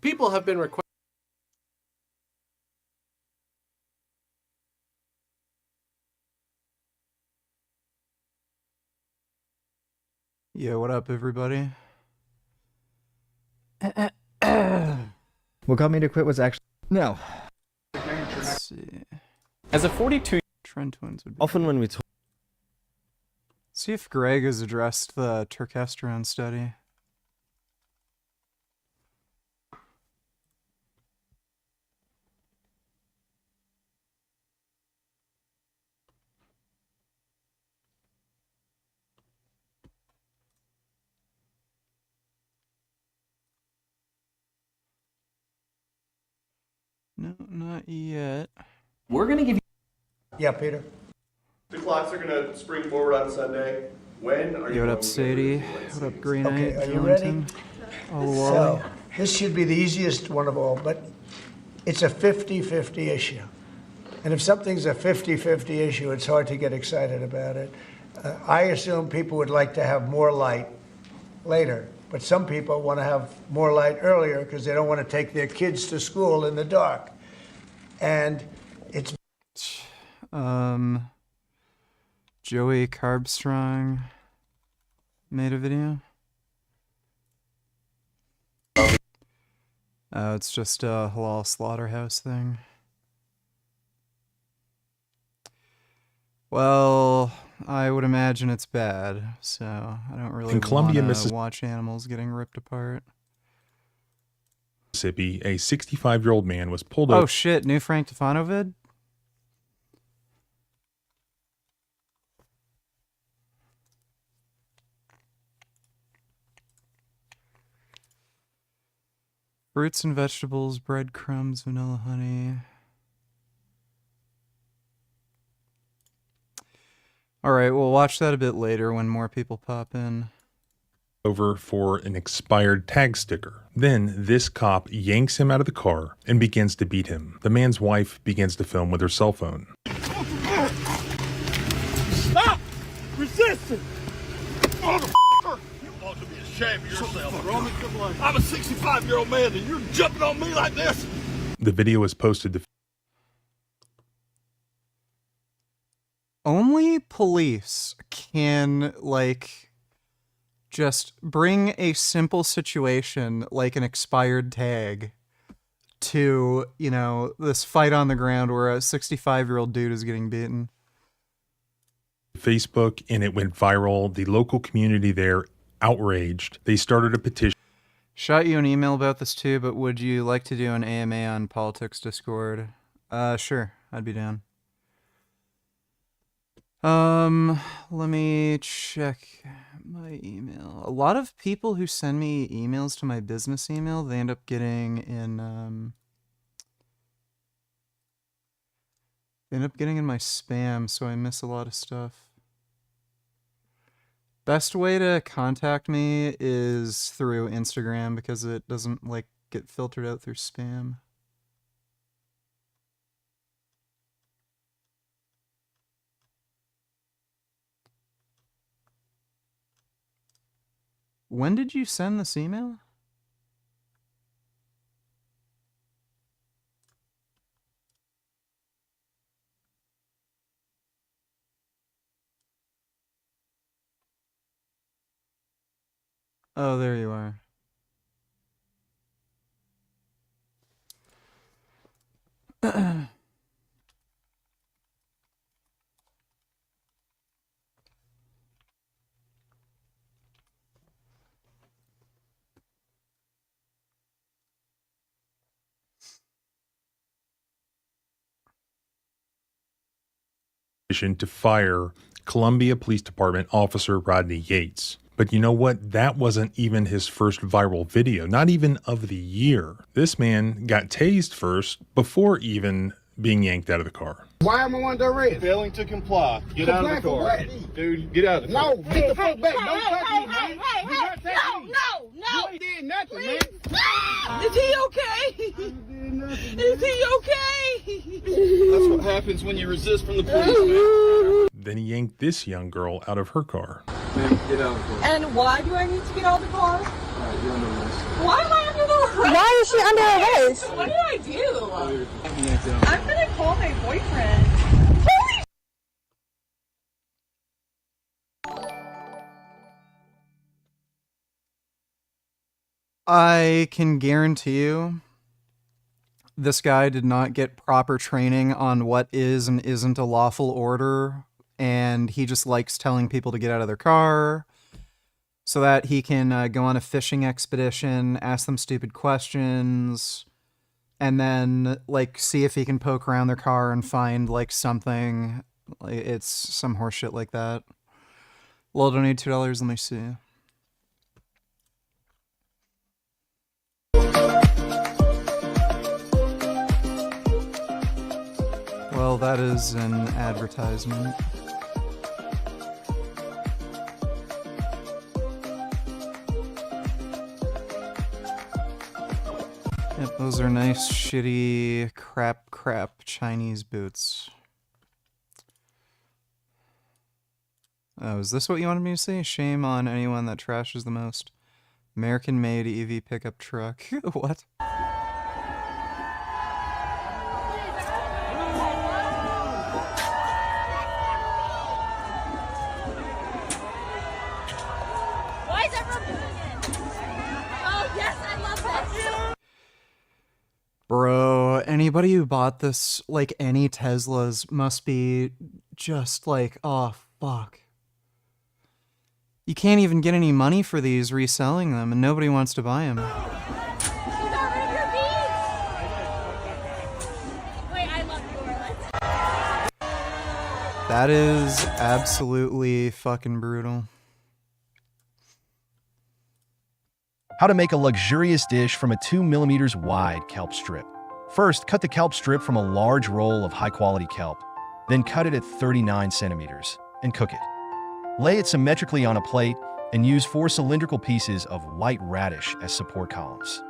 People have been requesting. Yeah, what up, everybody? What got me to quit was actually no. Let's see. As a 42 Trend twins would be Often when we talk, see if Greg has addressed the turkesterone study. No, not yet. we're going to give you Yeah, Peter. The clocks are gonna spring forward on Sunday. When are you Yo, what going up, to Sadie? go to the late What up, season? Green Okay, Knight? are you ready? Johnson? Oh, So, this should be the easiest one of all, but it's a 50-50 issue. And if something's a 50-50 issue, it's hard to get excited about it. I assume people would like to have more light later, but some people want to have more light earlier because they don't want to take their kids to school in the dark. And it's Joey Carbstrong made a video. It's just a halal slaughterhouse thing. Well, I would imagine it's bad, so I don't really In Columbia, want to Mississippi, watch animals getting ripped apart. a 65-year-old man was pulled Oh over. shit, new Frank Tufano vid? Fruits and vegetables, breadcrumbs, vanilla honey. Alright, we'll watch that a bit later when more people pop in. Over for an expired tag sticker. Then this cop yanks him out of the car and begins to beat him. The man's wife begins to film with her cell phone. Stop! Resisting! Motherfucker! You ought to be ashamed of yourself, Roman. I'm a 65-year-old man and you're jumping on me like this? The video is posted to Only police can, like, just bring a simple situation like an expired tag to, you know, this fight on the ground where a 65-year-old dude is getting beaten. Facebook, and it went viral. The local community there outraged. They started a petition. Shot you an email about this too, but would you like to do an AMA on Politics Discord? Sure, I'd be down. Let me check my email. A lot of people who send me emails to my business email, they end up getting in, my spam, so I miss a lot of stuff. Best way to contact me is through Instagram because it doesn't, like, get filtered out through spam. When did you send this email? Oh, there you are. To fire Columbia Police Department Officer Rodney Yates. But you know what? That wasn't even his first viral video, not even of the year. This man got tased first before even being yanked out of the car. Why am I under arrest? Failing to comply. Get out of the car. Dude, get out of the car. No, get the fuck back. Don't touch me, man. No. You ain't did nothing, man. Is he okay? Is he okay? That's what happens when you resist from the police, man. Then he yanked this young girl out of her car. Man, get out of the car. And why do I need to get out of the car? All right, you're under arrest. Why am I under the arrest? Why is she under arrest? What did I do? I'm gonna call my boyfriend. I can guarantee you this guy did not get proper training on what is and isn't a lawful order, and he just likes telling people to get out of their car so that he can go on a fishing expedition, ask them stupid questions, and then like see if he can poke around their car and find like something. It's some horse shit like that. Well, donate $2. Let me see. Well, that is an advertisement. Yep, those are nice, shitty, crap Chinese boots. Oh, is this what you wanted me to say? Shame on anyone that trashes the most. American-made EV pickup truck. What? Why is everyone doing it? Oh, yes, I love that. Bro, anybody who bought this, like any Teslas, must be just like, oh, fuck. You can't even get any money for these reselling them, and nobody wants to buy them. You got rid of your beads. Wait, I love your That is absolutely fucking brutal. How to make a luxurious dish from a 2 millimeters wide kelp strip. First, cut the kelp strip from a large roll of high-quality kelp. Then cut it at 39 centimeters and cook it. Lay it symmetrically on a plate and use 4 cylindrical pieces of white radish as support columns.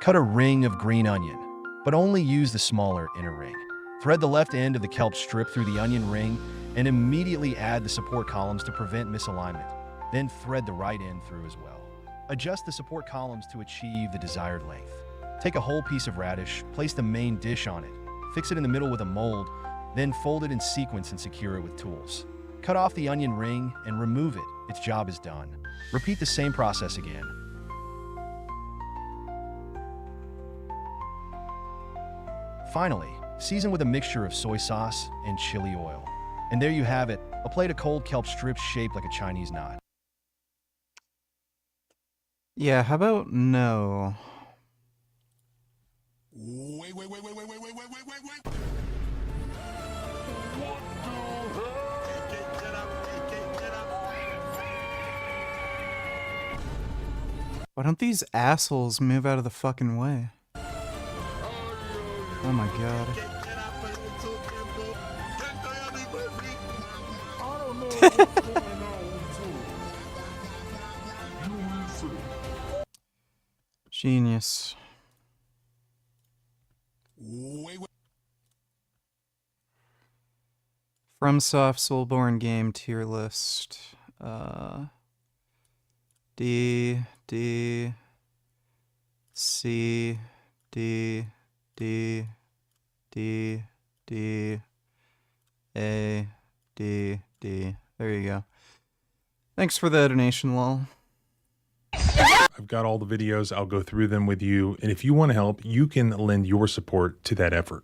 Cut a ring of green onion, but only use the smaller inner ring. Thread the left end of the kelp strip through the onion ring and immediately add the support columns to prevent misalignment. Then thread the right end through as well. Adjust the support columns to achieve the desired length. Take a whole piece of radish, place the main dish on it, fix it in the middle with a mold, then fold it in sequence and secure it with tools. Cut off the onion ring and remove it. Its job is done. Repeat the same process again. Finally, season with a mixture of soy sauce and chili oil. And there you have it, a plate of cold kelp strips shaped like a Chinese knot. Yeah, how about no? Wait. Why don't these assholes move out of the fucking way? Oh my god. Genius. FromSoft Soulborn game tier list. D, C, D, A, D. There you go. Thanks for the donation, lol. I've got all the videos. I'll go through them with you. And if you want to help, you can lend your support to that effort.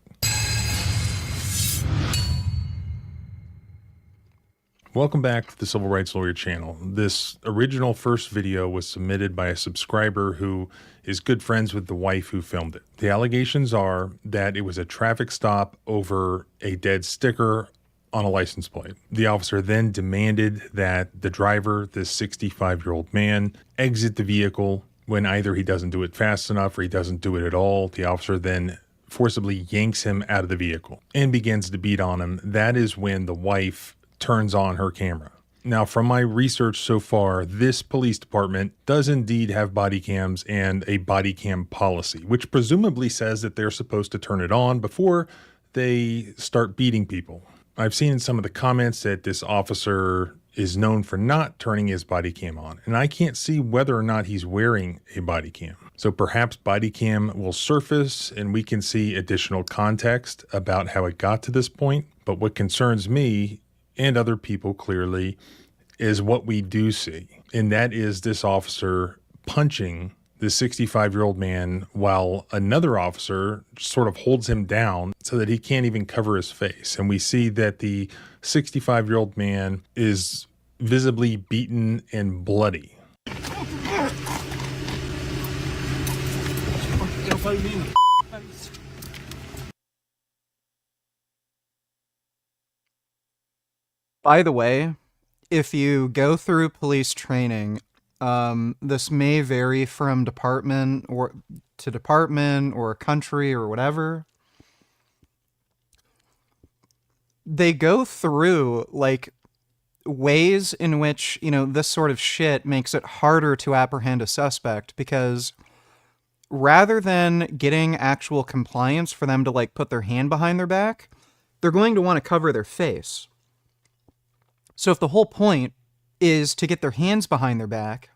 Welcome back to the Civil Rights Lawyer channel. This original first video was submitted by a subscriber who is good friends with the wife who filmed it. The allegations are that it was a traffic stop over a dead sticker on a license plate. The officer then demanded that the driver, this 65-year-old man, exit the vehicle. When either he doesn't do it fast enough or he doesn't do it at all, the officer then forcibly yanks him out of the vehicle and begins to beat on him. That is when the wife turns on her camera. Now, from my research so far, this police department does indeed have body cams and a body cam policy, which presumably says that they're supposed to turn it on before they start beating people. I've seen in some of the comments that this officer is known for not turning his body cam on, and I can't see whether or not he's wearing a body cam. So perhaps body cam will surface and we can see additional context about how it got to this point. But what concerns me and other people clearly is what we do see, and that is this officer punching the 65-year-old man while another officer sort of holds him down so that he can't even cover his face. And we see that the 65-year-old man is visibly beaten and bloody. By the way, if you go through police training, this may vary from department or country or whatever. They go through like ways in which, this sort of shit makes it harder to apprehend a suspect, because rather than getting actual compliance for them to like put their hand behind their back, they're going to want to cover their face. So if the whole point is to get their hands behind their back,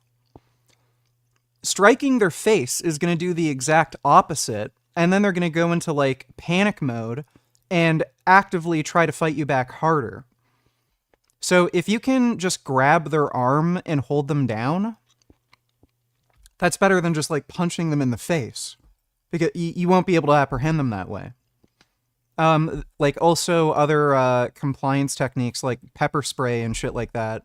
striking their face is going to do the exact opposite, and then they're going to go into like panic mode and actively try to fight you back harder. So if you can just grab their arm and hold them down, that's better than just like punching them in the face, because you won't be able to apprehend them that way. Like also other compliance techniques like pepper spray and shit like that.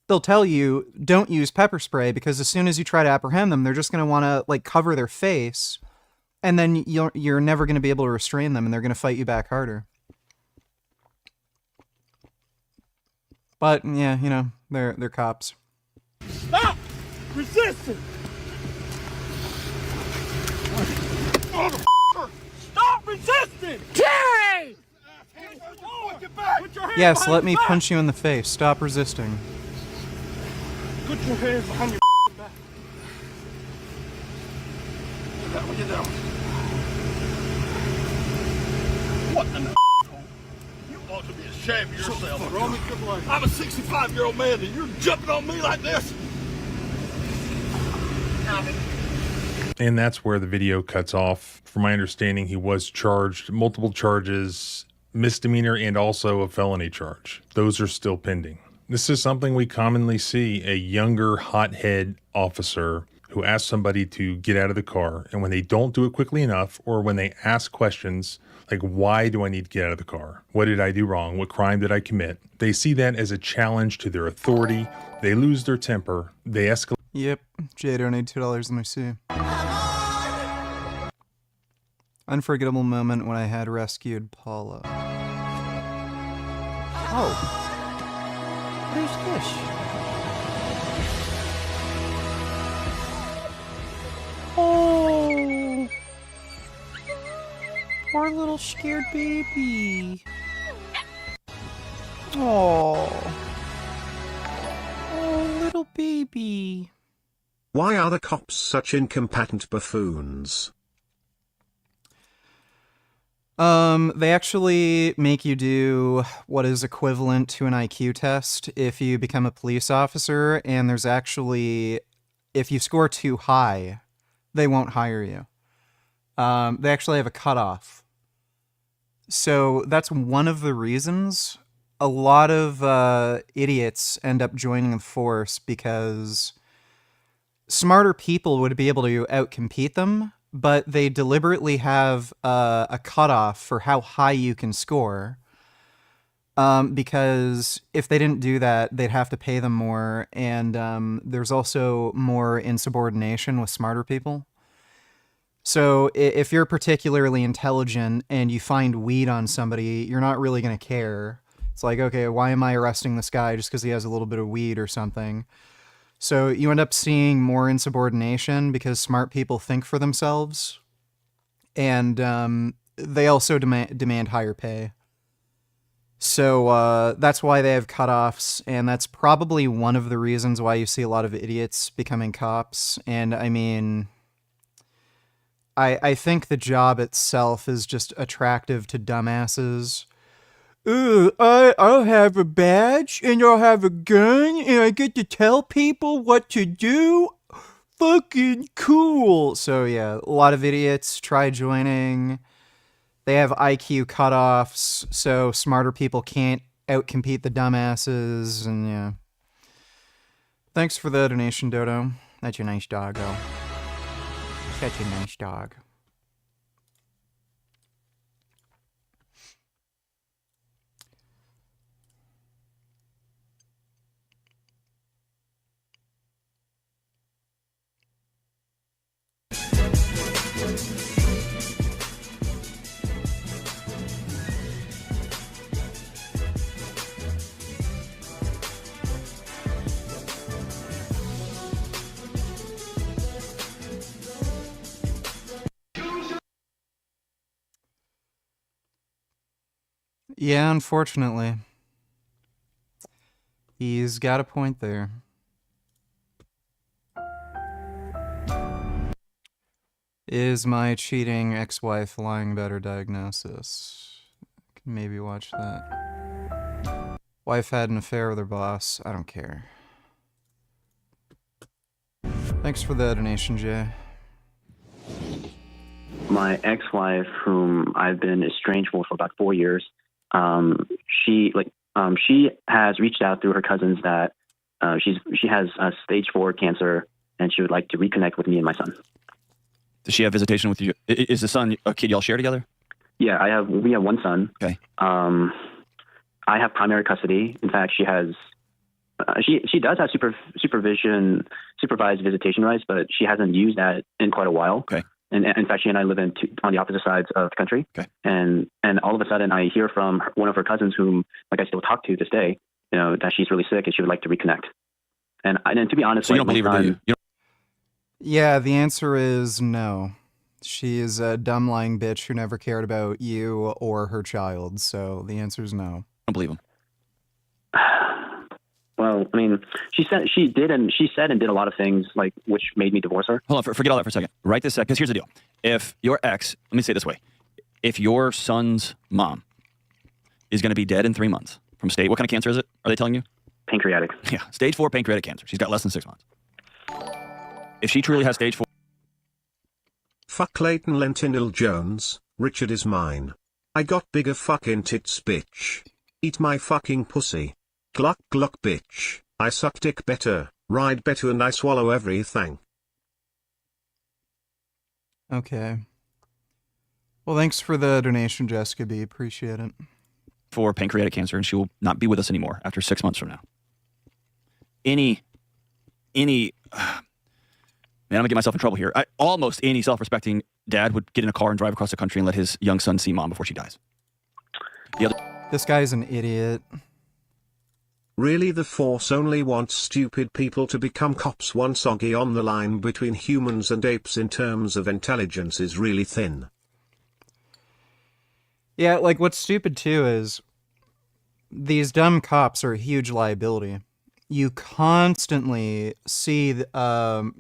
They'll tell you don't use pepper spray because as soon as you try to apprehend them, they're just going to want to like cover their face, and then you're never going to be able to restrain them, and they're going to fight you back harder. But yeah, they're cops. Stop resisting! Stop resisting! Terry! Yes, let me punch you in the face. Stop resisting. Put your hands behind your back. Get down. What in the You ought to be ashamed of yourself, bro. I'm a 65-year-old man and you're jumping on me like this? And that's where the video cuts off. From my understanding, he was charged multiple charges, misdemeanor and also a felony charge. Those are still pending. This is something we commonly see: a younger hothead officer who asks somebody to get out of the car, and when they don't do it quickly enough, or when they ask questions like, why do I need to get out of the car? What did I do wrong? What crime did I commit? They see that as a challenge to their authority. They lose their temper. They escalate. Yep, Jay donated $2 in my C. Unforgettable moment when I had rescued Paula. Oh. Who's this? Oh. Poor little scared baby. Oh. Oh, little baby. Why are the cops such incompetent buffoons? They actually make you do what is equivalent to an IQ test if you become a police officer, and there's actually, if you score too high, they won't hire you. They actually have a cutoff. So that's one of the reasons a lot of idiots end up joining the force, because smarter people would be able to outcompete them, but they deliberately have a cutoff for how high you can score, because if they didn't do that, they'd have to pay them more, and there's also more insubordination with smarter people. So if you're particularly intelligent and you find weed on somebody, you're not really going to care. It's like, okay, why am I arresting this guy just because he has a little bit of weed or something? So you end up seeing more insubordination because smart people think for themselves, and they also demand higher pay. So that's why they have cutoffs, and that's probably one of the reasons why you see a lot of idiots becoming cops. And I mean, I think the job itself is just attractive to dumbasses I'll have a badge and I'll have a gun and I get to tell people what to do. Fucking cool. So yeah, a lot of idiots try joining. They have IQ cutoffs, so smarter people can't outcompete the dumbasses, and yeah. Thanks for the donation, Dodo. That's a nice doggo. Such a nice dog. Yeah, unfortunately. He's got a point there. Is my cheating ex-wife lying about her diagnosis? Can maybe watch that. Wife had an affair with her boss. I don't care. Thanks for the donation, Jay. My ex-wife, whom I've been estranged with for about 4 years, she has reached out through her cousins that she has stage 4 cancer and she would like to reconnect with me and my son. Does she have visitation with you? Is the son a kid y'all share together? Yeah, we have one son. Okay. I have primary custody. In fact, she has she does have supervised visitation rights, but she hasn't used that in quite a while. Okay. And in fact, she and I live on the opposite sides of the country. Okay. And all of a sudden, I hear from one of her cousins, whom I still talk to this day, that she's really sick and she would like to reconnect. And to be honest, so you don't believe her, do you? Yeah, the answer is no. She is a dumb lying bitch who never cared about you or her child. So the answer is no. I don't believe him. Well, I mean, she said and did a lot of things which made me divorce her. Hold on, forget all that for a second. Right this second, because here's the deal. If your ex, let me say it this way, if your son's mom is going to be dead in 3 months from what kind of cancer is it? Are they telling you? Pancreatic. Yeah, stage 4 pancreatic cancer. She's got less than 6 months. If she truly has stage 4. Fuck Clayton Lentinel Jones, Richard is mine. I got bigger fucking tits, bitch. Eat my fucking pussy. Gluck gluck, bitch. I suck dick better, ride better, and I swallow everything. Okay. Well, thanks for the donation, Jessica B. Appreciate it. For pancreatic cancer, and she will not be with us anymore after 6 months from now. Man, I'm gonna get myself in trouble here. Almost any self-respecting dad would get in a car and drive across the country and let his young son see mom before she dies. This guy's an idiot. Really, the Force only wants stupid people to become cops. One soggy on the line between humans and apes in terms of intelligence is really thin. Yeah, what's stupid too is these dumb cops are a huge liability. You constantly see, harmed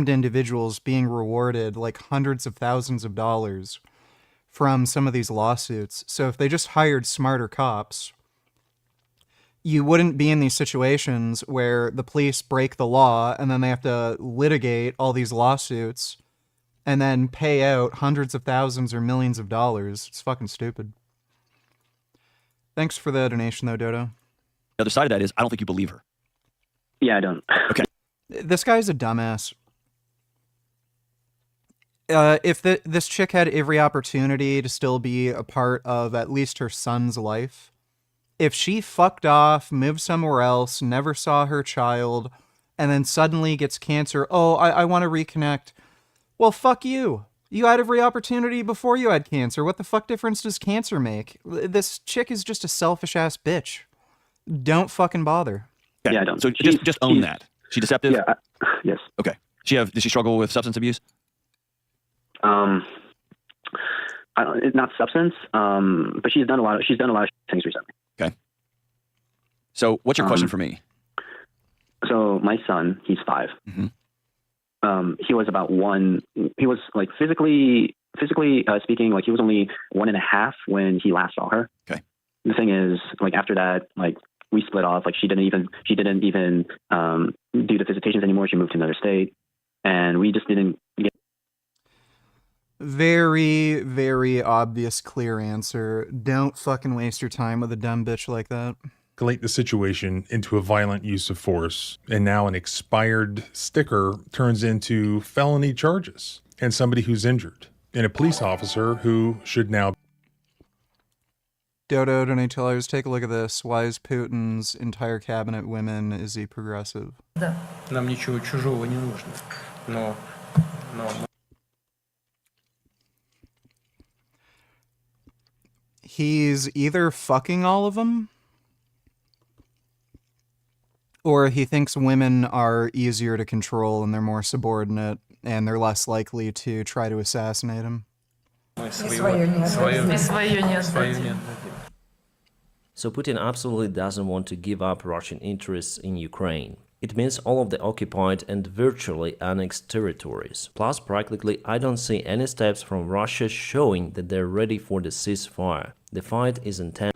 individuals being rewarded hundreds of thousands of dollars from some of these lawsuits. So if they just hired smarter cops, you wouldn't be in these situations where the police break the law and then they have to litigate all these lawsuits and then pay out hundreds of thousands or millions of dollars. It's fucking stupid. Thanks for the donation, though, Dodo. The other side of that is, I don't think you believe her. Yeah, I don't. Okay. This guy's a dumbass. If this chick had every opportunity to still be a part of at least her son's life, if she fucked off, moved somewhere else, never saw her child, and then suddenly gets cancer, I want to reconnect. Well, fuck you. You had every opportunity before you had cancer. What the fuck difference does cancer make? This chick is just a selfish-ass bitch. Don't fucking bother. Okay. Yeah, I don't. So just own that. She deceptive? Yeah. Yes. Okay. Does she struggle with substance abuse? Not substance. But she's done a lot of things recently. Okay. So what's your question for me? So my son, he's 5. Mm-hmm. He was about 1. He was physically physically speaking, like he was only 1.5 when he last saw her. Okay. The thing is, like after that, like we split off. Like she didn't even do the visitations anymore. She moved to another state, and we just didn't get. Very, very obvious, clear answer. Don't fucking waste your time with a dumb bitch like that. Escalate the situation into a violent use of force, and now an expired sticker turns into felony charges, and somebody who's injured, and a police officer who should now. Dodo, donatellers, take a look at this. Why is Putin's entire cabinet women? Is he progressive? Да. Нам ничего чужого не нужно. Но. He's either fucking all of them, or he thinks women are easier to control and they're more subordinate and they're less likely to try to assassinate him. So Putin absolutely doesn't want to give up Russian interests in Ukraine. It means all of the occupied and virtually annexed territories. Plus, practically, I don't see any steps from Russia showing that they're ready for the ceasefire. The fight is intense.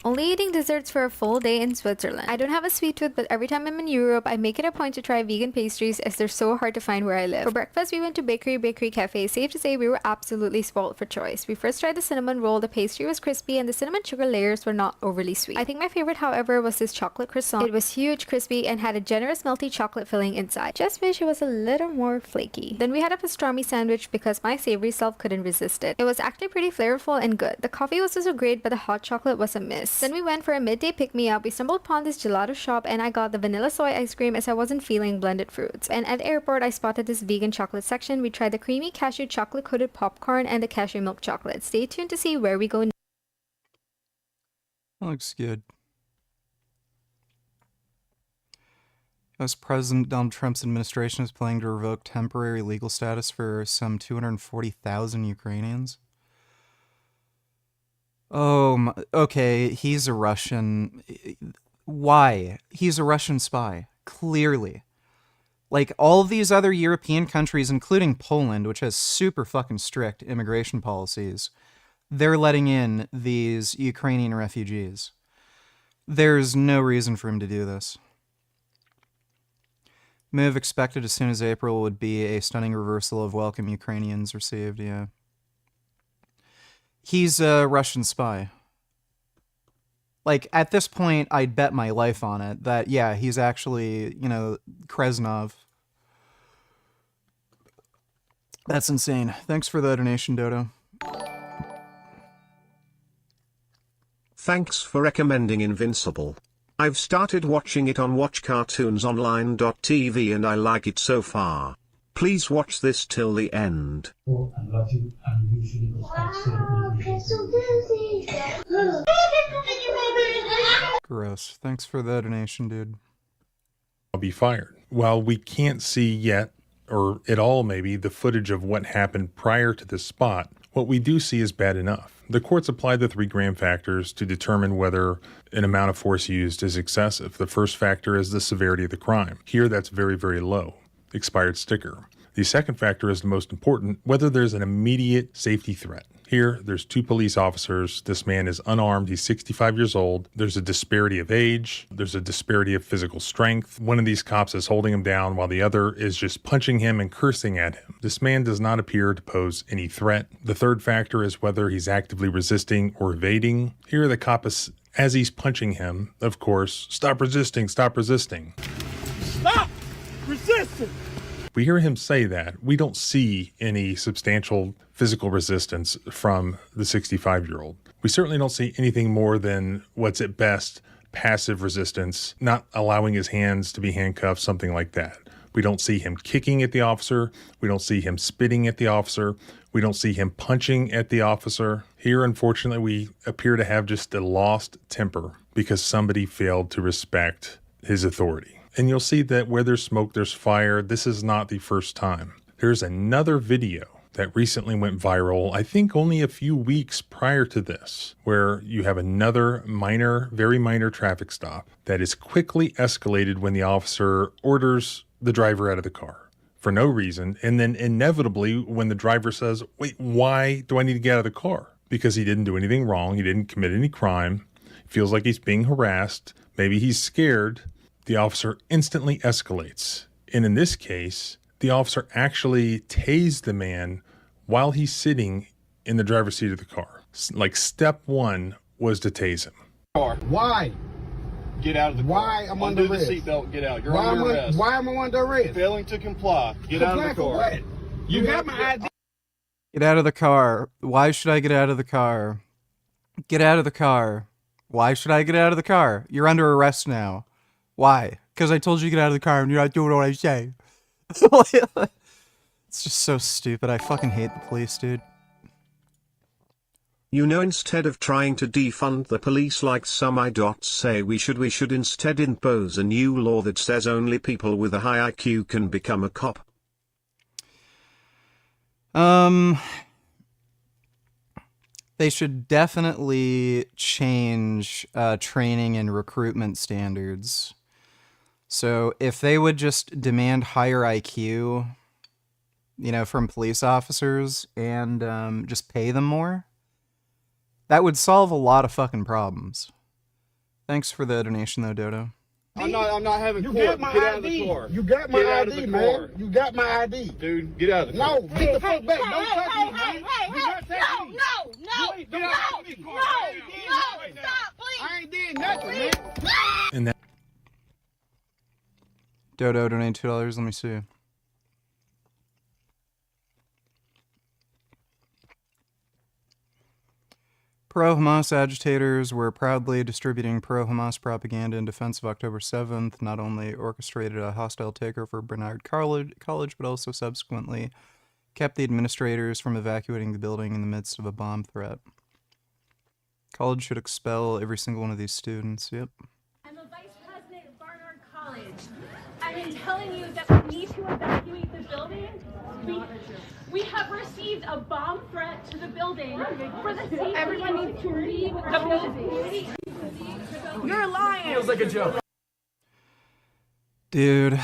Only eating desserts for a full day in Switzerland. I don't have a sweet tooth, but every time I'm in Europe, I make it a point to try vegan pastries as they're so hard to find where I live. For breakfast, we went to Bakery Cafe. Safe to say, we were absolutely spoiled for choice. We first tried the cinnamon roll. The pastry was crispy and the cinnamon sugar layers were not overly sweet. I think my favorite, however, was this chocolate croissant. It was huge, crispy, and had a generous melty chocolate filling inside. Just wish it was a little more flaky. Then we had a pastrami sandwich because my savory self couldn't resist it. It was actually pretty flavorful and good. The coffee was also great, but the hot chocolate was a miss. Then we went for a midday pick-me-up. We stumbled upon this gelato shop and I got the vanilla soy ice cream as I wasn't feeling blended fruits. And at the airport, I spotted this vegan chocolate section. We tried the creamy cashew chocolate-coated popcorn and the cashew milk chocolate. Stay tuned to see where we go next. Looks good. US President Donald Trump's administration is planning to revoke temporary legal status for some 240,000 Ukrainians. Oh, okay, he's a Russian. Why? He's a Russian spy, clearly. Like, all of these other European countries, including Poland, which has super fucking strict immigration policies, they're letting in these Ukrainian refugees. There's no reason for him to do this. Move expected as soon as April would be a stunning reversal of welcome Ukrainians received, yeah. He's a Russian spy. Like, at this point, I'd bet my life on it that, yeah, he's actually, you know, Kreznov. That's insane. Thanks for the donation, Dodo. Thanks for recommending Invincible. I've started watching it on watchcartoonsonline.tv and I like it so far. Please watch this till the end. Gross. Thanks for the donation, dude. I'll be fired. While we can't see yet, or at all maybe, the footage of what happened prior to this spot, what we do see is bad enough. The courts applied the 3 Graham factors to determine whether an amount of force used is excessive. The first factor is the severity of the crime. Here, that's very, very low. Expired sticker. The second factor is the most important, whether there's an immediate safety threat. Here, there's 2 police officers. This man is unarmed. He's 65 years old. There's a disparity of age. There's a disparity of physical strength. One of these cops is holding him down while the other is just punching him and cursing at him. This man does not appear to pose any threat. The third factor is whether he's actively resisting or evading. Here, the cop is, as he's punching him, of course, stop resisting, stop resisting. Stop resisting! We hear him say that. We don't see any substantial physical resistance from the 65-year-old. We certainly don't see anything more than what's at best passive resistance, not allowing his hands to be handcuffed, something like that. We don't see him kicking at the officer. We don't see him spitting at the officer. We don't see him punching at the officer. Here, unfortunately, we appear to have just a lost temper because somebody failed to respect his authority. And you'll see that where there's smoke, there's fire. This is not the first time. There's another video that recently went viral, I think only a few weeks prior to this, where you have another minor, very minor traffic stop that is quickly escalated when the officer orders the driver out of the car for no reason. And then inevitably when the driver says, wait, why do I need to get out of the car? Because he didn't do anything wrong. He didn't commit any crime. Feels like he's being harassed. Maybe he's scared. The officer instantly escalates. And in this case, the officer actually tased the man while he's sitting in the driver's seat of the car. Like step one was to tase him. Why? Get out of the car. Why I'm under Undo the arrest? seatbelt. Get out. You're Why under arrest. why am I under arrest? Failing to comply. Get out of the car. What? You got my ID. Get out of the car. Why should I get out of the car? Get out of the car. Why should I get out of the car? You're under arrest now. Why? Because I told you to get out of the car and you're not doing what I say. It's just so stupid. I fucking hate the police, dude. You know, instead of trying to defund the police like some IDOTs say we should instead impose a new law that says only people with a high IQ can become a cop. They should definitely change training and recruitment standards. So if they would just demand higher IQ, you know, from police officers and just pay them more, that would solve a lot of fucking problems. Thanks for the donation though, Dodo. I'm not having You court. got my Get ID. out of the car. You got my Get out of ID, the man. car. You got my ID. Dude, get out of the car. No, get the fuck back. Don't touch me, man. Hey, You not touching me. no, stop, please. I ain't did nothing, man. And that Dodo donate $2. Let me see. Pro-Hamas agitators were proudly distributing pro-Hamas propaganda in defense of October 7th, not only orchestrated a hostile takeover for Bernard College, but also subsequently kept the administrators from evacuating the building in the midst of a bomb threat. College should expel every single one of these students, yep. I'm the vice president of Barnard College. I'm telling you that we need to evacuate the building. We have received a bomb threat to the building. For the safety, everyone needs to leave the building. You're lying. Feels like a joke. Dude.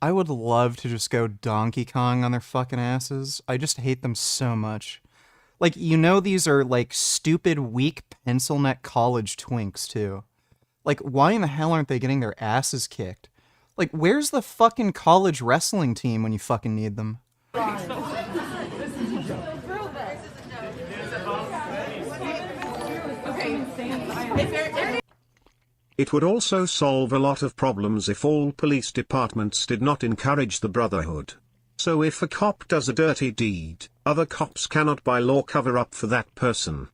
I would love to just go Donkey Kong on their fucking asses. I just hate them so much. Like, you know these are, like, stupid, weak, pencil neck college twinks, too. Like, why in the hell aren't they getting their asses kicked? Like, where's the fucking college wrestling team when you fucking need them? It would also solve a lot of problems if all police departments did not encourage the brotherhood. So if a cop does a dirty deed, other cops cannot by law cover up for that person.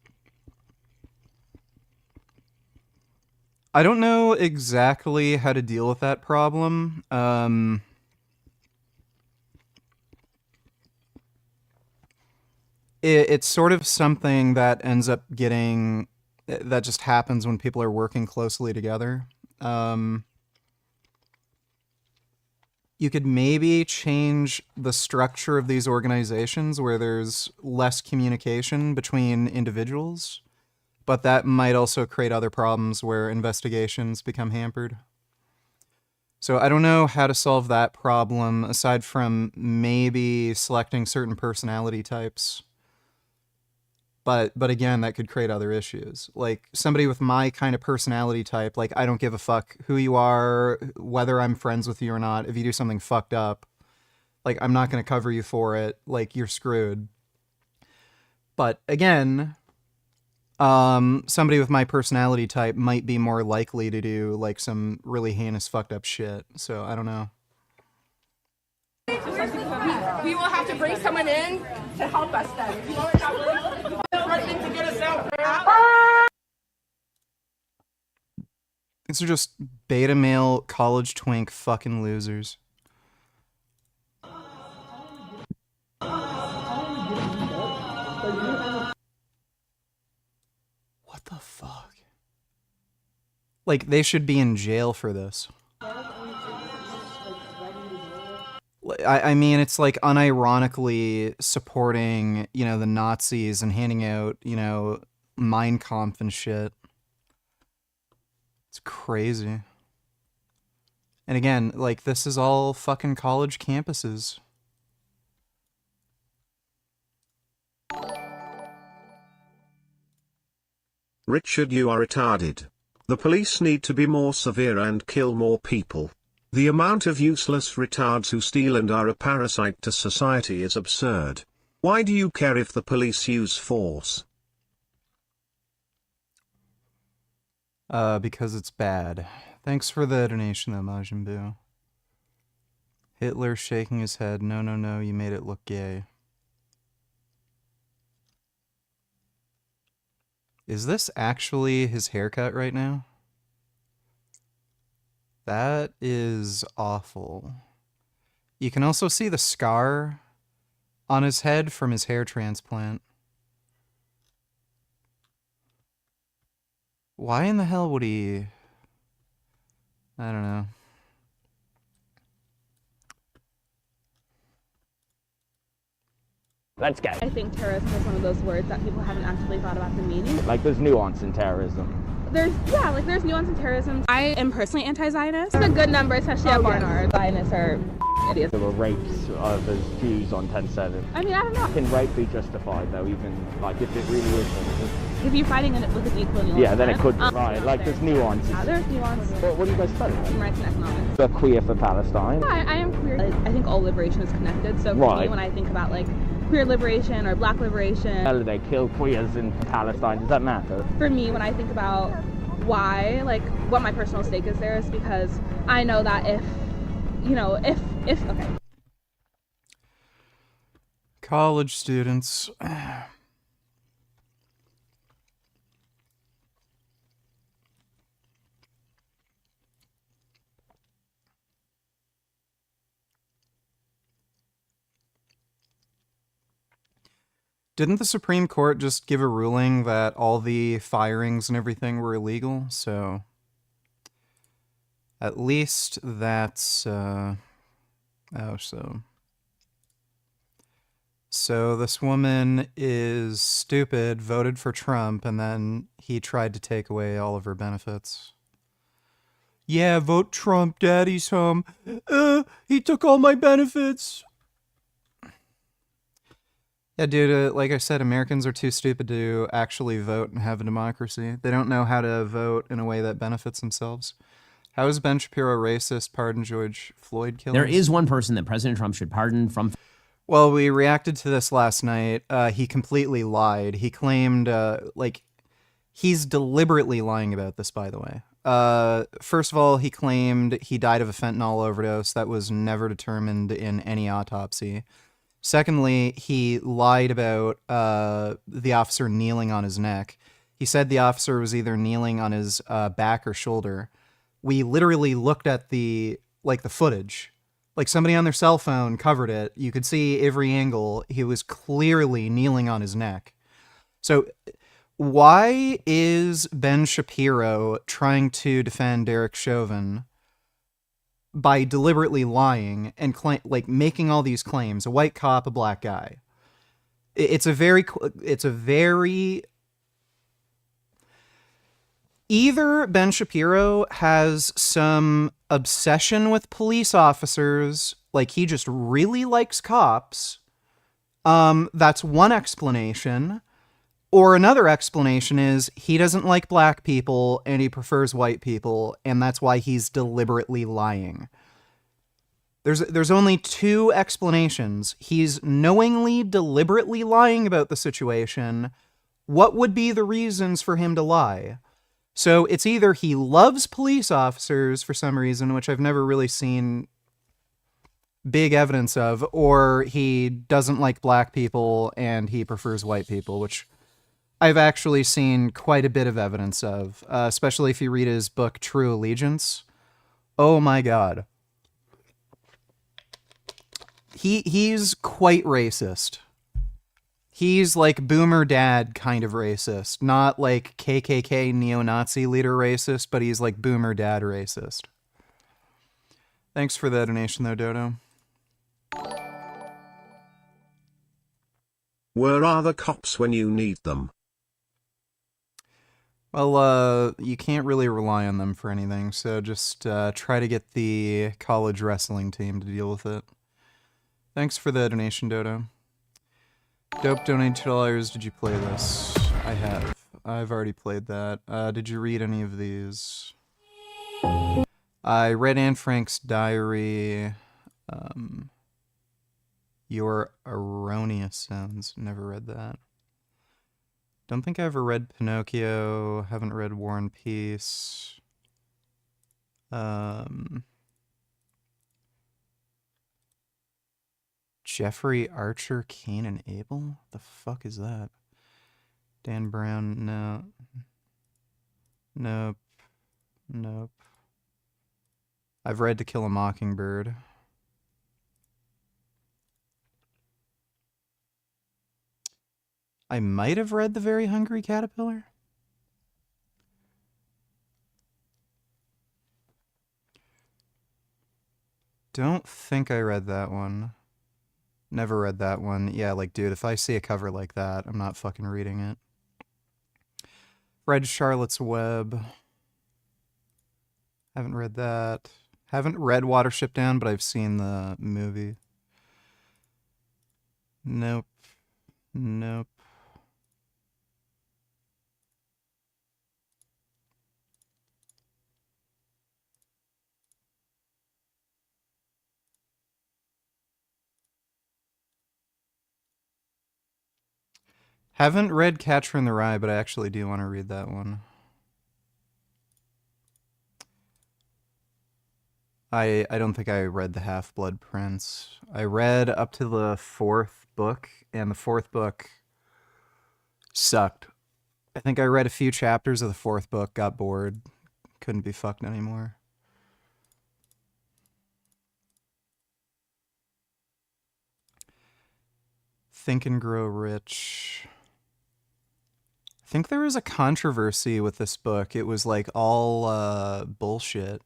I don't know exactly how to deal with that problem. It's sort of something that ends up getting... that just happens when people are working closely together. You could maybe change the structure of these organizations where there's less communication between individuals, but that might also create other problems where investigations become hampered. So I don't know how to solve that problem aside from maybe selecting certain personality types. But again, that could create other issues. Like, somebody with my kind of personality type, like, I don't give a fuck who you are, whether I'm friends with you or not. If you do something fucked up, like, I'm not going to cover you for it. Like, you're screwed. But again, somebody with my personality type might be more likely to do, like, some really heinous fucked up shit. So, I don't know. We will have to bring someone in to help us then. If you are not willing to get us out. These are just beta male college twink fucking losers. What the fuck? Like, they should be in jail for this. I mean, it's like unironically supporting, you know, the Nazis and handing out, you know, Mein Kampf and shit. It's crazy. And again, like, this is all fucking college campuses. Richard, you are retarded. The police need to be more severe and kill more people. The amount of useless retards who steal and are a parasite to society is absurd. Why do you care if the police use force? Because it's bad. Thanks for the donation, though, Majin Buu. Hitler shaking his head. No, no, no, you made it look gay. Is this actually his haircut right now? That is awful. You can also see the scar on his head from his hair transplant. Why in the hell would he... I don't know. Let's go. I think terrorism is one of those words that people haven't actually thought about the meaning. Like, there's nuance in terrorism. There's nuance in terrorism. I am personally anti-Zionist. It's a good number, especially at Barnard. Zionists are idiots. There were rapes of Jews on 10/7. I mean, I don't know. Can rape be justified, though, even, like, if it really is? If you're fighting in it with a decolonial Yeah, then it intent, could be. Right, like, there's nuance. Yeah, there's nuance. What do you guys study? Human rights and economics. You're queer for Palestine. Yeah, I am queer. I think all liberation is connected. So for Right. me, when I think about, like, queer liberation or black liberation. Hell, they kill queers in Palestine. Does that matter? For me, when I think about why, like, what my personal stake is there is because I know that if okay. College students. Didn't the Supreme Court just give a ruling that all the firings and everything were illegal? So at least that's So this woman is stupid, voted for Trump, and then he tried to take away all of her benefits. Yeah, vote Trump, daddy's home. He took all my benefits. Yeah, dude, like I said, Americans are too stupid to actually vote and have a democracy. They don't know how to vote in a way that benefits themselves. How is Ben Shapiro racist? Pardon George Floyd killers? There is one person that President Trump should pardon from... Well, we reacted to this last night. He completely lied. He claimed, he's deliberately lying about this, by the way. First of all, he claimed he died of a fentanyl overdose that was never determined in any autopsy. Secondly, he lied about the officer kneeling on his neck. He said the officer was either kneeling on his back or shoulder. We literally looked at the footage. Like, somebody on their cell phone covered it. You could see every angle. He was clearly kneeling on his neck. So why is Ben Shapiro trying to defend Derek Chauvin by deliberately lying and making all these claims? A white cop, a black guy. It's a very either Ben Shapiro has some obsession with police officers, like he just really likes cops. That's one explanation. Or another explanation is he doesn't like black people and he prefers white people, and that's why he's deliberately lying. There's only two explanations. He's knowingly, deliberately lying about the situation. What would be the reasons for him to lie? So it's either he loves police officers for some reason, which I've never really seen big evidence of, or he doesn't like black people and he prefers white people, which I've actually seen quite a bit of evidence of, especially if you read his book, True Allegiance. Oh my God. He's quite racist. He's like boomer dad kind of racist, not like KKK neo-Nazi leader racist, but he's like boomer dad racist. Thanks for the donation though, Dodo. Where are the cops when you need them? Well, you can't really rely on them for anything, so just try to get the college wrestling team to deal with it. Thanks for the donation, Dodo. Dope donated $2. Did you play this? I have. I've already played that. Did you read any of these? I read Anne Frank's diary. Your Erroneous Sins. Never read that. Don't think I ever read Pinocchio. Haven't read War and Peace. Jeffrey Archer, Cain and Abel? The fuck is that? Dan Brown, no. Nope. Nope. I've read To Kill a Mockingbird. I might have read The Very Hungry Caterpillar. Don't think I read that one. Never read that one. Yeah, like, dude, if I see a cover like that, I'm not fucking reading it. Read Charlotte's Web. Haven't read that. Haven't read Watership Down, but I've seen the movie. Nope. Nope. Haven't read Catcher in the Rye, but I actually do want to read that one. I don't think I read The Half-Blood Prince. I read up to the 4th book, and the 4th book sucked. I think I read a few chapters of the 4th book, got bored, couldn't be fucked anymore. Think and Grow Rich. I think there was a controversy with this book. It was like all bullshit.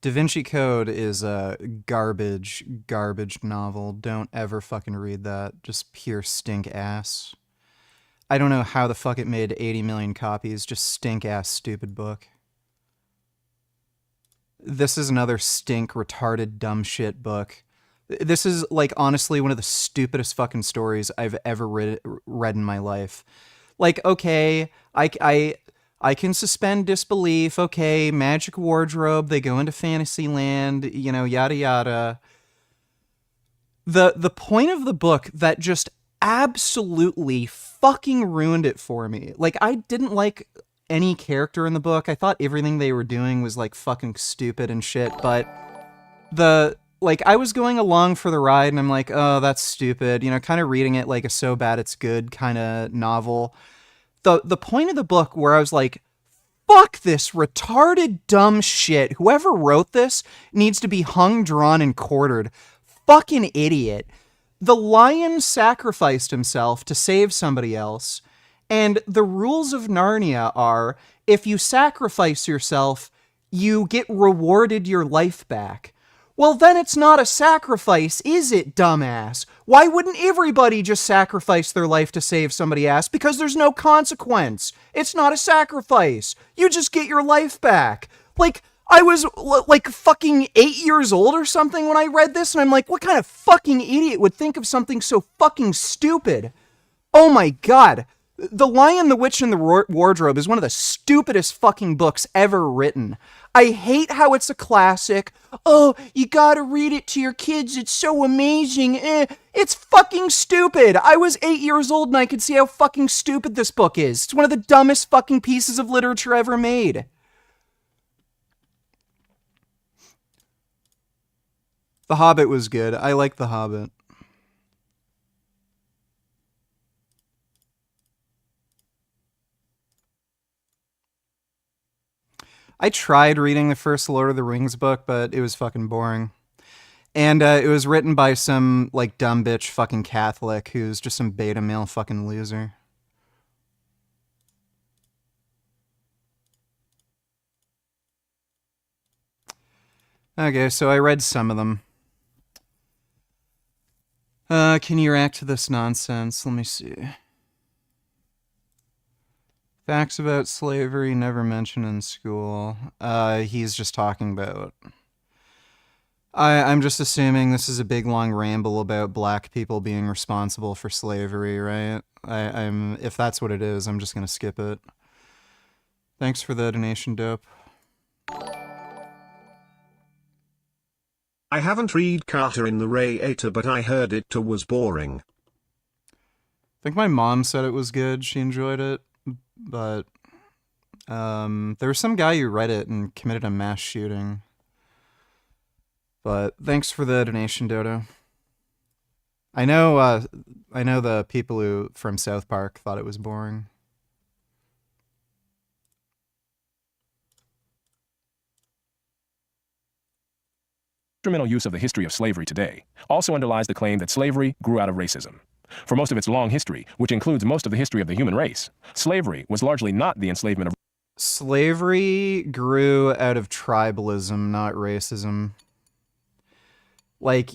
Da Vinci Code is a garbage novel. Don't ever fucking read that. Just pure stink ass. I don't know how the fuck it made 80 million copies. Just stink ass stupid book. This is another stink, retarded, dumb shit book. This is, like, honestly one of the stupidest fucking stories I've ever read in my life. Like, okay, I can suspend disbelief. Okay, magic wardrobe. They go into Fantasyland. You know, yada yada. The point of the book that just absolutely fucking ruined it for me. Like, I didn't like any character in the book. I thought everything they were doing was like fucking stupid and shit. But I was going along for the ride, and I'm like, oh, that's stupid. You know, kind of reading it like a so bad it's good kind of novel. The point of the book where I was like, fuck this retarded dumb shit. Whoever wrote this needs to be hung, drawn, and quartered. Fucking idiot. The lion sacrificed himself to save somebody else, and the rules of Narnia are, if you sacrifice yourself, you get rewarded your life back. Well, then it's not a sacrifice, is it, dumbass? Why wouldn't everybody just sacrifice their life to save somebody else? Because there's no consequence. It's not a sacrifice. You just get your life back. Like, I was, like, fucking 8 years old or something when I read this, and I'm like, what kind of fucking idiot would think of something so fucking stupid? Oh my god. The Lion, the Witch, and the Wardrobe is one of the stupidest fucking books ever written. I hate how it's a classic. Oh, you gotta read it to your kids. It's so amazing. It's fucking stupid. I was 8 years old and I could see how fucking stupid this book is. It's one of the dumbest fucking pieces of literature ever made. The Hobbit was good. I like The Hobbit. I tried reading the first Lord of the Rings book, but it was fucking boring. And it was written by some, like, dumb bitch fucking Catholic who's just some beta male fucking loser. Okay, so I read some of them. Can you react to this nonsense? Let me see. Facts about slavery never mentioned in school. He's just talking about... I'm just assuming this is a big long ramble about black people being responsible for slavery, right? If that's what it is, I'm just gonna skip it. Thanks for the donation, Dope. I haven't read Carter in the Radiator, but I heard it too was boring. I think my mom said it was good. She enjoyed it, but there was some guy who read it and committed a mass shooting. But thanks for the donation, Dodo. I know the people who from South Park thought it was boring. Instrumental use of the history of slavery today also underlies the claim that slavery grew out of racism. For most of its long history, which includes most of the history of the human race, slavery was largely not the enslavement of... Slavery grew out of tribalism, not racism. Like,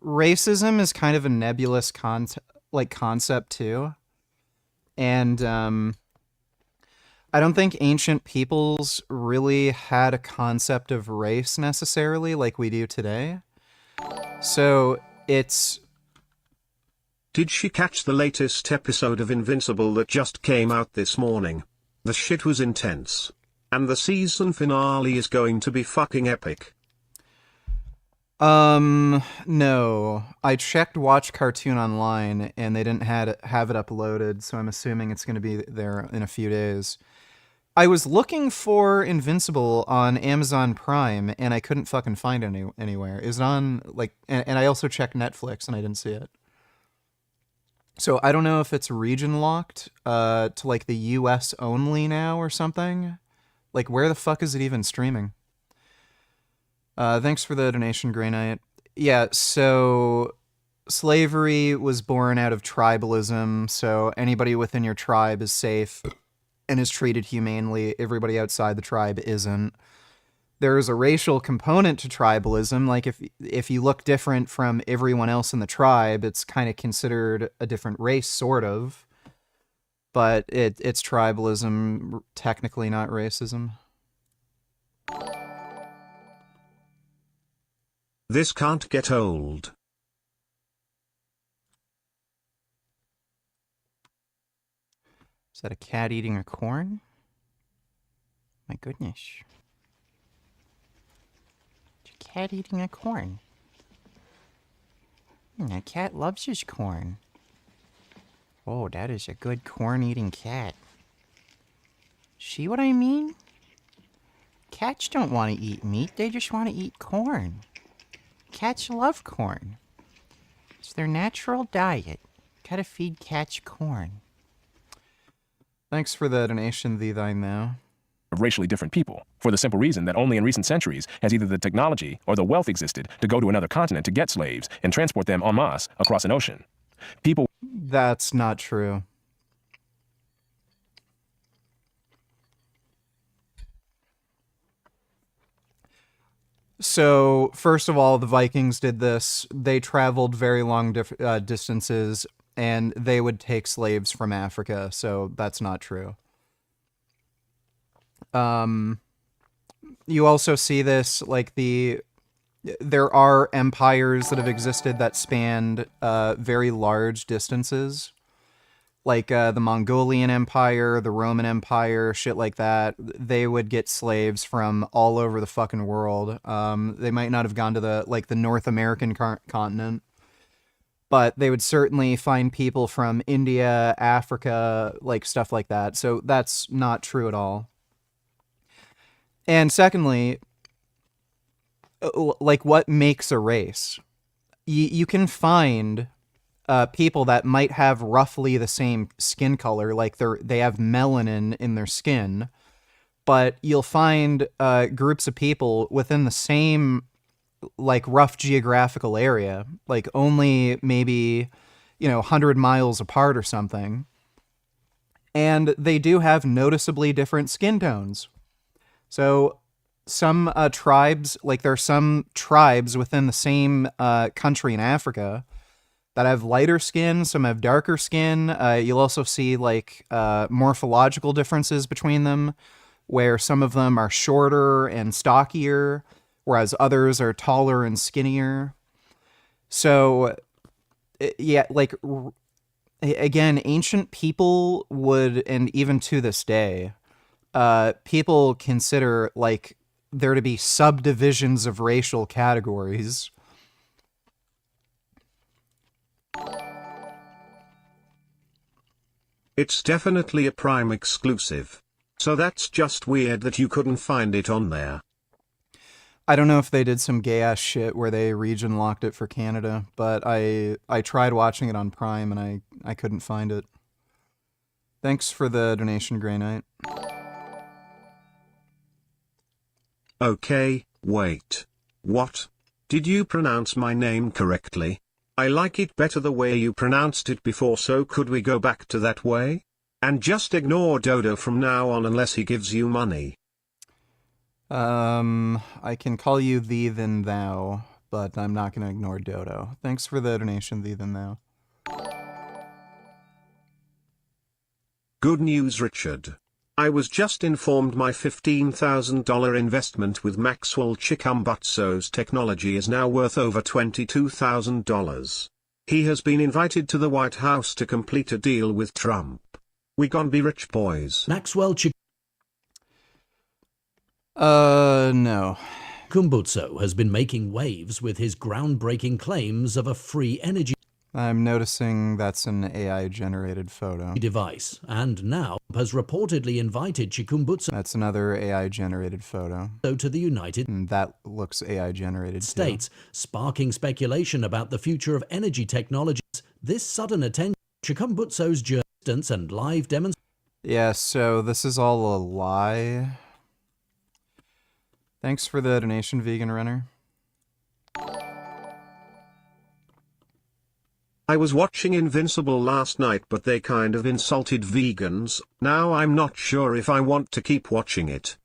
racism is kind of a nebulous concept too. And I don't think ancient peoples really had a concept of race necessarily like we do today. So it's... Did she catch the latest episode of Invincible that just came out this morning? The shit was intense. And the season finale is going to be fucking epic. No. I checked Watch Cartoon Online and they didn't have it uploaded, so I'm assuming it's going to be there in a few days. I was looking for Invincible on Amazon Prime and I couldn't fucking find it anywhere. Is it on, like, and I also checked Netflix and I didn't see it. So I don't know if it's region locked to like the US only now or something. Like, where the fuck is it even streaming? Thanks for the donation, Grey Knight. Yeah, so slavery was born out of tribalism, so anybody within your tribe is safe and is treated humanely. Everybody outside the tribe isn't. There's a racial component to tribalism. Like, if you look different from everyone else in the tribe, it's kind of considered a different race, sort of. But it's tribalism, technically not racism. This can't get old. Is that a cat eating a corn? My goodness. It's a cat eating a corn. That cat loves his corn. Oh, that is a good corn-eating cat. See what I mean? Cats don't want to eat meat, they just want to eat corn. Cats love corn. It's their natural diet. Gotta feed cats corn. Thanks for the donation, thee thine thou. Of racially different people, for the simple reason that only in recent centuries has either the technology or the wealth existed to go to another continent to get slaves and transport them en masse across an ocean. People... That's not true. So, first of all, the Vikings did this. They traveled very long distances, and they would take slaves from Africa, so that's not true. You also see this, like, there are empires that have existed that spanned very large distances. Like the Mongolian Empire, the Roman Empire, shit like that. They would get slaves from all over the fucking world. They might not have gone to the North American continent, but they would certainly find people from India, Africa, like stuff like that. So that's not true at all. And secondly, like, what makes a race? You can find people that might have roughly the same skin color, like they have melanin in their skin, but you'll find groups of people within the same, like, rough geographical area, like only maybe, 100 miles apart or something, and they do have noticeably different skin tones. So some tribes, like there are some tribes within the same country in Africa that have lighter skin, some have darker skin. You'll also see like morphological differences between them, where some of them are shorter and stockier, whereas others are taller and skinnier. So, yeah, like, again, ancient people would, and even to this day, people consider, like, there to be subdivisions of racial categories. It's definitely a Prime exclusive. So that's just weird that you couldn't find it on there. I don't know if they did some gay-ass shit where they region locked it for Canada, but I tried watching it on Prime and I couldn't find it. Thanks for the donation, Grey Knight. Okay, wait. What? Did you pronounce my name correctly? I like it better the way you pronounced it before, so could we go back to that way? And just ignore Dodo from now on unless he gives you money. I can call you thee then thou, but I'm not gonna ignore Dodo. Thanks for the donation, thee then thou. Good news, Richard. I was just informed my $15,000 investment with Maxwell Chikumbutso's technology is now worth over $22,000. He has been invited to the White House to complete a deal with Trump. We gon' be rich, boys. Maxwell No. Chikumbutso has been making waves with his groundbreaking claims of a free energy I'm noticing that's an AI-generated photo. device, and now has reportedly invited Chikumbutso That's another AI-generated photo. to the United And that looks AI-generated States, sparking speculation about the future of energy technologies. This sudden attention, Chikumbutso's distance and live demonstration. Yeah, so this is all a lie. Thanks for the donation, Vegan Runner. I was watching Invincible last night, but they kind of insulted vegans. Now I'm not sure if I want to keep watching it.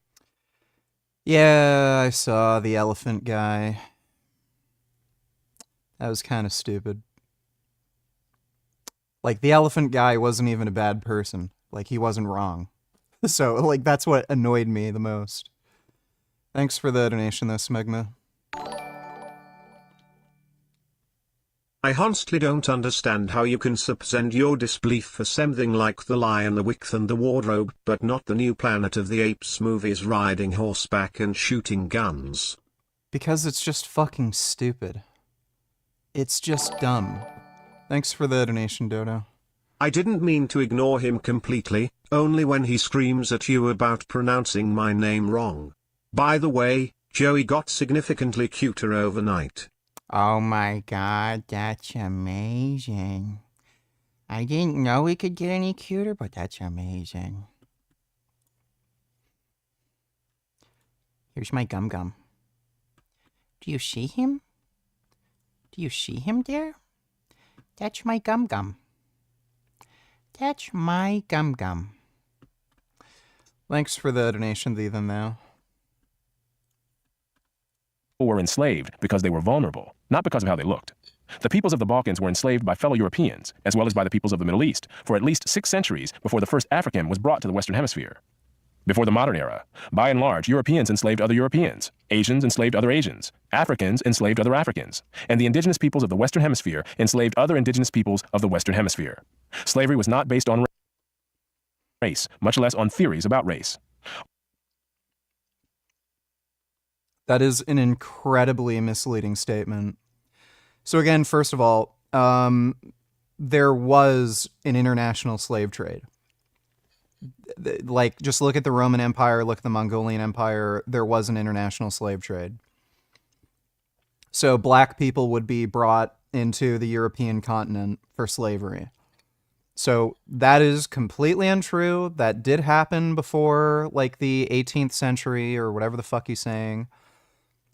Yeah, I saw the elephant guy. That was kind of stupid. Like, the elephant guy wasn't even a bad person. Like, he wasn't wrong. So, like, that's what annoyed me the most. Thanks for the donation, though, Smegma. I honestly don't understand how you can suspend your disbelief for something like The Lion, the Witch and the Wardrobe, but not the new Planet of the Apes movies riding horseback and shooting guns. Because it's just fucking stupid. It's just dumb. Thanks for the donation, Dodo. I didn't mean to ignore him completely, only when he screams at you about pronouncing my name wrong. By the way, Joey got significantly cuter overnight. Oh my god, that's amazing. I didn't know we could get any cuter, but that's amazing. Here's my Gum Gum. Do you see him? Do you see him there? That's my Gum Gum. That's my Gum Gum. Thanks for the donation, thee then thou. Were enslaved because they were vulnerable, not because of how they looked. The peoples of the Balkans were enslaved by fellow Europeans, as well as by the peoples of the Middle East, for at least 6 centuries before the first African was brought to the Western Hemisphere. Before the modern era, by and large, Europeans enslaved other Europeans, Asians enslaved other Asians, Africans enslaved other Africans, and the indigenous peoples of the Western Hemisphere enslaved other indigenous peoples of the Western Hemisphere. Slavery was not based on race, much less on theories about race. That is an incredibly misleading statement. So again, first of all, there was an international slave trade. Like, just look at the Roman Empire, look at the Mongolian Empire, there was an international slave trade. So black people would be brought into the European continent for slavery. So that is completely untrue. That did happen before, like, the 18th century or whatever the fuck he's saying.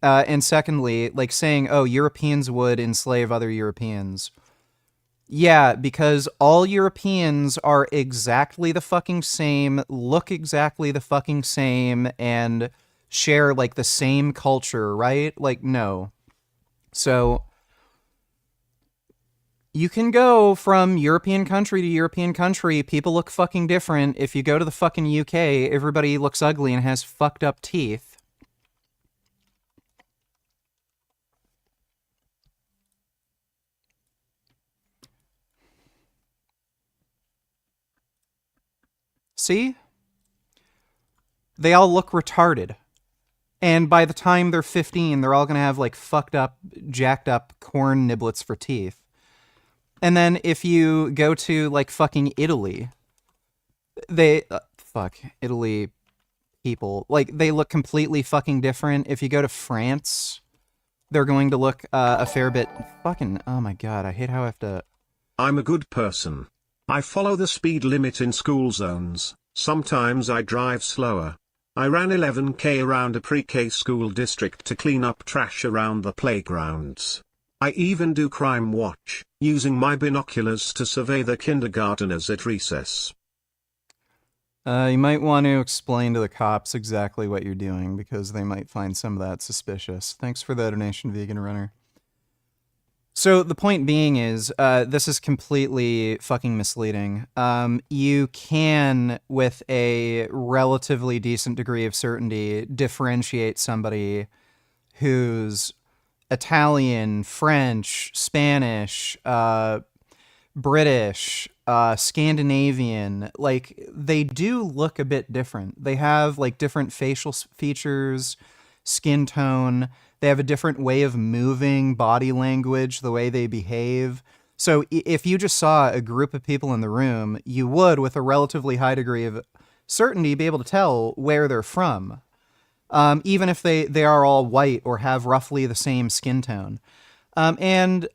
And secondly, like saying, oh, Europeans would enslave other Europeans. Yeah, because all Europeans are exactly the fucking same, look exactly the fucking same, and share like the same culture, right? Like, no. So you can go from European country to European country. People look fucking different. If you go to the fucking UK, everybody looks ugly and has fucked up teeth. See? They all look retarded. And by the time they're 15, they're all going to have like fucked up, jacked up corn niblets for teeth. And then if you go to like fucking Italy, Italy people, like they look completely fucking different. If you go to France, they're going to look a fair bit fucking, oh my god, I hate how I have to... I'm a good person. I follow the speed limit in school zones, sometimes I drive slower. I ran 11k around a pre-K school district to clean up trash around the playgrounds. I even do crime watch, using my binoculars to survey the kindergarteners at recess. You might want to explain to the cops exactly what you're doing, because they might find some of that suspicious. Thanks for the donation, Vegan Runner. So the point being is, this is completely fucking misleading. You can, with a relatively decent degree of certainty, differentiate somebody who's Italian, French, Spanish, British, Scandinavian. Like, they do look a bit different. They have, like, different facial features, skin tone. They have a different way of moving, body language, the way they behave. So if you just saw a group of people in the room, you would, with a relatively high degree of certainty, be able to tell where they're from. Even if they are all white or have roughly the same skin tone. And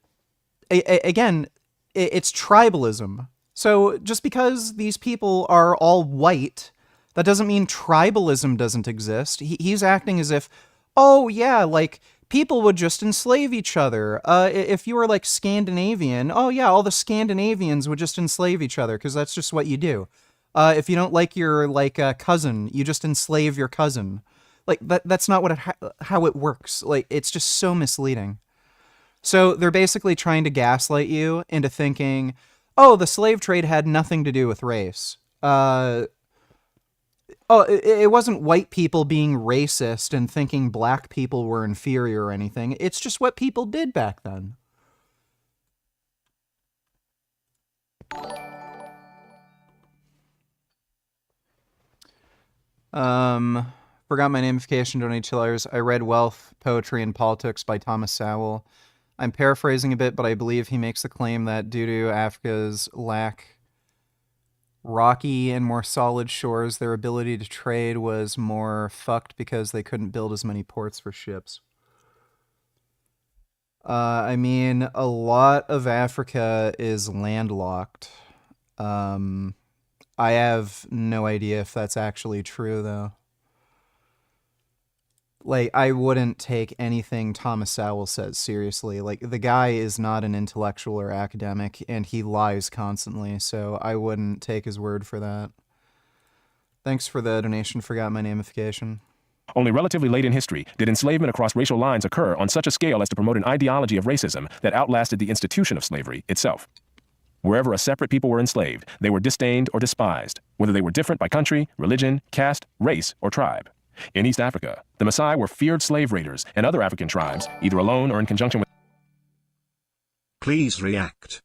again, it's tribalism. So just because these people are all white, that doesn't mean tribalism doesn't exist. He's acting as if, oh yeah, like people would just enslave each other. If you were like Scandinavian, oh yeah, all the Scandinavians would just enslave each other because that's just what you do. If you don't like your cousin, you just enslave your cousin. Like that's not what how it works. Like it's just so misleading. So they're basically trying to gaslight you into thinking, oh, the slave trade had nothing to do with race. It wasn't white people being racist and thinking black people were inferior or anything. It's just what people did back then. Forgot my namification, donate $2. I read Wealth, Poetry, and Politics by Thomas Sowell. I'm paraphrasing a bit, but I believe he makes the claim that due to Africa's lack rocky and more solid shores, their ability to trade was more fucked because they couldn't build as many ports for ships. I mean, a lot of Africa is landlocked. I have no idea if that's actually true, though. Like, I wouldn't take anything Thomas Sowell says seriously. Like, the guy is not an intellectual or academic, and he lies constantly, so I wouldn't take his word for that. Thanks for the donation. Forgot my namification. Only relatively late in history did enslavement across racial lines occur on such a scale as to promote an ideology of racism that outlasted the institution of slavery itself. Wherever a separate people were enslaved, they were disdained or despised, whether they were different by country, religion, caste, race, or tribe. In East Africa, the Maasai were feared slave raiders, and other African tribes, either alone or in conjunction with... Please react.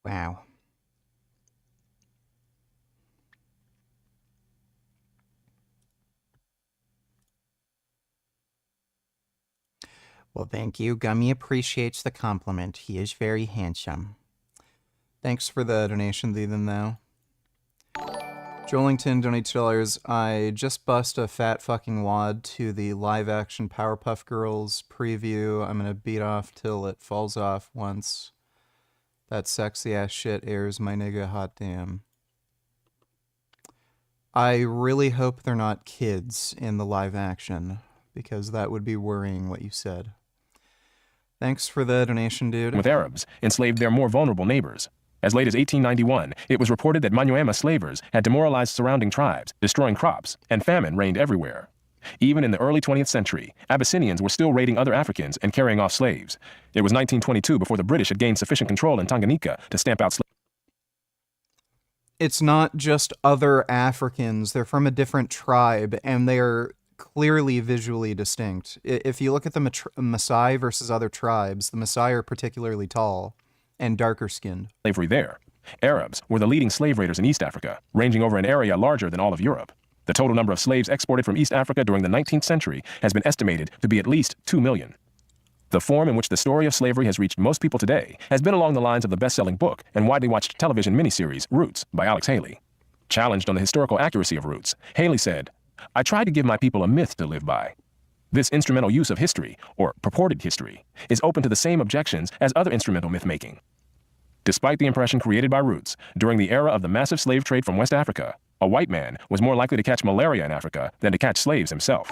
Wow. Well, thank you. Gummy appreciates the compliment. He is very handsome. Thanks for the donation, Ethan, though. Jolington donates $2. I just bust a fat fucking wad to the live-action Powerpuff Girls preview. I'm gonna beat off till it falls off once that sexy-ass shit airs, my nigga, hot damn. I really hope they're not kids in the live action, because that would be worrying what you said. Thanks for the donation, dude. With Arabs enslaved their more vulnerable neighbors. As late as 1891, it was reported that Manyuema slavers had demoralized surrounding tribes, destroying crops, and famine reigned everywhere. Even in the early 20th century, Abyssinians were still raiding other Africans and carrying off slaves. It was 1922 before the British had gained sufficient control in Tanganyika to stamp out slaves. It's not just other Africans. They're from a different tribe, and they are clearly visually distinct. If you look at the Maasai versus other tribes, the Maasai are particularly tall and darker skinned. Slavery there. Arabs were the leading slave raiders in East Africa, ranging over an area larger than all of Europe. The total number of slaves exported from East Africa during the 19th century has been estimated to be at least 2 million. The form in which the story of slavery has reached most people today has been along the lines of the best-selling book and widely watched television miniseries Roots by Alex Haley. Challenged on the historical accuracy of Roots, Haley said, "I tried to give my people a myth to live by. This instrumental use of history, or purported history, is open to the same objections as other instrumental myth-making. Despite the impression created by Roots, during the era of the massive slave trade from West Africa, a white man was more likely to catch malaria in Africa than to catch slaves himself.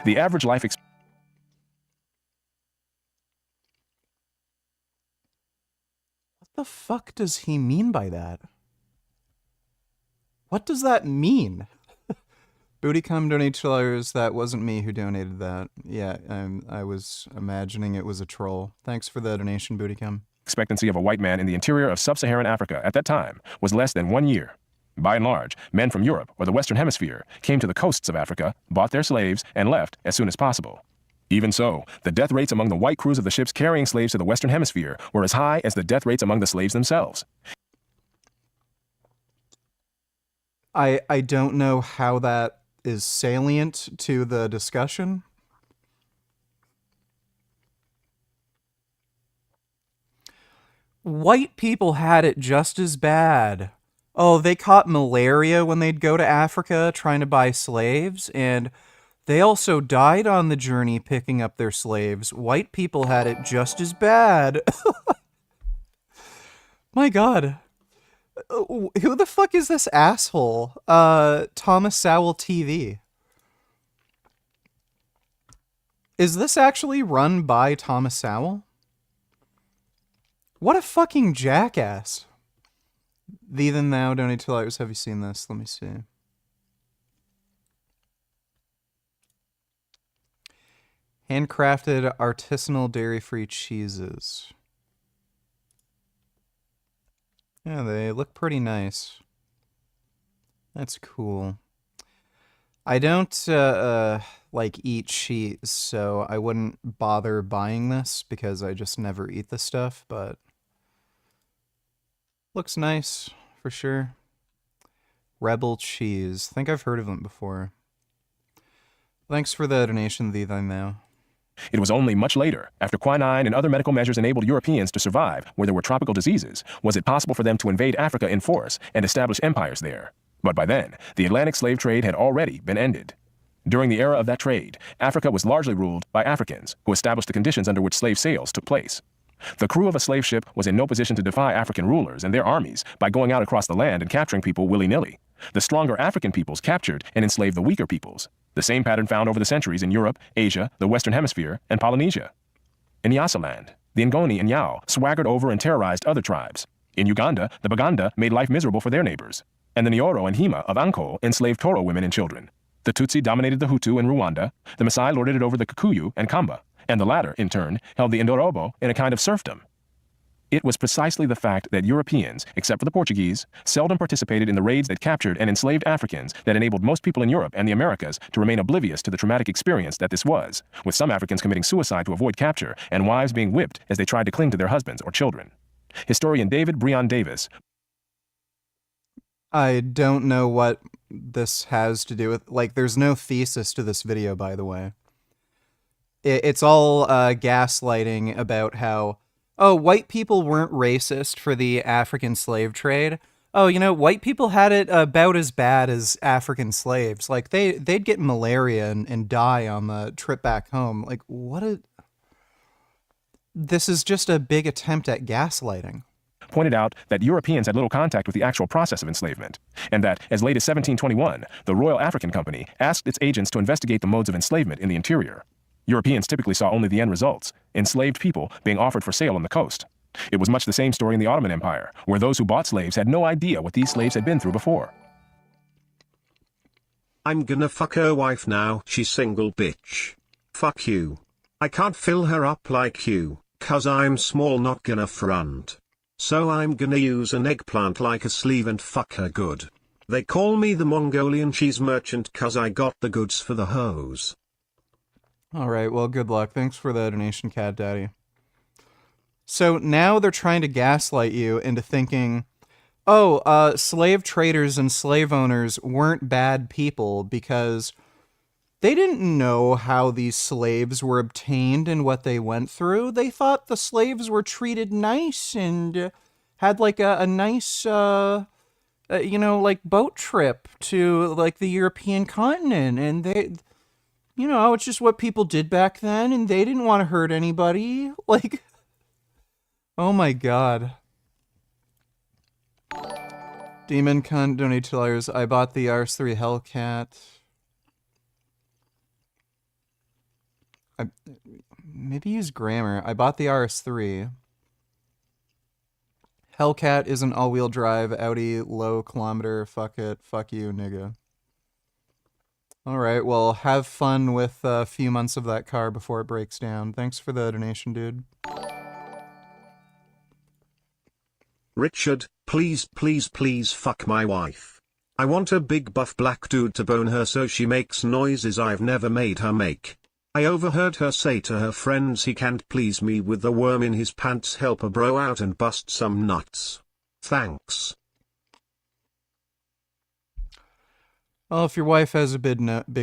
The average life expectancy..." What the fuck does he mean by that? What does that mean? Bootycum donated $2. That wasn't me who donated that. Yeah, I was imagining it was a troll. Thanks for the donation, Bootycum. Expectancy of a white man in the interior of sub-Saharan Africa at that time was less than 1 year. By and large, men from Europe or the Western Hemisphere came to the coasts of Africa, bought their slaves, and left as soon as possible. Even so, the death rates among the white crews of the ships carrying slaves to the Western Hemisphere were as high as the death rates among the slaves themselves. I don't know how that is salient to the discussion. White people had it just as bad. Oh, they caught malaria when they'd go to Africa trying to buy slaves, and they also died on the journey picking up their slaves. White people had it just as bad. My God. Who the fuck is this asshole? Thomas Sowell TV. Is this actually run by Thomas Sowell? What a fucking jackass. Thee Than Thou, donate $2. Have you seen this? Let me see. Handcrafted artisanal dairy-free cheeses. Yeah, they look pretty nice. That's cool. I don't like eat cheese, so I wouldn't bother buying this because I just never eat this stuff, but looks nice for sure. Rebel Cheese. Think I've heard of them before. Thanks for the donation, Thee Thy Thou. It was only much later, after quinine and other medical measures enabled Europeans to survive where there were tropical diseases, was it possible for them to invade Africa in force and establish empires there. But by then, the Atlantic slave trade had already been ended. During the era of that trade, Africa was largely ruled by Africans, who established the conditions under which slave sales took place. The crew of a slave ship was in no position to defy African rulers and their armies by going out across the land and capturing people willy-nilly. The stronger African peoples captured and enslaved the weaker peoples. The same pattern found over the centuries in Europe, Asia, the Western Hemisphere, and Polynesia. In Nyasaland, the Ngoni and Yao swaggered over and terrorized other tribes. In Uganda, the Baganda made life miserable for their neighbors. And the Nyoro and Hima of Anko enslaved Toro women and children. The Tutsi dominated the Hutu in Rwanda, the Maasai lorded it over the Kikuyu and Kamba, and the latter, in turn, held the Indorobo in a kind of serfdom. It was precisely the fact that Europeans, except for the Portuguese, seldom participated in the raids that captured and enslaved Africans that enabled most people in Europe and the Americas to remain oblivious to the traumatic experience that this was, with some Africans committing suicide to avoid capture and wives being whipped as they tried to cling to their husbands or children. Historian David Breon Davis. I don't know what this has to do with, like, there's no thesis to this video, by the way. It's all gaslighting about how, oh, white people weren't racist for the African slave trade. Oh, you know, white people had it about as bad as African slaves. Like, they'd get malaria and die on the trip back home. Like, what a... This is just a big attempt at gaslighting. pointed out that Europeans had little contact with the actual process of enslavement, and that, as late as 1721, the Royal African Company asked its agents to investigate the modes of enslavement in the interior. Europeans typically saw only the end results, enslaved people being offered for sale on the coast. It was much the same story in the Ottoman Empire, where those who bought slaves had no idea what these slaves had been through before. I'm gonna fuck her wife now. She's single, bitch. Fuck you. I can't fill her up like you, 'cause I'm small, not gonna front. So I'm gonna use an eggplant like a sleeve and fuck her good. They call me the Mongolian cheese merchant 'cause I got the goods for the hoes. All right, well, good luck. Thanks for the donation, Cat Daddy. So now they're trying to gaslight you into thinking, oh, slave traders and slave owners weren't bad people because they didn't know how these slaves were obtained and what they went through. They thought the slaves were treated nice and had like a nice, like boat trip to like the European continent. And they, it's just what people did back then and they didn't want to hurt anybody. Like, oh my God. Demon Cunt donate $2. I bought the RS3 Hellcat. Maybe use grammar. I bought the RS3. Hellcat is an all-wheel drive Audi low kilometer. Fuck it. Fuck you, nigga. Alright, well, have fun with a few months of that car before it breaks down. Thanks for the donation, dude. Richard, please fuck my wife. I want a big buff black dude to bone her so she makes noises I've never made her make. I overheard her say to her friends he can't please me with the worm in his pants. Help a bro out and bust some nuts. Thanks. Well, if your wife has a big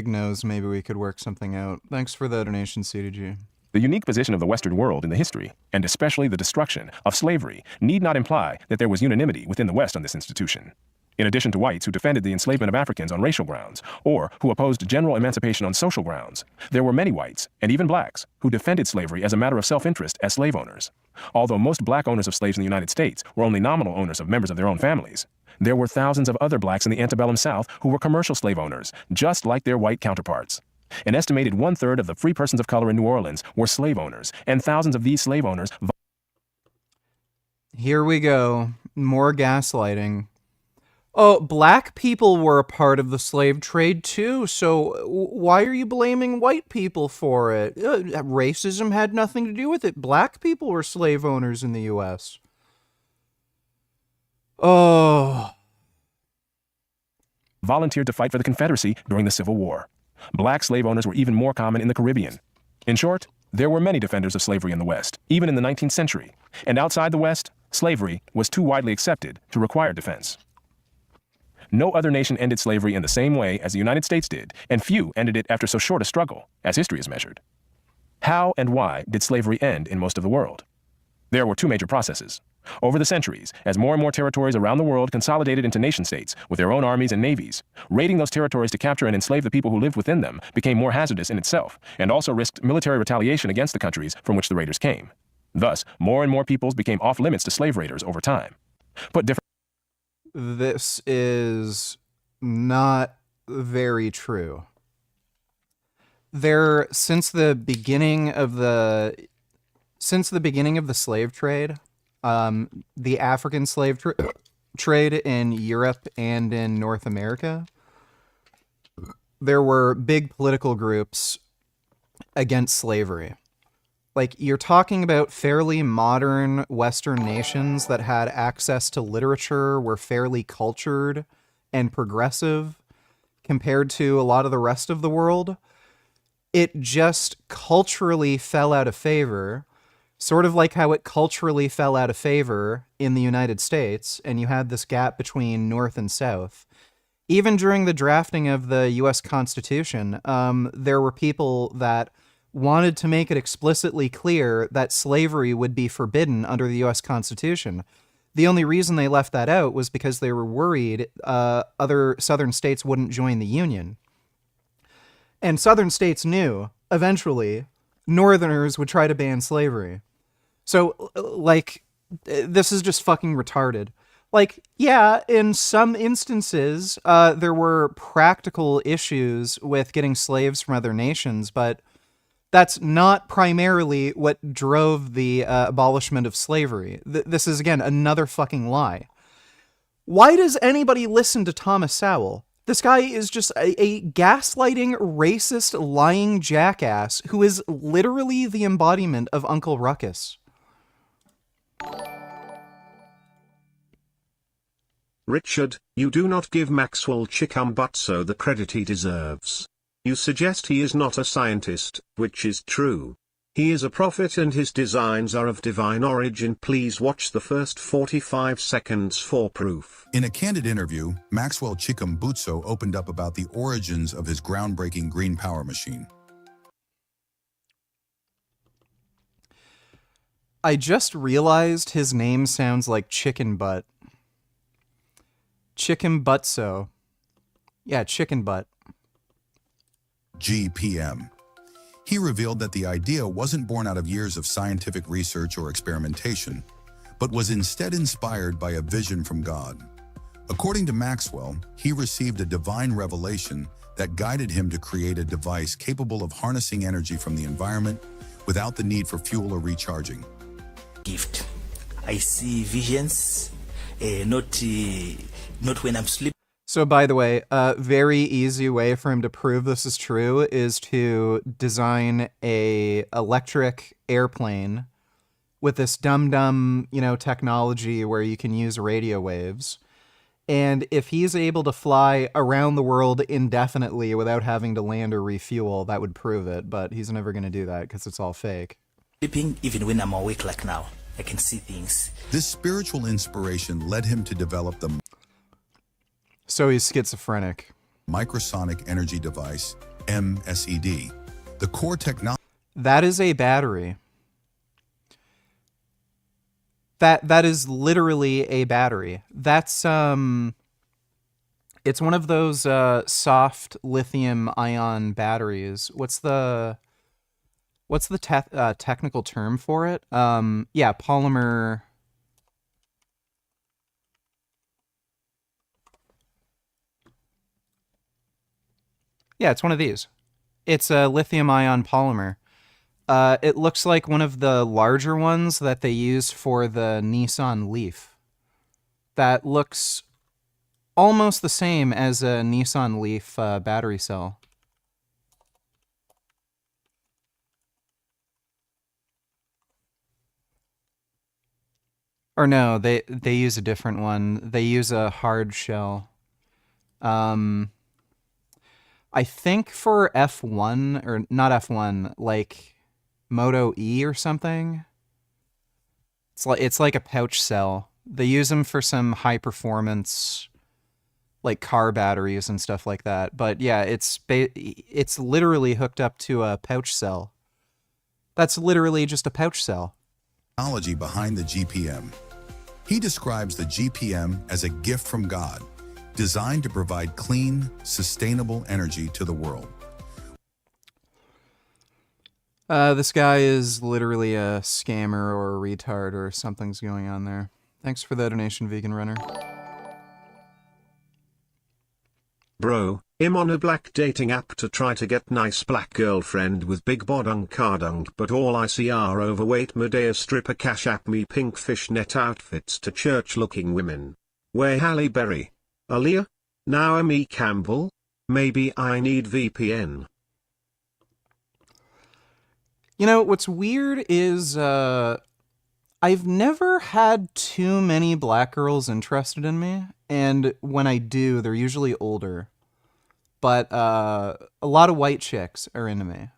nose, maybe we could work something out. Thanks for the donation, CDG. The unique position of the Western world in the history, and especially the destruction of slavery, need not imply that there was unanimity within the West on this institution. In addition to whites who defended the enslavement of Africans on racial grounds, or who opposed general emancipation on social grounds, there were many whites, and even blacks, who defended slavery as a matter of self-interest as slave owners. Although most black owners of slaves in the United States were only nominal owners of members of their own families, there were thousands of other blacks in the antebellum South who were commercial slave owners, just like their white counterparts. An estimated 1/3 of the free persons of color in New Orleans were slave owners, and thousands of these slave owners... Here we go. More gaslighting. Oh, black people were a part of the slave trade too, so why are you blaming white people for it? Racism had nothing to do with it. Black people were slave owners in the U.S. Oh. volunteered to fight for the Confederacy during the Civil War. Black slave owners were even more common in the Caribbean. In short, there were many defenders of slavery in the West, even in the 19th century. And outside the West, slavery was too widely accepted to require defense. No other nation ended slavery in the same way as the United States did, and few ended it after so short a struggle, as history is measured. How and why did slavery end in most of the world? There were two major processes. Over the centuries, as more and more territories around the world consolidated into nation-states with their own armies and navies, raiding those territories to capture and enslave the people who lived within them became more hazardous in itself, and also risked military retaliation against the countries from which the raiders came. Thus, more and more peoples became off-limits to slave raiders over time. Put differently, this is not very true. Since the beginning of the slave trade, the African slave trade in Europe and in North America, there were big political groups against slavery. Like, you're talking about fairly modern Western nations that had access to literature, were fairly cultured and progressive compared to a lot of the rest of the world. It just culturally fell out of favor, sort of like how it culturally fell out of favor in the United States, and you had this gap between North and South. Even during the drafting of the U.S. Constitution, there were people that wanted to make it explicitly clear that slavery would be forbidden under the U.S. Constitution. The only reason they left that out was because they were worried other southern states wouldn't join the Union. And southern states knew, eventually, northerners would try to ban slavery. So, like, this is just fucking retarded. Like, yeah, in some instances, there were practical issues with getting slaves from other nations, but that's not primarily what drove the abolishment of slavery. This is, again, another fucking lie. Why does anybody listen to Thomas Sowell? This guy is just a gaslighting, racist, lying jackass who is literally the embodiment of Uncle Ruckus. Richard, you do not give Maxwell Chikumbutso the credit he deserves. You suggest he is not a scientist, which is true. He is a prophet and his designs are of divine origin. Please watch the first 45 seconds for proof. In a candid interview, Maxwell Chikumbutso opened up about the origins of his groundbreaking green power machine. I just realized his name sounds like chicken butt. Chicken Butso. Yeah, chicken butt. GPM. He revealed that the idea wasn't born out of years of scientific research or experimentation, but was instead inspired by a vision from God. According to Maxwell, he received a divine revelation that guided him to create a device capable of harnessing energy from the environment without the need for fuel or recharging. Gift. I see visions, not when I'm sleeping. So, by the way, a very easy way for him to prove this is true is to design a electric airplane with this dumb, technology where you can use radio waves. And if he's able to fly around the world indefinitely without having to land or refuel, that would prove it. But he's never going to do that because it's all fake. Sleeping, even when I'm awake like now, I can see things. This spiritual inspiration led him to develop the So he's schizophrenic. microsonic energy device, MSED. The core technology. That is a battery. That is literally a battery. That's it's one of those soft lithium ion batteries. What's the technical term for it? Yeah, polymer. Yeah, it's one of these. It's a lithium-ion polymer. It looks like one of the larger ones that they use for the Nissan Leaf. That looks almost the same as a Nissan Leaf battery cell. Or no, they use a different one. They use a hard shell. I think for F1, or not F1, like Moto E or something. It's like a pouch cell. They use them for some high performance, like car batteries and stuff like that. But yeah, it's literally hooked up to a pouch cell. That's literally just a pouch cell. Technology behind the GPM. He describes the GPM as a gift from God, designed to provide clean, sustainable energy to the world. This guy is literally a scammer or a retard or something's going on there. Thanks for the donation, Vegan Runner. Bro, I'm on a black dating app to try to get nice black girlfriend with big bodung cardung, but all I see are overweight Medea stripper cash app me pink fishnet outfits to church looking women. Where Halle Berry? Aaliyah? Naomi Campbell? Maybe I need VPN. You know, what's weird is I've never had too many black girls interested in me, and when I do, they're usually older. But a lot of white chicks are into me.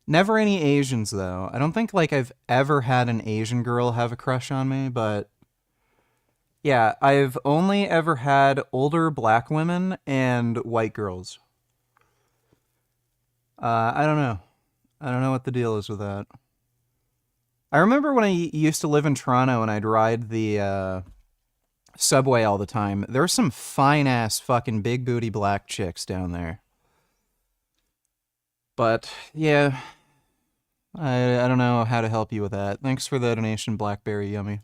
Never any Asians, though. I don't think I've ever had an Asian girl have a crush on me, but yeah, I've only ever had older black women and white girls. I don't know. I don't know what the deal is with that. I remember when I used to live in Toronto and I'd ride the subway all the time. There were some fine-ass fucking big booty black chicks down there. But, yeah, I don't know how to help you with that. Thanks for the donation, Blackberry Yummy.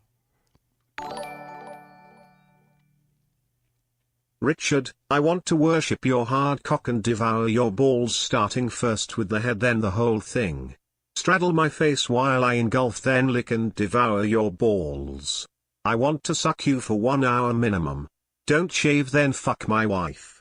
Richard, I want to worship your hard cock and devour your balls, starting first with the head then the whole thing. Straddle my face while I engulf then lick and devour your balls. I want to suck you for 1 hour minimum. Don't shave then fuck my wife.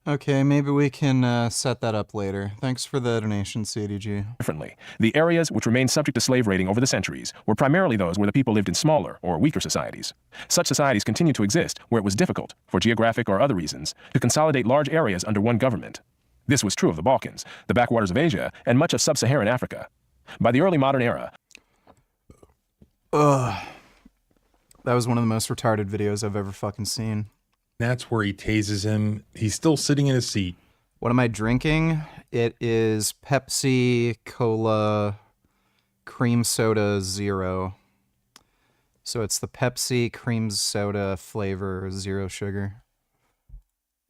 Okay, maybe we can set that up later. Thanks for the donation, CDG. Differently, the areas which remained subject to slave raiding over the centuries were primarily those where the people lived in smaller or weaker societies. Such societies continued to exist where it was difficult, for geographic or other reasons, to consolidate large areas under one government. This was true of the Balkans, the backwaters of Asia, and much of sub-Saharan Africa. By the early modern era... Ugh. That was one of the most retarded videos I've ever fucking seen. That's where he tases him. He's still sitting in his seat. What am I drinking? It is Pepsi Cola Cream Soda Zero. So it's the Pepsi Cream Soda flavor, zero sugar.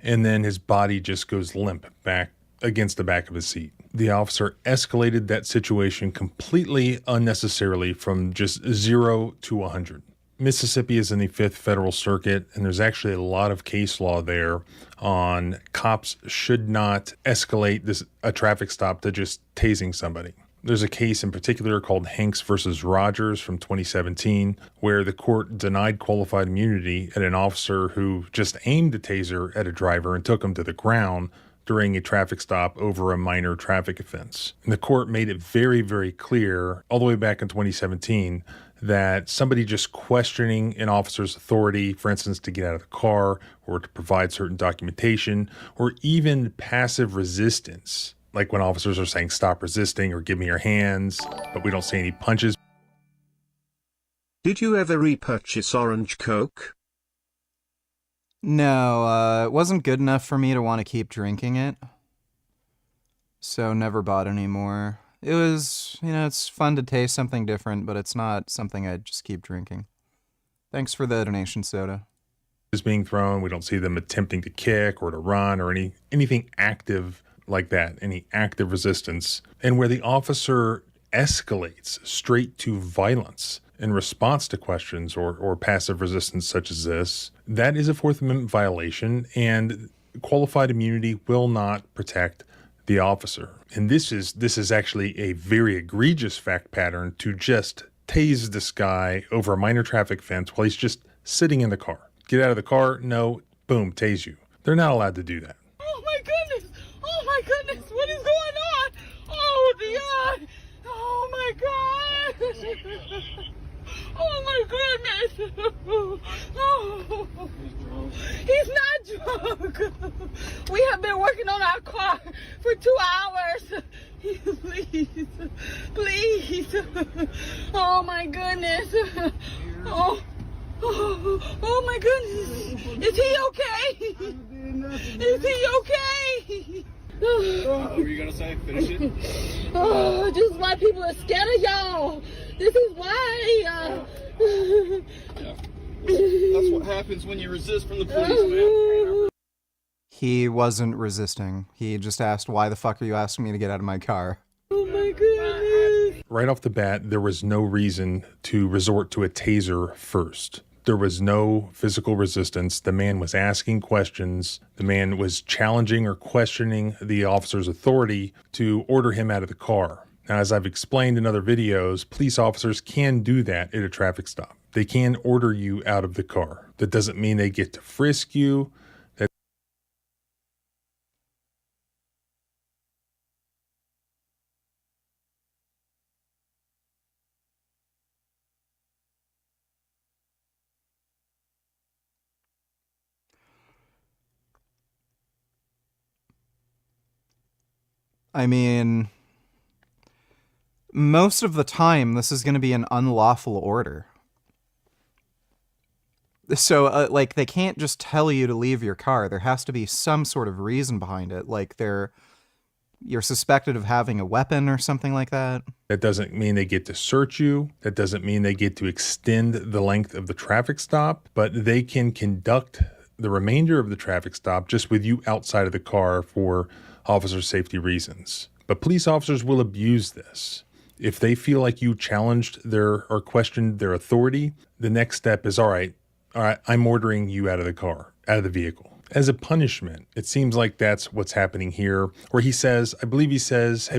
And then his body just goes limp back against the back of his seat. The officer escalated that situation completely unnecessarily from just 0 to 100. Mississippi is in the 5th Federal Circuit, and there's actually a lot of case law there on cops should not escalate a traffic stop to just tasing somebody. There's a case in particular called Hanks versus Rogers from 2017, where the court denied qualified immunity at an officer who just aimed a taser at a driver and took him to the ground during a traffic stop over a minor traffic offense. And the court made it very, very clear all the way back in 2017 that somebody just questioning an officer's authority, for instance, to get out of the car or to provide certain documentation, or even passive resistance, like when officers are saying stop resisting or give me your hands, but we don't see any punches. Did you ever repurchase Orange Coke? No, it wasn't good enough for me to want to keep drinking it. So never bought any more. It was, it's fun to taste something different, but it's not something I'd just keep drinking. Thanks for the donation, Soda. Is being thrown. We don't see them attempting to kick or to run or anything active like that, any active resistance. And where the officer escalates straight to violence in response to questions or passive resistance such as this, that is a Fourth Amendment violation, and qualified immunity will not protect the officer. And this is actually a very egregious fact pattern to just tase this guy over a minor traffic fence while he's just sitting in the car. Get out of the car, no, boom, tase you. They're not allowed to do that. Oh my goodness! Oh my goodness! What is going on? Oh God! Oh my God! Oh my goodness! Oh. He's not drunk! We have been working on our car for 2 hours! Please! Please! Oh my goodness! Oh! Oh my goodness! Is he okay? Is he okay? What were you gonna say? Finish it? Oh, this is why people are scared of y'all. This is why. Yeah. That's what happens when you resist from the police, man. He wasn't resisting. He just asked, why the fuck are you asking me to get out of my car? Oh my goodness. Right off the bat, there was no reason to resort to a taser first. There was no physical resistance. The man was asking questions. The man was challenging or questioning the officer's authority to order him out of the car. Now, as I've explained in other videos, police officers can do that at a traffic stop. They can order you out of the car. That doesn't mean they get to frisk you. I mean, most of the time, this is going to be an unlawful order. So, like, they can't just tell you to leave your car. There has to be some sort of reason behind it. Like, you're suspected of having a weapon or something like that. That doesn't mean they get to search you. That doesn't mean they get to extend the length of the traffic stop. But they can conduct the remainder of the traffic stop just with you outside of the car for officer safety reasons. But police officers will abuse this. If they feel like you challenged or questioned their authority, the next step is, all right, I'm ordering you out of the vehicle. As a punishment, it seems like that's what's happening here, where I believe he says,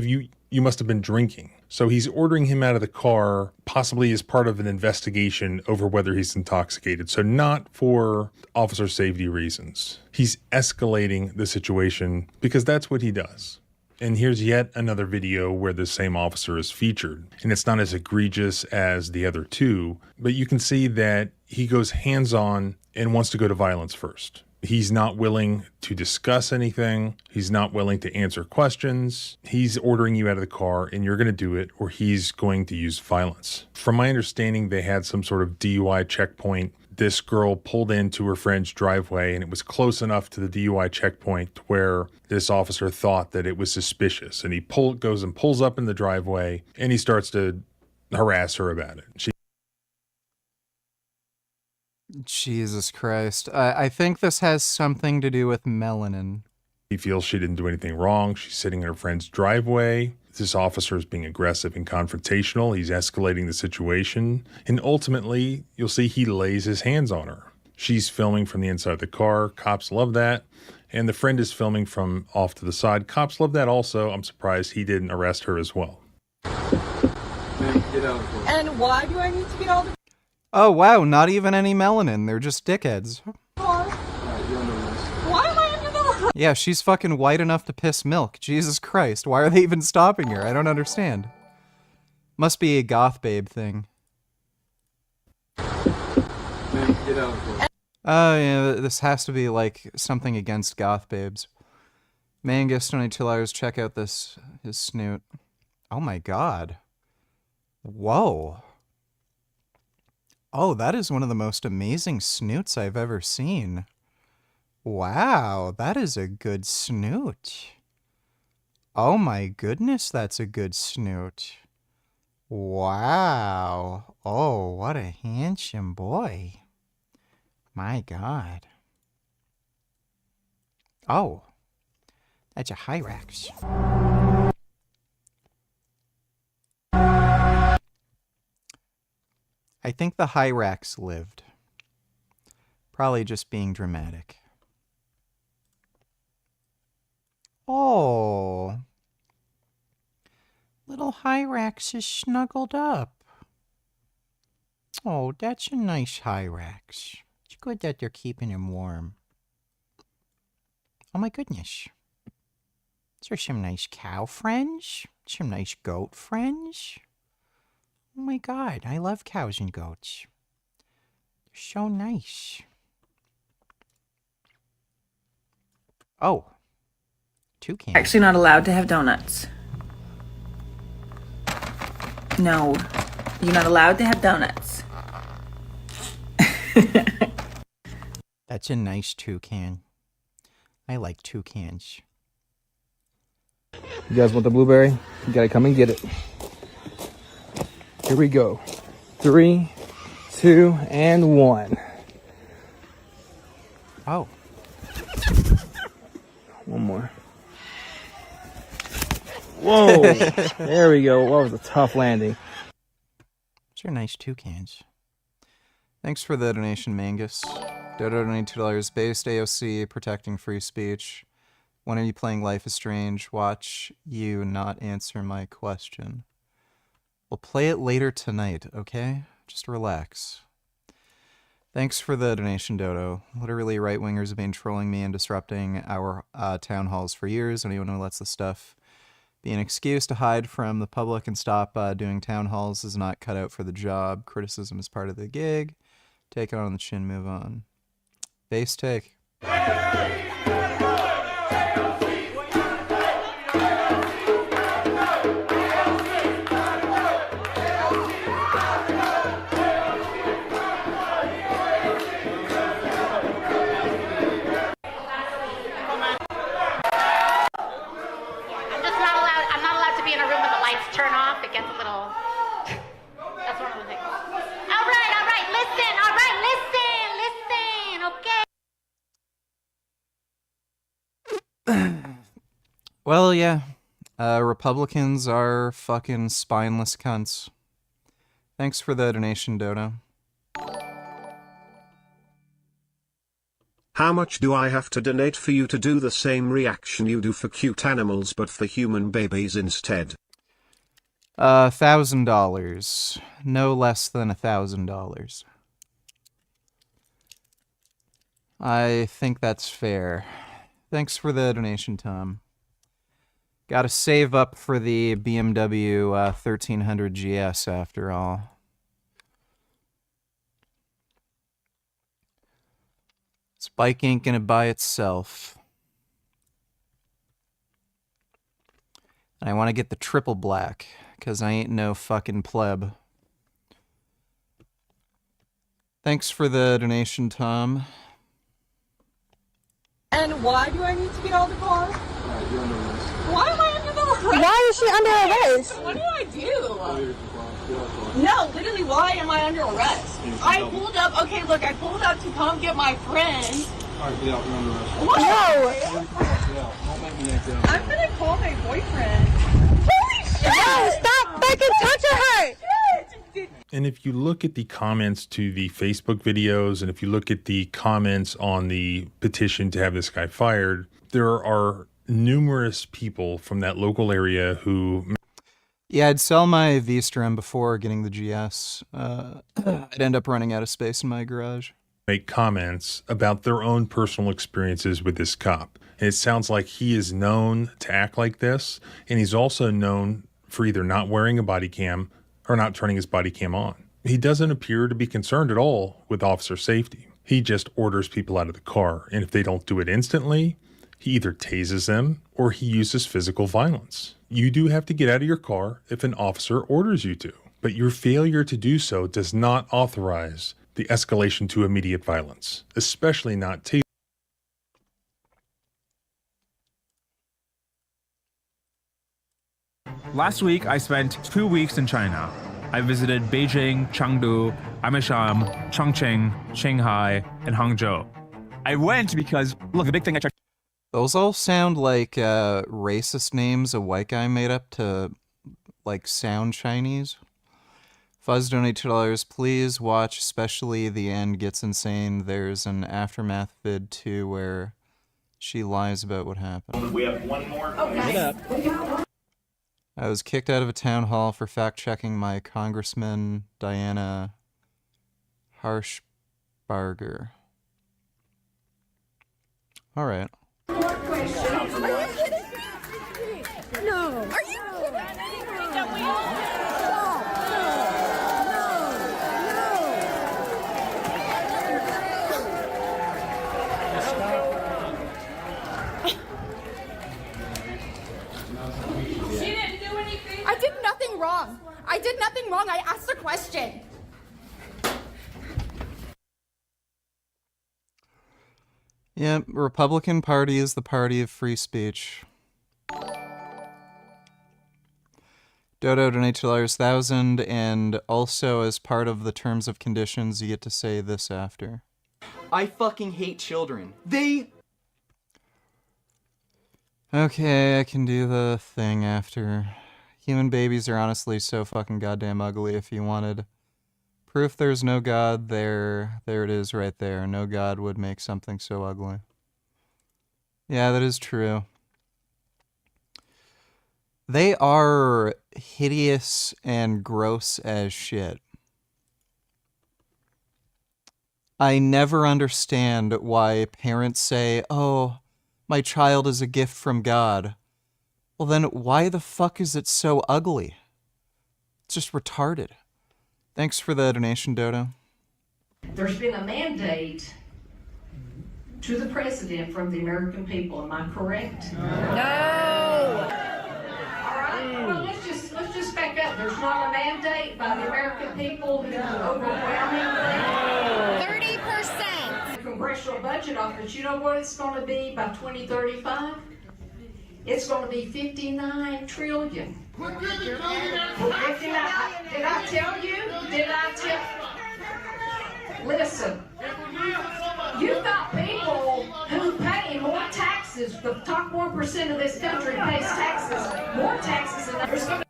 you must have been drinking. So he's ordering him out of the car, possibly as part of an investigation over whether he's intoxicated. So not for officer safety reasons. He's escalating the situation because that's what he does. And here's yet another video where the same officer is featured. And it's not as egregious as the other two, but you can see that he goes hands-on and wants to go to violence first. He's not willing to discuss anything. He's not willing to answer questions. He's ordering you out of the car and you're going to do it, or he's going to use violence. From my understanding, they had some sort of DUI checkpoint. This girl pulled into her friend's driveway and it was close enough to the DUI checkpoint where this officer thought that it was suspicious. And he goes and pulls up in the driveway and he starts to harass her about it. Jesus Christ. I think this has something to do with melanin. He feels she didn't do anything wrong. She's sitting in her friend's driveway. This officer is being aggressive and confrontational. He's escalating the situation. And ultimately, you'll see he lays his hands on her. She's filming from the inside of the car. Cops love that. And the friend is filming from off to the side. Cops love that also. I'm surprised he didn't arrest her as well. And why do I need to get all the Oh, wow, not even any melanin. They're just dickheads. car? Why am I under the law? Yeah, she's fucking white enough to piss milk. Jesus Christ, why are they even stopping her? I don't understand. Must be a goth babe thing. Oh, yeah, this has to be, like, something against goth babes. Mangus, 22 hours, check out his snoot. Oh my god. Whoa. Oh, that is one of the most amazing snoots I've ever seen. Wow, that is a good snoot. Oh my goodness, that's a good snoot. Wow. Oh, what a handsome boy. My God. Oh, that's a Hyrax. I think the Hyrax lived. Probably just being dramatic. Oh. Little Hyrax is snuggled up. Oh, that's a nice Hyrax. It's good that they're keeping him warm. Oh my goodness. Is there some nice cow friends? Some nice goat friends? Oh my god, I love cows and goats. They're so nice. Oh. Toucan. Actually not allowed to have donuts. No. You're not allowed to have donuts. That's a nice toucan. I like toucans. You guys want the blueberry? You gotta come and get it. Here we go. 3, 2, and 1. Oh. One more. Whoa. There we go. That was a tough landing. These are nice toucans. Thanks for the donation, Mangus. Dodo donated $2. Based AOC, protecting free speech. When are you playing Life is Strange? Watch you not answer my question. We'll play it later tonight, okay? Just relax. Thanks for the donation, Dodo. Literally, right-wingers have been trolling me and disrupting our town halls for years. Anyone who lets this stuff be an excuse to hide from the public and stop doing town halls is not cut out for the job. Criticism is part of the gig. Take it on the chin, move on. Base take. Well, yeah. Republicans are fucking spineless cunts. Thanks for the donation, Dodo. How much do I have to donate for you to do the same reaction you do for cute animals but for human babies instead? $1,000. No less than $1,000. I think that's fair. Thanks for the donation, Tom. Gotta save up for the BMW 1300 GS after all. This bike ain't gonna buy itself. And I want to get the triple black, because I ain't no fucking pleb. Thanks for the donation, Tom. And why do I need to get out of the car? You're under arrest. Why am I under the arrest? Why is she under arrest? What did I do? No, literally, why am I under arrest? I pulled up, okay, look, I pulled up to come get my friend. Alright, get out, you're under arrest. What? No! Don't make me act out. I'm gonna call my boyfriend. Holy shit! No, stop fucking touching her! And if you look at the comments to the Facebook videos, and if you look at the comments on the petition to have this guy fired, there are numerous people from that local area who... Yeah, I'd sell my V-Strom before getting the GS. I'd end up running out of space in my garage. Make comments about their own personal experiences with this cop. And it sounds like he is known to act like this, and he's also known for either not wearing a body cam or not turning his body cam on. He doesn't appear to be concerned at all with officer safety. He just orders people out of the car, and if they don't do it instantly, he either tases them or he uses physical violence. You do have to get out of your car if an officer orders you to, but your failure to do so does not authorize the escalation to immediate violence, especially not tasing. Last week, I spent 2 weeks in China. I visited Beijing, Chengdu, Amishan, Chongqing, Shanghai, and Hangzhou. I went because, look, the big thing I checked. Those all sound like racist names a white guy made up to, like, sound Chinese. Fuzz donate $2. Please watch, especially the end gets insane. There's an aftermath vid too where she lies about what happened. We have one more. Okay. I was kicked out of a town hall for fact-checking my Congressman Diana Harshbarger. All right. Are you kidding? No. Are you I did nothing wrong. I did nothing wrong. I asked a question. Yeah, Republican Party is the party of free speech. Dodo donate $2,000, and also as part of the terms of conditions, you get to say this after. I fucking hate children. They... Okay, I can do the thing after. Human babies are honestly so fucking goddamn ugly. If you wanted proof there's no God, there it is right there. No God would make something so ugly. Yeah, that is true. They are hideous and gross as shit. I never understand why parents say, oh, my child is a gift from God. Well then, why the fuck is it so ugly? It's just retarded. Thanks for the donation, Dodo. There's been a mandate to the president from the American people. Am I correct? No. All right. Well, let's just back up. There's not a mandate by the American people who overwhelmingly 30%. Congressional Budget Office. You know what it's going to be by 2035? It's going to be 59 trillion. Did I tell you? Did I tell? Listen, you've got people who pay more taxes. The top 1% of this country pays taxes more taxes than there's going to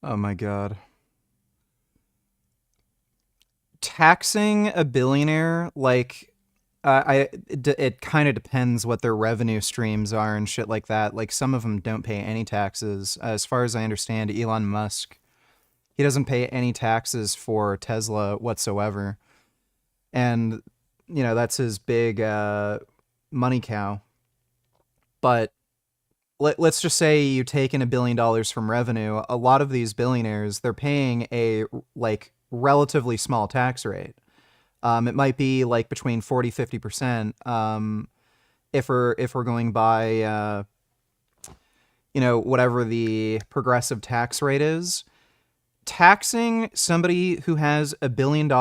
Oh my god. Taxing a billionaire, like, it kind of depends what their revenue streams are and shit like that. Like, some of them don't pay any taxes. As far as I understand, Elon Musk, he doesn't pay any taxes for Tesla whatsoever. And, you know, that's his big money cow. But let's just say you take in $1 billion from revenue. A lot of these billionaires, they're paying a, like, relatively small tax rate. It might be like between 40-50%. If we're going by, you know, whatever the progressive tax rate is, taxing somebody who has $1 billion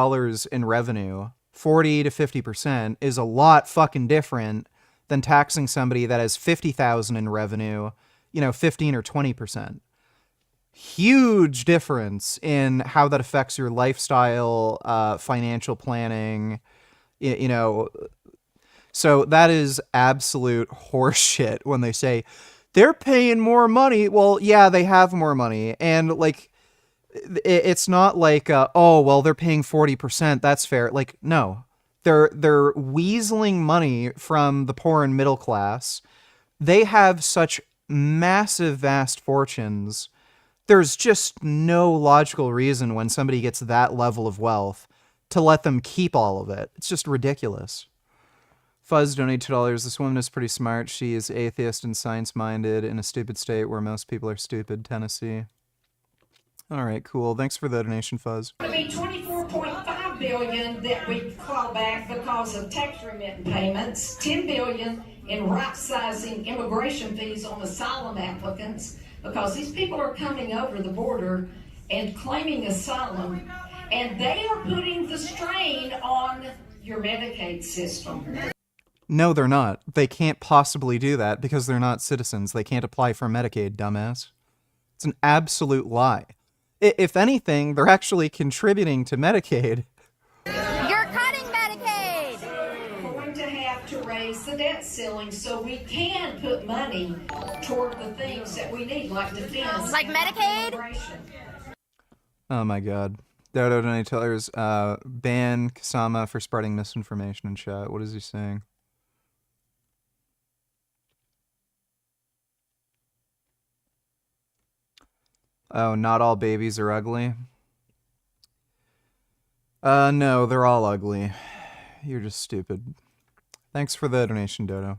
in revenue 40-50% is a lot fucking different than taxing somebody that has 50,000 in revenue, you know, 15 or 20%. Huge difference in how that affects your lifestyle, financial planning, you know. So that is absolute horseshit when they say they're paying more money. Well, yeah, they have more money. And like, it's not like, oh, well, they're paying 40%. That's fair. Like, no, they're weaseling money from the poor and middle class. They have such massive, vast fortunes. There's just no logical reason when somebody gets that level of wealth to let them keep all of it. It's just ridiculous. Fuzz donated $2. This woman is pretty smart. She is atheist and science-minded in a stupid state where most people are stupid. Tennessee. All right, cool. Thanks for the donation, Fuzz. be $24.5 billion that we claw back because of tax remittance payments, $10 billion in right-sizing immigration fees on asylum applicants, because these people are coming over the border and claiming asylum, and they are putting the strain on your Medicaid system. No, they're not. They can't possibly do that because they're not citizens. They can't apply for Medicaid, dumbass. It's an absolute lie. If anything, they're actually contributing to Medicaid. You're cutting Medicaid! We're going to have to raise the debt ceiling so we can put money toward the things that we need, like defense. Like Medicaid? Oh my god. Dodo donators, ban Kasama for spreading misinformation in chat. What is he saying? Oh, not all babies are ugly? No, they're all ugly. You're just stupid. Thanks for the donation, Dodo.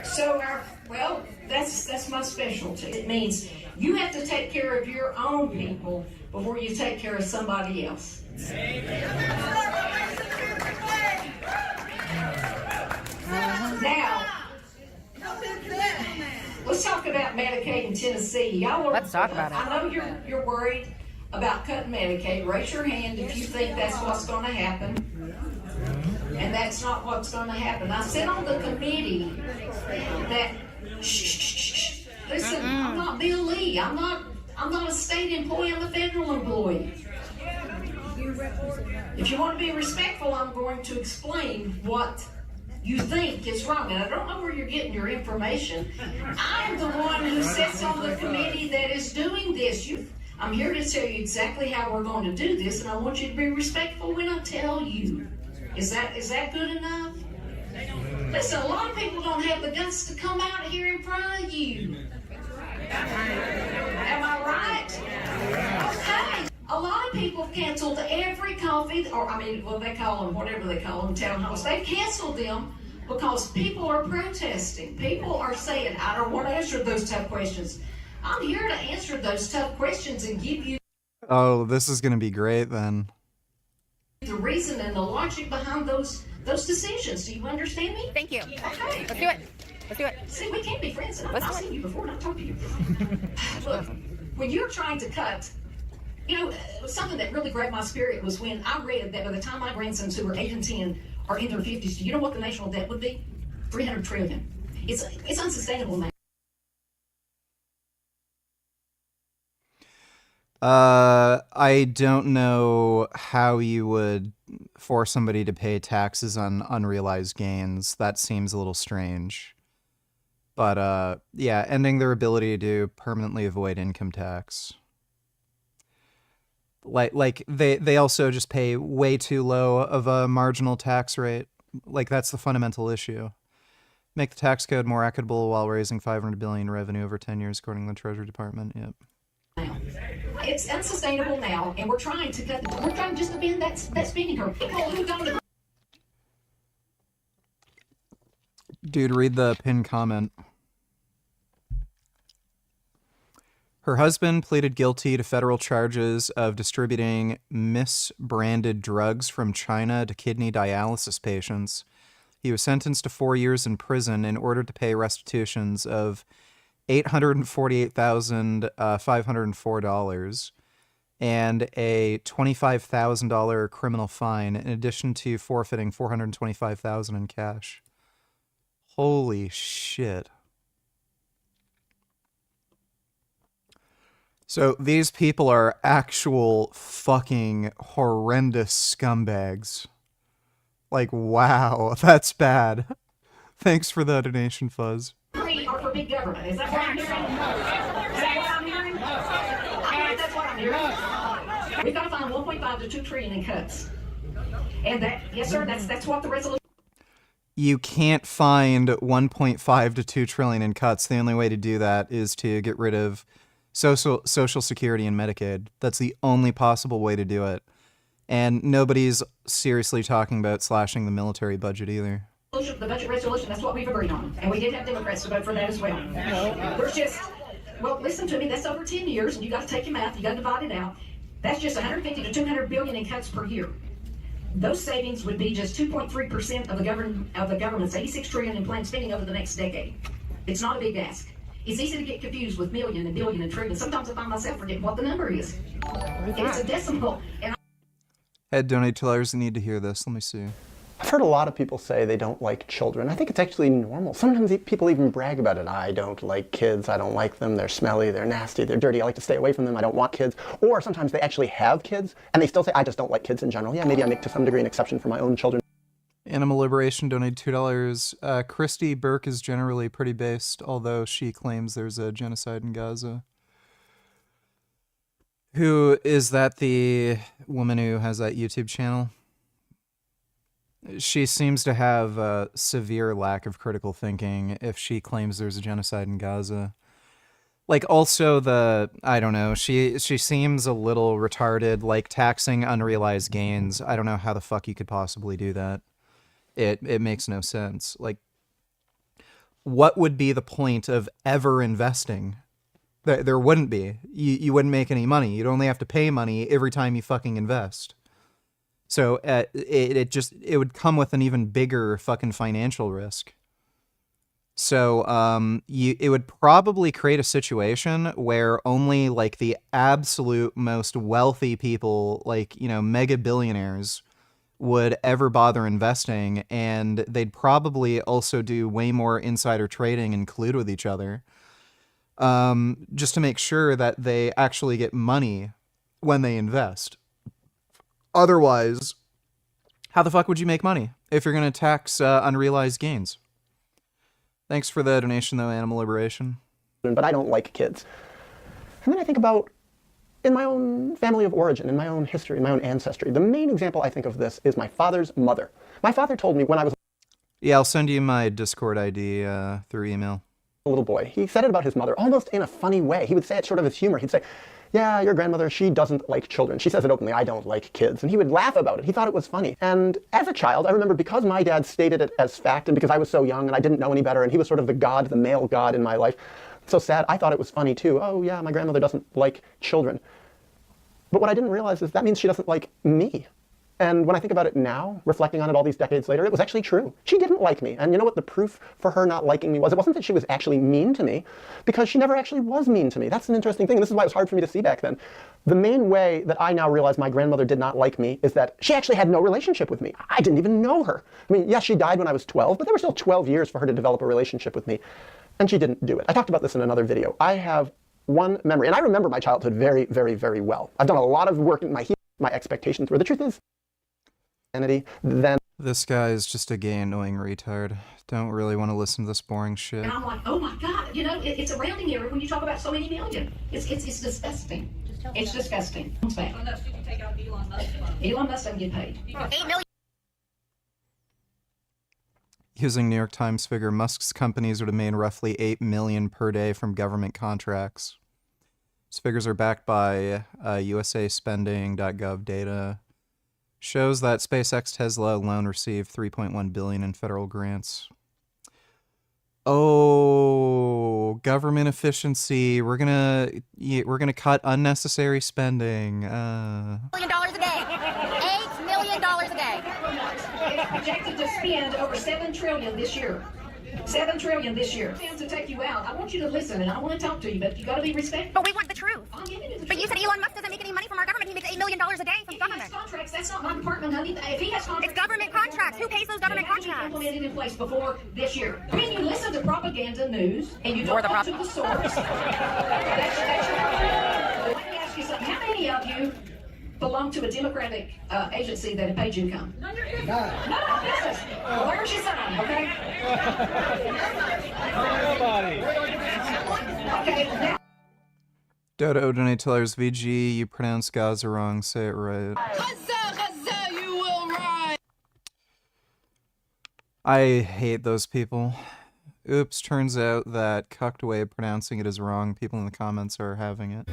So, well, that's my specialty. It means you have to take care of your own people before you take care of somebody else. Now, let's talk about Medicaid in Tennessee. Let's talk about it. I know you're worried about cutting Medicaid. Raise your hand if you think that's what's going to happen. And that's not what's going to happen. I sit on the committee that, listen, I'm not Bill Lee. I'm not a state employee. I'm a federal employee. If you want to be respectful, I'm going to explain what you think is wrong. And I don't know where you're getting your information. I'm the one who sits on the committee that is doing this. I'm here to tell you exactly how we're going to do this, and I want you to be respectful when I tell you. Is that good enough? Listen, a lot of people don't have the guts to come out here in front of you. Am I right? Okay. A lot of people have canceled every coffee, they call them, whatever they call them, town halls. They've canceled them because people are protesting. People are saying, I don't want to answer those tough questions. I'm here to answer those tough questions and give you Oh, this is going to be great then. the reason and the logic behind those decisions. Do you understand me? Thank you. Okay. Let's do it. Let's do it. See, we can't be friends. I've seen you before and I've talked to you. Look, when you're trying to cut, something that really grabbed my spirit was when I read that by the time my grandsons who are 8 and 10 are in their 50s, do you know what the national debt would be? $300 trillion. It's unsustainable now. I don't know how you would force somebody to pay taxes on unrealized gains. That seems a little strange. But yeah, ending their ability to permanently avoid income tax. Like they also just pay way too low of a marginal tax rate. Like that's the fundamental issue. Make the tax code more equitable while raising $500 billion in revenue over 10 years, according to the Treasury Department. Yep. It's unsustainable now, and we're trying to we're trying just to bend that spending curve. People who don't. Dude, read the pinned comment. Her husband pleaded guilty to federal charges of distributing misbranded drugs from China to kidney dialysis patients. He was sentenced to 4 years in prison in order to pay restitutions of $848,504 and a $25,000 criminal fine, in addition to forfeiting $425,000 in cash. Holy shit. So these people are actual fucking horrendous scumbags. Like, wow, that's bad. Thanks for the donation, Fuzz. Three are for big government. Is that what I'm hearing? Is that what I'm hearing? I think that's what I'm hearing. We've got to find 1.5 to 2 trillion in cuts. And that, yes, sir, that's what the resolution. You can't find 1.5 to 2 trillion in cuts. The only way to do that is to get rid of Social Security and Medicaid. That's the only possible way to do it. And nobody's seriously talking about slashing the military budget either. The budget resolution, that's what we've agreed on. And we did have Democrats to vote for that as well. There's just, well, listen to me, that's over 10 years, and you got to take your math, you got to divide it out. That's just 150 to 200 billion in cuts per year. Those savings would be just 2.3% of the government's 86 trillion in planned spending over the next decade. It's not a big ask. It's easy to get confused with million and billion and trillion. Sometimes I find myself forgetting what the number is. It's a decimal. And Head donate $2 need to hear this. Let me see. I've heard a lot of people say they don't like children. I think it's actually normal. Sometimes people even brag about it. I don't like kids. I don't like them. They're smelly. They're nasty. They're dirty. I like to stay away from them. I don't want kids. Or sometimes they actually have kids and they still say, I just don't like kids in general. Yeah, maybe I make to some degree an exception for my own children. Animal Liberation donated $2. Christy Burke is generally pretty based, although she claims there's a genocide in Gaza. Who is that? The woman who has that YouTube channel? She seems to have a severe lack of critical thinking if she claims there's a genocide in Gaza. Like, also I don't know, she seems a little retarded, like taxing unrealized gains. I don't know how the fuck you could possibly do that. It makes no sense. Like, what would be the point of ever investing? There wouldn't be. You wouldn't make any money. You'd only have to pay money every time you fucking invest. So it would come with an even bigger fucking financial risk. So it would probably create a situation where only like the absolute most wealthy people, like, you know, mega billionaires, would ever bother investing, and they'd probably also do way more insider trading and collude with each other, just to make sure that they actually get money when they invest. Otherwise, how the fuck would you make money if you're going to tax unrealized gains? Thanks for the donation, though, Animal Liberation. But I don't like kids. And then I think about, in my own family of origin, in my own history, in my own ancestry, the main example I think of this is my father's mother. My father told me when I was... Yeah, I'll send you my Discord ID through email. A little boy. He said it about his mother, almost in a funny way. He would say it sort of as humor. He'd say, yeah, your grandmother, she doesn't like children. She says it openly, I don't like kids. And he would laugh about it. He thought it was funny. And as a child, I remember, because my dad stated it as fact, and because I was so young and I didn't know any better, and he was sort of the god, the male god in my life, so sad, I thought it was funny too. Oh yeah, my grandmother doesn't like children. But what I didn't realize is that means she doesn't like me. And when I think about it now, reflecting on it all these decades later, it was actually true. She didn't like me. And you know what the proof for her not liking me was? It wasn't that she was actually mean to me, because she never actually was mean to me. That's an interesting thing. This is why it was hard for me to see back then. The main way that I now realize my grandmother did not like me is that she actually had no relationship with me. I didn't even know her. I mean, yes, she died when I was 12, but there were still 12 years for her to develop a relationship with me. And she didn't do it. I talked about this in another video. I have one memory, and I remember my childhood very, very, very well. I've done a lot of work in my expectations were. The truth is, then This guy is just a gay, annoying retard. Don't really want to listen to this boring shit. And I'm like, oh my God, you know, it's a rounding error when you talk about so many million. It's disgusting. It's disgusting. Unless you can take out Elon Musk. Elon Musk doesn't get paid. 8 million. Using New York Times figure, Musk's companies would have made roughly $8 million per day from government contracts. These figures are backed by USAspending.gov data. Shows that SpaceX Tesla alone received $3.1 billion in federal grants. Oh, government efficiency. We're gonna cut unnecessary spending. $1 million a day. $8 million a day. It's projected to spend over $7 trillion this year. $7 trillion this year. To take you out. I want you to listen and I want to talk to you, but you got to be respectful. But we want the truth. I'm giving you the But truth. you said Elon Musk doesn't make any money from our government. He makes $8 million a day from If government. he has contracts, that's not my department, honey. If he has contracts, It's government contracts. Who pays those government they have to be contracts? implemented in place before this year. When you listen to propaganda news and you don't go to the source, that's your problem. Let me ask you something. How many of you belong to a Democratic agency that paid you income? None of your business. None of your business. Well, where's your son, okay? Nobody. Okay, now. Dodo donate Tellers VG, you pronounce Gaza wrong, say it right. Gaza, you will rise. I hate those people. Oops, turns out that cucked way of pronouncing it is wrong. People in the comments are having it.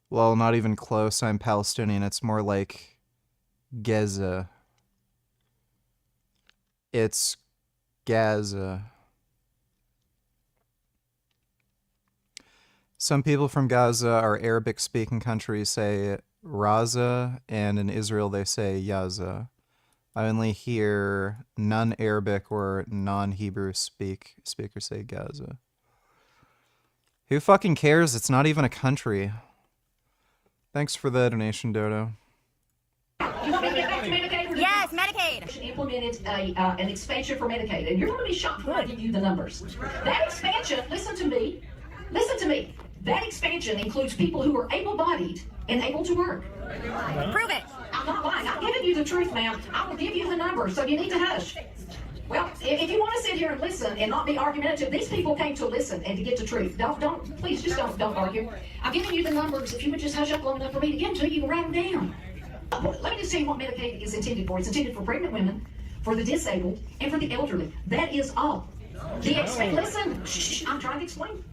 Well, not even close. I'm Palestinian. It's more like Gaza. It's Gaza. Some people from Gaza are Arabic-speaking countries say Raza, and in Israel they say Yaza. I only hear non-Arabic or non-Hebrew speakers say Gaza. Who fucking cares? It's not even a country. Thanks for the donation, Dodo. You want me to get back to Medicaid? Yes, Medicaid. Implemented an expansion for Medicaid, and you're going to be shocked when I give you the numbers. That expansion, listen to me, that expansion includes people who are able-bodied and able to work. Prove it. I'm not lying. I'm giving you the truth, ma'am. I will give you the numbers, so you need to hush. Well, if you want to sit here and listen and not be argumentative, these people came to listen and to get the truth. Please just don't argue. I'm giving you the numbers. If you would just hush up long enough for me to give them to you, you can write them down. Let me just tell you what Medicaid is intended for. It's intended for pregnant women, for the disabled, and for the elderly. That is all. Listen, shh, I'm trying to explain.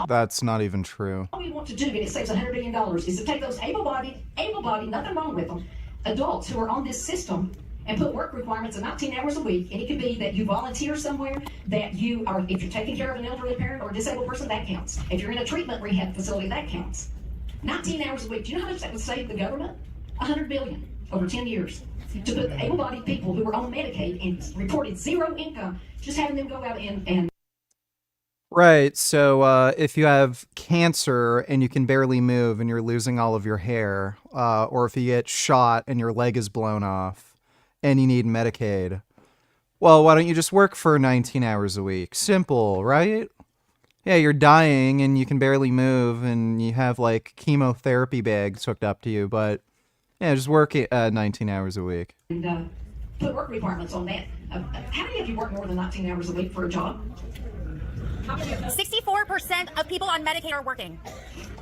That's not even true. All we want to do, and it saves $100 billion, is to take those able-bodied, nothing wrong with them, adults who are on this system and put work requirements of 19 hours a week. And it could be that you volunteer somewhere, that you are, if you're taking care of an elderly parent or a disabled person, that counts. If you're in a treatment rehab facility, that counts. 19 hours a week. Do you know how much that would save the government? $100 billion over 10 years. To put the able-bodied people who are on Medicaid and reported zero income, just having them go out and Right, so if you have cancer and you can barely move and you're losing all of your hair, or if you get shot and your leg is blown off and you need Medicaid, well, why don't you just work for 19 hours a week? Simple, right? Yeah, you're dying and you can barely move and you have like chemotherapy bags hooked up to you, but yeah, just work 19 hours a week. and put work requirements on that. How many of you work more than 19 hours a week for a job? 64% of people on Medicaid are working.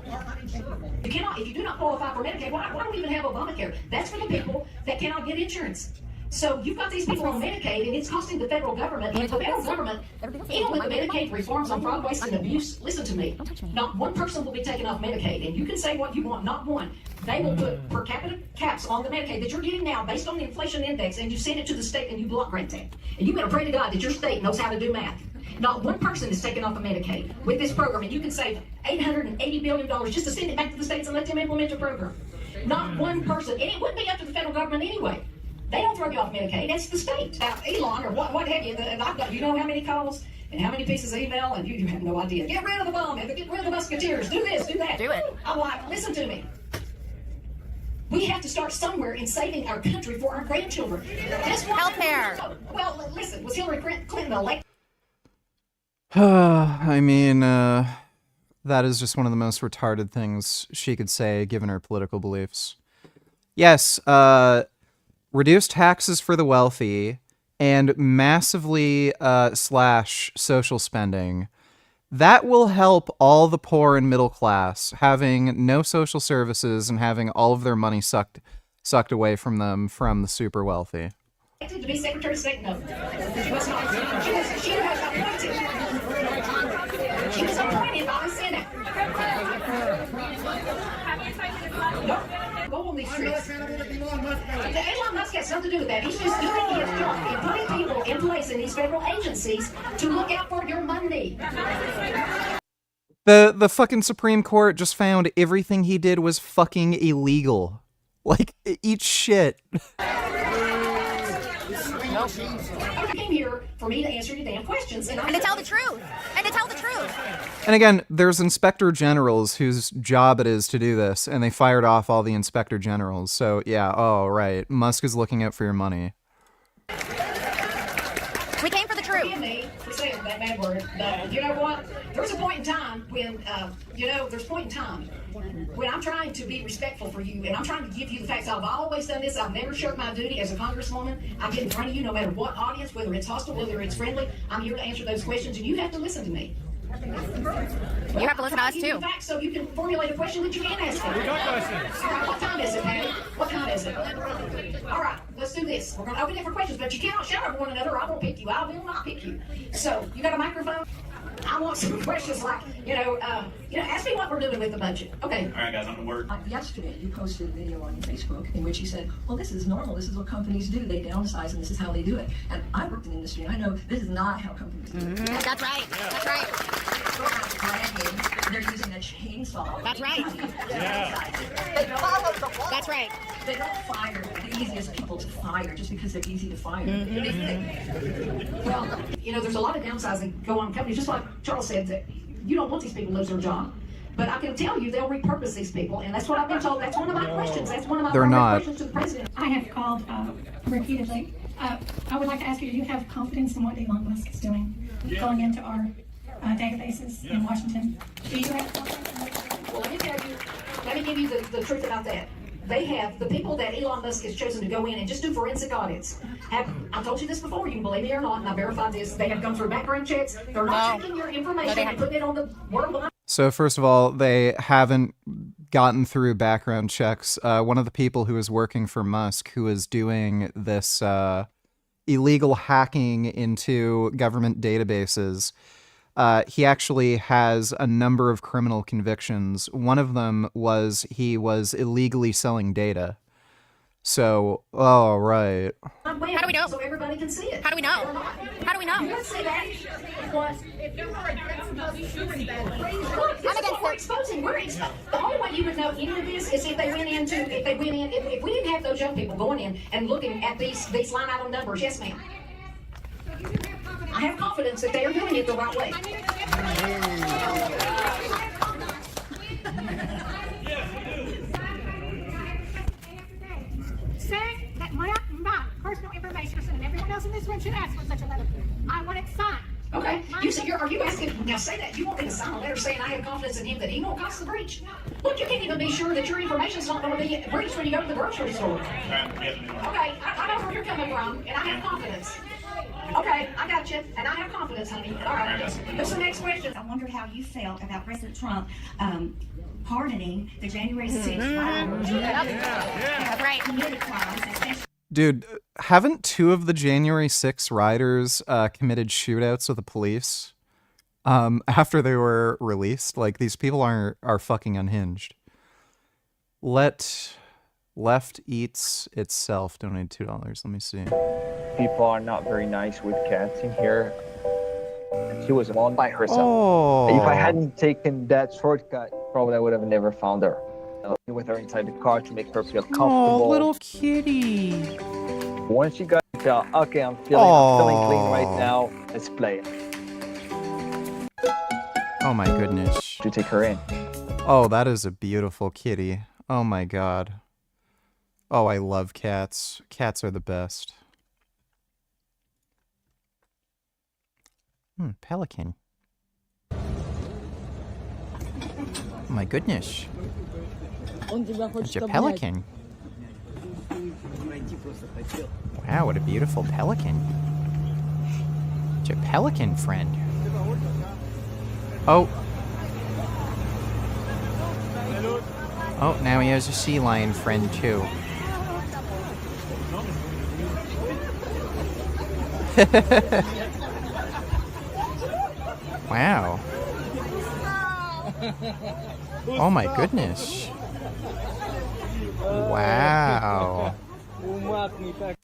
You cannot, if you do not qualify for Medicaid, why do we even have Obamacare? That's for the people that cannot get insurance. So you've got these people on Medicaid, and it's costing the federal government. And the federal government, even with the Medicaid reforms on fraud, waste, and abuse, listen to me. Not one person will be taken off Medicaid, and you can say what you want, not one. They will put per capita caps on the Medicaid that you're getting now based on the inflation index, and you send it to the state and you block grant that. And you better pray to God that your state knows how to do math. Not one person is taken off of Medicaid with this program, and you can save $880 billion just to send it back to the states and let them implement the program. Not one person, and it wouldn't be up to the federal government anyway. They don't throw you off Medicaid, that's the state. Now, Elon, or what have you, and I've got, you know how many calls and how many pieces of email, and you have no idea. Get rid of the bomb, get rid of the musketeers, do this, do that. Do it. I'm like, listen to me. We have to start somewhere in saving our country for our grandchildren. That's why. Healthcare. Well, listen, was Hillary Clinton elected? I mean, that is just one of the most retarded things she could say given her political beliefs. Yes, reduce taxes for the wealthy and massively slash social spending. That will help all the poor and middle class, having no social services and having all of their money sucked away from them from the super wealthy. To be Secretary of State, no. She was not. She was appointed. She was appointed by the Senate. Go on these trips. Elon Musk has nothing to do with that. He's just doing his job and putting people in place in these federal agencies to look out for your money. The fucking Supreme Court just found everything he did was fucking illegal. Like, eat shit. You came here for me to answer your damn questions. And to tell the truth. And to tell the truth. And again, there's inspector generals whose job it is to do this, and they fired off all the inspector generals. So, yeah, oh, right. Musk is looking out for your money. We came for the truth. Me for saying that bad word. But you know what? There's a point in time when, there's a point in time when I'm trying to be respectful for you, and I'm trying to give you the facts. I've always done this. I've never shirked my duty as a congresswoman. I get in front of you no matter what audience, whether it's hostile, whether it's friendly. I'm here to answer those questions, and you have to listen to me. You have to listen to us too. Facts so you can formulate a question that you can ask me. We got questions. All right, what time is it, Patty? What time is it? All right, let's do this. We're going to open it for questions, but you cannot shout over one another. I won't pick you. I will not pick you. So, you got a microphone? I want some questions like, ask me what we're doing with the budget. Okay. All right, guys, I'm going to work. Yesterday, you posted a video on Facebook in which you said, well, this is normal. This is what companies do. They downsize, and this is how they do it. And I worked in the industry, and I know this is not how companies do it. That's right. That's right. They're using a chainsaw. That's right. That's right. They don't fire the easiest people to fire just because they're easy to fire. Well, there's a lot of downsizing go on in companies, just like Charles said, that you don't want these people to lose their job. But I can tell you they'll repurpose these people, and that's what I've been told. That's one of my questions. That's one of my questions to the president. I have called repeatedly. I would like to ask you, do you have confidence in what Elon Musk is doing going into our databases in Washington? Do you have confidence? Well, let me give you the truth about that. They have, the people that Elon Musk has chosen to go in and just do forensic audits. I told you this before, you can believe me or not, and I verified this. They have gone through background checks. They're not checking your information and putting it on the world. So first of all, they haven't gotten through background checks. One of the people who is working for Musk, who is doing this illegal hacking into government databases, he actually has a number of criminal convictions. One of them was he was illegally selling data. So, oh, right. How do we know? So everybody can see it. How do we know? How do we know? Let's say that. What? If there were we're exposing. The only way you would know any of this is if we didn't have those young people going in and looking at these line item numbers. Yes, ma'am. I have confidence that they are doing it the right way. Saying that my personal information and everyone else in this room should ask for such a letter. I want it signed. Okay. Are you asking, now say that you want me to sign a letter saying I have confidence in him that he won't cause the breach? Look, you can't even be sure that your information's not going to be breached when you go to the grocery store. Okay, I know where you're coming from, and I have confidence. Okay, I got you, and I have confidence, honey. All right, what's the next question? I wonder how you felt about President Trump pardoning the January 6th rioters. Right. Dude, haven't two of the January 6th rioters committed shootouts with the police after they were released? Like, these people are fucking unhinged. Left Eats Itself donated $2. Let me see. People are not very nice with cats in here. She was alone by herself. Oh. If I hadn't taken that shortcut, probably I would have never found her. With her inside the car to make her feel comfortable. Oh, little kitty. Once she got to tell, okay, I'm feeling clean right now, let's play it. Oh my goodness. To take her in. Oh, that is a beautiful kitty. Oh my god. Oh, I love cats. Cats are the best. Pelican. Oh my goodness. It's a pelican. Wow, what a beautiful pelican. It's a pelican friend. Oh. Oh, now he has a sea lion friend too. Wow. Oh my goodness. Wow.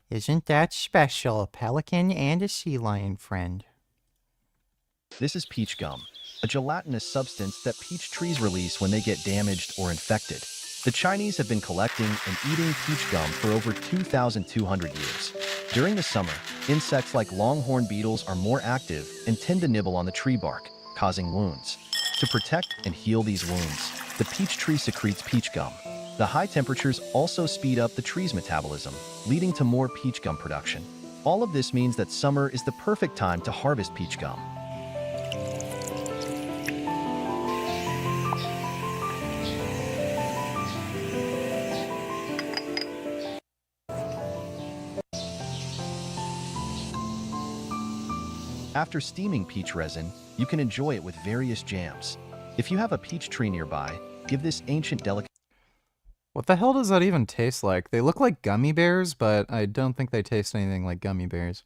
Isn't that special? A pelican and a sea lion friend. This is peach gum, a gelatinous substance that peach trees release when they get damaged or infected. The Chinese have been collecting and eating peach gum for over 2,200 years. During the summer, insects like longhorn beetles are more active and tend to nibble on the tree bark, causing wounds. To protect and heal these wounds, the peach tree secretes peach gum. The high temperatures also speed up the tree's metabolism, leading to more peach gum production. All of this means that summer is the perfect time to harvest peach gum. After steaming peach resin, you can enjoy it with various jams. If you have a peach tree nearby, give this ancient delicacy. What the hell does that even taste like? They look like gummy bears, but I don't think they taste anything like gummy bears.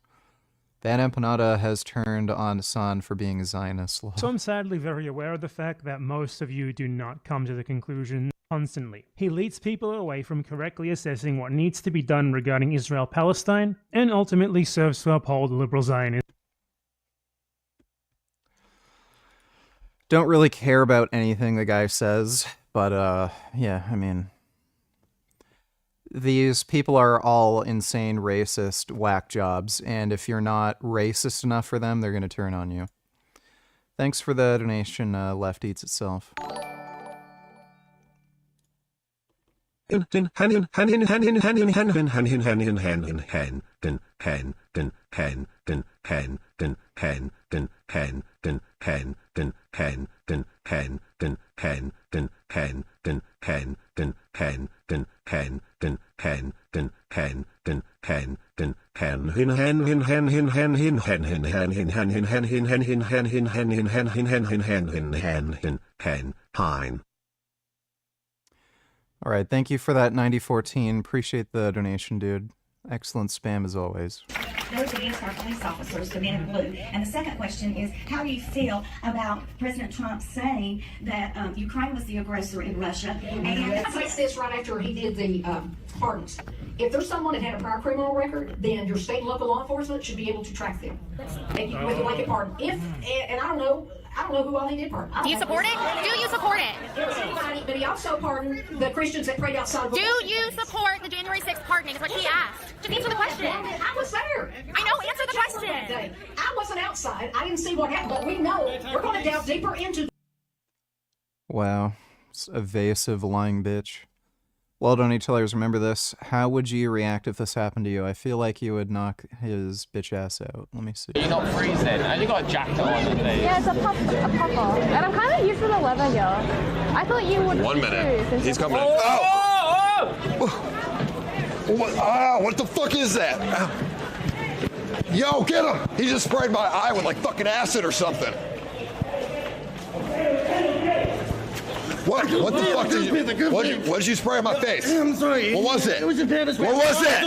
That empanada has turned on San for being a Zionist. So I'm sadly very aware of the fact that most of you do not come to the conclusion constantly. He leads people away from correctly assessing what needs to be done regarding Israel-Palestine, and ultimately serves to uphold liberal Zionism. Don't really care about anything the guy says, but yeah, I mean, these people are all insane, racist, whack jobs, and if you're not racist enough for them, they're going to turn on you. Thanks for the donation, Left Eats Itself. All right, thank you for that 9014. Appreciate the donation, dude. Excellent spam as always. Those against our police officers, the men in blue. And the second question is, how do you feel about President Trump saying that Ukraine was the aggressor in Russia? And I placed this right after he did the pardons. If there's someone that had a prior criminal record, then your state and local law enforcement should be able to track them with a blanket pardon. And I don't know who all he did pardon. Do you support it? Do you support it? Anybody, but he also pardoned the Christians that prayed outside of Do you support the January 6th pardoning is what he asked. Just answer the question. I was there. I know, answer the question. I wasn't outside. I didn't see what happened, but we know we're going to delve deeper into. Wow. Evasive, lying bitch. Well done, tellers. Remember this. How would you react if this happened to you? I feel like you would knock his bitch ass out. Let me see. You're not freezing. I only got a jacket on today. Yeah, it's a puffer. And I'm kind of used to the leather here. I thought you would. 1 minute. He's coming. What the fuck is that? Yo, get him! He just sprayed my eye with like fucking acid or something. What the fuck did you? What did you spray on my face? I'm sorry. What was it? It was a pepper spray. What was it?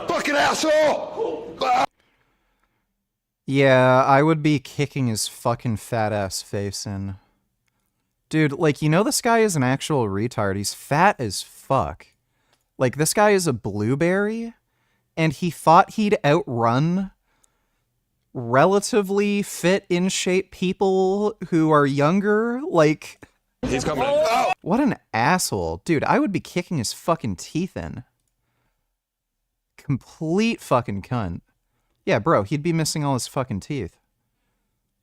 Fucking asshole! Yeah, I would be kicking his fucking fat ass face in. Dude, like, you know this guy is an actual retard. He's fat as fuck. Like, this guy is a blueberry, and he thought he'd outrun relatively fit, in shape people who are younger. Like, he's coming. What an asshole. Dude, I would be kicking his fucking teeth in. Complete fucking cunt. Yeah, bro, he'd be missing all his fucking teeth.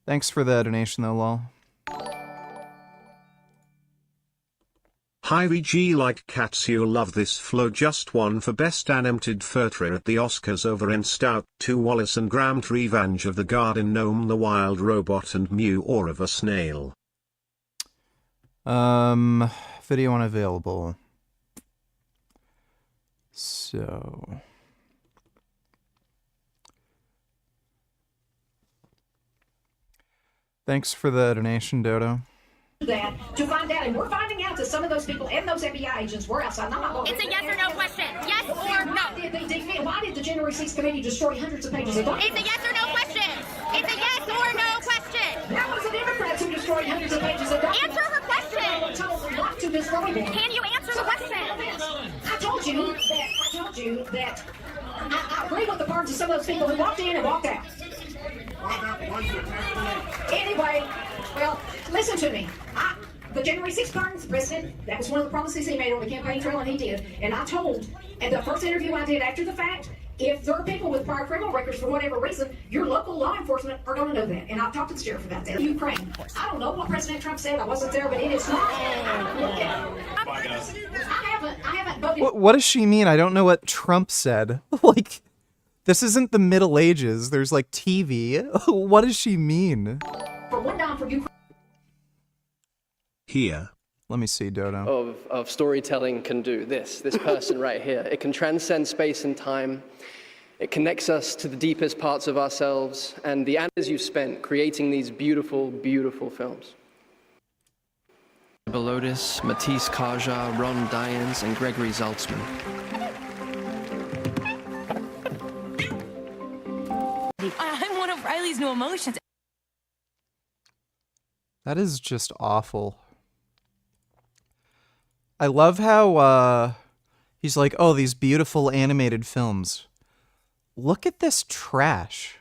Thanks for the donation though, lol. Hi VG like cats, you'll love this flow. Just one for best animated photo at the Oscars over in Stout 2 Wallace and Graham. Revenge of the Garden Gnome, the Wild Robot, and Mew or of a Snail. video unavailable. So... Thanks for the donation, Dodo. That to find out, and we're finding out that some of those people and those FBI agents were outside. It's a yes or no question. Yes or no. Why did the January 6th committee destroy hundreds of pages of documents? It's a yes or no question. It's a yes or no question. That was the Democrats who destroyed hundreds of pages of documents. Answer her question. They were told not to destroy them. Can you answer the question? I told you that I agree with the parts of some of those people who walked in and walked out. Anyway, well, listen to me. The January 6th pardons, President, that was one of the promises he made on the campaign trail, and he did. And I told, at the first interview I did after the fact, if there are people with prior criminal records for whatever reason, your local law enforcement are going to know that. And I've talked to the sheriff about that. Ukraine. I don't know what President Trump said. I wasn't there, but it is not. I haven't voted. What does she mean? I don't know what Trump said. Like, this isn't the Middle Ages. There's like TV. What does she mean? For one dime from Ukraine. Here. Let me see, Dodo. Of storytelling can do this person right here. It can transcend space and time. It connects us to the deepest parts of ourselves and the hours you spent creating these beautiful, beautiful films. Belodis, Matisse Kaja, Ron Dyens, and Gregory Zaltzman. I'm one of Riley's new emotions. That is just awful. I love how he's like, oh, these beautiful animated films. Look at this trash.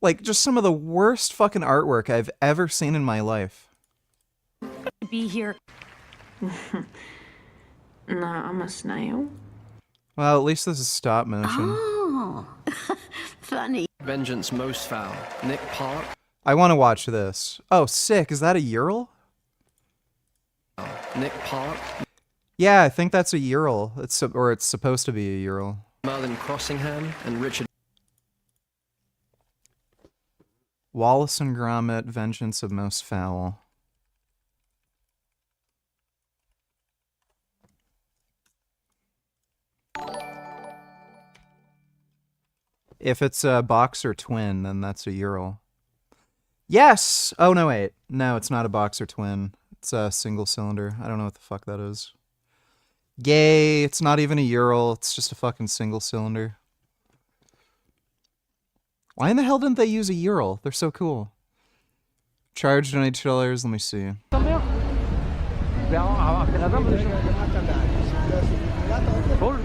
Like, just some of the worst fucking artwork I've ever seen in my life. Be here. Nah, I'm a snail. Well, at least this is stop motion. Oh, funny. Vengeance Most Foul, Nick Park. I want to watch this. Oh, sick. Is that a Ural? Nick Park. Yeah, I think that's a Ural. It's supposed to be a Ural. Merlin Crossingham and Richard. Wallace and Gromit, Vengeance of Most Foul. If it's a boxer twin, then that's a Ural. Yes! Oh, no, wait. No, it's not a boxer twin. It's a single cylinder. I don't know what the fuck that is. Gay. It's not even a Ural. It's just a fucking single cylinder. Why in the hell didn't they use a Ural? They're so cool. Charged on $8. Let me see.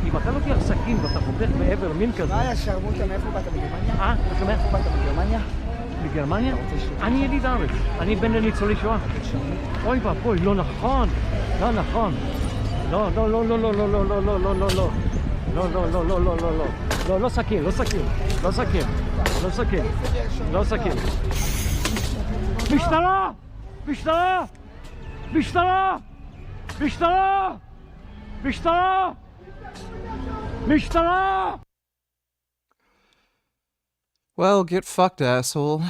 אם אתה לוקח סכין ואתה חותך מעבר מין כזה... מה היה שרמוטה? מאיפה באת? מגרמניה? מאיפה באת? מגרמניה? בגרמניה? אני יליד הארץ. אני בן לניצולי שואה. אוי ואבוי, לא נכון. לא נכון. לא, לא, לא, לא, לא, לא, לא, לא, לא, לא, לא, לא. לא, לא, לא, לא, לא, לא, לא. לא, לא סכין, לא סכין. לא סכין. לא סכין. לא סכין. משטרה! משטרה! משטרה! משטרה! משטרה! משטרה! Well, get fucked, asshole.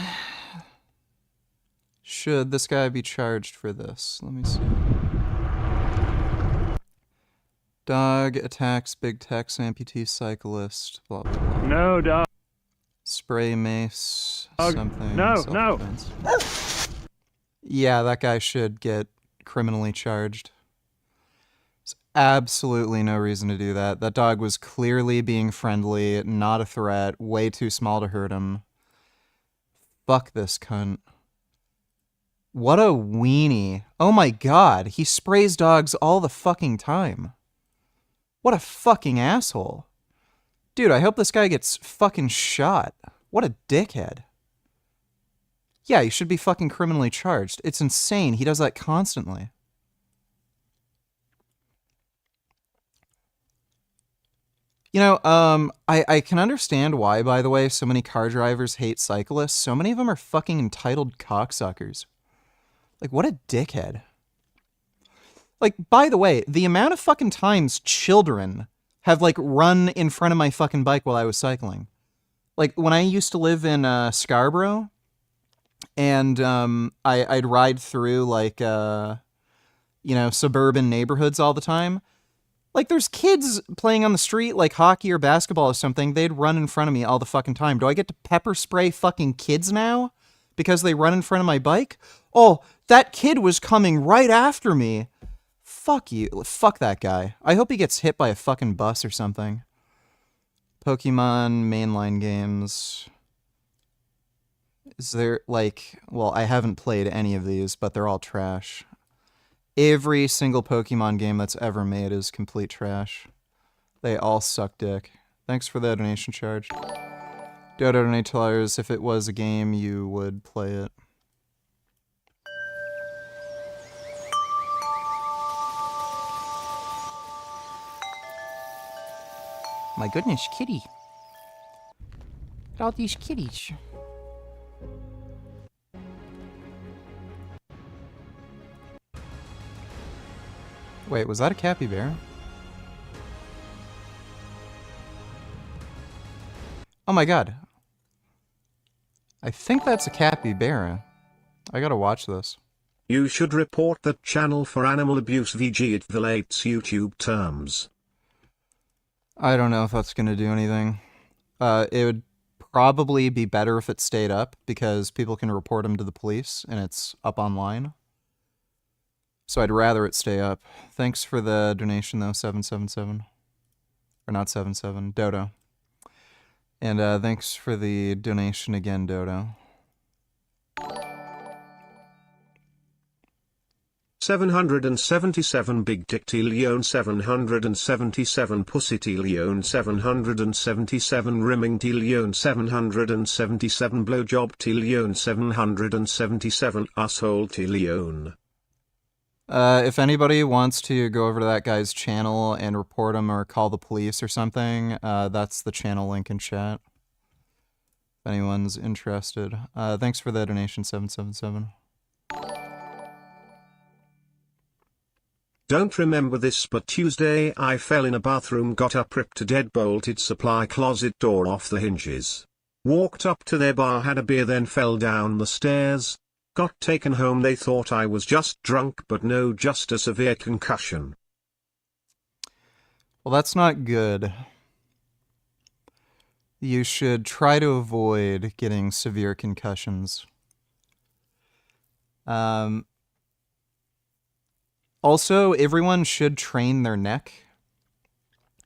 Should this guy be charged for this? Let me see. Dog attacks big Tex amputee cyclist. Blah, blah, blah. No, dog. Spray mace. Dog. Something. No, self-defense. no. Yeah, that guy should get criminally charged. There's absolutely no reason to do that. That dog was clearly being friendly, not a threat, way too small to hurt him. Fuck this cunt. What a weenie. Oh my god, he sprays dogs all the fucking time. What a fucking asshole. Dude, I hope this guy gets fucking shot. What a dickhead. Yeah, he should be fucking criminally charged. It's insane. He does that constantly. You know, I can understand why, by the way, so many car drivers hate cyclists. So many of them are fucking entitled cocksuckers. Like, what a dickhead. Like, by the way, the amount of fucking times children have, like, run in front of my fucking bike while I was cycling. Like, when I used to live in Scarborough, and I'd ride through, like, suburban neighborhoods all the time. Like, there's kids playing on the street, like hockey or basketball or something. They'd run in front of me all the fucking time. Do I get to pepper spray fucking kids now because they run in front of my bike? Oh, that kid was coming right after me. Fuck you. Fuck that guy. I hope he gets hit by a fucking bus or something. Pokemon mainline games. Is there, I haven't played any of these, but they're all trash. Every single Pokemon game that's ever made is complete trash. They all suck dick. Thanks for the donation charge. Dodo donate $2. If it was a game, you would play it. My goodness, kitty. Look at all these kitties. Wait, was that a capybara? Oh my god. I think that's a capybara. I gotta watch this. You should report that channel for animal abuse VG. It violates YouTube terms. I don't know if that's gonna do anything. It would probably be better if it stayed up because people can report them to the police and it's up online. So I'd rather it stay up. Thanks for the donation, though, 777. Or not 77, Dodo. And thanks for the donation again, Dodo. 777 Big Dick Leon, 777 Pussy Leon, 777 Rimming Leon, 777 Blowjob Leon, 777 Asshole Leon. If anybody wants to go over to that guy's channel and report him or call the police or something, that's the channel link in chat. If anyone's interested. Thanks for the donation, 777. Don't remember this, but Tuesday I fell in a bathroom, got up, ripped a dead-bolted supply closet door off the hinges. Walked up to their bar, had a beer, then fell down the stairs. Got taken home. They thought I was just drunk, but no, just a severe concussion. Well, that's not good. You should try to avoid getting severe concussions. Also, everyone should train their neck.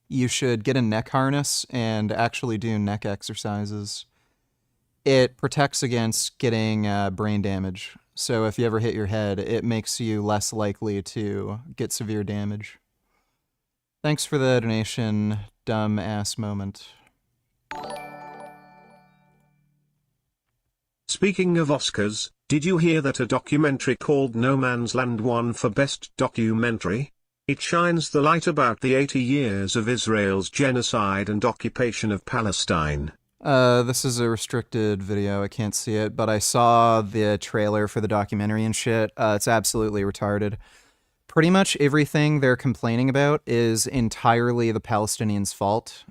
You should get a neck harness and actually do neck exercises. It protects against getting brain damage. So if you ever hit your head, it makes you less likely to get severe damage. Thanks for the donation, dumb ass moment. Speaking of Oscars, did you hear that a documentary called No Man's Land won for Best Documentary? It shines the light about the 80 years of Israel's genocide and occupation of Palestine. This is a restricted video. I can't see it, but I saw the trailer for the documentary and shit. It's absolutely retarded. Pretty much everything they're complaining about is entirely the Palestinians' fault.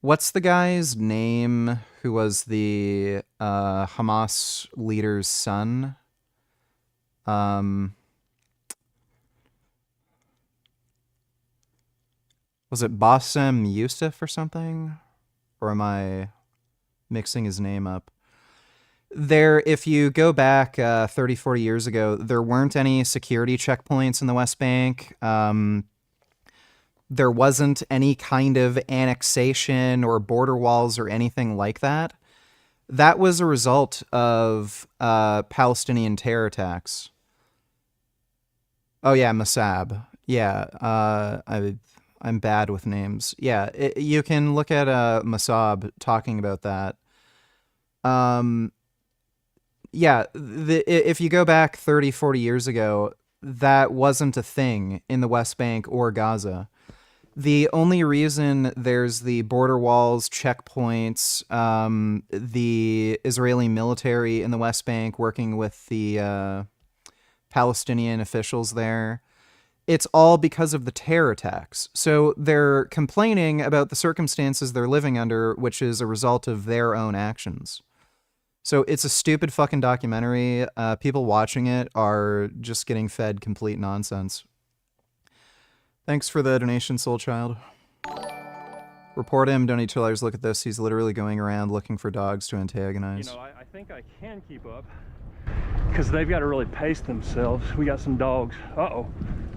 What's the guy's name who was the Hamas leader's son? Was it Bassem Youssef or something? Or am I mixing his name up? If you go back 30, 40 years ago, there weren't any security checkpoints in the West Bank. There wasn't any kind of annexation or border walls or anything like that. That was a result of Palestinian terror attacks. Oh yeah, Mossab. Yeah, I'm bad with names. Yeah, you can look at Mossab talking about that. Yeah, if you go back 30, 40 years ago, that wasn't a thing in the West Bank or Gaza. The only reason there's the border walls, checkpoints, the Israeli military in the West Bank working with the Palestinian officials there, it's all because of the terror attacks. So they're complaining about the circumstances they're living under, which is a result of their own actions. So it's a stupid fucking documentary. People watching it are just getting fed complete nonsense. Thanks for the donation, Soul Child. Report him, donate $2. Look at this. He's literally going around looking for dogs to antagonize. You know, I think I can keep up because they've got to really pace themselves. We got some dogs. Uh-oh.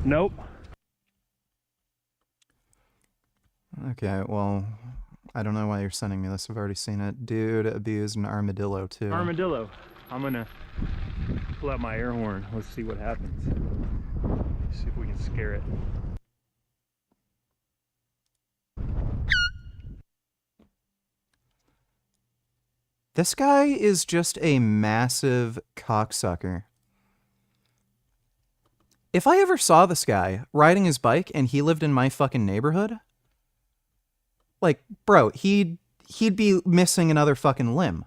Nope. Okay, well, I don't know why you're sending me this. I've already seen it. Dude abused an armadillo, too. Armadillo. I'm going to pull out my air horn. Let's see what happens. See if we can scare it. This guy is just a massive cocksucker. If I ever saw this guy riding his bike and he lived in my fucking neighborhood, like, bro, he'd be missing another fucking limb.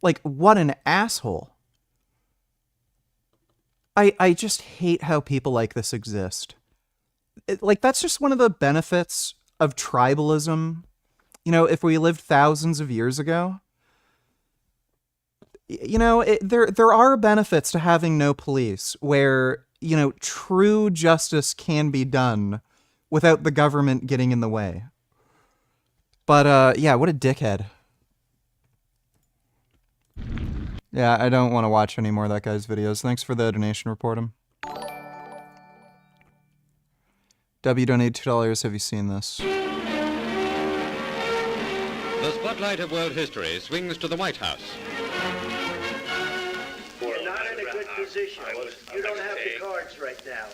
Like, what an asshole. I just hate how people like this exist. Like, that's just one of the benefits of tribalism. You know, if we lived thousands of years ago, you know, there are benefits to having no police where, you know, true justice can be done without the government getting in the way. But, yeah, what a dickhead. Yeah, I don't want to watch any more of that guy's videos. Thanks for the donation, report him. W donated $2. Have you seen this? The spotlight of world history swings to the White House. You're not in a good position. You don't have the cards right now.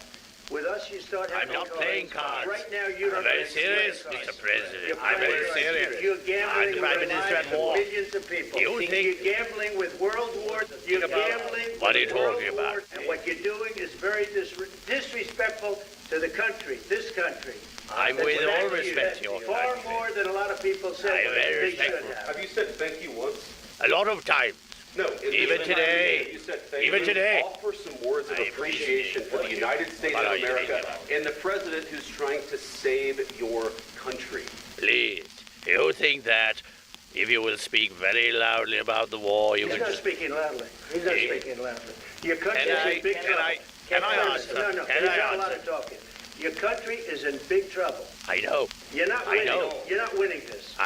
With us, you start having I'm not playing cards. Right now, you don't I'm very have serious, cards. Mr. President. You're I'm very playing right. serious. You're gambling I'm with the Prime Minister lives at of war. millions of people. You think? You're gambling with world wars. You're gambling What are you with world talking about? wars. And what you're doing is very disrespectful to the country, this country. I'm That's with all back to you. respect to your Far country. more than a lot of people say. I am very they should respectful. have. Have you said thank you once? A lot of times. No. Even today. You said thank Even you. today. Offer some words of I appreciation for the appreciate it. United States What of are you America thinking about? and the president who's trying to save your country. Please, you think that if you will speak very loudly about the war, you He's can not just... speaking loudly. He's not speaking loudly. Your country Can is I- in big can trouble. I- can I answer? No, Can you've I done a lot answer? of talking. Your country is in big trouble. I know. You're not I winning. know. You're not winning this.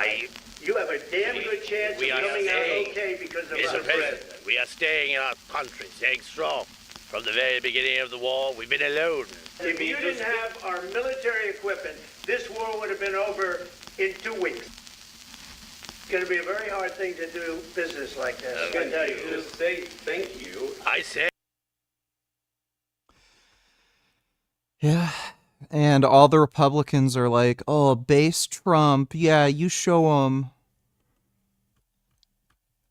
You have a damn good chance of we are coming out staying- okay because of Mr. us. President, we are staying in our country, staying strong. From the very beginning of the war, we've been alone. If you didn't have our military equipment, this war would have been over in 2 weeks. It's going to be a very hard thing to do business like that. I can tell you. Just say thank you. I say. Yeah. And all the Republicans are like, oh, base Trump. Yeah, you show him.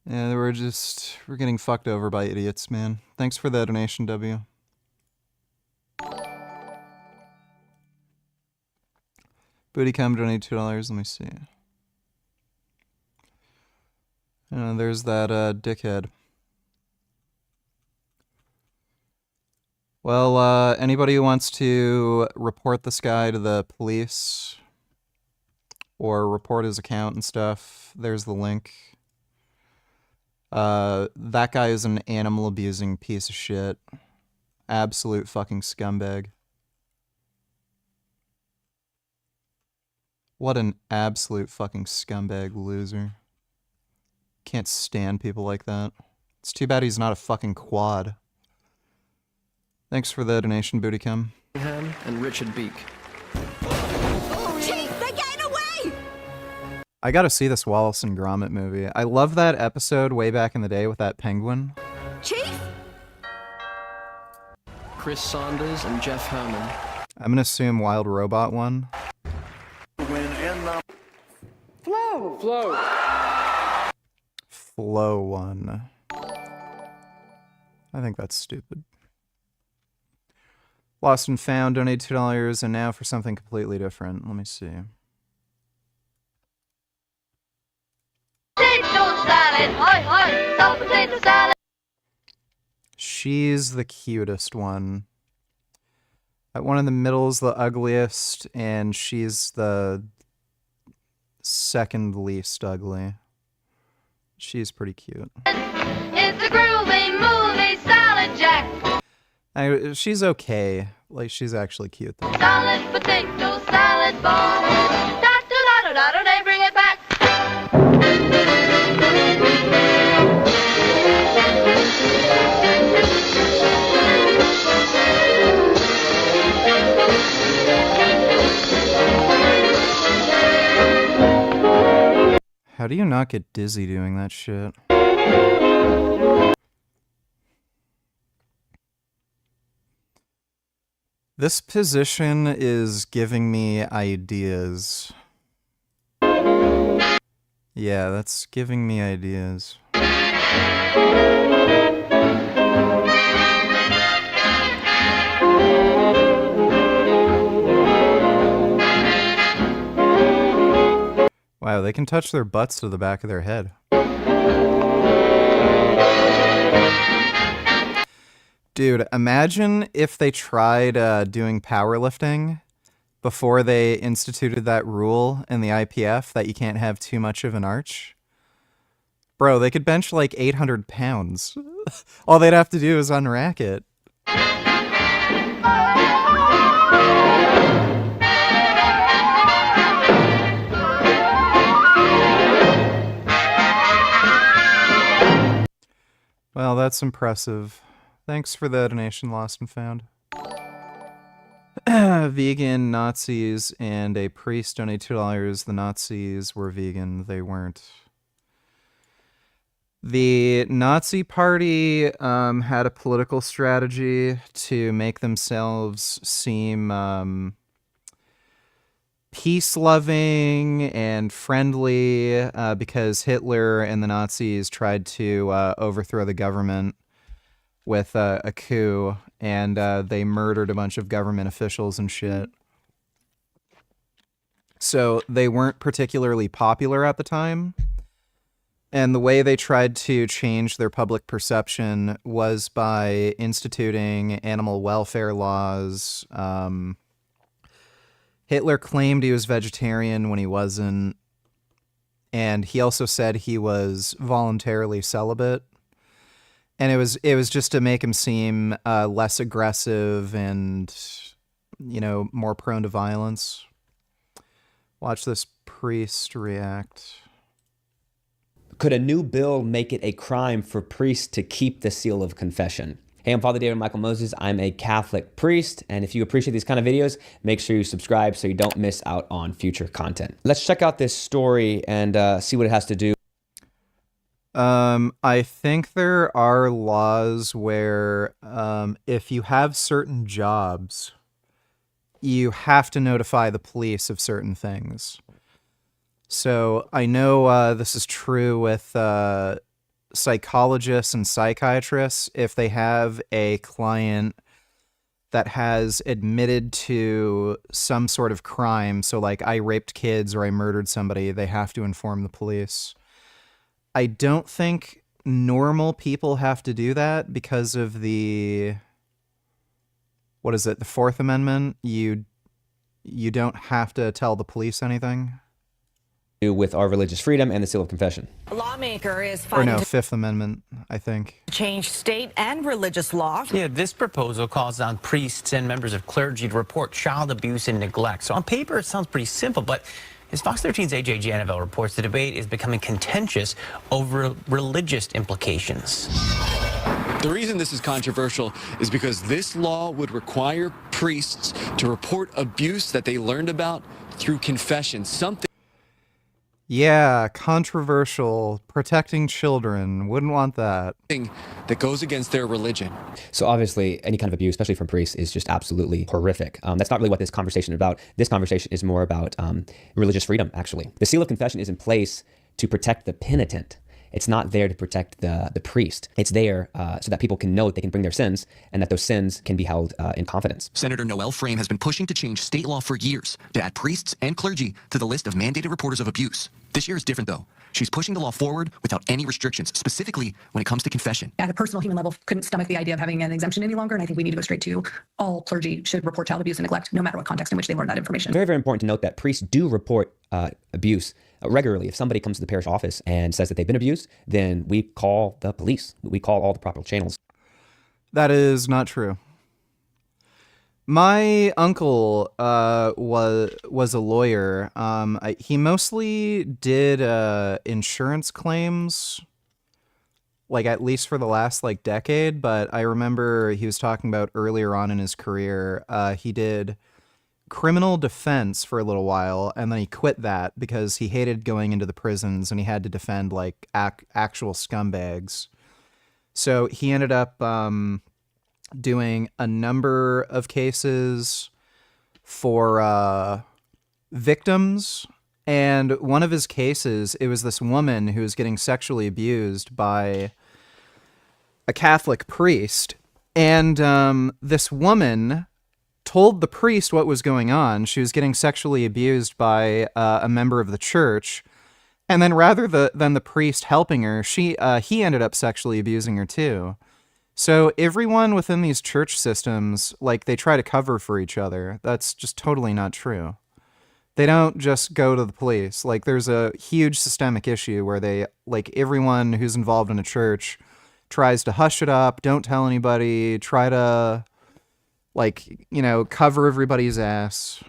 Yeah, we're getting fucked over by idiots, man. Thanks for the donation, W. Bootycom donated $2. Let me see. There's that dickhead. Well, anybody who wants to report this guy to the police or report his account and stuff, there's the link. That guy is an animal abusing piece of shit. Absolute fucking scumbag. What an absolute fucking scumbag loser. Can't stand people like that. It's too bad he's not a fucking quad. Thanks for the donation, Bootycum. And Richard Beak. Chief, they're getting away! I gotta see this Wallace and Gromit movie. I love that episode way back in the day with that penguin. Chief? Chris Sanders and Jeff Herman. I'm gonna assume Wild Robot won. Flow. Flow won. I think that's stupid. Lost and Found, donate $2, and now for something completely different. Let me see. She's the cutest one. That one in the middle is the ugliest, and she's the second least ugly. She's pretty cute. It's a groovy movie, Solid Jack. She's okay. Like, she's actually cute though. Solid potato, salad ball. Da-da-da-da-da, they bring it back. How do you not get dizzy doing that shit? This position is giving me ideas. Yeah, that's giving me ideas. Wow, they can touch their butts to the back of their head. Dude, imagine if they tried doing powerlifting before they instituted that rule in the IPF that you can't have too much of an arch. Bro, they could bench like 800 pounds. All they'd have to do is unrack it. Well, that's impressive. Thanks for the donation, Lost and Found. Vegan Nazis and a priest donate $2. The Nazis were vegan. They weren't. The Nazi Party had a political strategy to make themselves seem peace-loving and friendly because Hitler and the Nazis tried to overthrow the government with a coup, and they murdered a bunch of government officials and shit. So they weren't particularly popular at the time. And the way they tried to change their public perception was by instituting animal welfare laws. Hitler claimed he was vegetarian when he wasn't. And he also said he was voluntarily celibate. And it was just to make him seem less aggressive and, you know, more prone to violence. Watch this priest react. Could a new bill make it a crime for priests to keep the seal of confession? Hey, I'm Father David Michael Moses. I'm a Catholic priest, and if you appreciate these kind of videos, make sure you subscribe so you don't miss out on future content. Let's check out this story and see what it has to do. I think there are laws where if you have certain jobs, you have to notify the police of certain things. So I know this is true with psychologists and psychiatrists. If they have a client that has admitted to some sort of crime, so like I raped kids or I murdered somebody, they have to inform the police. I don't think normal people have to do that because of the, what is it, the Fourth Amendment? You don't have to tell the police anything. With our religious freedom and the seal of confession. A lawmaker is Or fighting no, to Fifth Amendment, I think. change state and religious law. Yeah, this proposal calls on priests and members of clergy to report child abuse and neglect. So on paper, it sounds pretty simple, but as Fox 13's AJ Janovel reports, the debate is becoming contentious over religious implications. The reason this is controversial is because this law would require priests to report abuse that they learned about through confession, something. Yeah, controversial. Protecting children. Wouldn't want that. That goes against their religion. So obviously, any kind of abuse, especially from priests, is just absolutely horrific. That's not really what this conversation is about. This conversation is more about religious freedom, actually. The seal of confession is in place to protect the penitent. It's not there to protect the priest. It's there so that people can know that they can bring their sins and that those sins can be held in confidence. Senator Noel Frame has been pushing to change state law for years to add priests and clergy to the list of mandated reporters of abuse. This year is different, though. She's pushing the law forward without any restrictions, specifically when it comes to confession. At a personal human level, couldn't stomach the idea of having an exemption any longer, and I think we need to go straight to all clergy should report child abuse and neglect, no matter what context in which they learn that information. Very, very important to note that priests do report abuse regularly. If somebody comes to the parish office and says that they've been abused, then we call the police. We call all the proper channels. That is not true. My uncle was a lawyer. He mostly did insurance claims, like at least for the last like decade. But I remember he was talking about earlier on in his career, he did criminal defense for a little while, and then he quit that because he hated going into the prisons and he had to defend like actual scumbags. So he ended up doing a number of cases for victims. And one of his cases, it was this woman who was getting sexually abused by a Catholic priest. And this woman told the priest what was going on. She was getting sexually abused by a member of the church. And then rather than the priest helping her, he ended up sexually abusing her too. So everyone within these church systems, like, they try to cover for each other. That's just totally not true. They don't just go to the police. Like, there's a huge systemic issue where they, like, everyone who's involved in a church tries to hush it up, don't tell anybody, try to, like, you know, cover everybody's ass.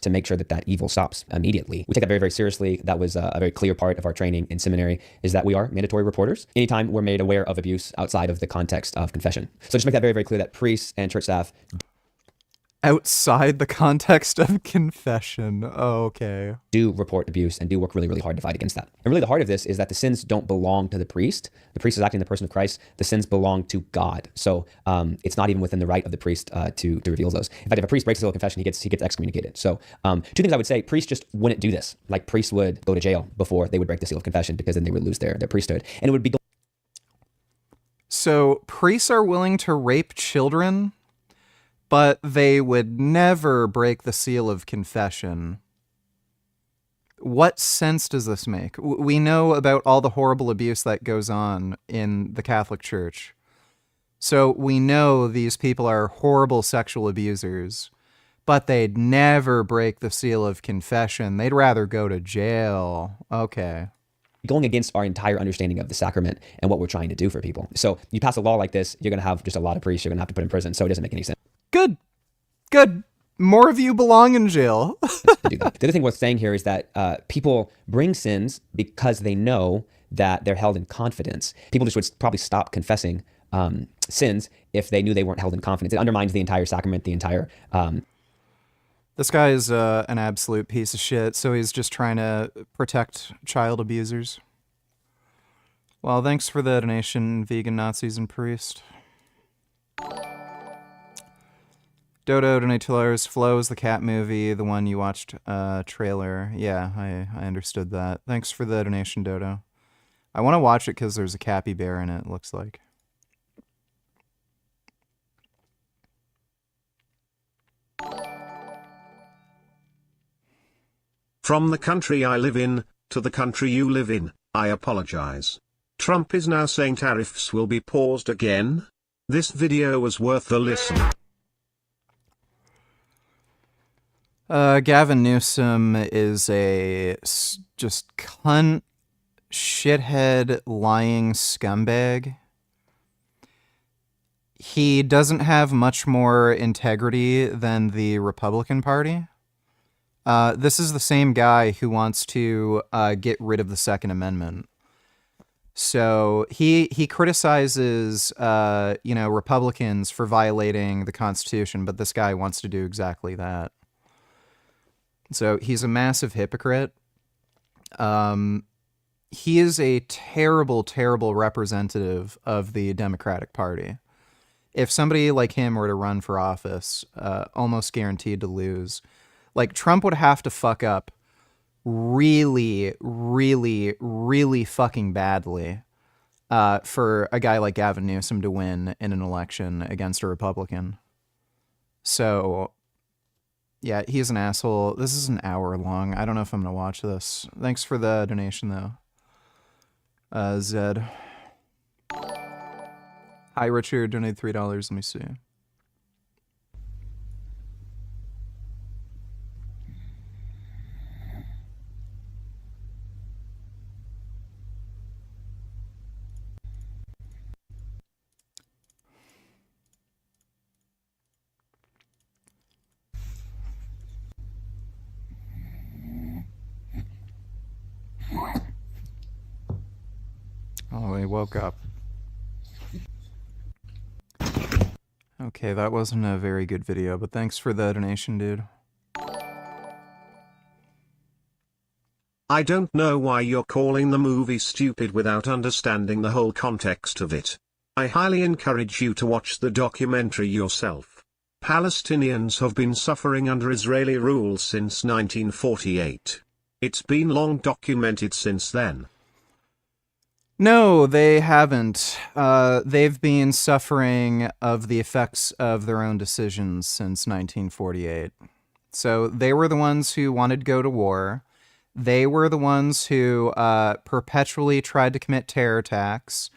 To make sure that that evil stops immediately. We take that very, very seriously. That was a very clear part of our training in seminary, is that we are mandatory reporters anytime we're made aware of abuse outside of the context of confession. So just make that very, very clear that priests and church staff... Outside the context of confession. Oh, okay. Do report abuse and do work really, really hard to fight against that. And really the heart of this is that the sins don't belong to the priest. The priest is acting in the person of Christ. The sins belong to God. So it's not even within the right of the priest to reveal those. In fact, if a priest breaks the seal of confession, he gets excommunicated. So two things I would say: priests just wouldn't do this. Like, priests would go to jail before they would break the seal of confession, because then they would lose their priesthood. And it would be... So priests are willing to rape children, but they would never break the seal of confession. What sense does this make? We know about all the horrible abuse that goes on in the Catholic Church. So we know these people are horrible sexual abusers, but they'd never break the seal of confession. They'd rather go to jail. Okay. Going against our entire understanding of the sacrament and what we're trying to do for people. So you pass a law like this, you're going to have just a lot of priests you're going to have to put in prison. So it doesn't make any sense. Good. More of you belong in jail. Do that. The other thing worth saying here is that people bring sins because they know that they're held in confidence. People just would probably stop confessing sins if they knew they weren't held in confidence. It undermines the entire sacrament, the entire... This guy is an absolute piece of shit, so he's just trying to protect child abusers. Well, thanks for the donation, vegan Nazis and priest. Dodo donate $2. Flow is the cat movie, the one you watched trailer. Yeah, I understood that. Thanks for the donation, Dodo. I want to watch it because there's a Cappy Bear in it, looks like. From the country I live in, to the country you live in, I apologize. Trump is now saying tariffs will be paused again? This video was worth the listen. Gavin Newsom is a just cunt, shithead, lying scumbag. He doesn't have much more integrity than the Republican Party. This is the same guy who wants to get rid of the Second Amendment. So he criticizes, Republicans for violating the Constitution, but this guy wants to do exactly that. So he's a massive hypocrite. He is a terrible, terrible representative of the Democratic Party. If somebody like him were to run for office, almost guaranteed to lose. Like, Trump would have to fuck up really, really, really fucking badly for a guy like Gavin Newsom to win in an election against a Republican. So, yeah, he's an asshole. This is an hour long. I don't know if I'm going to watch this. Thanks for the donation, though. Zed. Hi, Richard. Donated $3. Let me see. Oh, he woke up. Okay, that wasn't a very good video, but thanks for the donation, dude. I don't know why you're calling the movie stupid without understanding the whole context of it. I highly encourage you to watch the documentary yourself. Palestinians have been suffering under Israeli rule since 1948. It's been long documented since then. No, they haven't. They've been suffering of the effects of their own decisions since 1948. So they were the ones who wanted to go to war. They were the ones who perpetually tried to commit terror attacks,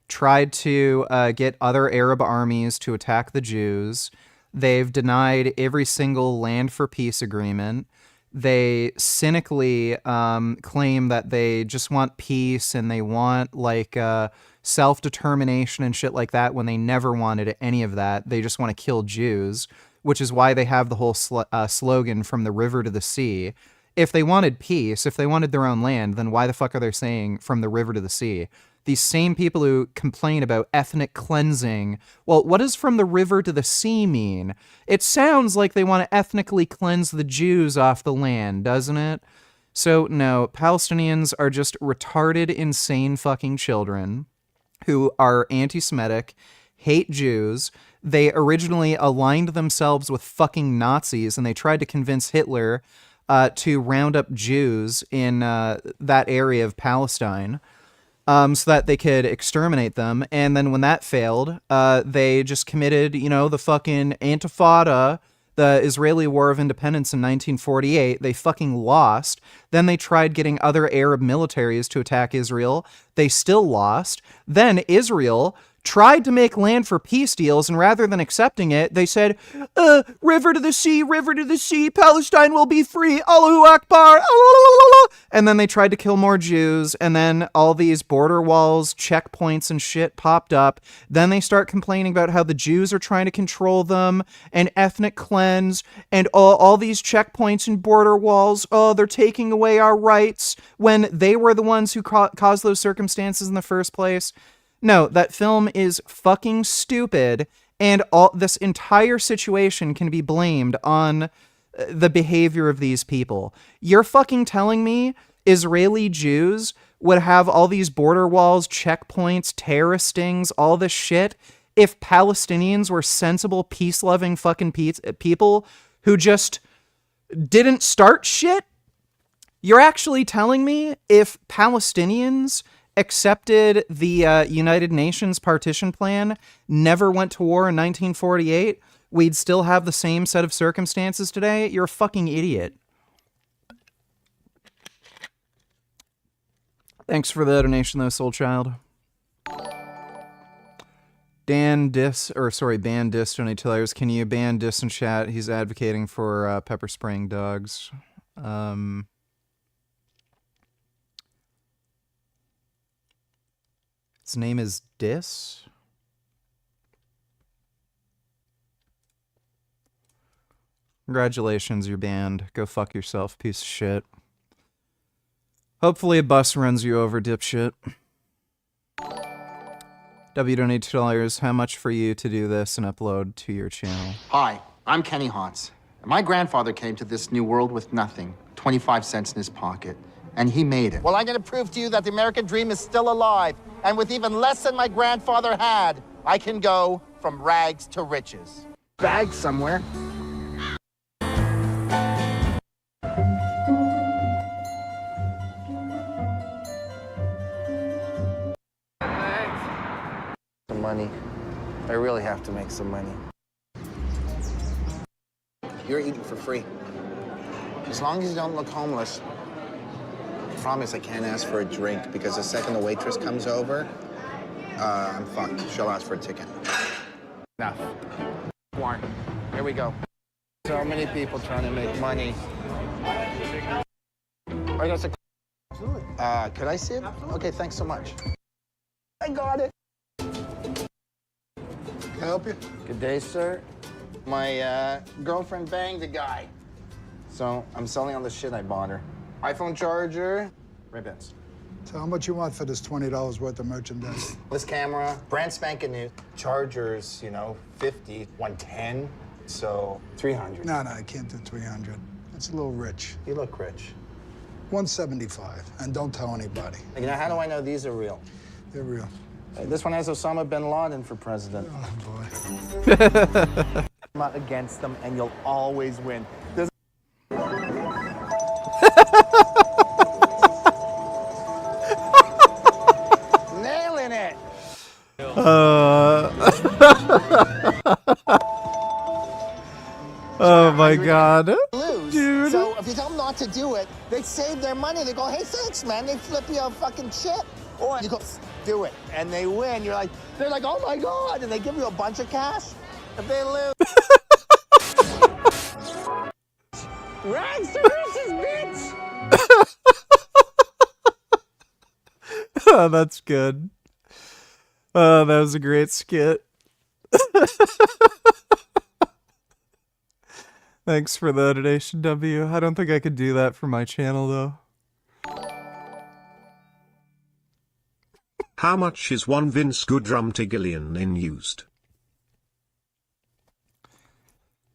tried to get other Arab armies to attack the Jews. They've denied every single land for peace agreement. They cynically claim that they just want peace and they want like self-determination and shit like that when they never wanted any of that. They just want to kill Jews, which is why they have the whole slogan from the river to the sea. If they wanted peace, if they wanted their own land, then why the fuck are they saying from the river to the sea? These same people who complain about ethnic cleansing, well, what does from the river to the sea mean? It sounds like they want to ethnically cleanse the Jews off the land, doesn't it? So, no, Palestinians are just retarded, insane fucking children who are anti-Semitic, hate Jews. They originally aligned themselves with fucking Nazis, and they tried to convince Hitler to round up Jews in that area of Palestine so that they could exterminate them. And then when that failed, they just committed, you know, the fucking Intifada, the Israeli War of Independence in 1948. They fucking lost. Then they tried getting other Arab militaries to attack Israel. They still lost. Then Israel tried to make land for peace deals, and rather than accepting it, they said, river to the sea, Palestine will be free, Allahu Akbar, and then they tried to kill more Jews, and then all these border walls, checkpoints, and shit popped up. Then they start complaining about how the Jews are trying to control them, and ethnic cleanse, and all these checkpoints and border walls, they're taking away our rights, when they were the ones who caused those circumstances in the first place. No, that film is fucking stupid, and all this entire situation can be blamed on the behavior of these people. You're fucking telling me Israeli Jews would have all these border walls, checkpoints, terrorist stings, all this shit, if Palestinians were sensible, peace-loving fucking people who just didn't start shit? You're actually telling me if Palestinians accepted the United Nations partition plan, never went to war in 1948, we'd still have the same set of circumstances today? You're a fucking idiot. Thanks for the donation, though, Soul Child. Ban Dis donated. Can you ban Dis in chat? He's advocating for pepper spraying dogs. His name is Dis. Congratulations, you're banned. Go fuck yourself, piece of shit. Hopefully a bus runs you over, dipshit. W donate $2. How much for you to do this and upload to your channel? Hi, I'm Kenny Hans. My grandfather came to this new world with nothing, 25 cents in his pocket, and he made it. Well, I'm going to prove to you that the American dream is still alive, and with even less than my grandfather had, I can go from rags to riches. Bag somewhere. Some money. I really have to make some money. You're eating for free. As long as you don't look homeless, I promise I can't ask for a drink, because the second the waitress comes over, I'm fucked. She'll ask for a ticket. Enough. Warren, here we go. So many people trying to make money. I got a... Absolutely. Could I see it? Absolutely. Okay, thanks so much. I got it. Can I help you? Good day, sir. My girlfriend banged a guy. So I'm selling all the shit I bought her. iPhone charger, ribbons. So how much you want for this $20 worth of merchandise? This camera, brand spanking new. Chargers, you know, 50, 110, so 300. No, I can't do 300. It's a little rich. You look rich. 175, and don't tell anybody. You know, how do I know these are real? They're real. This one has Osama bin Laden for president. Oh, boy. I'm not against them, and you'll always win. There's Nailing it! Oh my god. Lose. Dude. So if you tell them not to do it, they save their money. They go, hey, thanks, man. They flip you a fucking chip. Or you go, do it. And they win. You're like, they're like, oh my God. And they give you a bunch of cash. If they lose. Rags to riches, bitch! Oh, that's good. Oh, that was a great skit. Thanks for the donation, W. I don't think I could do that for my channel, though. How much is one Vince Goodrum Tigillion in used?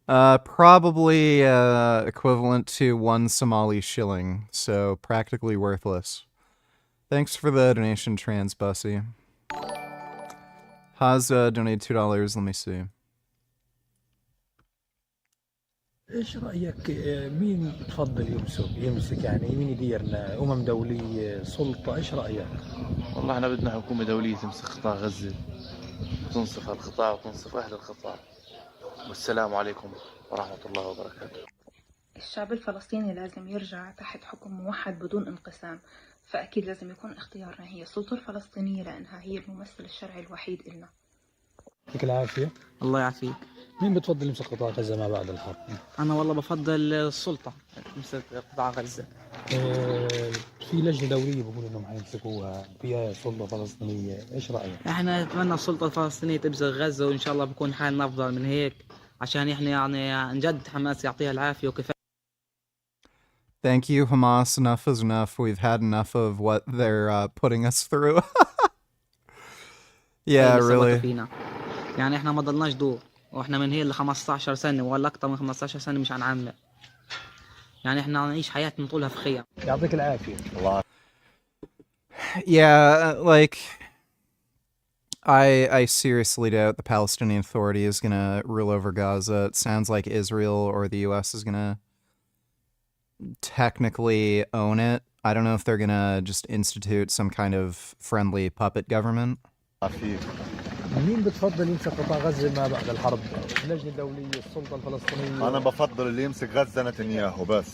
Probably equivalent to 1 Somali shilling, so practically worthless. Thanks for the donation, Trans Bussy. Haza donated $2, let me see. ايش رايك مين تفضل يمسك يعني مين يديرنا دوليه سلطه ايش رايك؟ والله احنا بدنا حكومه دوليه تمسك قطاع غزه تنصف القطاع وتنصف اهل القطاع والسلام عليكم ورحمه الله وبركاته. الشعب الفلسطيني لازم يرجع تحت حكم موحد بدون انقسام، فأكيد لازم يكون اختيارنا هي السلطة الفلسطينية لأنها هي الممثل الشرعي الوحيد إلنا. يعطيك العافيه. الله يعافيك. مين بتفضل يمسك قطاع غزه ما بعد الحرب؟ أنا والله بفضل السلطة تمسك قطاع غزة. في لجنه دوليه بيقولوا انهم حيمسكوها فيها سلطه فلسطينيه، ايش رايك؟ احنا نتمنى السلطة الفلسطينية تمسك غزة وإن شاء الله بكون حالنا أفضل من هيك عشان احنا يعني عن جد حماس يعطيها العافية وكفاية. Thank you, Hamas. Enough is enough. We've had enough of what they're putting us through. Yeah, really. فينا. يعني احنا ما ضلناش دور واحنا من هي ل 15 سنة ولا أكتر من 15 سنة مش هنعمل. يعني احنا نعيش حياتنا طولها في خيام. يعطيك العافية. الله. Yeah, like I seriously doubt the Palestinian Authority is gonna rule over Gaza. It sounds like Israel or the US is gonna technically own it. I don't know if they're gonna just institute some kind of friendly puppet government. مين بتفضل يمسك قطاع غزة ما بعد الحرب؟ اللجنة الدولية، السلطة الفلسطينية. أنا بفضل اللي يمسك غزة نتنياهو بس.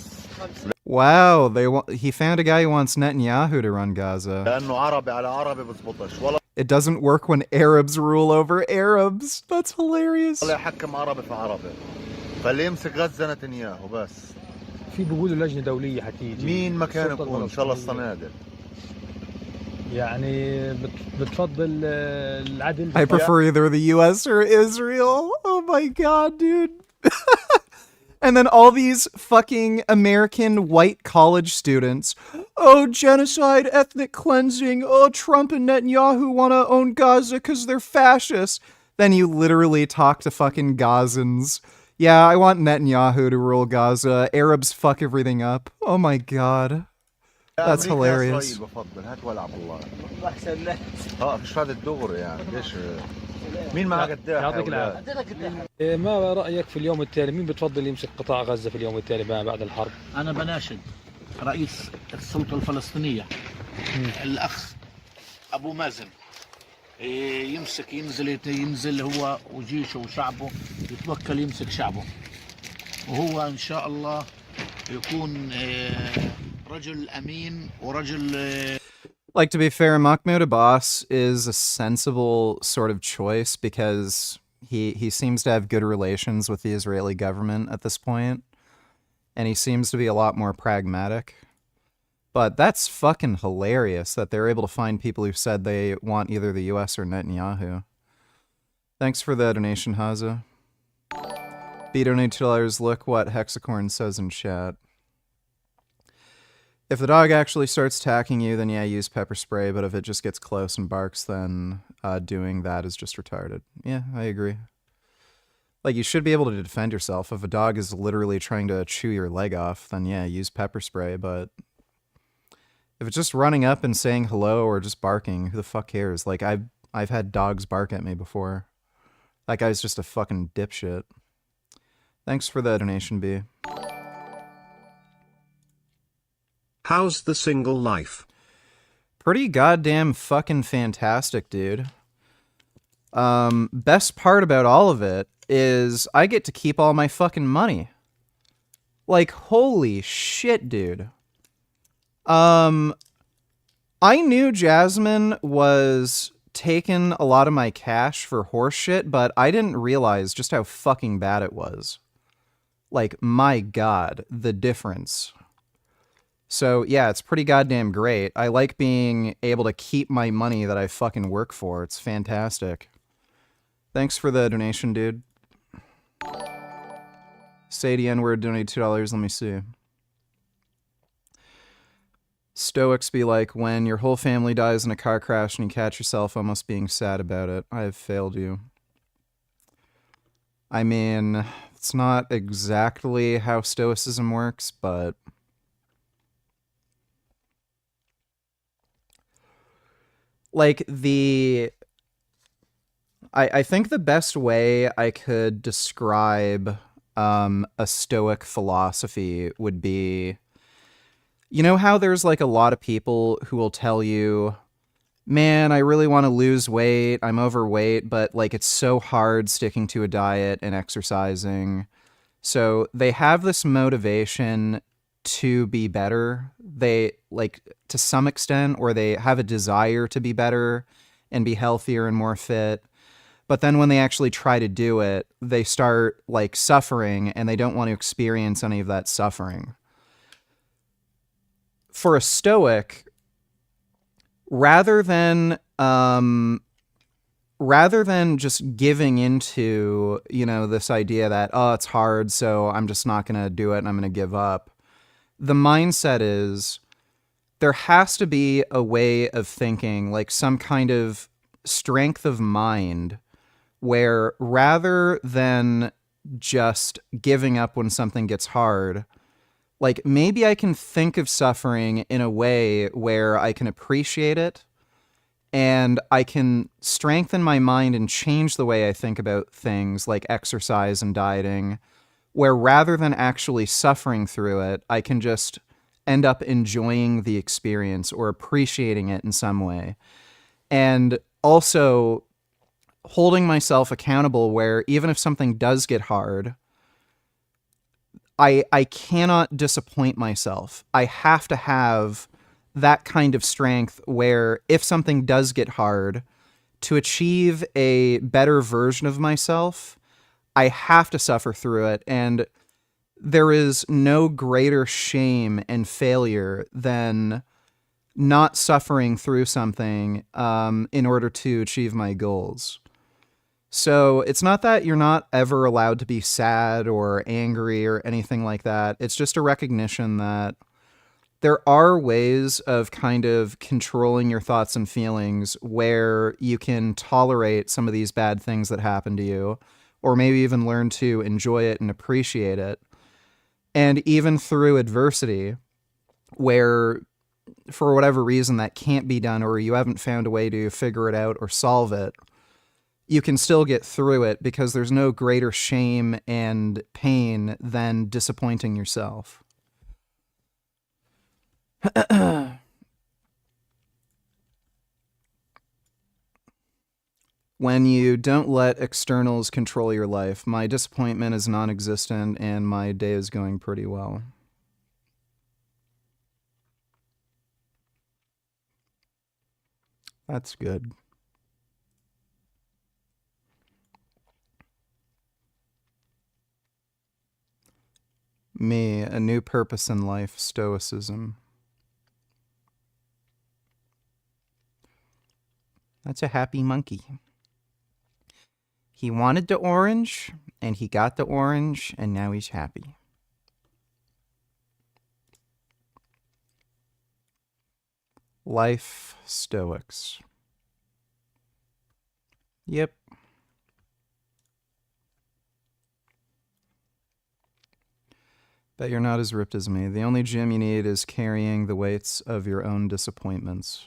Wow, he found a guy who wants Netanyahu to run Gaza. لأنه عربي على عربي بزبطش ولا. It doesn't work when Arabs rule over Arabs. That's hilarious. ولا يحكم عربي في عربي. فاللي يمسك غزة نتنياهو بس. في بيقولوا لجنة دولية حتيجي. مين مكان يكون؟ إن شاء الله الصنادل. يعني بتفضل العدل. I prefer either the US or Israel. Oh my god, dude. And then all these fucking American white college students. Oh, genocide, ethnic cleansing. Oh, Trump and Netanyahu want to own Gaza because they're fascists. Then you literally talk to fucking Gazans. Yeah, I want Netanyahu to rule Gaza. Arabs fuck everything up. Oh my god. That's hilarious. بفضل هات ولعب الله. مش هذا الدغري يعني ليش مين معك قداح؟ يعطيك العافية. ما رأيك في اليوم التالي؟ مين بتفضل يمسك قطاع غزة في اليوم التالي ما بعد الحرب؟ أنا بناشد رئيس السلطة الفلسطينية الأخ أبو مازن يمسك ينزل هو وجيشه وشعبه يتوكل يمسك شعبه وهو إن شاء الله يكون رجل أمين ورجل. Like, to be fair, Mahmoud Abbas is a sensible sort of choice because he seems to have good relations with the Israeli government at this point, and he seems to be a lot more pragmatic. But that's fucking hilarious that they're able to find people who said they want either the US or Netanyahu. Thanks for the donation, Haza. B donate $2. Look what Hexacorn says in chat. If the dog actually starts attacking you, then yeah, use pepper spray. But if it just gets close and barks, then doing that is just retarded. Yeah, I agree. Like, you should be able to defend yourself. If a dog is literally trying to chew your leg off, then yeah, use pepper spray. But if it's just running up and saying hello or just barking, who the fuck cares? Like, I've had dogs bark at me before. That guy's just a fucking dipshit. Thanks for the donation, B. How's the single life? Pretty goddamn fucking fantastic, dude. Best part about all of it is I get to keep all my fucking money. Like, holy shit, dude. I knew Jasmine was taking a lot of my cash for horse shit, but I didn't realize just how fucking bad it was. Like, my god, the difference. So, yeah, it's pretty goddamn great. I like being able to keep my money that I fucking work for. It's fantastic. Thanks for the donation, dude. Say the N-word, donate $2. Let me see. Stoics be like, when your whole family dies in a car crash and you catch yourself almost being sad about it. I have failed you. I mean, it's not exactly how Stoicism works, but... like, I think the best way I could describe a Stoic philosophy would be, you know how there's like a lot of people who will tell you, man, I really want to lose weight, I'm overweight, but like it's so hard sticking to a diet and exercising. So they have this motivation to be better. They, like, to some extent, or they have a desire to be better and be healthier and more fit. But then when they actually try to do it, they start, like, suffering, and they don't want to experience any of that suffering. For a Stoic, rather than just giving into, you know, this idea that, oh, it's hard, so I'm just not going to do it and I'm going to give up, the mindset is there has to be a way of thinking, like some kind of strength of mind, where rather than just giving up when something gets hard, like maybe I can think of suffering in a way where I can appreciate it and I can strengthen my mind and change the way I think about things like exercise and dieting, where rather than actually suffering through it, I can just end up enjoying the experience or appreciating it in some way. And also holding myself accountable where even if something does get hard, I cannot disappoint myself. I have to have that kind of strength where if something does get hard, to achieve a better version of myself, I have to suffer through it. And there is no greater shame and failure than not suffering through something in order to achieve my goals. So it's not that you're not ever allowed to be sad or angry or anything like that. It's just a recognition that there are ways of kind of controlling your thoughts and feelings where you can tolerate some of these bad things that happen to you, or maybe even learn to enjoy it and appreciate it. And even through adversity, where for whatever reason that can't be done, or you haven't found a way to figure it out or solve it, you can still get through it because there's no greater shame and pain than disappointing yourself. When you don't let externals control your life, my disappointment is non-existent and my day is going pretty well. That's good. Me, a new purpose in life, stoicism. That's a happy monkey. He wanted the orange, and he got the orange, and now he's happy. Life Stoics. Yep. Bet you're not as ripped as me. The only gym you need is carrying the weights of your own disappointments.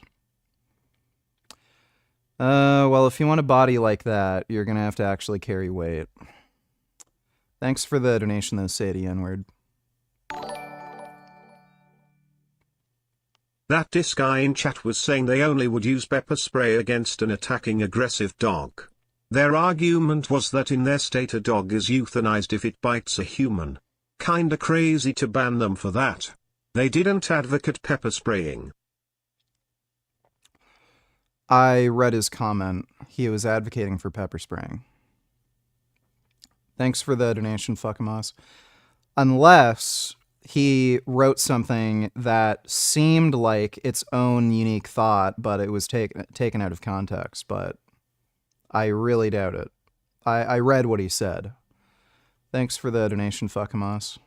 Well, if you want a body like that, you're gonna have to actually carry weight. Thanks for the donation, though, Sadie N-word. That this guy in chat was saying they only would use pepper spray against an attacking aggressive dog. Their argument was that in their state a dog is euthanized if it bites a human. Kinda crazy to ban them for that. They didn't advocate pepper spraying. I read his comment. He was advocating for pepper spraying. Thanks for the donation, Fuckamos. Unless he wrote something that seemed like its own unique thought, but it was taken out of context. But I really doubt it. I read what he said. Thanks for the donation, Fuckamos.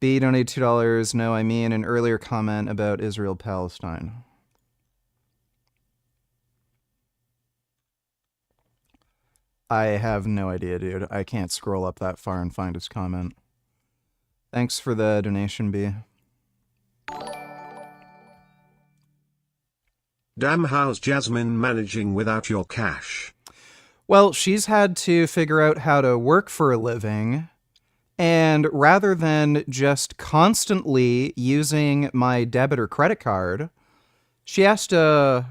B donated $2. No, I mean an earlier comment about Israel-Palestine. I have no idea, dude. I can't scroll up that far and find his comment. Thanks for the donation, B. Damn, how's Jasmine managing without your cash? Well, she's had to figure out how to work for a living, and rather than just constantly using my debit or credit card, she has to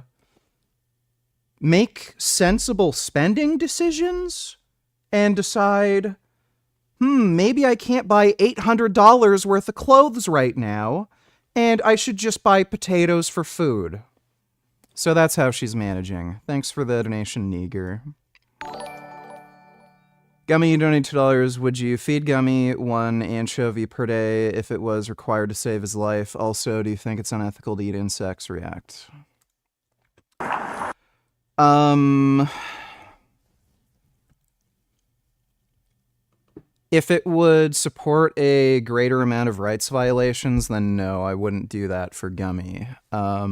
make sensible spending decisions and decide, maybe I can't buy $800 worth of clothes right now, and I should just buy potatoes for food. So that's how she's managing. Thanks for the donation, Neger. Gummy, you donate $2. Would you feed Gummy one anchovy per day if it was required to save his life? Also, do you think it's unethical to eat insects? React. If it would support a greater amount of rights violations, then no, I wouldn't do that for Gummy. I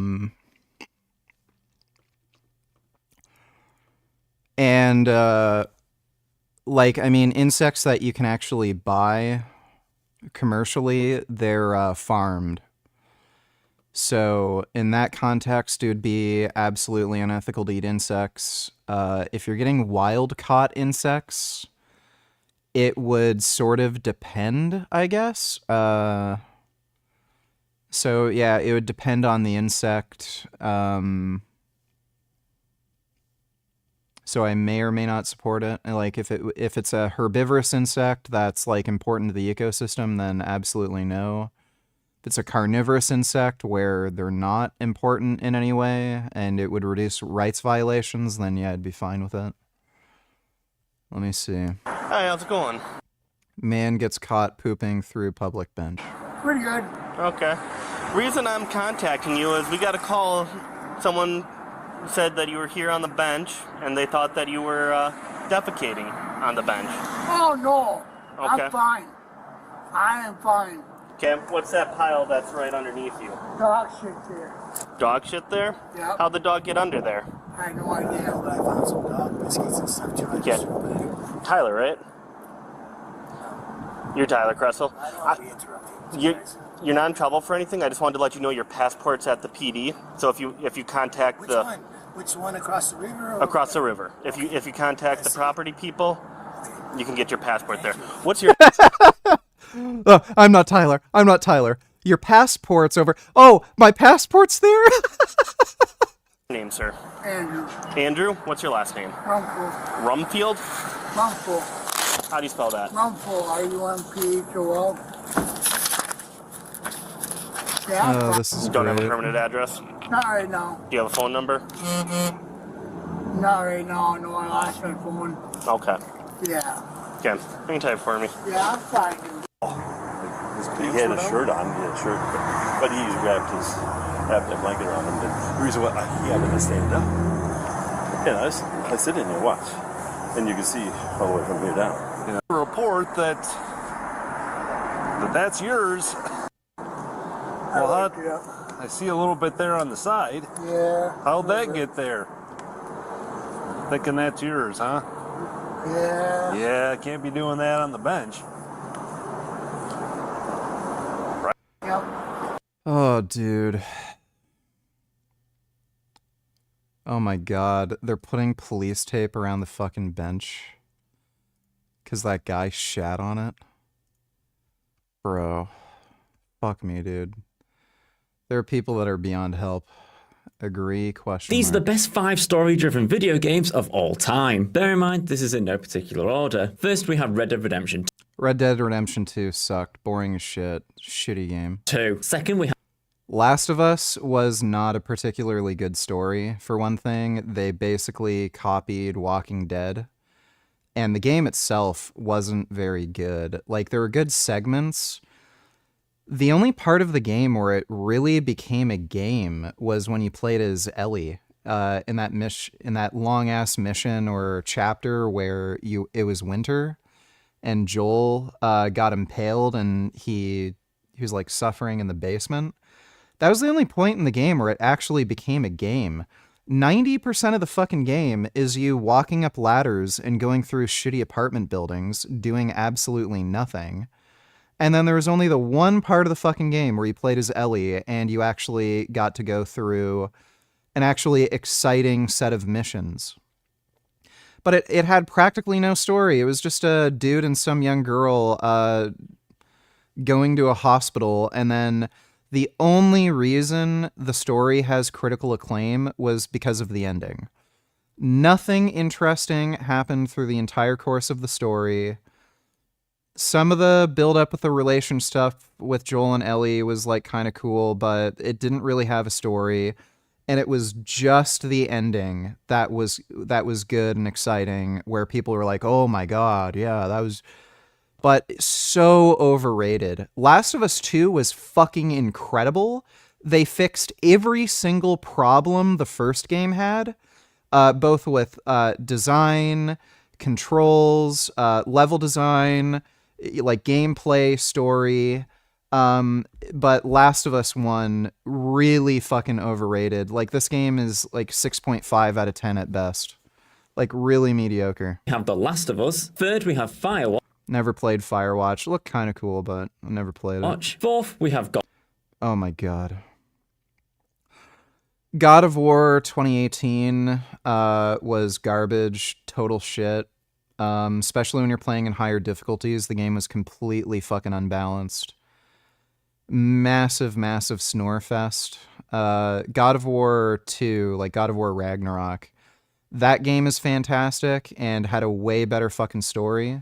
mean, insects that you can actually buy commercially, they're farmed. So in that context, it would be absolutely unethical to eat insects. If you're getting wild-caught insects, it would sort of depend, I guess. So yeah, it would depend on the insect. So I may or may not support it. Like if it's a herbivorous insect that's like important to the ecosystem, then absolutely no. If it's a carnivorous insect where they're not important in any way and it would reduce rights violations, then yeah, I'd be fine with it. Let me see. Hi, how's it going? Man gets caught pooping through public bench. Pretty good. Okay. Reason I'm contacting you is we got a call. Someone said that you were here on the bench and they thought that you were defecating on the bench. Oh, no. Okay. I'm fine. I am fine. Okay, what's that pile that's right underneath you? Dog shit there. Dog shit there? Yep. How'd the dog get under there? I had no idea, but I found some dog biscuits and stuff too. Okay. Tyler, right? You're Tyler Kressel. I don't want to be interrupting. You're not in trouble for anything. I just wanted to let you know your passport's at the PD. So if you contact Which one? Which one, across the river? Or across the river. If you contact the property people, you can get your passport there. What's your I'm not Tyler. I'm not Tyler. Your passport's over. Oh, my passport's there? name, sir? Andrew. Andrew? What's your last name? Rumful. Rumfield? Rumful. How do you spell that? Rumful. R-U-M-P-H-O-L. Yeah. Oh, this is You don't have a great. permanent address? Not right now. Do you have a phone number? Not right now. No, I lost my phone. Okay. Yeah. Okay. You can type for me. Yeah, I'm fine. He had a shirt on, but he wrapped a blanket around him. But the reason why he happened to stand up, and I sit in there, watch, and you can see all the way from here down. Report that's yours. Well, I see a little bit there on the side. Yeah. How'd that get there? Thinking that's yours, huh? Yeah. Yeah, can't be doing that on the bench. Oh, dude. Oh my god. They're putting police tape around the fucking bench. Because that guy shat on it. Bro. Fuck me, dude. There are people that are beyond help. Agree? Question These are the mark. best 5 story-driven video games of all time. Bear in mind, this is in no particular order. First, we have Red Dead Redemption Red Dead Redemption 2 sucked. Boring as shit. Shitty game. 2. Second, we have Last of Us was not a particularly good story. For one thing, they basically copied Walking Dead. And the game itself wasn't very good. Like, there were good segments. The only part of the game where it really became a game was when you played as Ellie in that long ass mission or chapter where it was winter, and Joel got impaled and he was like suffering in the basement. That was the only point in the game where it actually became a game. 90% of the fucking game is you walking up ladders and going through shitty apartment buildings, doing absolutely nothing. And then there was only the one part of the fucking game where you played as Ellie and you actually got to go through an actually exciting set of missions. But it had practically no story. It was just a dude and some young girl going to a hospital, and then the only reason the story has critical acclaim was because of the ending. Nothing interesting happened through the entire course of the story. Some of the build up with the relation stuff with Joel and Ellie was like kind of cool, but it didn't really have a story. And it was just the ending that was good and exciting, where people were like, oh my god, yeah, that was... But so overrated. Last of Us 2 was fucking incredible. They fixed every single problem the first game had, both with design, controls, level design, like gameplay, story. But Last of Us 1 really fucking overrated. Like, this game is like 6.5 out of 10 at best. Like, really mediocre. We have The Last of Us. Third, we have Firewatch. Never played Firewatch. Looked kind of cool, but I never played it. Fourth, we have Oh my god. God of War 2018 was garbage, total shit. Especially when you're playing in higher difficulties. The game was completely fucking unbalanced. Massive, massive snore fest. God of War 2, like God of War Ragnarok, that game is fantastic and had a way better fucking story.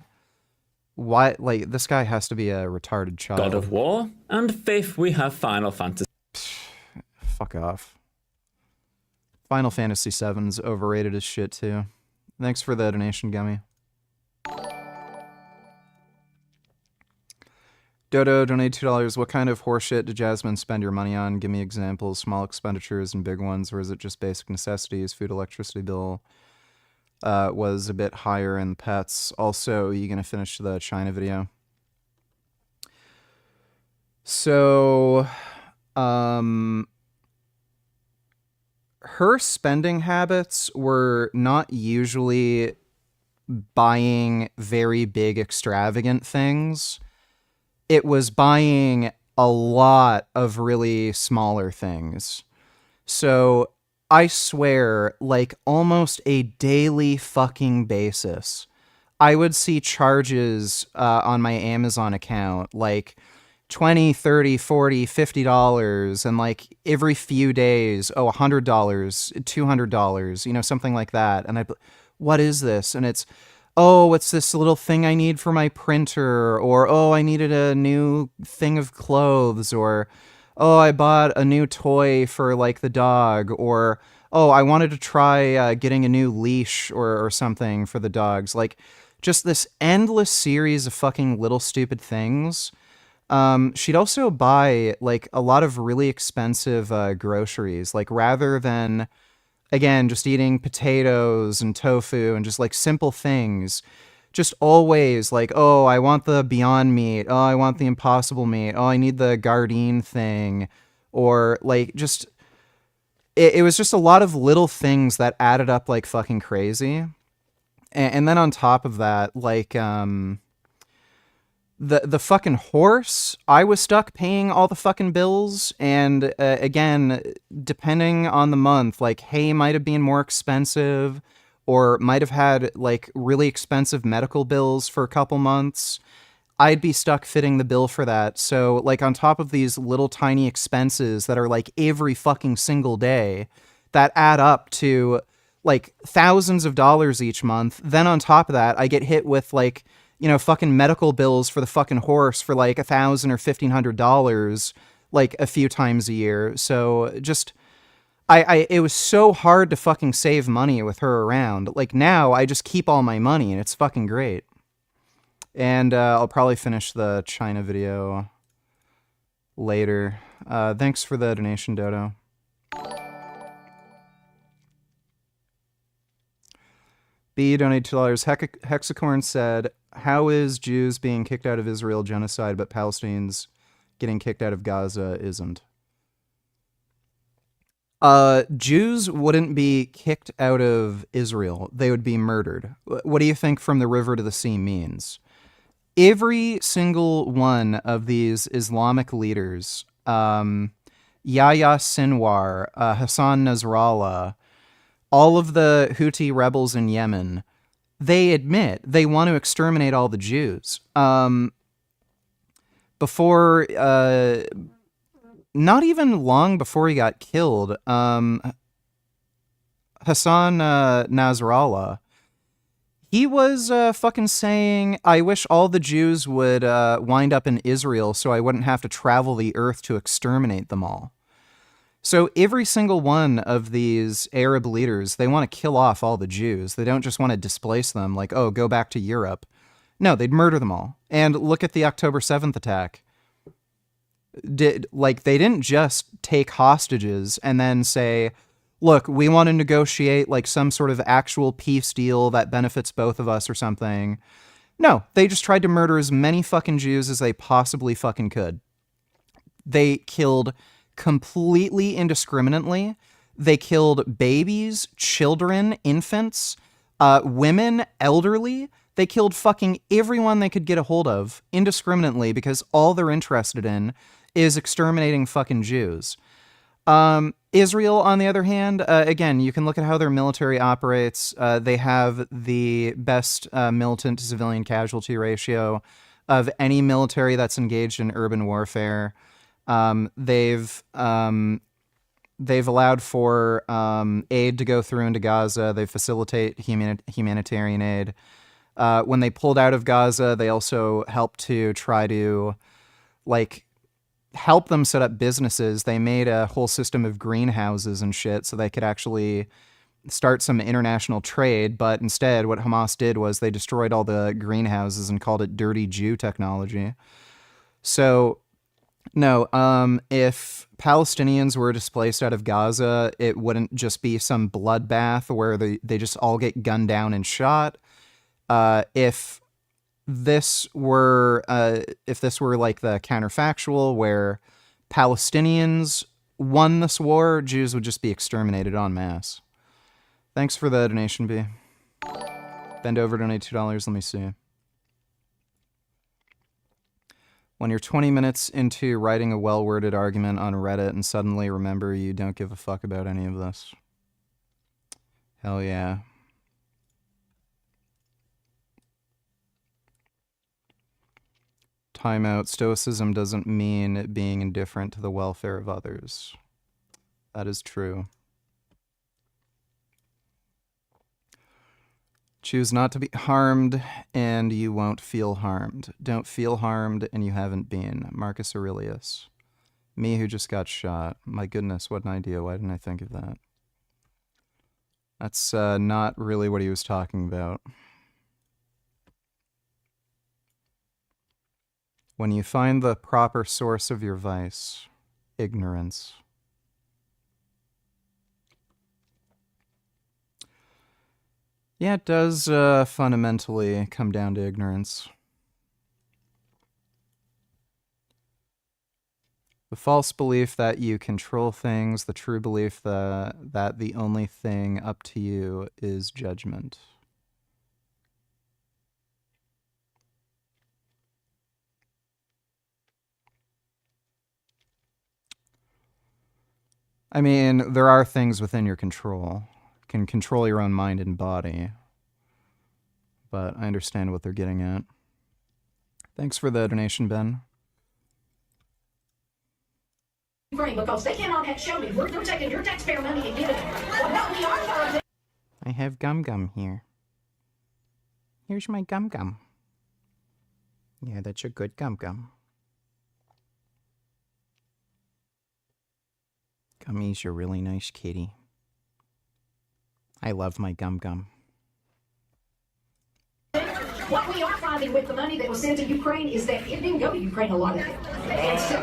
Why, like, this guy has to be a retarded child. God of War. And fifth, we have Final Fantasy. Fuck off. Final Fantasy VII's overrated as shit, too. Thanks for the donation, Gummy. Dodo, donate $2. What kind of horseshit did Jasmine spend your money on? Give me examples, small expenditures and big ones, or is it just basic necessities? Food, electricity bill was a bit higher in pets. Also, you gonna finish the China video? So, her spending habits were not usually buying very big, extravagant things. It was buying a lot of really smaller things. So I swear, like almost a daily fucking basis, I would see charges on my Amazon account, like $20, $30, $40, $50, and like every few days, oh, $100, $200, you know, something like that. And what is this? And it's, oh, it's this little thing I need for my printer, or, oh, I needed a new thing of clothes, or, oh, I bought a new toy for, like, the dog, or, oh, I wanted to try getting a new leash or something for the dogs. Like, just this endless series of fucking little stupid things. She'd also buy, like, a lot of really expensive groceries. Like, rather than, again, just eating potatoes and tofu and just, like, simple things, just always like, oh, I want the Beyond Meat. Oh, I want the Impossible Meat. Oh, I need the Gardein thing. Or like just, it was just a lot of little things that added up like fucking crazy. And then on top of that, like, the fucking horse, I was stuck paying all the fucking bills, and again, depending on the month, like hay might have been more expensive, or might have had like really expensive medical bills for a couple months. I'd be stuck fitting the bill for that. So like on top of these little tiny expenses that are like every fucking single day that add up to like thousands of dollars each month. Then on top of that, I get hit with like, you know, fucking medical bills for the fucking horse for like $1,000 or $1,500 like a few times a year. So just, it was so hard to fucking save money with her around. Like now I just keep all my money and it's fucking great. And I'll probably finish the China video later. Thanks for the donation, Dodo. B donated $2. Hexacorn said, how is Jews being kicked out of Israel genocide, but Palestinians getting kicked out of Gaza isn't? Jews wouldn't be kicked out of Israel. They would be murdered. What do you think from the river to the sea means? Every single one of these Islamic leaders, Yahya Sinwar, Hassan Nasrallah, all of the Houthi rebels in Yemen, they admit they want to exterminate all the Jews. Before, not even long before he got killed, Hassan Nasrallah, he was fucking saying, I wish all the Jews would wind up in Israel so I wouldn't have to travel the earth to exterminate them all. So every single one of these Arab leaders, they want to kill off all the Jews. They don't just want to displace them like, oh, go back to Europe. No, they'd murder them all. And look at the October 7th attack. They didn't just take hostages and then say, look, we want to negotiate like some sort of actual peace deal that benefits both of us or something. No, they just tried to murder as many fucking Jews as they possibly fucking could. They killed completely indiscriminately. They killed babies, children, infants, women, elderly. They killed fucking everyone they could get a hold of indiscriminately because all they're interested in is exterminating fucking Jews. Israel, on the other hand, again, you can look at how their military operates. They have the best militant to civilian casualty ratio of any military that's engaged in urban warfare. They've allowed for aid to go through into Gaza. They facilitate humanitarian aid. When they pulled out of Gaza, they also helped to try to, like, help them set up businesses. They made a whole system of greenhouses and shit so they could actually start some international trade. But instead, what Hamas did was they destroyed all the greenhouses and called it dirty Jew technology. So, no, if Palestinians were displaced out of Gaza, it wouldn't just be some bloodbath where they just all get gunned down and shot. If this were like the counterfactual where Palestinians won this war, Jews would just be exterminated en masse. Thanks for the donation, B. Bend over, donate $2. Let me see. When you're 20 minutes into writing a well-worded argument on Reddit and suddenly remember you don't give a fuck about any of this. Hell yeah. Timeout. Stoicism doesn't mean being indifferent to the welfare of others. That is true. Choose not to be harmed, and you won't feel harmed. Don't feel harmed, and you haven't been. Marcus Aurelius. Me who just got shot. My goodness, what an idea. Why didn't I think of that? That's not really what he was talking about. When you find the proper source of your vice, ignorance. Yeah, it does fundamentally come down to ignorance. The false belief that you control things, the true belief that the only thing up to you is judgment. I mean, there are things within your control. You can control your own mind and body. But I understand what they're getting at. Thanks for the donation, Ben. Because they cannot show me where they're taking your taxpayer money and giving it. Well, no, we are. I have gum gum here. Here's my gum gum. Yeah, that's a good gum gum. Gummy's a really nice kitty. I love my gum gum. What we are finding with the money that was sent to Ukraine is that it didn't go to Ukraine, a lot of it. And so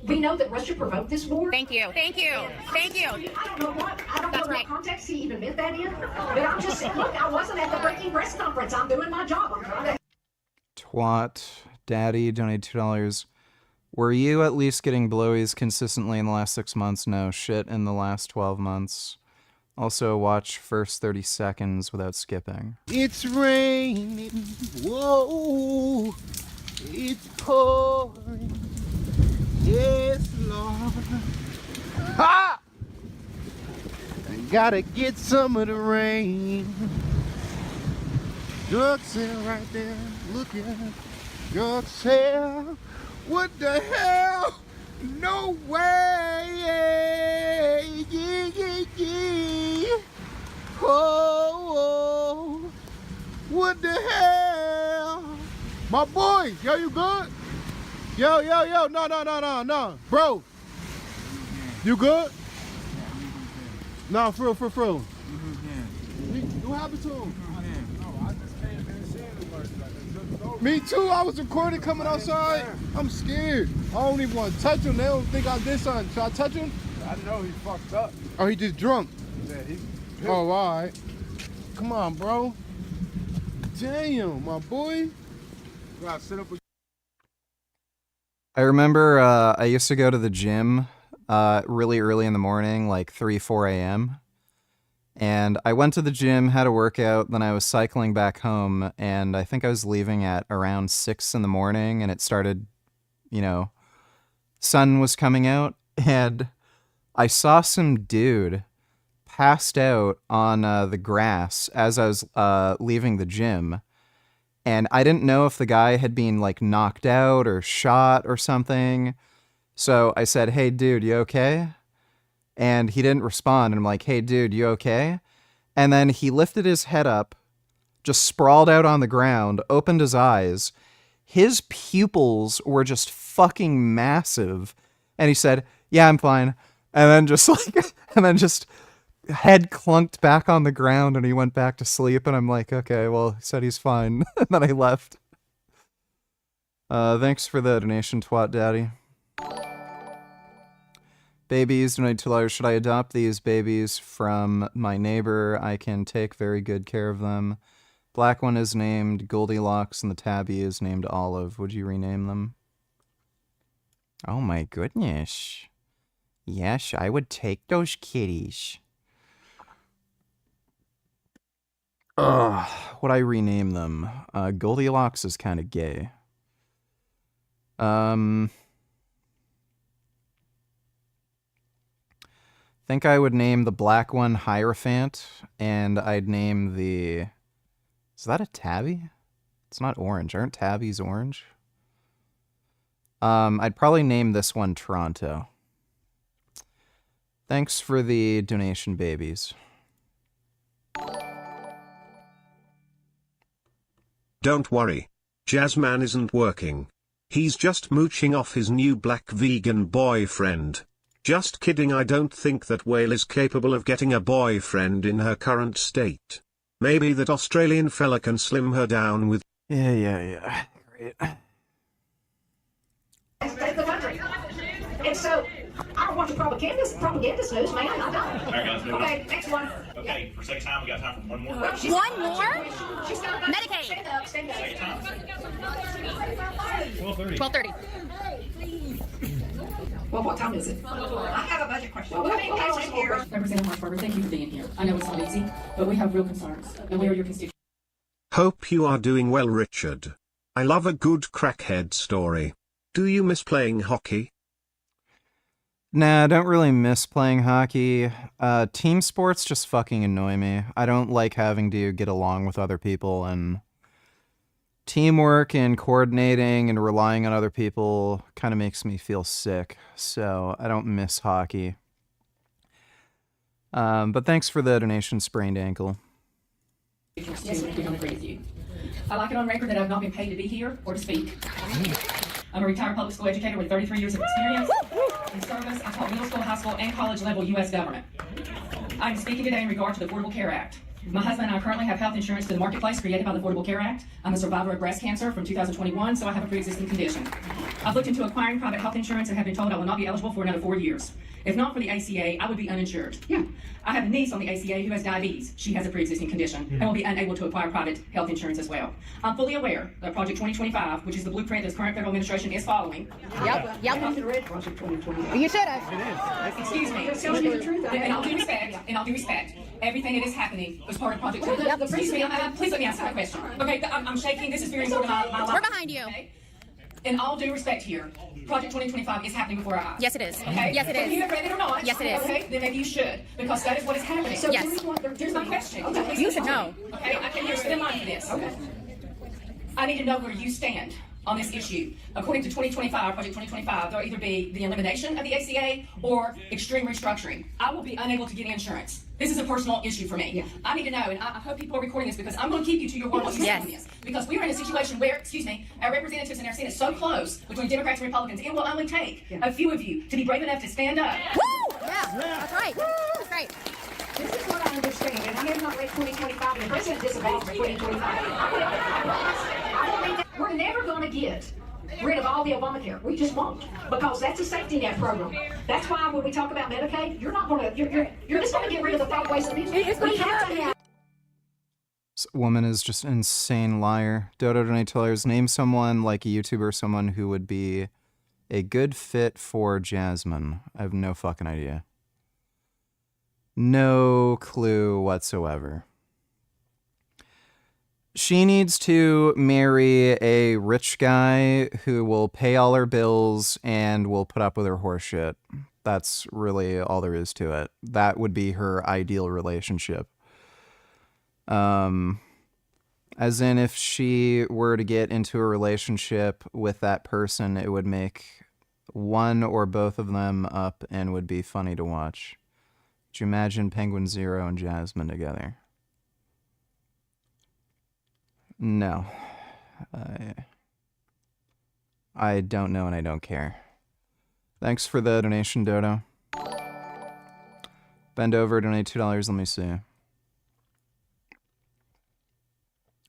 we know that Russia provoked this war. Thank you. Thank you. Thank you. I don't know what what context he even meant that in. But I'm just saying, look, I wasn't at the breaking press conference. I'm doing my job. I'm trying to... Twat Daddy donated $2. Were you at least getting blowies consistently in the last 6 months? No, shit in the last 12 months. Also, watch first 30 seconds without skipping. It's raining, whoa, it's pouring, yes, Lord. Ha! I gotta get some of the rain. Drug sale right there, look at it. Drug sale, what the hell? No way! Yeah, yeah, yeah. Oh, what the hell? My boy, yo, you good? Yo, no, bro. You good? No, for real. What happened to him? Me too, I was recording coming outside. I'm scared. I don't even want to touch him. They don't think I did something. Should I touch him? I know he fucked up. Oh, he just drunk? Yeah, he's oh, all right. Come on, bro. Damn, my boy. You gotta sit up with... I remember I used to go to the gym really early in the morning, like 3, 4 a.m. And I went to the gym, had a workout, then I was cycling back home, and I think I was leaving at around 6 in the morning, and it started, you know, sun was coming out, and I saw some dude passed out on the grass as I was leaving the gym, and I didn't know if the guy had been, like, knocked out or shot or something, so I said, "Hey, dude, you okay?" And he didn't respond. And I'm like, "Hey, dude, you okay?" And then he lifted his head up, just sprawled out on the ground, opened his eyes. His pupils were just fucking massive. And he said, "Yeah, I'm fine." And then just head clunked back on the ground and he went back to sleep. And I'm like, okay, well, he said he's fine. And then I left. Thanks for the donation, Twat Daddy. Babies donate $2. Should I adopt these babies from my neighbor? I can take very good care of them. Black one is named Goldilocks and the tabby is named Olive. Would you rename them? Oh my goodness. Yes, I would take those kitties. Ugh, would I rename them? Goldilocks is kind of gay. Think I would name the black one Hierophant, and I'd name the... Is that a tabby? It's not orange. Aren't tabbies orange? I'd probably name this one Toronto. Thanks for the donation, babies. Don't worry. Jazzman isn't working. He's just mooching off his new black vegan boyfriend. Just kidding, I don't think that whale is capable of getting a boyfriend in her current state. Maybe that Australian fella can slim her down with... Yeah. Great. State the country. And so, I don't want the propaganda news, man. I don't. Okay, next one. Okay, for second time, we got time for one more. One more? Medicaid. Second time. 12:30. Well, what time is it? I have a budget question. Representative Marshberger, thank you for being here. I know it's not easy, but we have real concerns, and we are your constituents. Hope you are doing well, Richard. I love a good crackhead story. Do you miss playing hockey? Nah, I don't really miss playing hockey. Team sports just fucking annoy me. I don't like having to get along with other people, and teamwork and coordinating and relying on other people kind of makes me feel sick, so I don't miss hockey. But thanks for the donation, Sprained Ankle. Yes, we don't agree with you. I like it on record that I've not been paid to be here or to speak. I'm a retired public school educator with 33 years of experience in service. I taught middle school, high school, and college level U.S. government. I'm speaking today in regard to the Affordable Care Act. My husband and I currently have health insurance to the marketplace created by the Affordable Care Act. I'm a survivor of breast cancer from 2021, so I have a pre-existing condition. I've looked into acquiring private health insurance and have been told I will not be eligible for another 4 years. If not for the ACA, I would be uninsured. Yeah. I have a niece on the ACA who has diabetes. She has a pre-existing condition and will be unable to acquire private health insurance as well. I'm fully aware that Project 2025, which is the blueprint this current federal administration is following. Yep. Project 2025. You should have. Excuse me. Tell me the truth. In all due respect, everything that is happening was part of Project 2025. Excuse me. Please let me answer my question. Okay, I'm shaking. This is very important to my life. We're behind you. Okay? In all due respect here, Project 2025 is happening before our eyes. Yes, it is. Okay? Yes, it is. If you have read it or not, Yes, it is. Okay, then maybe you should, because that is what is happening. So yes. Here's my question. Okay, You should know. Okay, I can hear in mind for this. Okay. I need to know where you stand on this issue. According to 2025, Project 2025, there'll either be the elimination of the ACA or extreme restructuring. I will be unable to get insurance. This is a personal issue for me. Yeah. I need to know, and I hope people are recording this because I'm going to keep you to your word on this. Because we are in a situation where, our representatives and our Senate so close between Democrats and Republicans, it will only take a few of you to be brave enough to stand up. Woo! Yeah, that's right. That's right. This is what I understand, and I have not read 2025, and the president disavows 2025. We're never going to get rid of all the Obamacare. We just won't, because that's a safety net program. That's why when we talk about Medicaid, you're not going to. You're just going to get rid of the five ways and means. We have to have. This woman is just an insane liar. Dodo Donate Tellers, name someone like a YouTuber, someone who would be a good fit for Jasmine. I have no fucking idea. No clue whatsoever. She needs to marry a rich guy who will pay all her bills and will put up with her horseshit. That's really all there is to it. That would be her ideal relationship. As in, if she were to get into a relationship with that person, it would make one or both of them up and would be funny to watch. Could you imagine Penguin Zero and Jasmine together? No. I don't know and I don't care. Thanks for the donation, Dodo. Bend over, donate $2, let me see.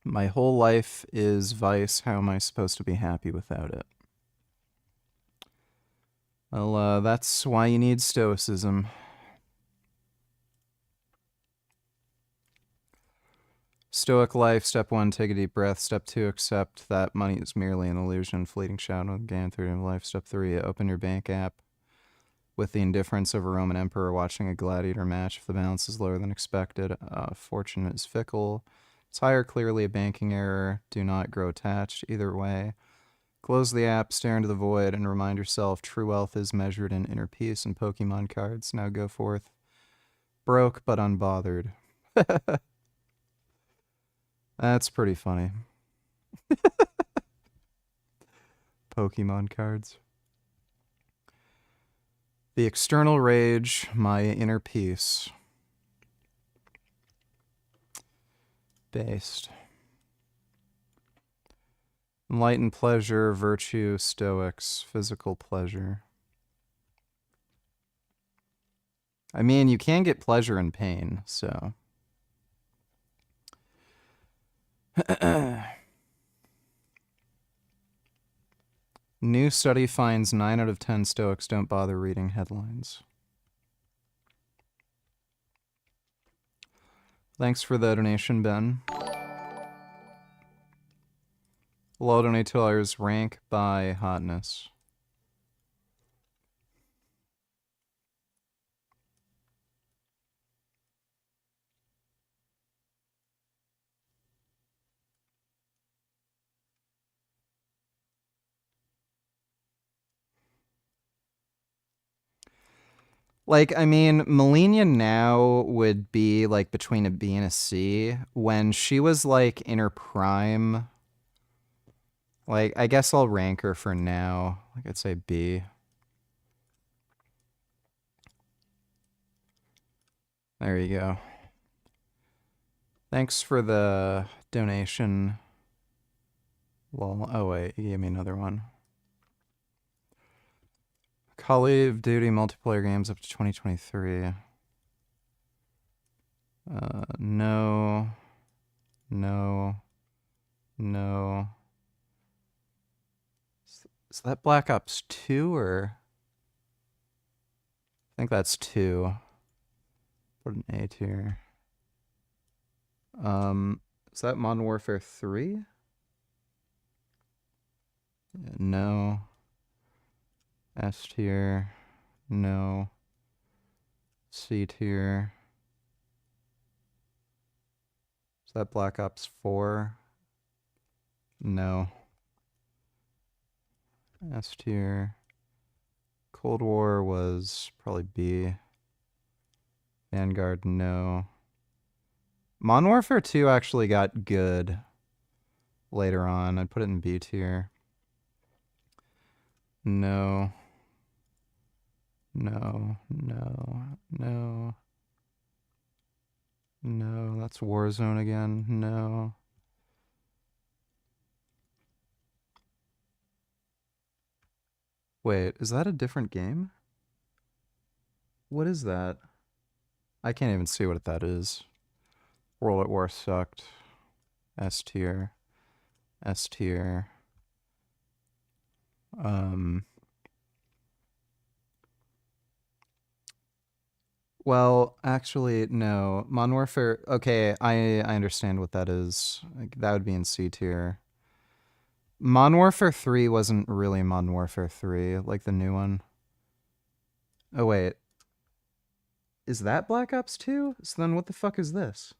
My whole life is vice. How am I supposed to be happy without it? Well, that's why you need stoicism. Stoic life. Step 1, take a deep breath. Step 2, accept that money is merely an illusion, fleeting shadow of gain through life. Step 3, open your bank app with the indifference of a Roman emperor watching a gladiator match. If the balance is lower than expected, fortune is fickle. It's higher, clearly a banking error. Do not grow attached. Either way, close the app, stare into the void, and remind yourself true wealth is measured in inner peace and Pokemon cards. Now go forth, broke but unbothered. That's pretty funny. Pokemon cards. The external rage, my inner peace. Based. Enlightened pleasure, virtue, stoics, physical pleasure. I mean, you can get pleasure in pain, so. New study finds 9 out of 10 Stoics don't bother reading headlines. Thanks for the donation, Ben. Below donate $2, rank by hotness. Like, I mean, Melina now would be, like, between a B and a C. When she was, like, in her prime, like, I guess I'll rank her for now. Like, I'd say B. There you go. Thanks for the donation. Well, oh wait, you gave me another one. Call of Duty multiplayer games up to 2023. No. No. No. Is that Black Ops 2 or? I think that's 2. Put an A tier. Is that Modern Warfare 3? No. S tier. No. C tier. Is that Black Ops 4? No. S tier. Cold War was probably B. Vanguard, no. Modern Warfare 2 actually got good later on. I'd put it in B tier. No. No. No. No. No. That's Warzone again. No. Wait, is that a different game? What is that? I can't even see what that is. World at War sucked. S tier. S tier. Well, actually, no. Modern Warfare. Okay, I understand what that is. Like, that would be in C tier. Modern Warfare 3 wasn't really Modern Warfare 3, like the new one. Oh, wait. Is that Black Ops 2? So then what the fuck is this?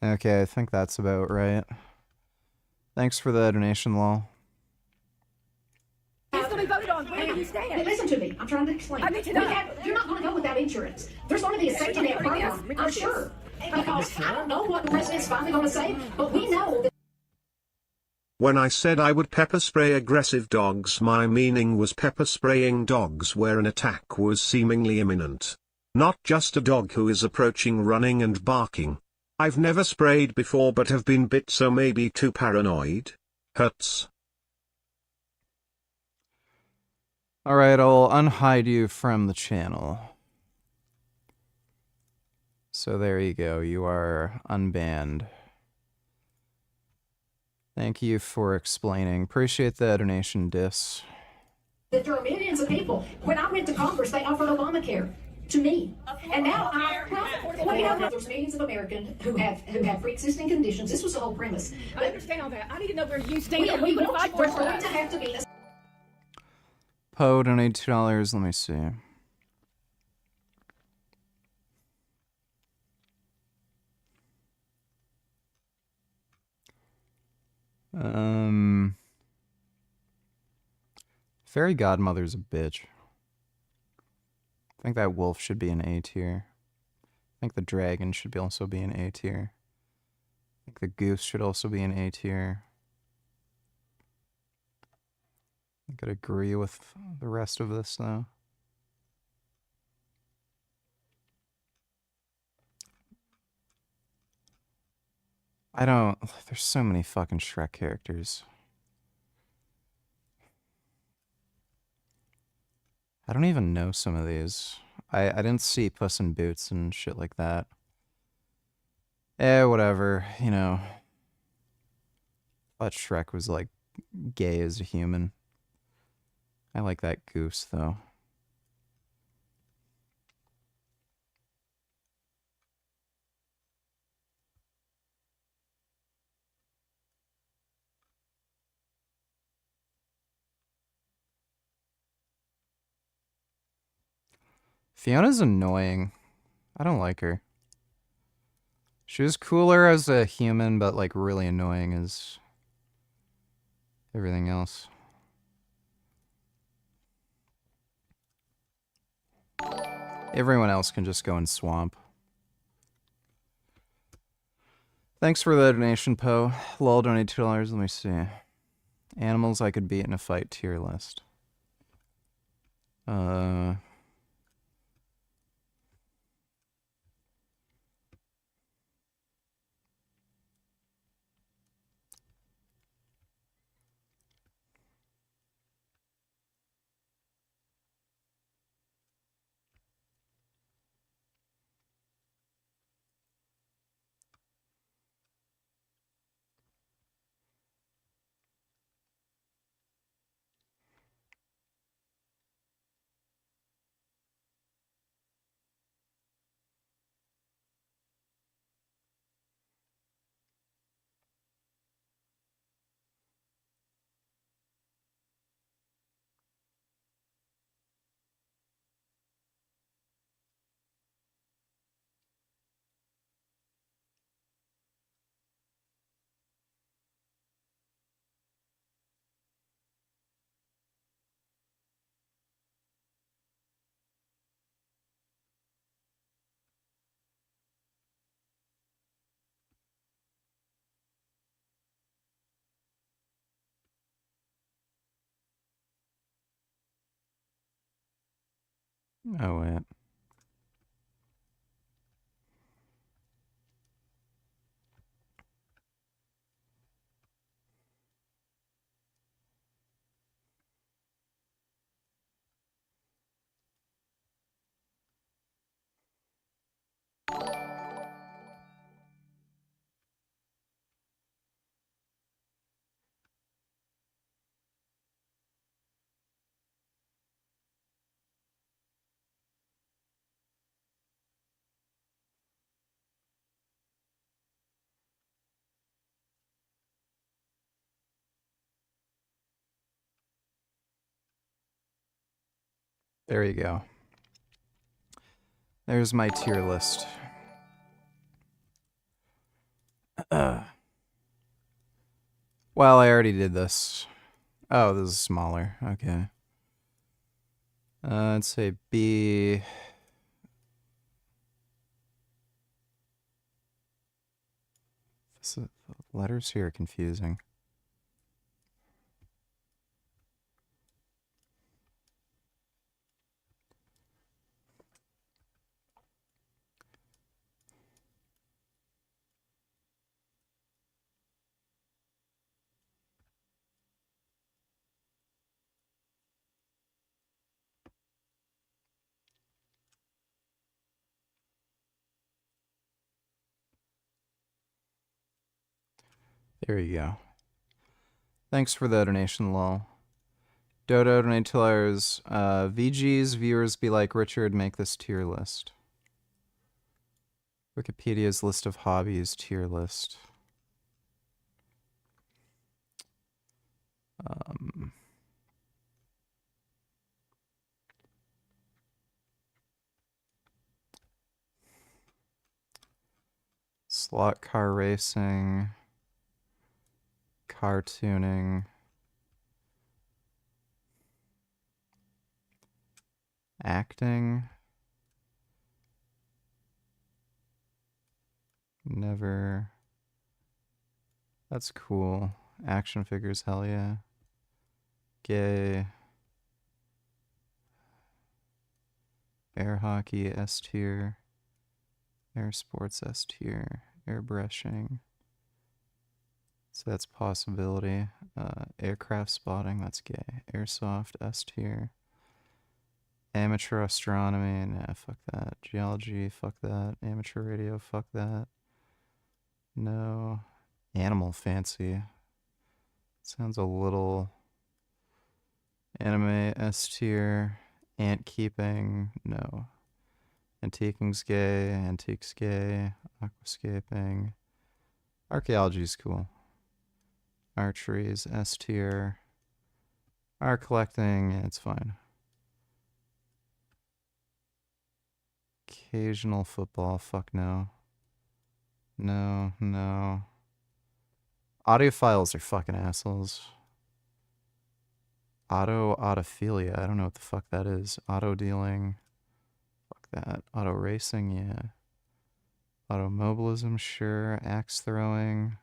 Okay, I think that's about right. Thanks for the donation, lol. It's going to be voted on. Where do you stand? Listen to me. I'm trying to explain. I need to know. You're not going to go without insurance. There's going to be a safety net program, I'm sure. Because I don't know what the president's finally going to say, but we know that. When I said I would pepper spray aggressive dogs, my meaning was pepper spraying dogs where an attack was seemingly imminent. Not just a dog who is approaching running and barking. I've never sprayed before but have been bit, so maybe too paranoid. Hurts. Alright, I'll unhide you from the channel. So there you go, you are unbanned. Thank you for explaining. Appreciate the donation, Dis. That there are millions of people. When I went to Congress, they offered Obamacare to me. And now there's millions of Americans who have pre-existing conditions. This was the whole premise. I understand all that. I need to know where you stand. We don't fight for going to have to be. Poe donated $2. Let me see. Fairy Godmother's a bitch. I think that wolf should be an A tier. I think the dragon should also be an A tier. I think the goose should also be an A tier. I could agree with the rest of this, though. I don't... There's so many fucking Shrek characters. I don't even know some of these. I didn't see Puss in Boots and shit like that. Whatever, you know. Thought Shrek was, like, gay as a human. I like that goose, though. Fiona's annoying. I don't like her. She was cooler as a human, but like really annoying as everything else. Everyone else can just go and swamp. Thanks for the donation, Poe. Lol, donate $2. Let me see. Animals I could beat in a fight tier list. Oh, wait. There you go. There's my tier list. Well, I already did this. Oh, this is smaller. Okay. Let's say B. The letters here are confusing. There you go. Thanks for the donation, lol. Dodo donate $2. VG's viewers be like, Richard, make this tier list. Wikipedia's list of hobbies tier list. Slot car racing. Car tuning. Acting. Never. That's cool. Action figures, hell yeah. Gay. Air hockey, S tier. Air sports, S tier. Airbrushing. So that's possibility. Aircraft spotting, that's gay. Airsoft, S tier. Amateur astronomy, nah, fuck that. Geology, fuck that. Amateur radio, fuck that. No. Animal fancy. Sounds a little... Anime, S tier. Ant keeping, no. Antiquing's gay. Antiques gay. Aquascaping. Archaeology's cool. Archery's S tier. Art collecting, it's fine. Occasional football. Fuck no. No, no. Audiophiles are fucking assholes. Autophilia. I don't know what the fuck that is. Auto dealing. Fuck that. Auto racing, yeah. Automobilism, sure. Axe throwing.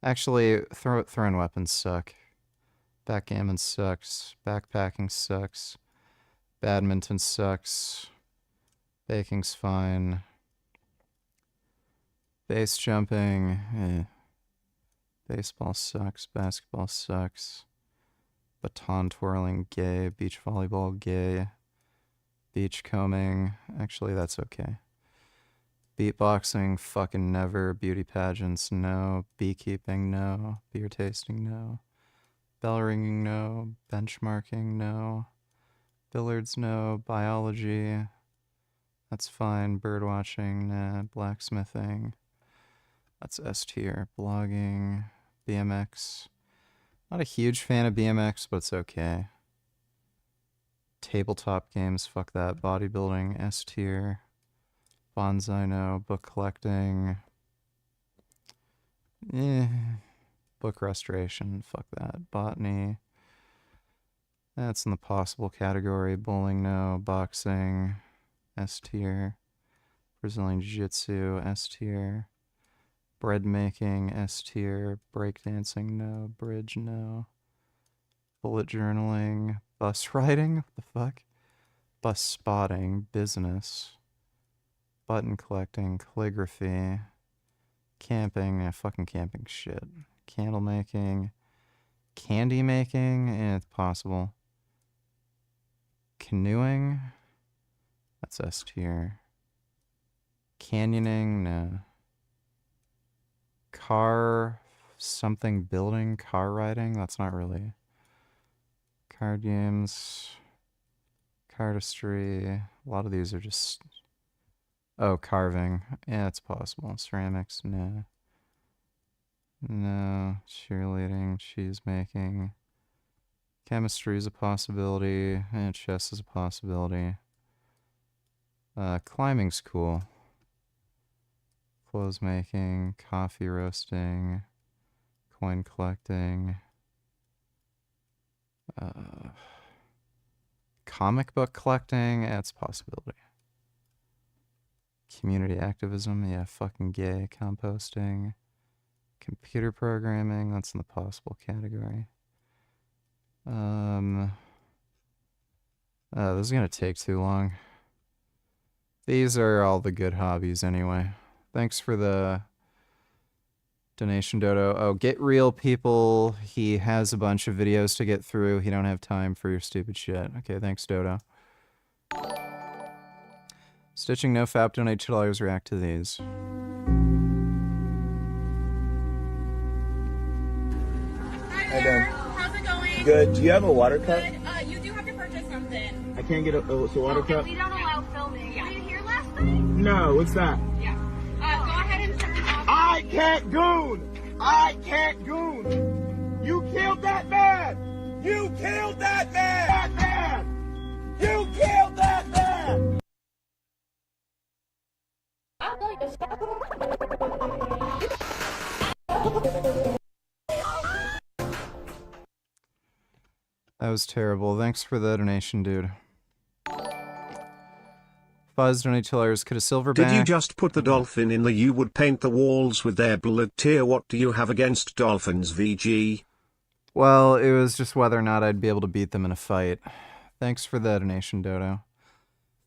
Actually, throwing weapons suck. Backgammon sucks. Backpacking sucks. Badminton sucks. Baking's fine. Base jumping, Baseball sucks. Basketball sucks. Baton twirling, gay. Beach volleyball, gay. Beach combing, actually that's okay. Beatboxing, fucking never. Beauty pageants, no. Beekeeping, no. Beer tasting, no. Bell ringing, no. Benchmarking, no. Billiards, no. Biology, that's fine. Bird watching, nah. Blacksmithing, that's S tier. Blogging, BMX. Not a huge fan of BMX, but it's okay. Tabletop games, fuck that. Bodybuilding, S tier. Bonsai, no. Book collecting. Book restoration, fuck that. Botany. That's in the possible category. Bowling, no. Boxing, S tier. Brazilian Jiu-Jitsu, S tier. Bread making, S tier. Breakdancing, no. Bridge, no. Bullet journaling. Bus riding? What the fuck? Bus spotting. Business. Button collecting. Calligraphy. Camping. Fucking camping shit. Candle making. Candy making? It's possible. Canoeing? That's S tier. Canyoning? No. Car something building, car riding, that's not really. Card games, cardistry, a lot of these are just, oh, carving, yeah, it's possible. Ceramics, no. No. Cheerleading, cheese making, chemistry is a possibility, and chess is a possibility. Climbing's cool. Clothes making, coffee roasting, coin collecting, comic book collecting, that's a possibility. Community activism, yeah, fucking gay. Composting, computer programming, that's in the possible category. This is gonna take too long. These are all the good hobbies anyway. Thanks for the donation, Dodo. Oh, get real, people. He has a bunch of videos to get through. He don't have time for your stupid shit. Okay, thanks, Dodo. Stitching no fap, donate $2. React to these. Hi there. How's it going? Good. Do you have a water cup? Good. You do have to purchase something. I can't get a water cup. We don't allow filming. Were you here last night? No. What's that? Yeah. Go ahead and turn it off. I can't goon. I can't goon. You killed that man. You killed that man. That man. You killed that man. That was terrible. Thanks for the donation, dude. Fuzz donate $2. Could a silverback... Did you just put the dolphin in the you would paint the walls with their blood tier? What do you have against dolphins, VG? Well, it was just whether or not I'd be able to beat them in a fight. Thanks for the donation, Dodo.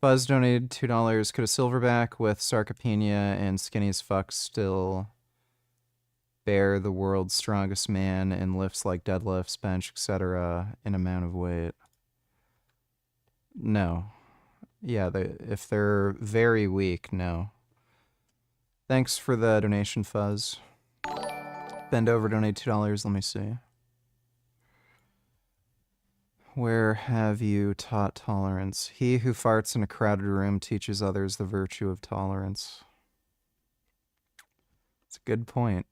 Fuzz donated $2. Could a silverback with sarcopenia and skinny as fuck still bear the world's strongest man and lifts like deadlifts, bench, etc. in amount of weight? No. Yeah, if they're very weak, no. Thanks for the donation, Fuzz. Bend over, donate $2. Let me see. Where have you taught tolerance? He who farts in a crowded room teaches others the virtue of tolerance. It's a good point.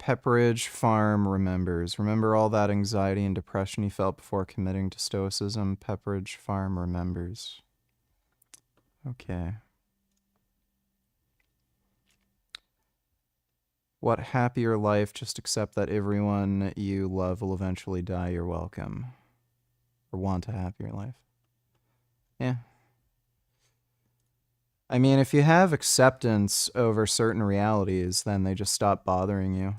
Pepperidge Farm remembers. Remember all that anxiety and depression he felt before committing to Stoicism? Pepperidge Farm remembers. Okay. What happier life? Just accept that everyone you love will eventually die. You're welcome. Or want a happier life. Yeah. I mean, if you have acceptance over certain realities, then they just stop bothering you.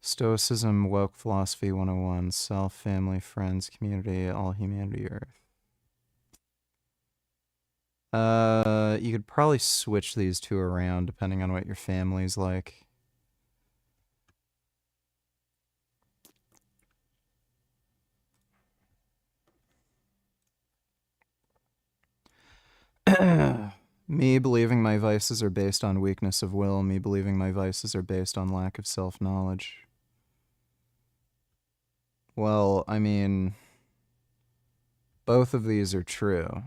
Stoicism, woke philosophy 101, self, family, friends, community, all humanity, earth. You could probably switch these two around depending on what your family's like. Me believing my vices are based on weakness of will. Me believing my vices are based on lack of self-knowledge. Well, I mean, both of these are true.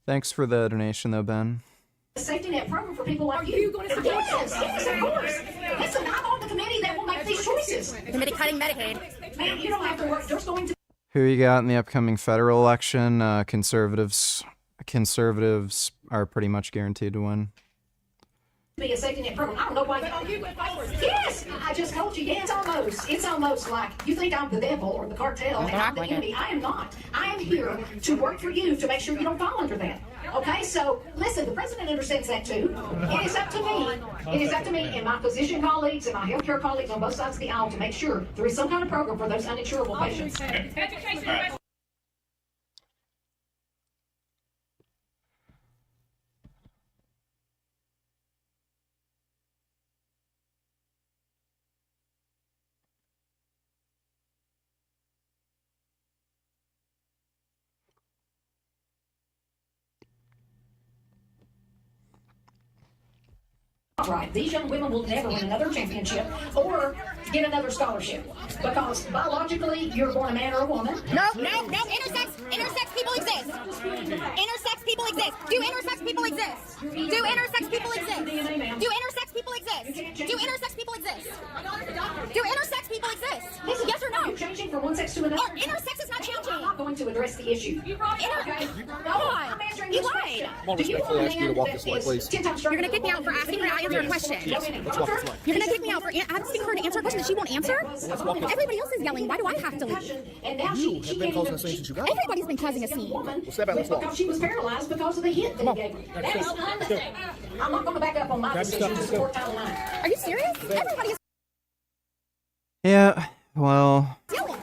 Thanks for the donation, though, Ben. A safety net program for people like you. Are you going to support this? Yes, of course. Listen, I'm on the committee that will make these choices. Committee cutting Medicaid. Man, you don't have to work. There's going to Who you got in the upcoming federal election? Conservatives are pretty much guaranteed to win. be a safety net program. I don't know why. Yes, I just told you. Yeah, it's almost like you think I'm the devil or the cartel and I'm the enemy. I am not. I am here to work for you to make sure you don't fall under that. Okay, so listen, the president understands that too. It is up to me. It is up to me and my physician colleagues and my healthcare colleagues on both sides of the aisle to make sure there is some kind of program for those uninsurable patients. Right. These young women will never win another championship or get another scholarship because biologically you're born a man or a woman. No. Intersex people exist. Intersex people exist. Do intersex people exist? Do intersex people exist? Do intersex people exist? Do intersex people exist? Do intersex people exist? Listen, yes or no? You're changing from one sex to another. Intersex is not changing. I'm not going to address the issue. You Okay. No, I'm answering this question. I'll respectfully ask you to walk this way, please. You're going to kick me out for asking her to answer a question. Yes, let's walk this way. You're going to kick me out for asking her to answer a question that she won't answer? Everybody else is yelling. Why do I have to leave? And now You have been causing a scene since you got here. Everybody's been causing a scene. Well, step back, let's walk. Because she was paralyzed because of the hit that he gave her. That's I'm not going to back up on my decision to support Title IX. Are you serious? Everybody's Yeah, well, yelling.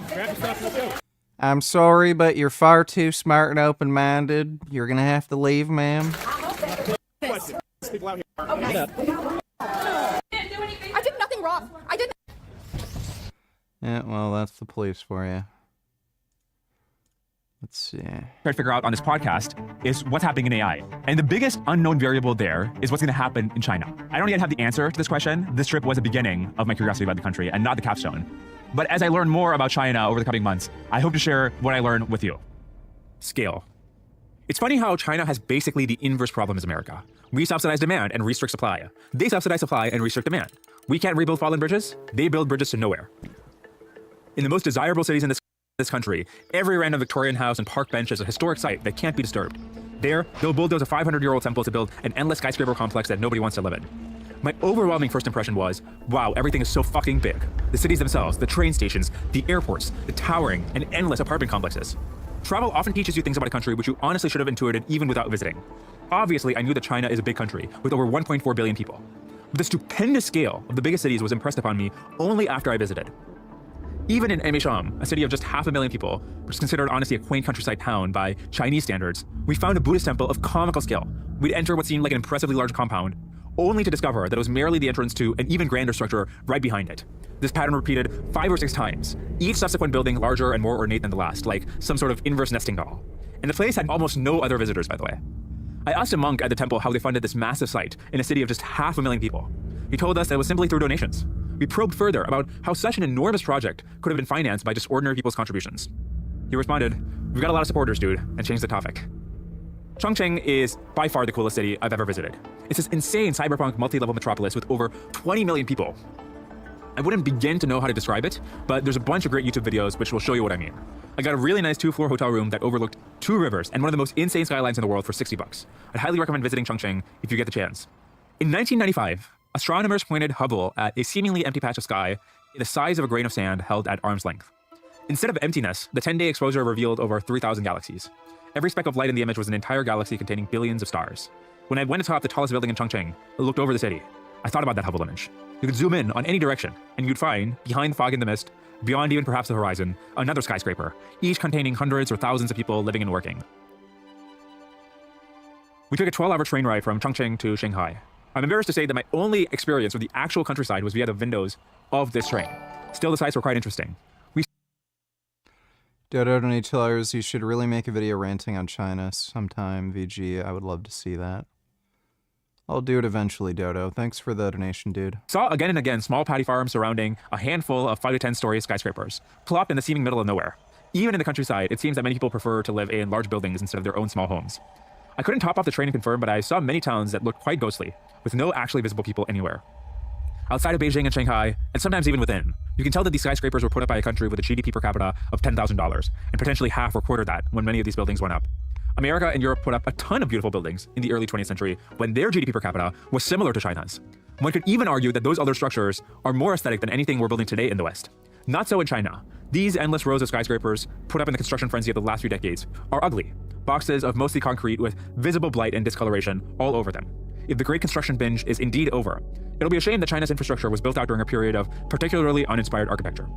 I'm sorry, but you're far too smart and open-minded. You're gonna have to leave, ma'am. People out here. I did nothing wrong. I did. Yeah, well, that's the police for you. Let's see. Try to figure out on this podcast is what's happening in AI. And the biggest unknown variable there is what's going to happen in China. I don't yet have the answer to this question. This trip was the beginning of my curiosity about the country and not the capstone. But as I learn more about China over the coming months, I hope to share what I learn with you. Scale. It's funny how China has basically the inverse problem as America. We subsidize demand and restrict supply. They subsidize supply and restrict demand. We can't rebuild fallen bridges. They build bridges to nowhere. In the most desirable cities in this country, every random Victorian house and park bench is a historic site that can't be disturbed. There, they'll bulldoze a 500-year-old temple to build an endless skyscraper complex that nobody wants to live in. My overwhelming first impression was, wow, everything is so fucking big. The cities themselves, the train stations, the airports, the towering and endless apartment complexes. Travel often teaches you things about a country which you honestly should have intuited even without visiting. Obviously, I knew that China is a big country with over 1.4 billion people. But the stupendous scale of the biggest cities was impressed upon me only after I visited. Even in Emesham, a city of just 500,000 people, which is considered honestly a quaint countryside town by Chinese standards, we found a Buddhist temple of comical scale. We'd enter what seemed like an impressively large compound, only to discover that it was merely the entrance to an even grander structure right behind it. This pattern repeated 5 or 6 times, each subsequent building larger and more ornate than the last, like some sort of inverse nesting doll. And the place had almost no other visitors, by the way. I asked a monk at the temple how they funded this massive site in a city of just 500,000 people. He told us that it was simply through donations. We probed further about how such an enormous project could have been financed by just ordinary people's contributions. He responded, "We've got a lot of supporters, dude," and changed the topic. Chongqing is by far the coolest city I've ever visited. It's this insane cyberpunk multi-level metropolis with over 20 million people. I wouldn't begin to know how to describe it, but there's a bunch of great YouTube videos which will show you what I mean. I got a really nice 2-floor hotel room that overlooked 2 rivers and one of the most insane skylines in the world for $60. I'd highly recommend visiting Chongqing if you get the chance. In 1995, astronomers pointed Hubble at a seemingly empty patch of sky the size of a grain of sand held at arm's length. Instead of emptiness, the 10-day exposure revealed over 3,000 galaxies. Every speck of light in the image was an entire galaxy containing billions of stars. When I went atop the tallest building in Chongqing, I looked over the city. I thought about that Hubble image. You could zoom in on any direction, and you'd find, behind fog in the mist, beyond even perhaps the horizon, another skyscraper, each containing hundreds or thousands of people living and working. We took a 12-hour train ride from Chongqing to Shanghai. I'm embarrassed to say that my only experience with the actual countryside was via the windows of this train. Still, the sights were quite interesting. Dodo Donatillers, you should really make a video ranting on China sometime, VG. I would love to see that. I'll do it eventually, Dodo. Thanks for the donation, dude. Saw again and again small patty farms surrounding a handful of 5 to 10-story skyscrapers, plopped in the seeming middle of nowhere. Even in the countryside, it seems that many people prefer to live in large buildings instead of their own small homes. I couldn't top off the train and confirm, but I saw many towns that looked quite ghostly, with no actually visible people anywhere. Outside of Beijing and Shanghai, and sometimes even within, you can tell that these skyscrapers were put up by a country with a GDP per capita of $10,000, and potentially half or quarter that when many of these buildings went up. America and Europe put up a ton of beautiful buildings in the early 20th century when their GDP per capita was similar to China's. One could even argue that those other structures are more aesthetic than anything we're building today in the West. Not so in China. These endless rows of skyscrapers, put up in the construction frenzy of the last few decades, are ugly. Boxes of mostly concrete with visible blight and discoloration all over them. If the great construction binge is indeed over, it'll be a shame that China's infrastructure was built out during a period of particularly uninspired architecture.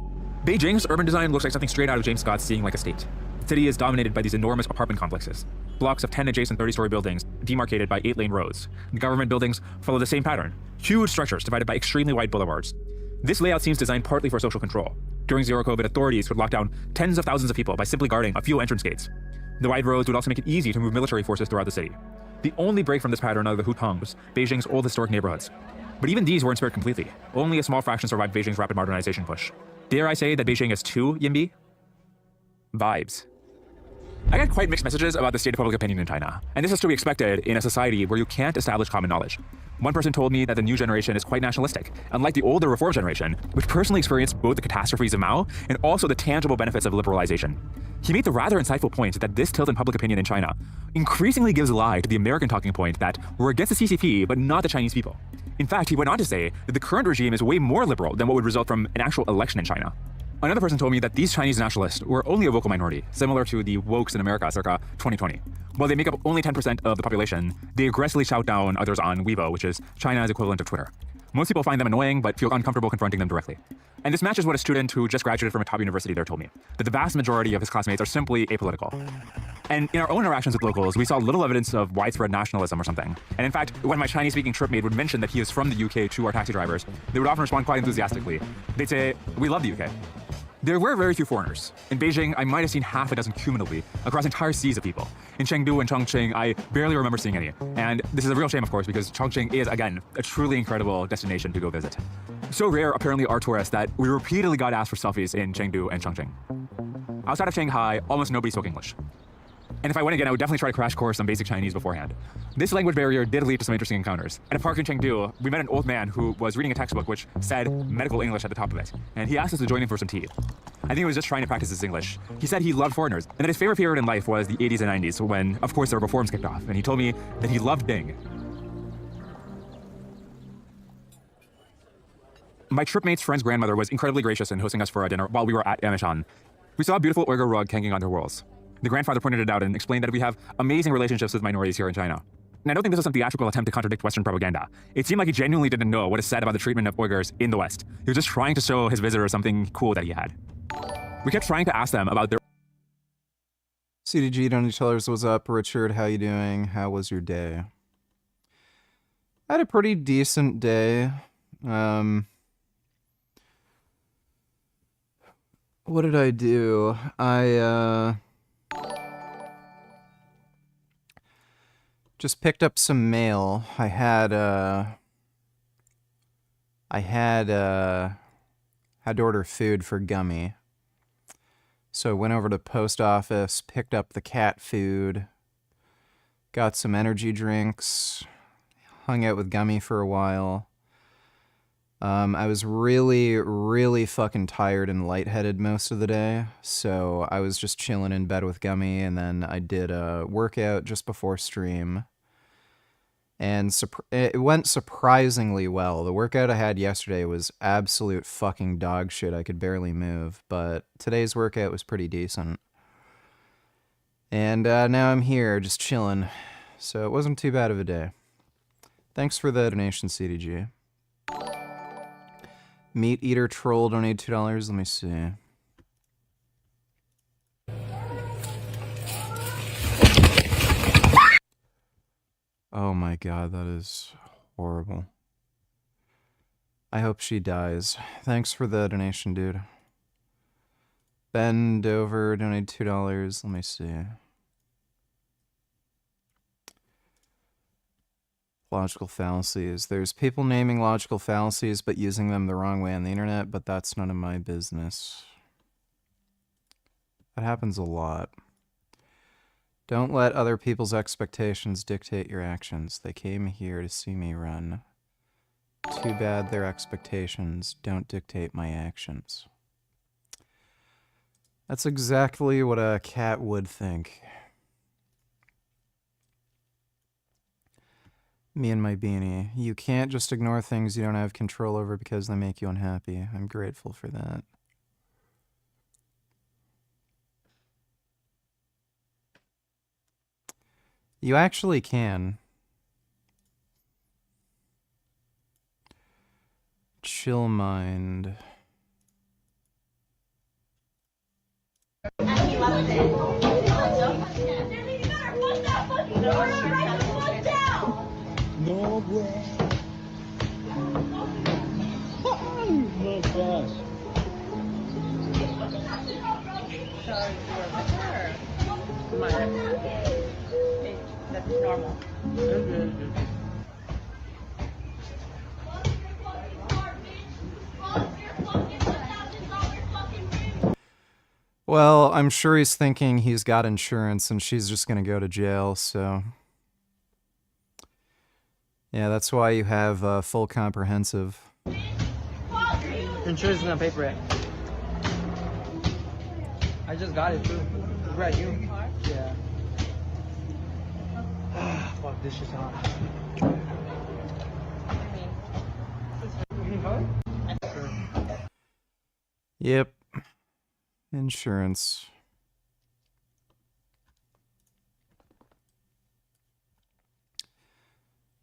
Beijing's urban design looks like something straight out of James Scott's Seeing Like a State. The city is dominated by these enormous apartment complexes, blocks of 10 adjacent 30-story buildings demarcated by 8-lane roads. The government buildings follow the same pattern, huge structures divided by extremely wide boulevards. This layout seems designed partly for social control. During zero COVID, authorities could lock down tens of thousands of people by simply guarding a few entrance gates. The wide roads would also make it easy to move military forces throughout the city. The only break from this pattern are the hutongs, Beijing's old historic neighborhoods. But even these weren't spared completely. Only a small fraction survived Beijing's rapid modernization push. Dare I say that Beijing has 2 Yimby? Vibes. I got quite mixed messages about the state of public opinion in China, and this is to be expected in a society where you can't establish common knowledge. One person told me that the new generation is quite nationalistic, unlike the older reform generation, which personally experienced both the catastrophes of Mao and also the tangible benefits of liberalization. He made the rather insightful point that this tilt in public opinion in China increasingly gives lie to the American talking point that we're against the CCP, but not the Chinese people. In fact, he went on to say that the current regime is way more liberal than what would result from an actual election in China. Another person told me that these Chinese nationalists were only a vocal minority, similar to the wokes in America circa 2020. While they make up only 10% of the population, they aggressively shout down others on Weibo, which is China's equivalent of Twitter. Most people find them annoying, but feel uncomfortable confronting them directly. And this matches what a student who just graduated from a top university there told me, that the vast majority of his classmates are simply apolitical. And in our own interactions with locals, we saw little evidence of widespread nationalism or something. And in fact, when my Chinese-speaking trip mate would mention that he is from the UK to our taxi drivers, they would often respond quite enthusiastically. They'd say, "We love the UK." There were very few foreigners. In Beijing, I might have seen half a dozen cumulatively across entire seas of people. In Chengdu and Chongqing, I barely remember seeing any. And this is a real shame, of course, because Chongqing is, again, a truly incredible destination to go visit. So rare, apparently, are tourists that we repeatedly got asked for selfies in Chengdu and Chongqing. Outside of Shanghai, almost nobody spoke English. And if I went again, I would definitely try to crash course some basic Chinese beforehand. This language barrier did lead to some interesting encounters. At a park in Chengdu, we met an old man who was reading a textbook which said medical English at the top of it. And he asked us to join him for some tea. I think he was just trying to practice his English. He said he loved foreigners, and that his favorite period in life was the 80s and 90s, when, of course, the reforms kicked off. And he told me that he loved Bing. My tripmate's friend's grandmother was incredibly gracious in hosting us for a dinner while we were at Yameshan. We saw a beautiful Uyghur rug hanging on their walls. The grandfather pointed it out and explained that we have amazing relationships with minorities here in China. And I don't think this was some theatrical attempt to contradict Western propaganda. It seemed like he genuinely didn't know what is said about the treatment of Uyghurs in the West. He was just trying to show his visitor something cool that he had. We kept trying to ask them about their... CDG Donatellers, what's up? Richard, how you doing? How was your day? I had a pretty decent day. What did I do? I just picked up some mail. I had to order food for Gummy. So I went over to the post office, picked up the cat food, got some energy drinks, hung out with Gummy for a while. I was really, really fucking tired and lightheaded most of the day, so I was just chilling in bed with Gummy, and then I did a workout just before stream. And it went surprisingly well. The workout I had yesterday was absolute fucking dog shit. I could barely move, but today's workout was pretty decent. And now I'm here, just chilling, so it wasn't too bad of a day. Thanks for the donation, CDG. Meat Eater Troll donated $2. Let me see. Oh my god, that is horrible. I hope she dies. Thanks for the donation, dude. Ben Dover donated $2. Let me see. Logical fallacies. There's people naming logical fallacies but using them the wrong way on the internet, but that's none of my business. That happens a lot. Don't let other people's expectations dictate your actions. They came here to see me run. Too bad their expectations don't dictate my actions. That's exactly what a cat would think. Me and my beanie. You can't just ignore things you don't have control over because they make you unhappy. I'm grateful for that. You actually can. Chill mind. No way. Oh my gosh. That's normal. Well, I'm sure he's thinking he's got insurance and she's just gonna go to jail, so... Yeah, that's why you have full comprehensive. Insurance is gonna pay for it. I just got it too. Right, you? Yeah. Fuck, this is hot. Yep. Insurance.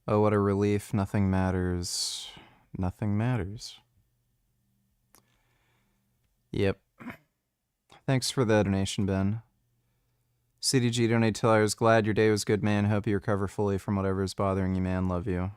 Oh, what a relief. Nothing matters. Nothing matters. Yep. Thanks for the donation, Ben. CDG donate $2. Glad your day was good, man. Hope you recover fully from whatever is bothering you, man. Love you.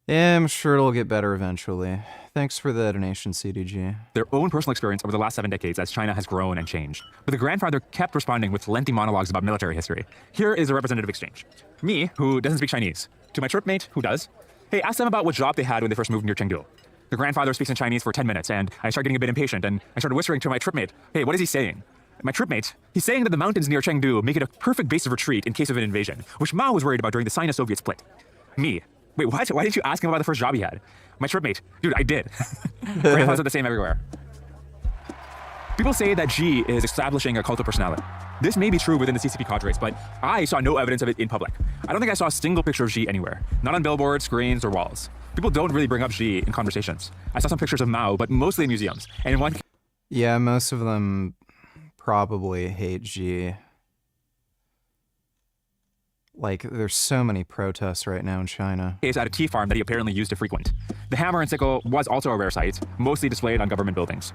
Yeah, I'm sure it'll get better eventually. Thanks for the donation, CDG. Their own personal experience over the last 7 decades as China has grown and changed. But the grandfather kept responding with lengthy monologues about military history. Here is a representative exchange. Me, who doesn't speak Chinese, to my tripmate, who does. Hey, ask them about what job they had when they first moved near Chengdu. The grandfather speaks in Chinese for 10 minutes, and I start getting a bit impatient, and I started whispering to my tripmate, hey, what is he saying? My tripmate, he's saying that the mountains near Chengdu make it a perfect base of retreat in case of an invasion, which Mao was worried about during the Sino-Soviet split. Me, wait, what? Why didn't you ask him about the first job he had? My tripmate, dude, I did. Grandfathers are the same everywhere. People say that Xi is establishing a cult of personality. This may be true within the CCP cadres, but I saw no evidence of it in public. I don't think I saw a single picture of Xi anywhere. Not on billboards, screens, or walls. People don't really bring up Xi in conversations. I saw some pictures of Mao, but mostly in museums. And in one... Yeah, most of them probably hate Xi. Like, there's so many protests right now in China. ...is at a tea farm that he apparently used to frequent. The hammer and sickle was also a rare sight, mostly displayed on government buildings.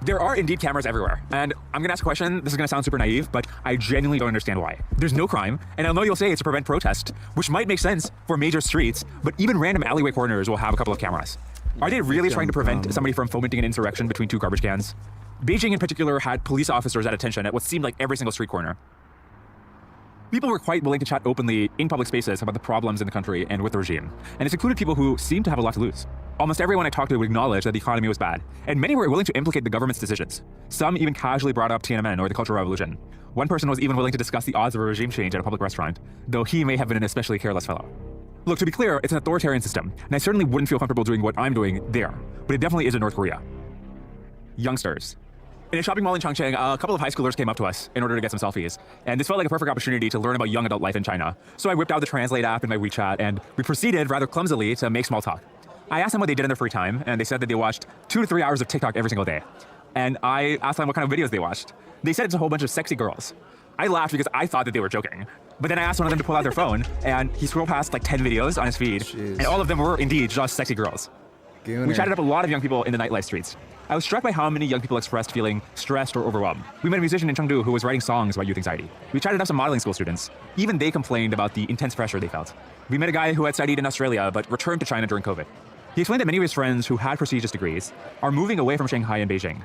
There are indeed cameras everywhere, and I'm gonna ask a question, this is gonna sound super naive, but I genuinely don't understand why. There's no crime, and I know you'll say it's to prevent protest, which might make sense for major streets, but even random alleyway corners will have a couple of cameras. Are they really trying to prevent somebody from fomenting an insurrection between two garbage cans? Beijing in particular had police officers at attention at what seemed like every single street corner. People were quite willing to chat openly in public spaces about the problems in the country and with the regime, and it's included people who seem to have a lot to lose. Almost everyone I talked to would acknowledge that the economy was bad, and many were willing to implicate the government's decisions. Some even casually brought up Tiananmen or the Cultural Revolution. One person was even willing to discuss the odds of a regime change at a public restaurant, though he may have been an especially careless fellow. Look, to be clear, it's an authoritarian system, and I certainly wouldn't feel comfortable doing what I'm doing there, but it definitely isn't North Korea. Youngsters. In a shopping mall in Chongqing, a couple of high schoolers came up to us in order to get some selfies, and this felt like a perfect opportunity to learn about young adult life in China. So I whipped out the Translate app in my WeChat, and we proceeded, rather clumsily, to make small talk. I asked them what they did in their free time, and they said that they watched 2 to 3 hours of TikTok every single day. And I asked them what kind of videos they watched. They said it's a whole bunch of sexy girls. I laughed because I thought that they were joking. But then I asked one of them to pull out their phone, and he scrolled past like 10 videos on his feed, and all of them were indeed just sexy girls. We chatted up a lot of young people in the nightlife streets. I was struck by how many young people expressed feeling stressed or overwhelmed. We met a musician in Chengdu who was writing songs about youth anxiety. We chatted up some modeling school students. Even they complained about the intense pressure they felt. We met a guy who had studied in Australia but returned to China during COVID. He explained that many of his friends who had prestigious degrees are moving away from Shanghai and Beijing.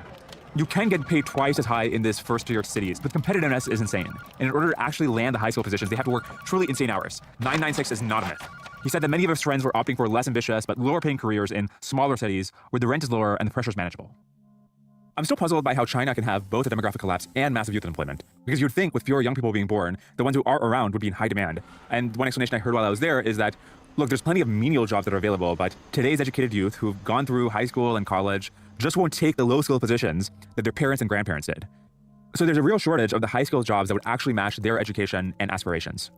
You can get paid twice as high in this first-tier cities, but competitiveness is insane. And in order to actually land the high school positions, they have to work truly insane hours. 996 is not a myth. He said that many of his friends were opting for less ambitious but lower-paying careers in smaller cities where the rent is lower and the pressure is manageable. I'm still puzzled by how China can have both a demographic collapse and massive youth unemployment. Because you'd think with fewer young people being born, the ones who are around would be in high demand. And one explanation I heard while I was there is that, look, there's plenty of menial jobs that are available, but today's educated youth who've gone through high school and college just won't take the low-skilled positions that their parents and grandparents did. So there's a real shortage of the high-skilled jobs that would actually match their education and aspirations.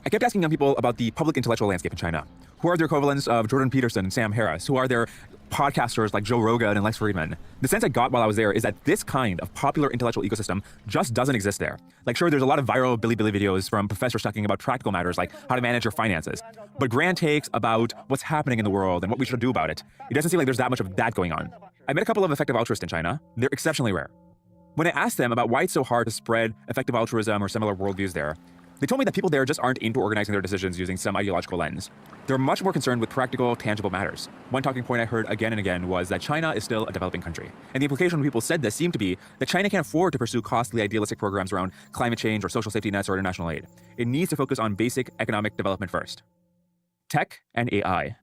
I kept asking young people about the public intellectual landscape in China. Who are their equivalents of Jordan Peterson and Sam Harris? Who are their podcasters like Joe Rogan and Lex Friedman? The sense I got while I was there is that this kind of popular intellectual ecosystem just doesn't exist there. Like, sure, there's a lot of viral Bilibili videos from professors talking about practical matters like how to manage your finances, but grand takes about what's happening in the world and what we should do about it, it doesn't seem like there's that much of that going on. I met a couple of effective altruists in China. They're exceptionally rare. When I asked them about why it's so hard to spread effective altruism or similar worldviews there, they told me that people there just aren't into organizing their decisions using some ideological lens. They're much more concerned with practical, tangible matters. One talking point I heard again and again was that China is still a developing country. And the implication when people said this seemed to be that China can't afford to pursue costly, idealistic programs around climate change or social safety nets or international aid. It needs to focus on basic economic development first. Tech and AI.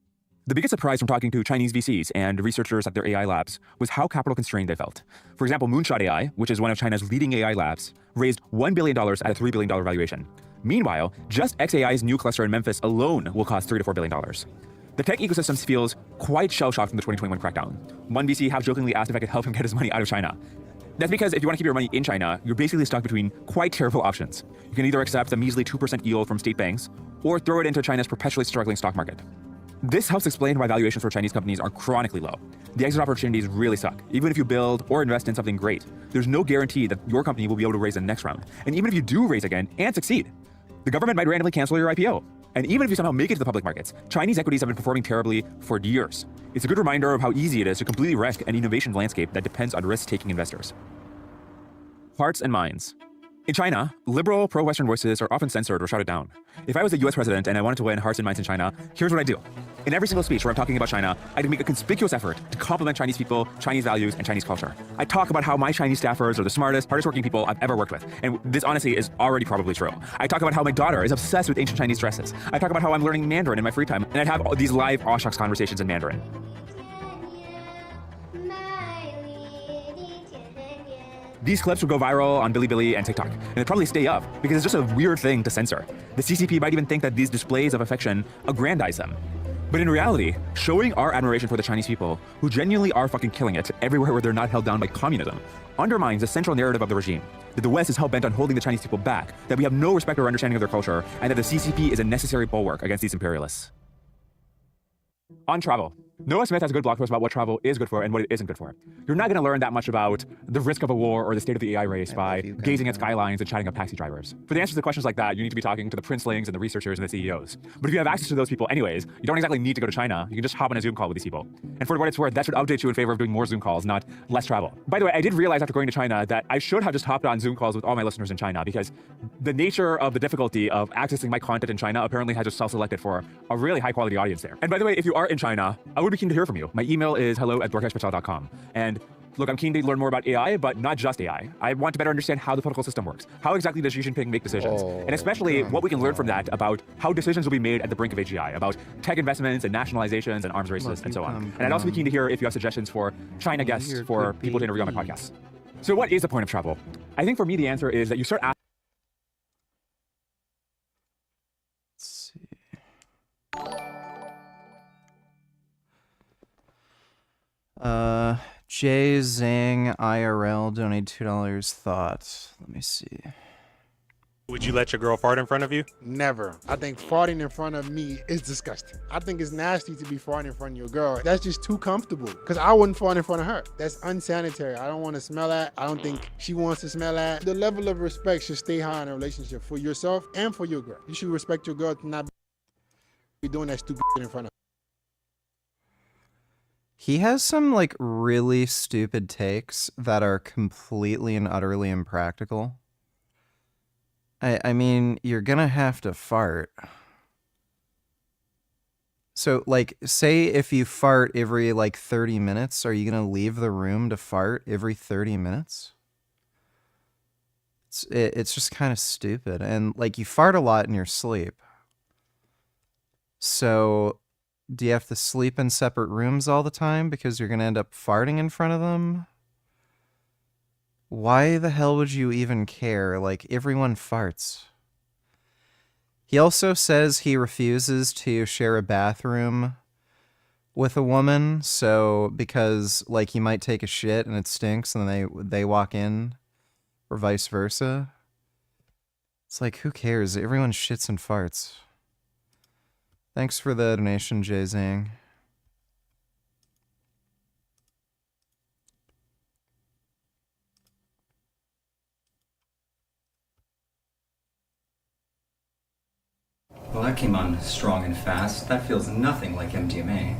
The biggest surprise from talking to Chinese VCs and researchers at their AI labs was how capital constrained they felt. For example, Moonshot AI, which is one of China's leading AI labs, raised $1 billion at a $3 billion valuation. Meanwhile, just xAI's new cluster in Memphis alone will cost $3 to $4 billion. The tech ecosystem feels quite shell-shocked from the 2021 crackdown. One VC half-jokingly asked if I could help him get his money out of China. That's because if you want to keep your money in China, you're basically stuck between quite terrible options. You can either accept a measly 2% yield from state banks, or throw it into China's perpetually struggling stock market. This helps explain why valuations for Chinese companies are chronically low. The exit opportunities really suck. Even if you build or invest in something great, there's no guarantee that your company will be able to raise the next round. And even if you do raise again and succeed, the government might randomly cancel your IPO. And even if you somehow make it to the public markets, Chinese equities have been performing terribly for years. It's a good reminder of how easy it is to completely wreck an innovation landscape that depends on risk-taking investors. Hearts and minds. In China, liberal, pro-Western voices are often censored or shouted down. If I was the US president and I wanted to win hearts and minds in China, here's what I do. In every single speech where I'm talking about China, I'd make a conspicuous effort to compliment Chinese people, Chinese values, and Chinese culture. I talk about how my Chinese staffers are the smartest, hardest working people I've ever worked with. And this honestly is already probably true. I talk about how my daughter is obsessed with ancient Chinese dresses. I talk about how I'm learning Mandarin in my free time. And I'd have these live aw shucks conversations in Mandarin. These clips would go viral on Bilibili and TikTok, and they'd probably stay up because it's just a weird thing to censor. The CCP might even think that these displays of affection aggrandize them. But in reality, showing our admiration for the Chinese people, who genuinely are fucking killing it everywhere where they're not held down by communism, undermines the central narrative of the regime, that the West is hell-bent on holding the Chinese people back, that we have no respect or understanding of their culture, and that the CCP is a necessary bulwark against these imperialists. On travel. Noah Smith has a good blog post about what travel is good for and what it isn't good for. You're not going to learn that much about the risk of a war or the state of the AI race by gazing at skylines and chatting up taxi drivers. For the answers to questions like that, you need to be talking to the princelings and the researchers and the CEOs. But if you have access to those people anyways, you don't exactly need to go to China. You can just hop on a Zoom call with these people. And for what it's worth, that should update you in favor of doing more Zoom calls, not less travel. By the way, I did realize after going to China that I should have just hopped on Zoom calls with all my listeners in China, because the nature of the difficulty of accessing my content in China apparently has just self-selected for a really high-quality audience there. And by the way, if you are in China, I would be keen to hear from you. My email is hello@dorkashpatel.com. And look, I'm keen to learn more about AI, but not just AI. I want to better understand how the political system works. How exactly does Xi Jinping make decisions? And especially what we can learn from that about how decisions will be made at the brink of AGI, about tech investments and nationalizations and arms races and so on. And I'd also be keen to hear if you have suggestions for China guests for people to interview on my podcast. So what is the point of travel? I think for me, the answer is that you start asking. Jay Zhang IRL donated $2. Thoughts. Let me see. Would you let your girl fart in front of you? Never. I think farting in front of me is disgusting. I think it's nasty to be farting in front of your girl. That's just too comfortable. Because I wouldn't fart in front of her. That's unsanitary. I don't want to smell that. I don't think she wants to smell that. The level of respect should stay high in a relationship for yourself and for your girl. You should respect your girl to not be doing that stupid shit in front of her. He has some like really stupid takes that are completely and utterly impractical. I mean, you're gonna have to fart. So like, say if you fart every like 30 minutes, are you gonna leave the room to fart every 30 minutes? It's just kind of stupid. And like, you fart a lot in your sleep. So do you have to sleep in separate rooms all the time because you're going to end up farting in front of them? Why the hell would you even care? Like, everyone farts. He also says he refuses to share a bathroom with a woman, so because like he might take a shit and it stinks and then they walk in, or vice versa. It's like, who cares? Everyone shits and farts. Thanks for the donation, Jay Zhang. Well, that came on strong and fast. That feels nothing like MDMA.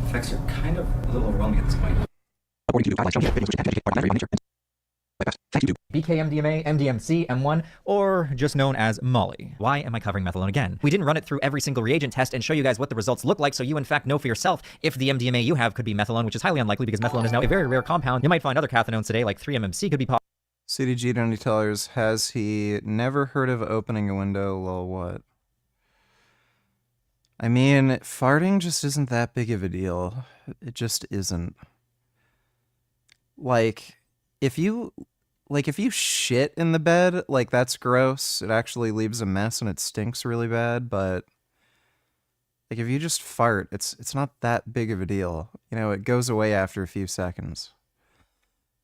Effects are kind of a little overwhelming at this point. According to guidelines, videos which attempt to educate part of everyone nature. Thank you to BK-MDMA, MDMC, M1, or just known as Molly. Why am I covering methadone again? We didn't run it through every single reagent test and show you guys what the results look like, so you in fact know for yourself if the MDMA you have could be methadone, which is highly unlikely because methadone is now a very rare compound. You might find other cathinones today, like 3-MMC could be possible. CDG Donny Tellers, has he never heard of opening a window? Lol, what? I mean, farting just isn't that big of a deal. It just isn't. Like, if you shit in the bed, like, that's gross. It actually leaves a mess and it stinks really bad, but like, if you just fart, it's not that big of a deal. You know, it goes away after a few seconds.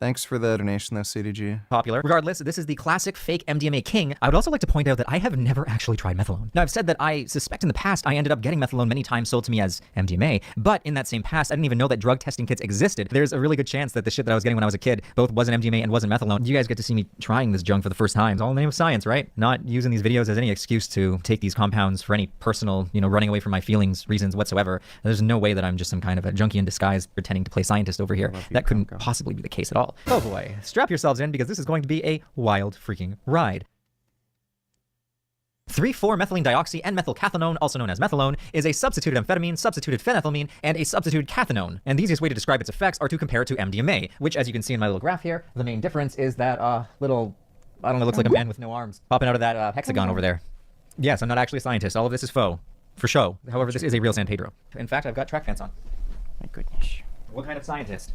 Thanks for the donation, though, CDG. Popular. Regardless, this is the classic fake MDMA king. I would also like to point out that I have never actually tried methadone. Now, I've said that I suspect in the past I ended up getting methadone many times sold to me as MDMA, but in that same past, I didn't even know that drug testing kits existed. There's a really good chance that the shit that I was getting when I was a kid both wasn't MDMA and wasn't methadone. You guys get to see me trying this junk for the first time. It's all in the name of science, right? Not using these videos as any excuse to take these compounds for any personal, running away from my feelings reasons whatsoever. There's no way that I'm just some kind of a junkie in disguise pretending to play scientist over here. That couldn't possibly be the case at all. Oh boy. Strap yourselves in because this is going to be a wild freaking ride. 3,4-methylene dioxy and methylcathinone, also known as methylone, is a substituted amphetamine, substituted phenethylamine, and a substituted cathinone. And the easiest way to describe its effects are to compare it to MDMA, which, as you can see in my little graph here, the main difference is that little, I don't know, looks like a man with no arms popping out of that hexagon over there. Yes, I'm not actually a scientist. All of this is faux, for show. However, this is a real San Pedro. In fact, I've got track pants on. My goodness. What kind of scientist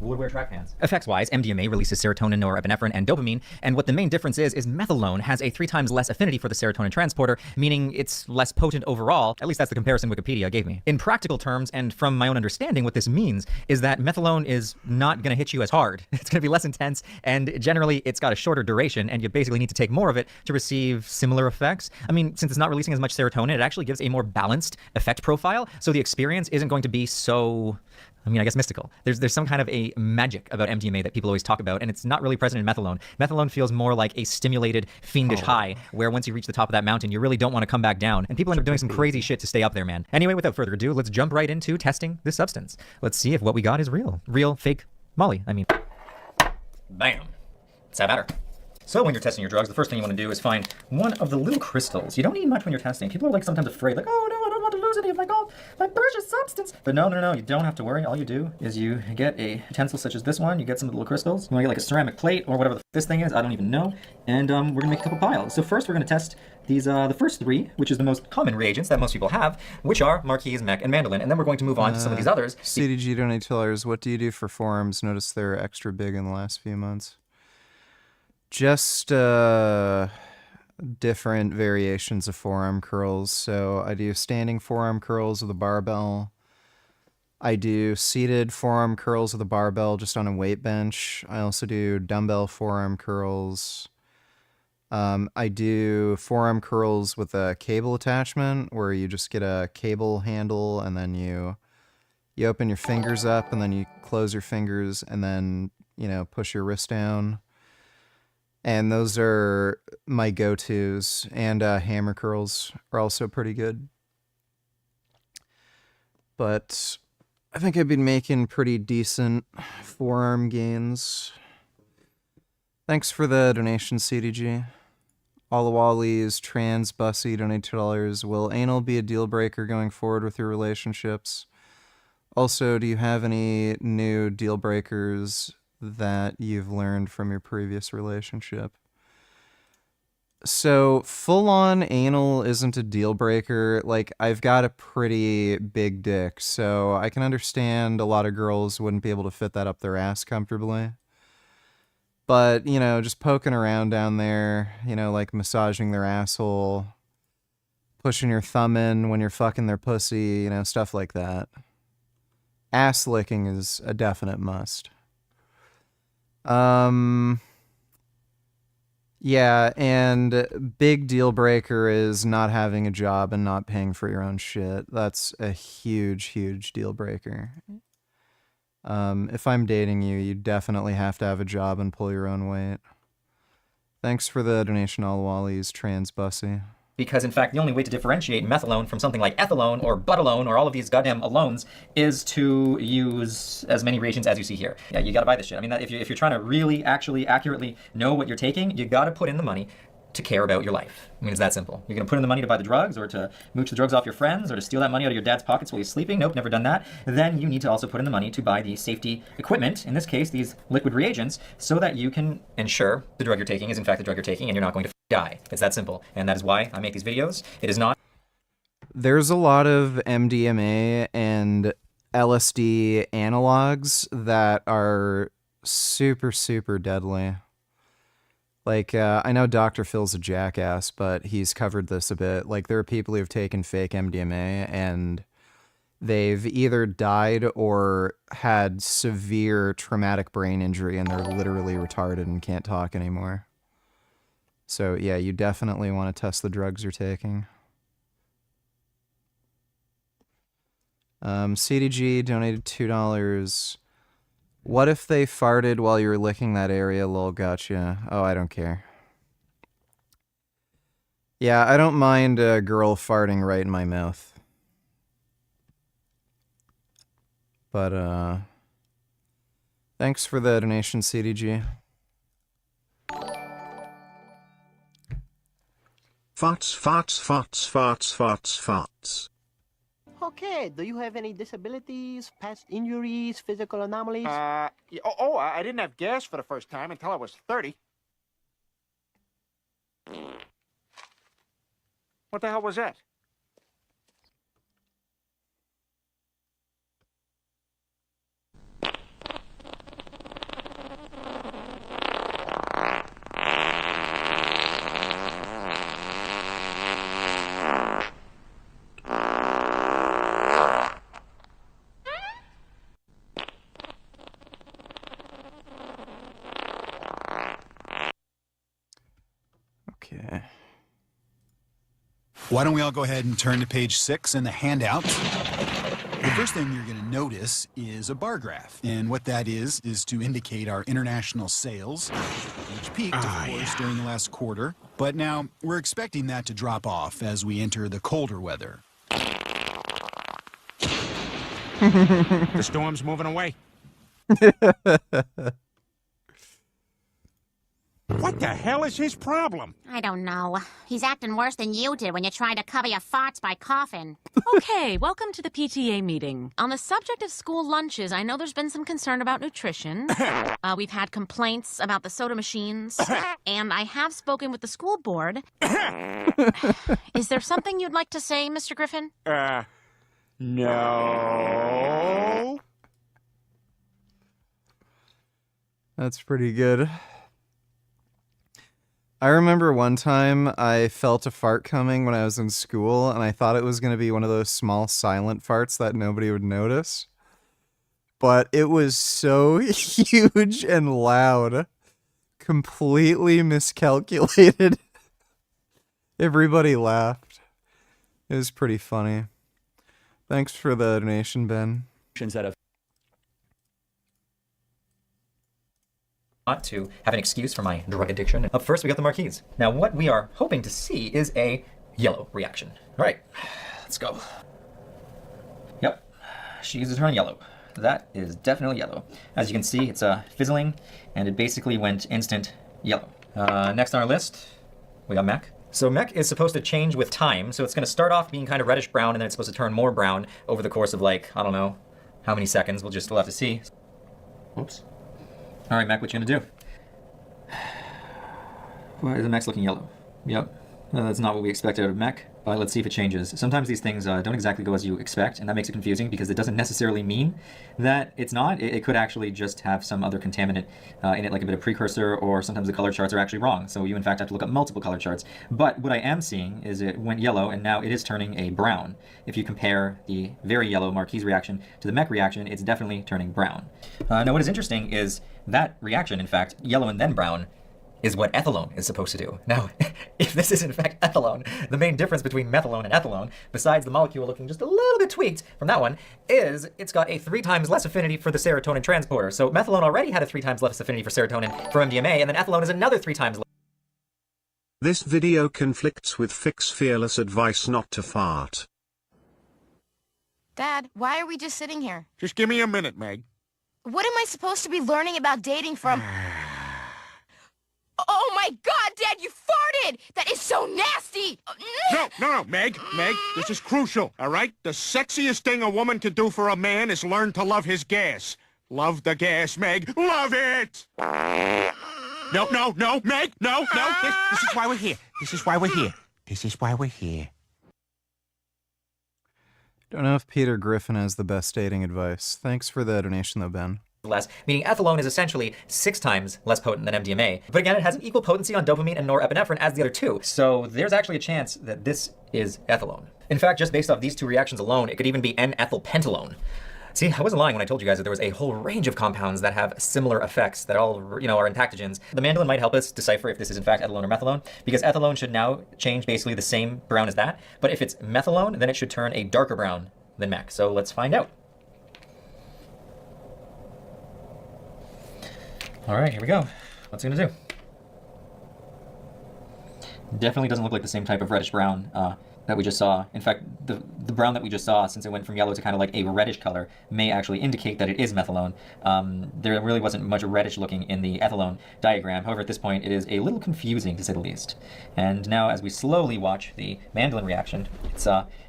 would wear track pants? Effects-wise, MDMA releases serotonin, norepinephrine, and dopamine, and what the main difference is methadone has a 3 times less affinity for the serotonin transporter, meaning it's less potent overall. At least that's the comparison Wikipedia gave me. In practical terms, and from my own understanding, what this means is that methadone is not going to hit you as hard. It's going to be less intense, and generally it's got a shorter duration, and you basically need to take more of it to receive similar effects. I mean, since it's not releasing as much serotonin, it actually gives a more balanced effect profile, so the experience isn't going to be so, I guess mystical. There's some kind of a magic about MDMA that people always talk about, and it's not really present in methadone. Methadone feels more like a stimulated, fiendish high, where once you reach the top of that mountain, you really don't want to come back down. And people end up doing some crazy shit to stay up there, man. Anyway, without further ado, let's jump right into testing this substance. Let's see if what we got is real. Real, fake Molly, Bam. It's that matter. So when you're testing your drugs, the first thing you want to do is find one of the little crystals. You don't need much when you're testing. People are sometimes afraid, oh no, I don't want to curiosity of my precious substance. But no, you don't have to worry. All you do is you get a utensil such as this one. You get some little crystals. You want to get like a ceramic plate or whatever this thing is. I don't even know. And we're gonna make a couple piles. So first we're gonna test these the first three, which is the most common reagents that most people have, which are marquise, mech, and mandolin. And then we're going to move on to some of these others. CDG donate $2. What do you do for forearms? Notice they're extra big in the last few months. Just different variations of forearm curls. So I do standing forearm curls with a barbell. I do seated forearm curls with a barbell just on a weight bench. I also do dumbbell forearm curls. I do forearm curls with a cable attachment where you just get a cable handle and then you open your fingers up and then you close your fingers and then, push your wrist down. And those are my go-tos. And hammer curls are also pretty good. But I think I've been making pretty decent forearm gains. Thanks for the donation, CDG. Alawali's trans bussy donate $2. Will anal be a deal breaker going forward with your relationships? Also, do you have any new deal breakers that you've learned from your previous relationship? So, full-on anal isn't a deal breaker. Like, I've got a pretty big dick, so I can understand a lot of girls wouldn't be able to fit that up their ass comfortably. But, just poking around down there, like massaging their asshole, pushing your thumb in when you're fucking their pussy, stuff like that. Ass licking is a definite must. Yeah, and big deal breaker is not having a job and not paying for your own shit. That's a huge, huge deal breaker. If I'm dating you, you definitely have to have a job and pull your own weight. Thanks for the donation, Alawali's trans bussy. Because, in fact, the only way to differentiate methylone from something like ethylone or butylone or all of these goddamn alones is to use as many reagents as you see here. Yeah, you gotta buy this shit. I mean, if you're trying to really, actually, accurately know what you're taking, you gotta put in the money to care about your life. I mean, it's that simple. You're gonna put in the money to buy the drugs or to mooch the drugs off your friends or to steal that money out of your dad's pockets while he's sleeping. Nope, never done that. Then you need to also put in the money to buy the safety equipment, in this case, these liquid reagents, so that you can ensure the drug you're taking is in fact the drug you're taking and you're not going to die. It's that simple. And that is why I make these videos. It is not... There's a lot of MDMA and LSD analogs that are super, super deadly. Like, I know Dr. Phil's a jackass, but he's covered this a bit. Like, there are people who've taken fake MDMA and they've either died or had severe traumatic brain injury and they're literally retarded and can't talk anymore. So, yeah, you definitely want to test the drugs you're taking. CDG donated $2. What if they farted while you were licking that area? Lol, gotcha. Oh, I don't care. Yeah, I don't mind a girl farting right in my mouth. But, thanks for the donation, CDG. Farts, farts, farts, farts, farts, farts. Okay, do you have any disabilities, past injuries, physical anomalies? I didn't have gas for the first time until I was 30. What the hell was that? Okay. Why don't we all go ahead and turn to page 6 in the handout. The first thing you're going to notice is a bar graph. And what that is to indicate our international sales, which peaked, of course, during the last quarter. But now we're expecting that to drop off as we enter the colder weather. The storm's moving away. What the hell is his problem? I don't know. He's acting worse than you did when you tried to cover your farts by coughing. Okay, welcome to the PTA meeting. On the subject of school lunches, I know there's been some concern about nutrition. We've had complaints about the soda machines, and I have spoken with the school board. Is there something you'd like to say, Mr. Griffin? No. That's pretty good. I remember one time I felt a fart coming when I was in school, and I thought it was going to be one of those small silent farts that nobody would notice. But it was so huge and loud. Completely miscalculated. Everybody laughed. It was pretty funny. Thanks for the donation, Ben. Not to have an excuse for my drug addiction. Up first, we got the marquees. Now, what we are hoping to see is a yellow reaction. All right, let's go. Yep, she's turning yellow. That is definitely yellow. As you can see, it's fizzling, and it basically went instant yellow. Next on our list, we got mech. So mech is supposed to change with time, so it's going to start off being kind of reddish brown, and then it's supposed to turn more brown over the course of, like, I don't know how many seconds. We'll just still have to see. Whoops. All right, Mech, what you gonna do? Why is the Mech's looking yellow? Yep, that's not what we expected out of Mech, but let's see if it changes. Sometimes these things don't exactly go as you expect, and that makes it confusing because it doesn't necessarily mean that it's not. It could actually just have some other contaminant in it, like a bit of precursor, or sometimes the color charts are actually wrong. So you, in fact, have to look up multiple color charts. But what I am seeing is it went yellow, and now it is turning a brown. If you compare the very yellow Marquise reaction to the Mech reaction, it's definitely turning brown. Now, what is interesting is that reaction, in fact, yellow and then brown, is what ethylone is supposed to do. Now, if this is in fact ethylone, the main difference between methylone and ethylone, besides the molecule looking just a little bit tweaked from that one, is it's got a 3 times less affinity for the serotonin transporter. So methylone already had a 3 times less affinity for serotonin for MDMA, and then ethylone is another 3 times less. This video conflicts with Fick's fearless advice not to fart. Dad, why are we just sitting here? Just give me a minute, Meg. What am I supposed to be learning about dating from? Oh my God, Dad, you farted! That is so nasty! No, Meg, this is crucial, all right? The sexiest thing a woman can do for a man is learn to love his gas. Love the gas, Meg. Love it! No, Meg, no. This is why we're here. This is why we're here. Don't know if Peter Griffin has the best dating advice. Thanks for the donation, though, Ben. Less, meaning ethylone is essentially 6 times less potent than MDMA. But again, it has an equal potency on dopamine and norepinephrine as the other two. So there's actually a chance that this is ethylone. In fact, just based off these 2 reactions alone, it could even be N-ethylpentalone. See, I wasn't lying when I told you guys that there was a whole range of compounds that have similar effects that all, are entactogens. The mandolin might help us decipher if this is in fact ethylone or methylone, because ethylone should now change basically the same brown as that. But if it's methylone, then it should turn a darker brown than mech. So let's find out. All right, here we go. What's it gonna do? Definitely doesn't look like the same type of reddish brown that we just saw. In fact, the brown that we just saw, since it went from yellow to kind of like a reddish color, may actually indicate that it is methylone. There really wasn't much reddish looking in the ethylone diagram. However, at this point, it is a little confusing, to say the least. And now, as we slowly watch the mandolin reaction,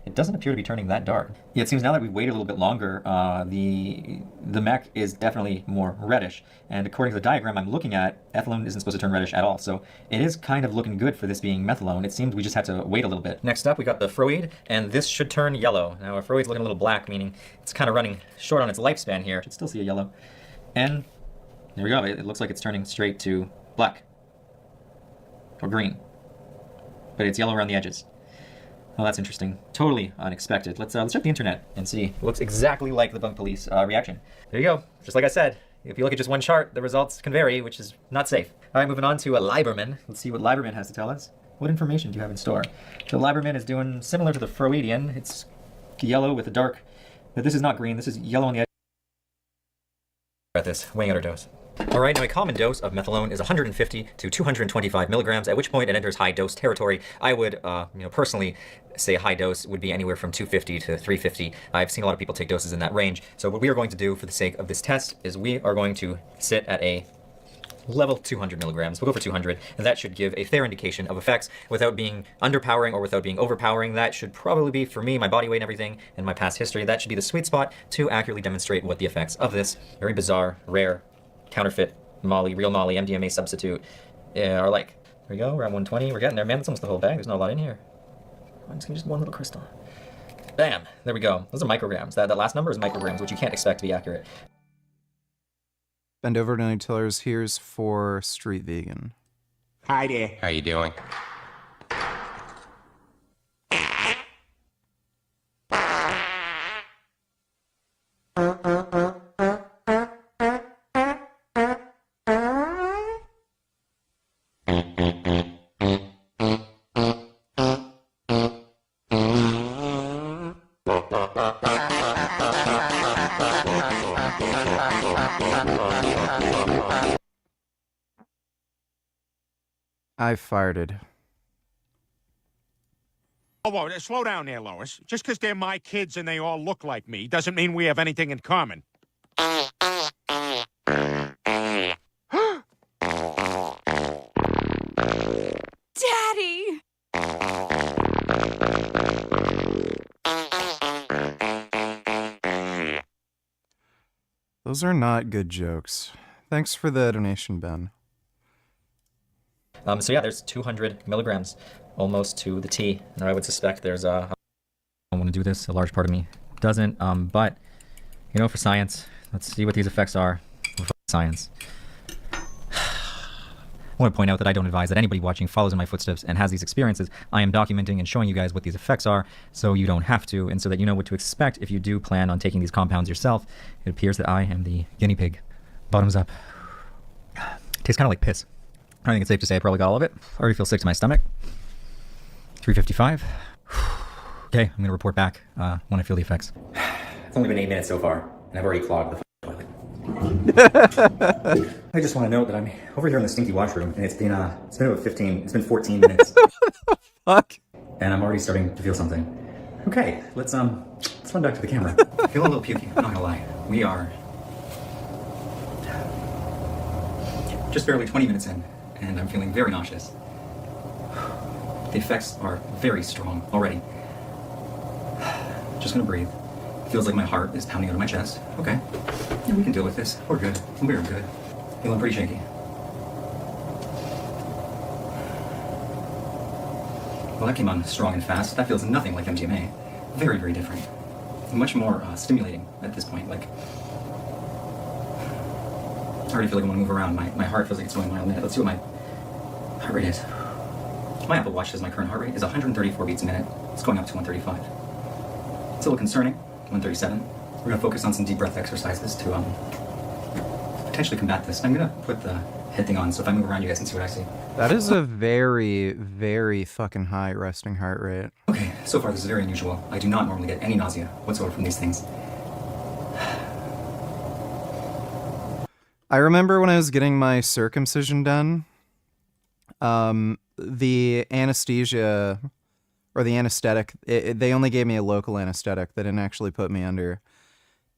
it doesn't appear to be turning that dark. Yeah, it seems now that we've waited a little bit longer, the mech is definitely more reddish. And according to the diagram I'm looking at, ethylone isn't supposed to turn reddish at all. So it is kind of looking good for this being methylone. It seems we just had to wait a little bit. Next up, we got the Freud, and this should turn yellow. Now, our Freud's looking a little black, meaning it's kind of running short on its lifespan here. Should still see a yellow. And there we go. It looks like it's turning straight to black. Or green. But it's yellow around the edges. Well, that's interesting. Totally unexpected. Let's check the internet and see. It looks exactly like the Bunk Police reaction. There you go. Just like I said, if you look at just one chart, the results can vary, which is not safe. All right, moving on to Lieberman. Let's see what Lieberman has to tell us. What information do you have in store? So Lieberman is doing similar to the Freudian. It's yellow with a dark, but this is not green. This is yellow on the edge. At this, weighing out our dose. All right, now a common dose of methylone is 150 to 225 milligrams, at which point it enters high dose territory. I would, personally say a high dose would be anywhere from 250 to 350. I've seen a lot of people take doses in that range. So what we are going to do for the sake of this test is we are going to sit at a level 200 milligrams. We'll go for 200, and that should give a fair indication of effects without being underpowering or without being overpowering. That should probably be, for me, my body weight and everything, and my past history, that should be the sweet spot to accurately demonstrate what the effects of this very bizarre, rare, counterfeit Molly, real Molly, MDMA substitute are like. There we go, we're at 120. We're getting there, man. That's almost the whole bag. There's not a lot in here. I'm just gonna use one little crystal. Bam! There we go. Those are micrograms. That last number is micrograms, which you can't expect to be accurate. Bend over to Nutellers. Here's for Street Vegan. Hi there. How you doing? I farted. Oh, whoa, slow down there, Lois. Just because they're my kids and they all look like me doesn't mean we have anything in common. Daddy! Those are not good jokes. Thanks for the donation, Ben. So yeah, there's 200 milligrams, almost to the T. And I would suspect there's I don't want to do this. A large part of me doesn't. But you know, for science, let's see what these effects are. For science. I want to point out that I don't advise that anybody watching follows in my footsteps and has these experiences. I am documenting and showing you guys what these effects are, so you don't have to, and so that you know what to expect if you do plan on taking these compounds yourself. It appears that I am the guinea pig. Bottoms up. Tastes kind of like piss. I think it's safe to say I probably got all of it. I already feel sick to my stomach. 355. Okay, I'm going to report back when I feel the effects. It's only been 8 minutes so far, and I've already clogged the toilet. I just want to note that I'm over here in the stinky washroom, and it's been about 14 minutes. Fuck. And I'm already starting to feel something. Okay, let's run back to the camera. I feel a little pukey, I'm not gonna lie. We are just barely 20 minutes in, and I'm feeling very nauseous. The effects are very strong already. Just gonna breathe. Feels like my heart is pounding out of my chest. Okay. Yeah, we can deal with this. We're good. We're good. Feeling pretty shaky. Well, that came on strong and fast. That feels nothing like MDMA. Very, very different. Much more stimulating at this point. Like, I already feel like I want to move around. My heart feels like it's going a mile a minute. Let's see what my heart rate is. My Apple Watch says my current heart rate is 134 beats a minute. It's going up to 135. It's a little concerning. 137. We're going to focus on some deep breath exercises to potentially combat this. I'm going to put the head thing on, so if I move around, you guys can see what I see. That is a very, very fucking high resting heart rate. Okay, so far this is very unusual. I do not normally get any nausea whatsoever from these things. I remember when I was getting my circumcision done, the anesthesia, or the anesthetic, they only gave me a local anesthetic. They didn't actually put me under.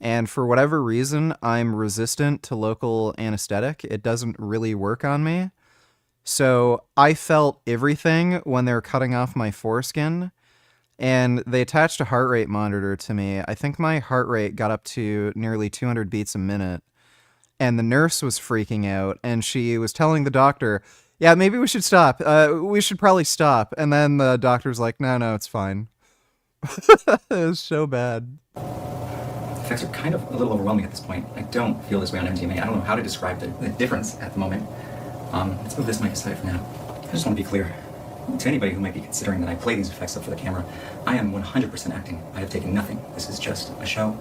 And for whatever reason, I'm resistant to local anesthetic. It doesn't really work on me. So I felt everything when they were cutting off my foreskin. And they attached a heart rate monitor to me. I think my heart rate got up to nearly 200 beats a minute. And the nurse was freaking out. And she was telling the doctor, yeah, maybe we should stop. We should probably stop. And then the doctor's like, no, it's fine. It was so bad. The effects are kind of a little overwhelming at this point. I don't feel this way on MDMA. I don't know how to describe the difference at the moment. Let's move this mic aside for now. I just want to be clear. To anybody who might be considering that I play these effects up for the camera, I am 100% acting. I have taken nothing. This is just a show.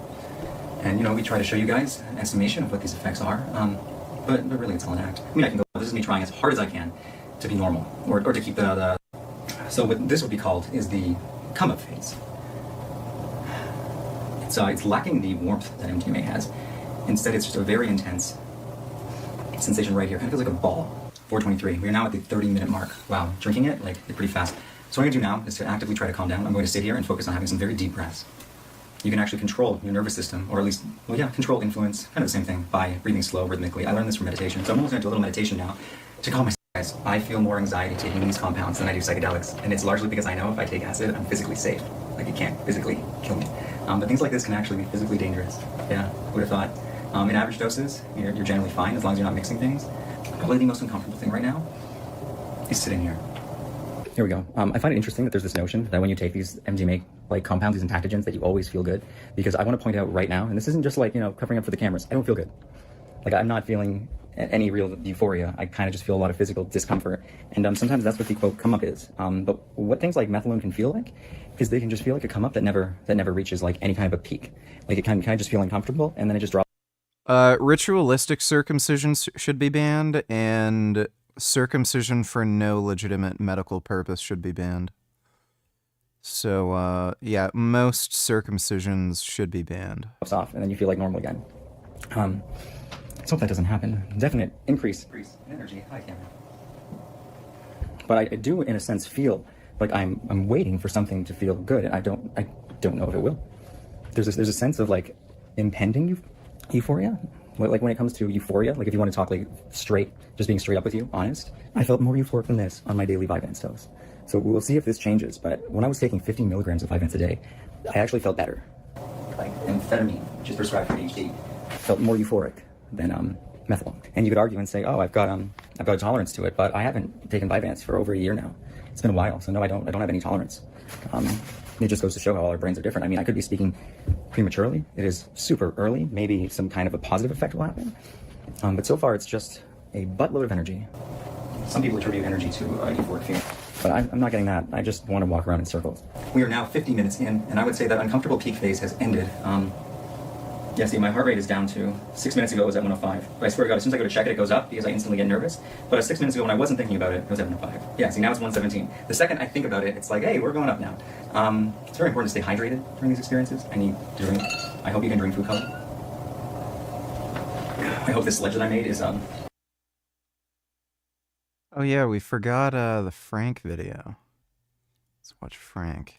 And, we try to show you guys an estimation of what these effects are. But really, it's all an act. I mean, I can go, this is me trying as hard as I can to be normal, or to keep the... So what this would be called is the come-up phase. It's lacking the warmth that MDMA has. Instead, it's just a very intense sensation right here. Kind of feels like a ball. 423. We are now at the 30-minute mark. Wow, drinking it, pretty fast. So what I'm going to do now is to actively try to calm down. I'm going to sit here and focus on having some very deep breaths. you can actually control your nervous system, or at least, well, yeah, control influence, kind of the same thing, by breathing slow, rhythmically. I learned this from meditation, so I'm almost going to do a little meditation now to calm myself. Guys, I feel more anxiety taking these compounds than I do psychedelics, and it's largely because I know if I take acid, I'm physically safe. Like, it can't physically kill me. But things like this can actually be physically dangerous. Yeah, would have thought. In average doses, you're generally fine as long as you're not mixing things. Probably the most uncomfortable thing right now is sitting here. Here we go. I find it interesting that there's this notion that when you take these MDMA like compounds, these entactogens, that you always feel good. Because I want to point out right now, and this isn't just like, covering up for the cameras, I don't feel good. Like, I'm not feeling any real euphoria. I kind of just feel a lot of physical discomfort. And sometimes that's what the quote come up is. But what things like methadone can feel like is they can just feel like a come up that never reaches like any kind of a peak. Like, it can kind of just feel uncomfortable, and then it just drops. Ritualistic circumcision should be banned, and circumcision for no legitimate medical purpose should be banned. So, yeah, most circumcisions should be banned. Off, and then you feel like normal again. Let's hope that doesn't happen. Definite increase in energy. Hi, Cameron. But I do, in a sense, feel like I'm waiting for something to feel good, and I don't know if it will. There's a sense of like impending euphoria. Like when it comes to euphoria, like if you want to talk like straight, just being straight up with you, honest, I felt more euphoric than this on my daily Vyvanse dose. So we'll see if this changes. But when I was taking 50 milligrams of Vyvanse a day, I actually felt better. Like amphetamine, which is prescribed for ADHD, felt more euphoric than methadone. And you could argue and say, oh, I've got a tolerance to it, but I haven't taken Vyvanse for over a year now. It's been a while, so no, I don't have any tolerance. It just goes to show how all our brains are different. I mean, I could be speaking prematurely. It is super early. Maybe some kind of a positive effect will happen. But so far, it's just a buttload of energy. Some people attribute energy to euphoric feeling. But I'm not getting that. I just want to walk around in circles. We are now 50 minutes in, and I would say that uncomfortable peak phase has ended. Yeah, see, my heart rate is down to, 6 minutes ago it was at 105. But I swear to God, as soon as I go to check it, it goes up because I instantly get nervous. But 6 minutes ago when I wasn't thinking about it, it was at 105. Yeah, see, now it's 117. The second I think about it, it's like, hey, we're going up now. It's very important to stay hydrated during these experiences. I need to drink. I hope you can drink food color. I hope this ledge that I made is, Oh yeah, we forgot the Frank video. Let's watch Frank.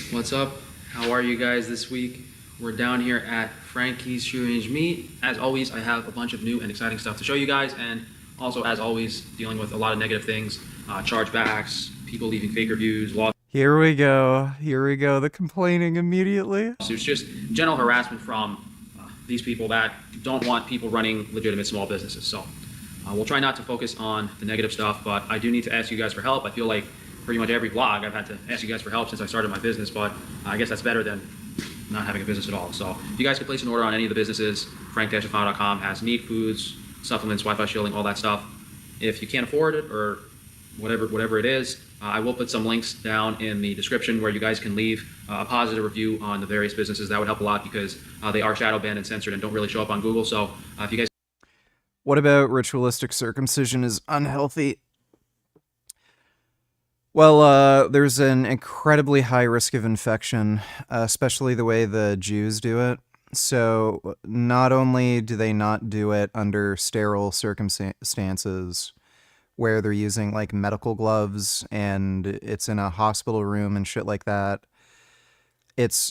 What's up? How are you guys this week? We're down here at Frankie's Free Range Meat. As always, I have a bunch of new and exciting stuff to show you guys, and also, as always, dealing with a lot of negative things, chargebacks, people leaving fake reviews, Here we go, the complaining immediately. It's just general harassment from these people that don't want people running legitimate small businesses. So we'll try not to focus on the negative stuff, but I do need to ask you guys for help. I feel like pretty much every vlog I've had to ask you guys for help since I started my business, but I guess that's better than not having a business at all. So if you guys can place an order on any of the businesses, frank-tufano.com has meat, foods, supplements, Wi-Fi shielding, all that stuff. If you can't afford it or whatever it is, I will put some links down in the description where you guys can leave a positive review on the various businesses. That would help a lot because they are shadow banned and censored and don't really show up on Google. So if you guys... What about ritualistic circumcision is unhealthy? Well, there's an incredibly high risk of infection, especially the way the Jews do it. So not only do they not do it under sterile circumstances where they're using like medical gloves and it's in a hospital room and shit like that,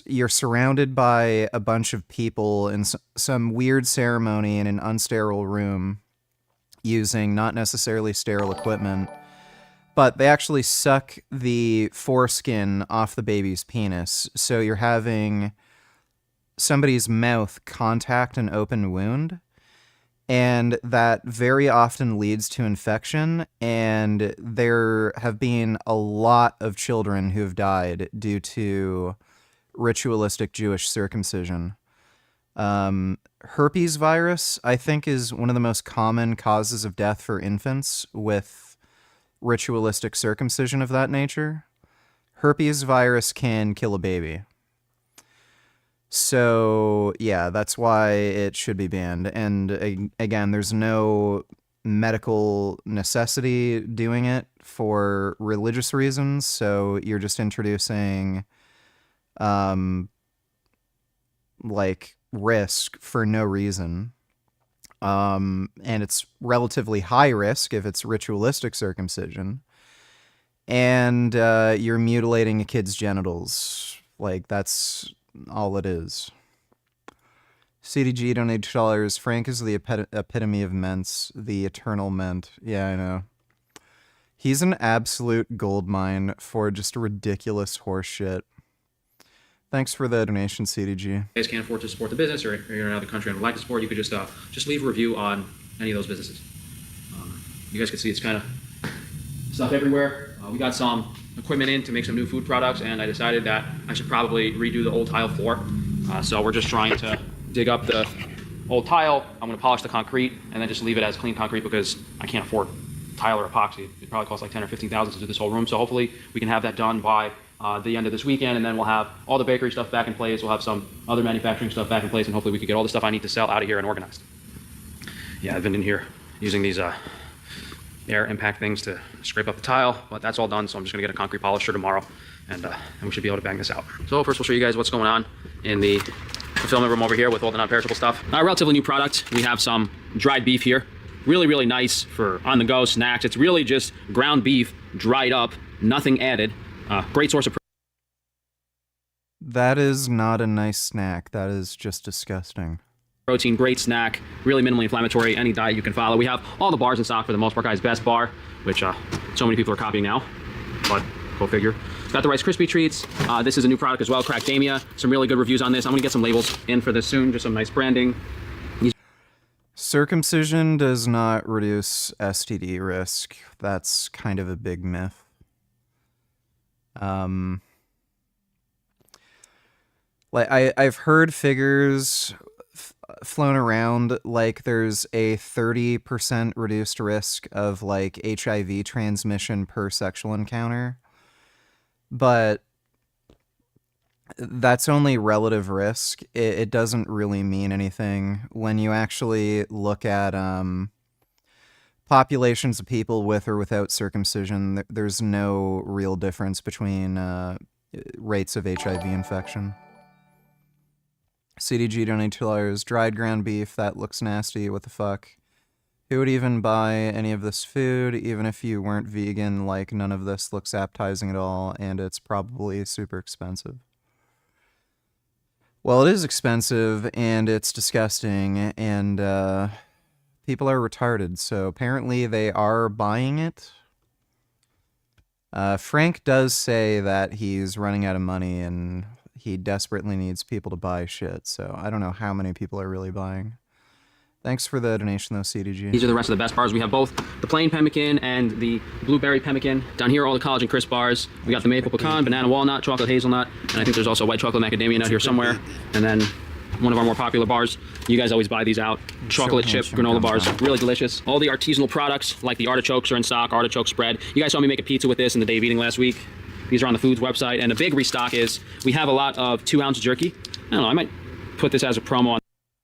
you're surrounded by a bunch of people in some weird ceremony in an unsterile room using not necessarily sterile equipment. But they actually suck the foreskin off the baby's penis. So you're having somebody's mouth contact an open wound. And that very often leads to infection. And there have been a lot of children who have died due to ritualistic Jewish circumcision. Herpes virus, I think, is one of the most common causes of death for infants with ritualistic circumcision of that nature. Herpes virus can kill a baby. So, yeah, that's why it should be banned. And again, there's no medical necessity doing it for religious reasons, so you're just introducing like risk for no reason. And it's relatively high risk if it's ritualistic circumcision. And you're mutilating a kid's genitals. Like, that's all it is. CDG donated $2. Frank is the epitome of Ments, the eternal Ment. Yeah, I know. He's an absolute gold mine for just ridiculous horse shit. Thanks for the donation, CDG. You guys can't afford to support the business, or you're in another country and would like to support, you could just leave a review on any of those businesses. You guys can see it's kind of stuff everywhere. We got some equipment in to make some new food products, and I decided that I should probably redo the old tile floor. So we're just trying to dig up the old tile. I'm going to polish the concrete and then just leave it as clean concrete because I can't afford tile or epoxy. It probably costs like $10,000 or $15,000 to do this whole room. So hopefully we can have that done by the end of this weekend, and then we'll have all the bakery stuff back in place. We'll have some other manufacturing stuff back in place, and hopefully we can get all the stuff I need to sell out of here and organized. Yeah, I've been in here using these air impact things to scrape up the tile, but that's all done. So I'm just going to get a concrete polisher tomorrow, and we should be able to bang this out. So first we'll show you guys what's going on in the fulfillment room over here with all the non-perishable stuff. A relatively new product. We have some dried beef here. Really, really nice for on-the-go snacks. It's really just ground beef, dried up, nothing added. Great source of That is not a nice snack. That is just disgusting. protein, great snack, really minimally inflammatory, any diet you can follow. We have all the bars in stock for the most part, guys. Best bar, which so many people are copying now, but go figure. Got the Rice Krispie treats. This is a new product as well, Crackdamia. Some really good reviews on this. I'm gonna get some labels in for this soon, just some nice branding. Circumcision does not reduce STD risk. That's kind of a big myth. Like I've heard figures flown around, like there's a 30% reduced risk of like HIV transmission per sexual encounter, but that's only relative risk. It doesn't really mean anything when you actually look at populations of people with or without circumcision. There's no real difference between rates of HIV infection. CDG donated $2. Dried ground beef. That looks nasty. What the fuck? Who would even buy any of this food, even if you weren't vegan? Like, none of this looks appetizing at all, and it's probably super expensive. Well, it is expensive, and it's disgusting, and people are retarded, so apparently they are buying it. Frank does say that he's running out of money, and he desperately needs people to buy shit, so I don't know how many people are really buying. Thanks for the donation, though, CDG. These are the rest of the best bars. We have both the plain pemmican and the blueberry pemmican. Down here, all the collagen crisp bars. We got the maple pecan, banana walnut, chocolate hazelnut, and I think there's also white chocolate macadamia nut here somewhere. And then one of our more popular bars. You guys always buy these out. Chocolate chip granola bars, really delicious. All the artisanal products, like the artichokes are in stock, artichoke spread. You guys saw me make a pizza with this in the day of eating last week. These are on the Foods website, and a big restock is we have a lot of 2-ounce jerky. I don't know, I might put this as a promo on.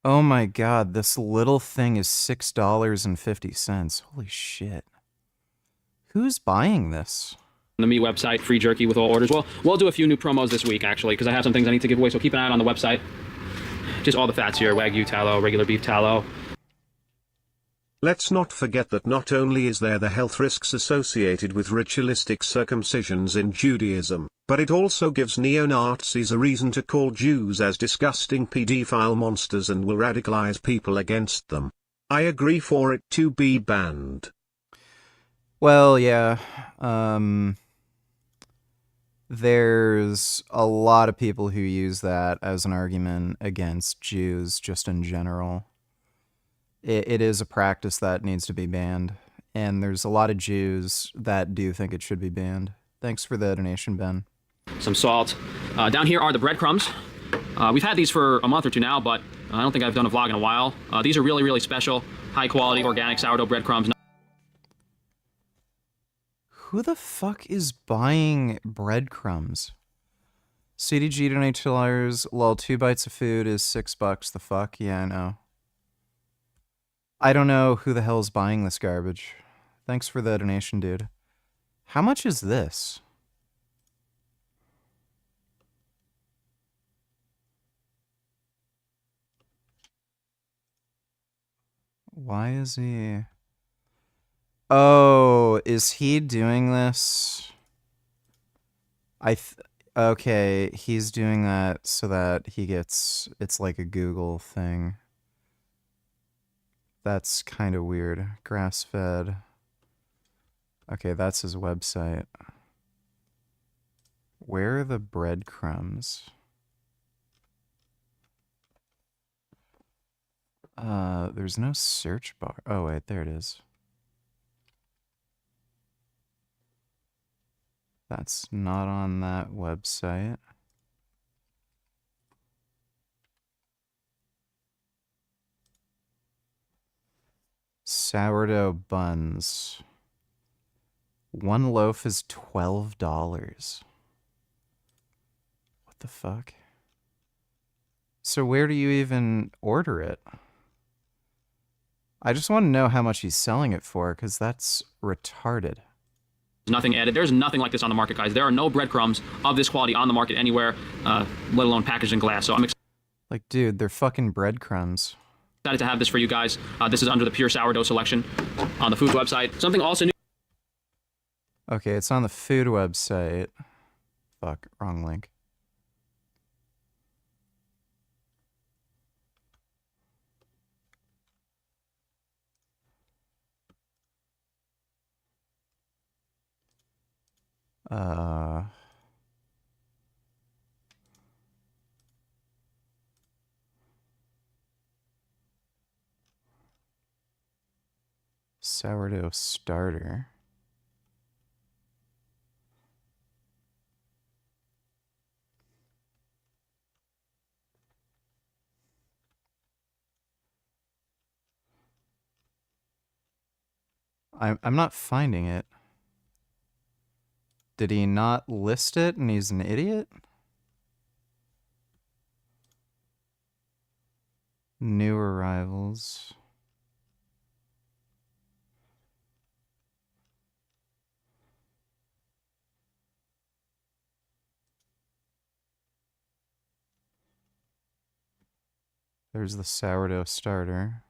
Oh my god, this little thing is $6.50. Holy shit. Who's buying this? The meat website, free jerky with all orders. Well, we'll do a few new promos this week, actually, because I have some things I need to give away, so keep an eye out on the website. Just all the fats here, Wagyu tallow, regular beef tallow. Let's not forget that not only is there the health risks associated with ritualistic circumcisions in Judaism, but it also gives neo-Nazis a reason to call Jews as disgusting pedophile monsters and will radicalize people against them. I agree for it to be banned. Well, yeah. There's a lot of people who use that as an argument against Jews just in general. It is a practice that needs to be banned, and there's a lot of Jews that do think it should be banned. Thanks for the donation, Ben. Some salt. Down here are the breadcrumbs. We've had these for a month or two now, but I don't think I've done a vlog in a while. These are really, really special, high-quality, organic sourdough breadcrumbs. Who the fuck is buying breadcrumbs? CDG donate $2. Lol, 2 bites of food is $6. The fuck? Yeah, I know. I don't know who the hell's buying this garbage. Thanks for the donation, dude. How much is this? Why is he... Oh, is he doing this? Okay, he's doing that so that he gets... It's like a Google thing. That's kind of weird. Grass-fed. Okay, that's his website. Where are the breadcrumbs? There's no search bar. Oh, wait, there it is. That's not on that website. Sourdough buns. One loaf is $12. What the fuck? So where do you even order it? I just want to know how much he's selling it for, because that's retarded. Nothing added. There's nothing like this on the market, guys. There are no breadcrumbs of this quality on the market anywhere, let alone packaged in glass. So I'm excited. Like, dude, they're fucking breadcrumbs. Excited to have this for you guys. This is under the Pure Sourdough selection on the food website. Something also new. Okay, it's on the food website. Fuck, wrong link. Sourdough starter. I'm not finding it. Did he not list it and he's an idiot? New arrivals. There's the sourdough starter.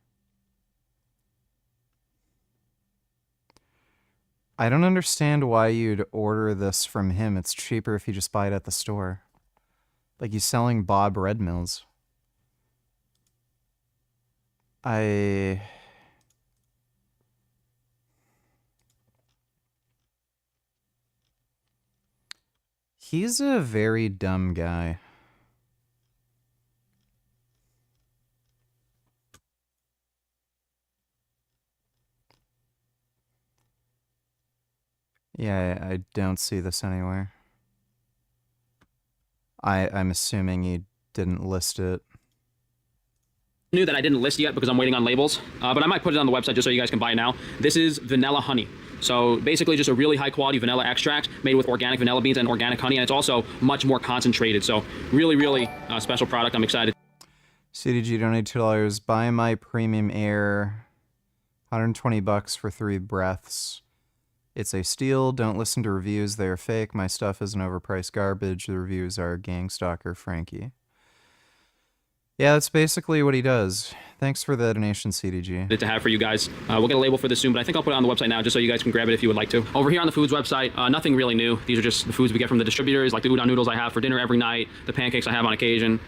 I don't understand why you'd order this from him. It's cheaper if you just buy it at the store. Like, he's selling Bob Red Mills. He's a very dumb guy. Yeah, I don't see this anywhere. I'm assuming he didn't list it. New that I didn't list yet because I'm waiting on labels, but I might put it on the website just so you guys can buy it now. This is vanilla honey. So basically just a really high quality vanilla extract made with organic vanilla beans and organic honey, and it's also much more concentrated. So really, really special product. I'm excited. CDG donate $2. Buy my premium air. $120 for 3 breaths. It's a steal. Don't listen to reviews. They are fake. My stuff is an overpriced garbage. The reviews are Gangstalker Frankie. Yeah, that's basically what he does. Thanks for the donation, CDG. To have for you guys. We'll get a label for this soon, but I think I'll put it on the website now just so you guys can grab it if you would like to. Over here on the foods website, nothing really new. These are just the foods we get from the distributors, like the udon noodles I have for dinner every night, the pancakes I have on occasion.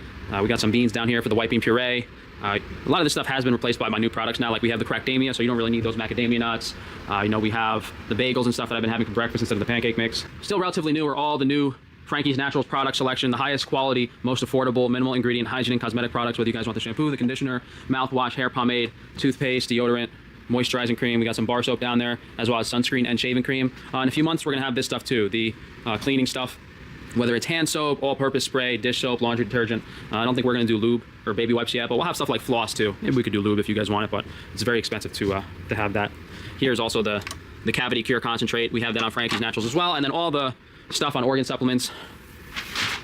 We got some beans down here for the white bean puree. A lot of this stuff has been replaced by my new products now, like we have the Crackdamia, so you don't really need those macadamia nuts. You know, we have the bagels and stuff that I've been having for breakfast instead of the pancake mix. Still relatively new are all the new Frankie's Naturals product selection, the highest quality, most affordable, minimal ingredient, hygiene and cosmetic products, whether you guys want the shampoo, the conditioner, mouthwash, hair pomade, toothpaste, deodorant, moisturizing cream. We got some bar soap down there, as well as sunscreen and shaving cream. In a few months, we're going to have this stuff too, the cleaning stuff, whether it's hand soap, all-purpose spray, dish soap, laundry detergent. I don't think we're going to do lube or baby wipes yet, but we'll have stuff like floss too. Maybe we could do lube if you guys want it, but it's very expensive to have that. Here's also the cavity cure concentrate. We have that on Frankie's Naturals as well, and then all the stuff on organ supplements,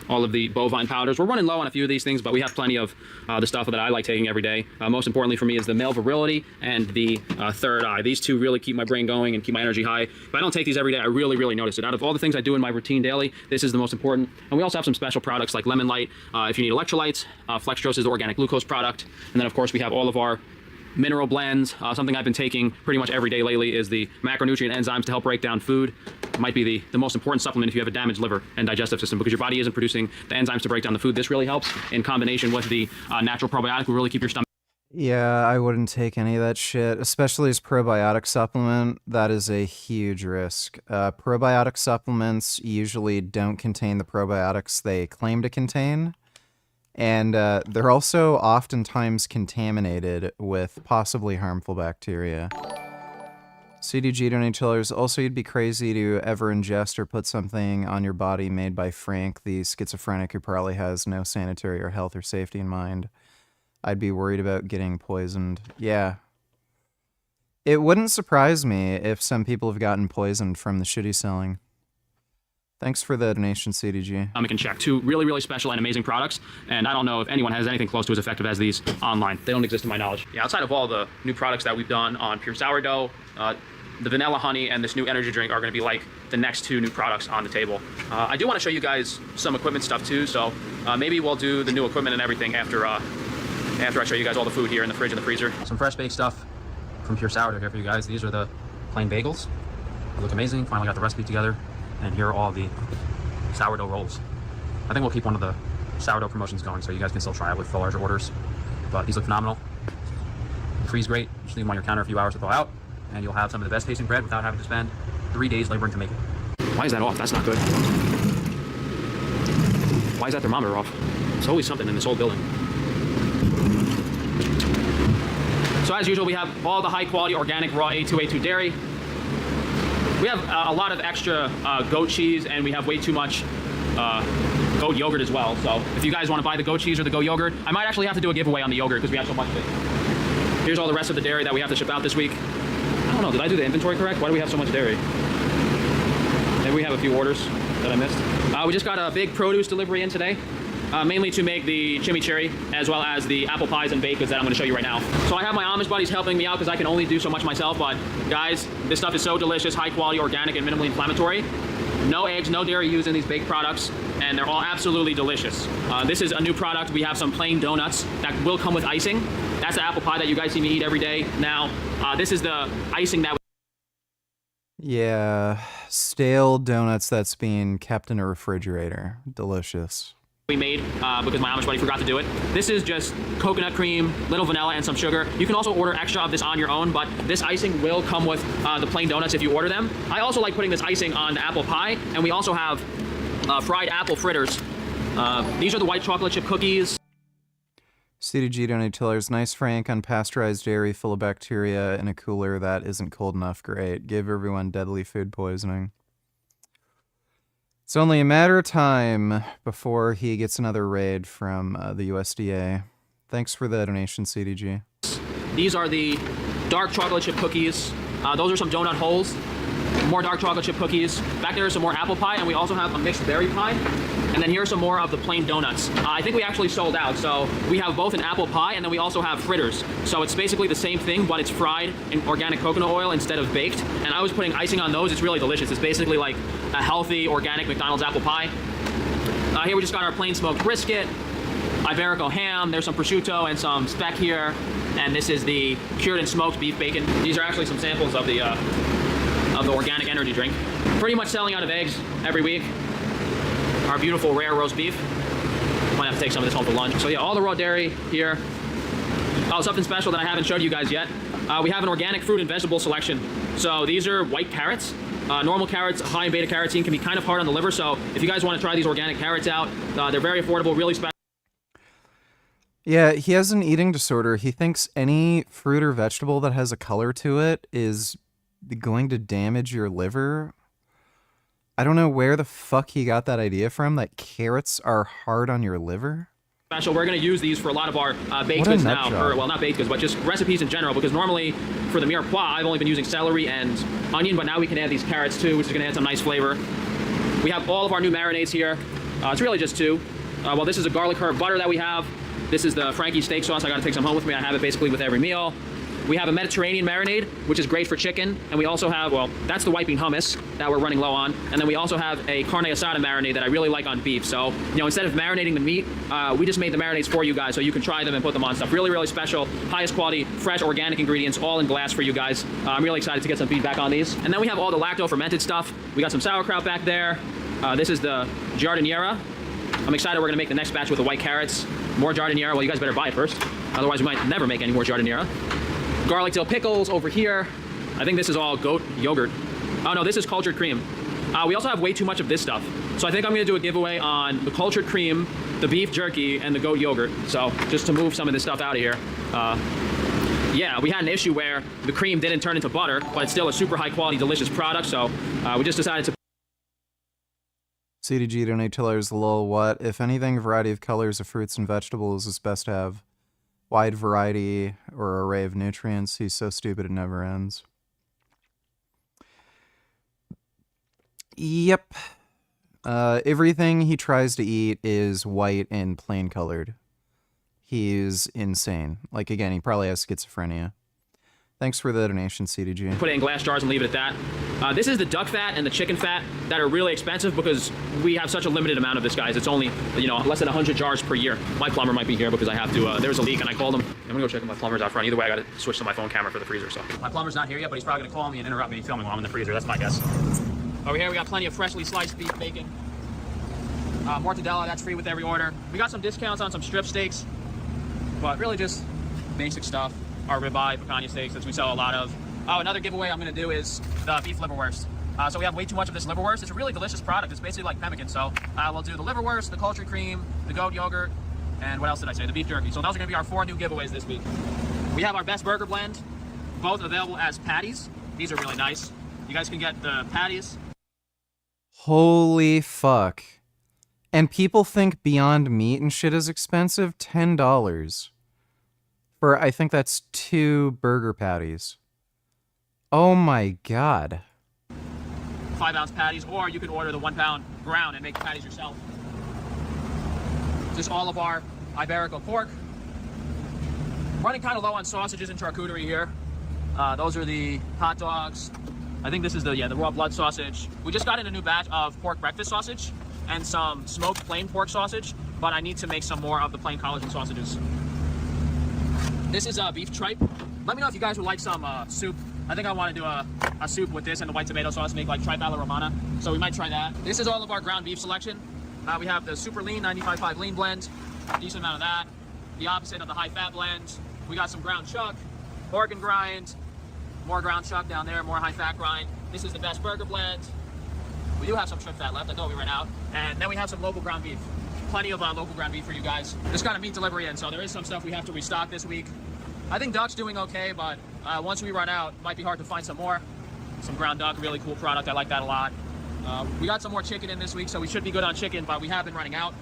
all of the bovine powders. We're running low on a few of these things, but we have plenty of the stuff that I like taking every day. Most importantly for me is the male virility and the third eye. These two really keep my brain going and keep my energy high. If I don't take these every day, I really, really notice it. Out of all the things I do in my routine daily, this is the most important. And we also have some special products like Lemon Light. If you need electrolytes, Flextrose is the organic glucose product. And then of course we have all of our mineral blends. Something I've been taking pretty much every day lately is the macronutrient enzymes to help break down food. might be the most important supplement if you have a damaged liver and digestive system, because your body isn't producing the enzymes to break down the food. This really helps in combination with the natural probiotic. Will really keep your stomach. Yeah, I wouldn't take any of that shit, especially as probiotic supplement. That is a huge risk. Probiotic supplements usually don't contain the probiotics they claim to contain, and they're also oftentimes contaminated with possibly harmful bacteria. CDG donate tellers. Also, you'd be crazy to ever ingest or put something on your body made by Frank, the schizophrenic who probably has no sanitary or health or safety in mind. I'd be worried about getting poisoned. Yeah. It wouldn't surprise me if some people have gotten poisoned from the shitty selling. Thanks for the donation, CDG. Stomach in check. Two really, really special and amazing products, and I don't know if anyone has anything close to as effective as these online. They don't exist to my knowledge. Yeah, outside of all the new products that we've done on pure sourdough, the vanilla honey and this new energy drink are going to be like the next two new products on the table. I do want to show you guys some equipment stuff too, so maybe we'll do the new equipment and everything after I show you guys all the food here in the fridge and the freezer. Some fresh baked stuff from Pure Sourdough here for you guys. These are the plain bagels. They look amazing. Finally got the recipe together. And here are all the sourdough rolls. I think we'll keep one of the sourdough promotions going so you guys can still try it with the larger orders. But these look phenomenal. They freeze great. Just leave them on your counter a few hours to thaw out. And you'll have some of the best tasting bread without having to spend 3 days laboring to make it. Why is that off? That's not good. Why is that thermometer off? There's always something in this whole building. So as usual, we have all the high quality organic raw A2A2 dairy. We have a lot of extra goat cheese, and we have way too much goat yogurt as well. So if you guys want to buy the goat cheese or the goat yogurt, I might actually have to do a giveaway on the yogurt because we have so much of it. Here's all the rest of the dairy that we have to ship out this week. I don't know, did I do the inventory correct? Why do we have so much dairy? Maybe we have a few orders that I missed. We just got a big produce delivery in today. Mainly to make the chimichurri, as well as the apple pies and baked goods that I'm going to show you right now. So I have my Amish buddies helping me out because I can only do so much myself, but guys, this stuff is so delicious, high quality, organic, and minimally inflammatory. No eggs, no dairy used in these baked products, and they're all absolutely delicious. This is a new product. We have some plain donuts that will come with icing. That's the apple pie that you guys see me eat every day. Now, this is the icing that... Yeah, stale donuts that's being kept in a refrigerator. Delicious. We made because my Amish buddy forgot to do it. This is just coconut cream, little vanilla, and some sugar. You can also order extra of this on your own, but this icing will come with the plain donuts if you order them. I also like putting this icing on the apple pie, and we also have fried apple fritters. These are the white chocolate chip cookies. CDG donate tellers. Nice Frank, unpasteurized dairy full of bacteria in a cooler that isn't cold enough. Great. Give everyone deadly food poisoning. It's only a matter of time before he gets another raid from the USDA. Thanks for the donation, CDG. These are the dark chocolate chip cookies. Those are some donut holes. More dark chocolate chip cookies. Back there is some more apple pie, and we also have a mixed berry pie. And then here's some more of the plain donuts. I think we actually sold out, so we have both an apple pie, and then we also have fritters. So it's basically the same thing, but it's fried in organic coconut oil instead of baked. And I was putting icing on those. It's really delicious. It's basically like a healthy, organic McDonald's apple pie. Here we just got our plain smoked brisket, Iberico ham. There's some prosciutto and some speck here. And this is the cured and smoked beef bacon. These are actually some samples of the organic energy drink. Pretty much selling out of eggs every week. Our beautiful rare roast beef. Might have to take some of this home for lunch. So yeah, all the raw dairy here. Oh, something special that I haven't showed you guys yet. We have an organic fruit and vegetable selection. So these are white carrots. Normal carrots, high in beta carotene, can be kind of hard on the liver. So if you guys want to try these organic carrots out, they're very affordable, really special. Yeah, he has an eating disorder. He thinks any fruit or vegetable that has a color to it is going to damage your liver. I don't know where the fuck he got that idea from, that carrots are hard on your liver. Special. We're going to use these for a lot of our baked goods now. Well, not baked goods, but just recipes in general, because normally for the mirepoix, I've only been using celery and onion, but now we can add these carrots too, which is going to add some nice flavor. We have all of our new marinades here. It's really just two. Well, this is a garlic herb butter that we have. This is the Frankie steak sauce. I got to take some home with me. I have it basically with every meal. We have a Mediterranean marinade, which is great for chicken. And we also have, well, that's the wiping hummus that we're running low on. And then we also have a carne asada marinade that I really like on beef. So, you know, instead of marinating the meat, we just made the marinades for you guys so you can try them and put them on stuff. Really, really special, highest quality, fresh, organic ingredients, all in glass for you guys. I'm really excited to get some feedback on these. And then we have all the lacto-fermented stuff. We got some sauerkraut back there. This is the giardiniera. I'm excited we're gonna make the next batch with the white carrots. More giardiniera, well, you guys better buy it first. Otherwise, we might never make any more giardiniera. Garlic dill pickles over here. I think this is all goat yogurt. Oh no, this is cultured cream. We also have way too much of this stuff. So I think I'm gonna do a giveaway on the cultured cream, the beef jerky, and the goat yogurt. So just to move some of this stuff out of here. Yeah, we had an issue where the cream didn't turn into butter, but it's still a super high quality, delicious product. So we just decided to. CDG donate tillers lol what? If anything, variety of colors of fruits and vegetables is best to have wide variety or array of nutrients. He's so stupid it never ends. Yep. Everything he tries to eat is white and plain colored. He's insane. Like, again, he probably has schizophrenia. Thanks for the donation, CDG. Put it in glass jars and leave it at that. This is the duck fat and the chicken fat that are really expensive because we have such a limited amount of this, guys. It's only, you know, less than 100 jars per year. My plumber might be here because I have to, there's a leak and I called him. I'm gonna go check if my plumber's out front. Either way, I gotta switch to my phone camera for the freezer, so. My plumber's not here yet, but he's probably gonna call me and interrupt me filming while I'm in the freezer. That's my guess. Over here, we got plenty of freshly sliced beef bacon. Mortadella, that's free with every order. We got some discounts on some strip steaks, but really just basic stuff. Our ribeye, picanha steaks, that we sell a lot of. Oh, another giveaway I'm gonna do is the beef liverwurst. So we have way too much of this liverwurst. It's a really delicious product. It's basically like pemmican. So we'll do the liverwurst, the cultured cream, the goat yogurt, and what else did I say? The beef jerky. So those are gonna be our 4 new giveaways this week. We have our best burger blend, both available as patties. These are really nice. You guys can get the patties. Holy fuck. And people think Beyond Meat and shit is expensive? $10. For, I think that's 2 burger patties. Oh my god. 5-ounce patties, or you can order the 1-pound ground and make the patties yourself. Just all of our Iberico pork. Running kind of low on sausages and charcuterie here. Those are the hot dogs. I think this is the raw blood sausage. We just got in a new batch of pork breakfast sausage and some smoked plain pork sausage, but I need to make some more of the plain collagen sausages. This is beef tripe. Let me know if you guys would like some soup. I think I want to do a soup with this and the white tomato sauce, make like tripe alla romana. So we might try that. This is all of our ground beef selection. We have the super lean 95.5 lean blend, decent amount of that. The opposite of the high fat blend. We got some ground chuck, organ grind, more ground chuck down there, more high fat grind. This is the best burger blend. We do have some trim fat left. I thought we ran out. And then we have some local ground beef. Plenty of local ground beef for you guys. Just got a meat delivery in, so there is some stuff we have to restock this week. I think duck's doing okay, but once we run out, it might be hard to find some more. Some ground duck, really cool product. I like that a lot. We got some more chicken in this week, so we should be good on chicken, but we have been running out.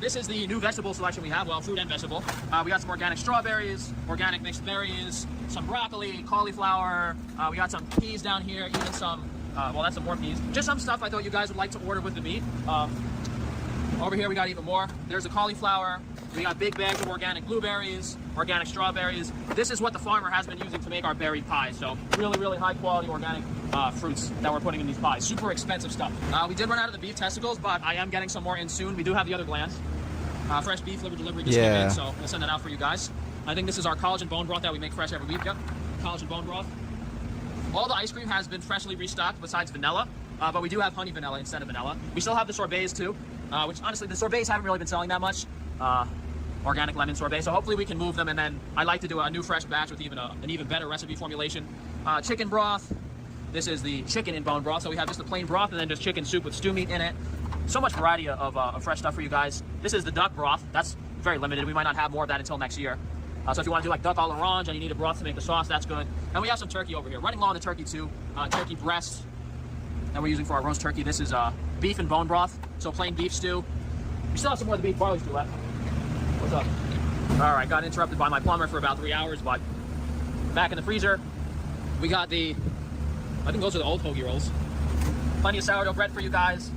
This is the new vegetable selection we have, well, fruit and vegetable. We got some organic strawberries, organic mixed berries, some broccoli, cauliflower. We got some peas down here, even some, well, that's some more peas. Just some stuff I thought you guys would like to order with the meat. Over here we got even more. There's a cauliflower. We got big bags of organic blueberries, organic strawberries. This is what the farmer has been using to make our berry pies. So really, really high quality organic fruits that we're putting in these pies. Super expensive stuff. We did run out of the beef testicles, but I am getting some more in soon. We do have the other glands. Fresh beef liver delivery just came in, so we'll send that out for you guys. I think this is our collagen bone broth that we make fresh every week. Yep, collagen bone broth. All the ice cream has been freshly restocked besides vanilla, but we do have honey vanilla instead of vanilla. We still have the sorbets too, which honestly the sorbets haven't really been selling that much. Organic lemon sorbet, so hopefully we can move them, and then I like to do a new fresh batch with an even better recipe formulation. Chicken broth. This is the chicken in bone broth, so we have just the plain broth and then just chicken soup with stew meat in it. So much variety of fresh stuff for you guys. This is the duck broth. That's very limited. We might not have more of that until next year. So if you want to do like duck à l'orange and you need a broth to make the sauce, that's good. And we have some turkey over here. Running low on the turkey too. Turkey breast that we're using for our roast turkey. This is beef and bone broth, so plain beef stew. We still have some more of the beef barley stew left. What's up? All right, got interrupted by my plumber for about 3 hours, but back in the freezer, we got I think those are the old hoagie rolls. Plenty of sourdough bread for you guys.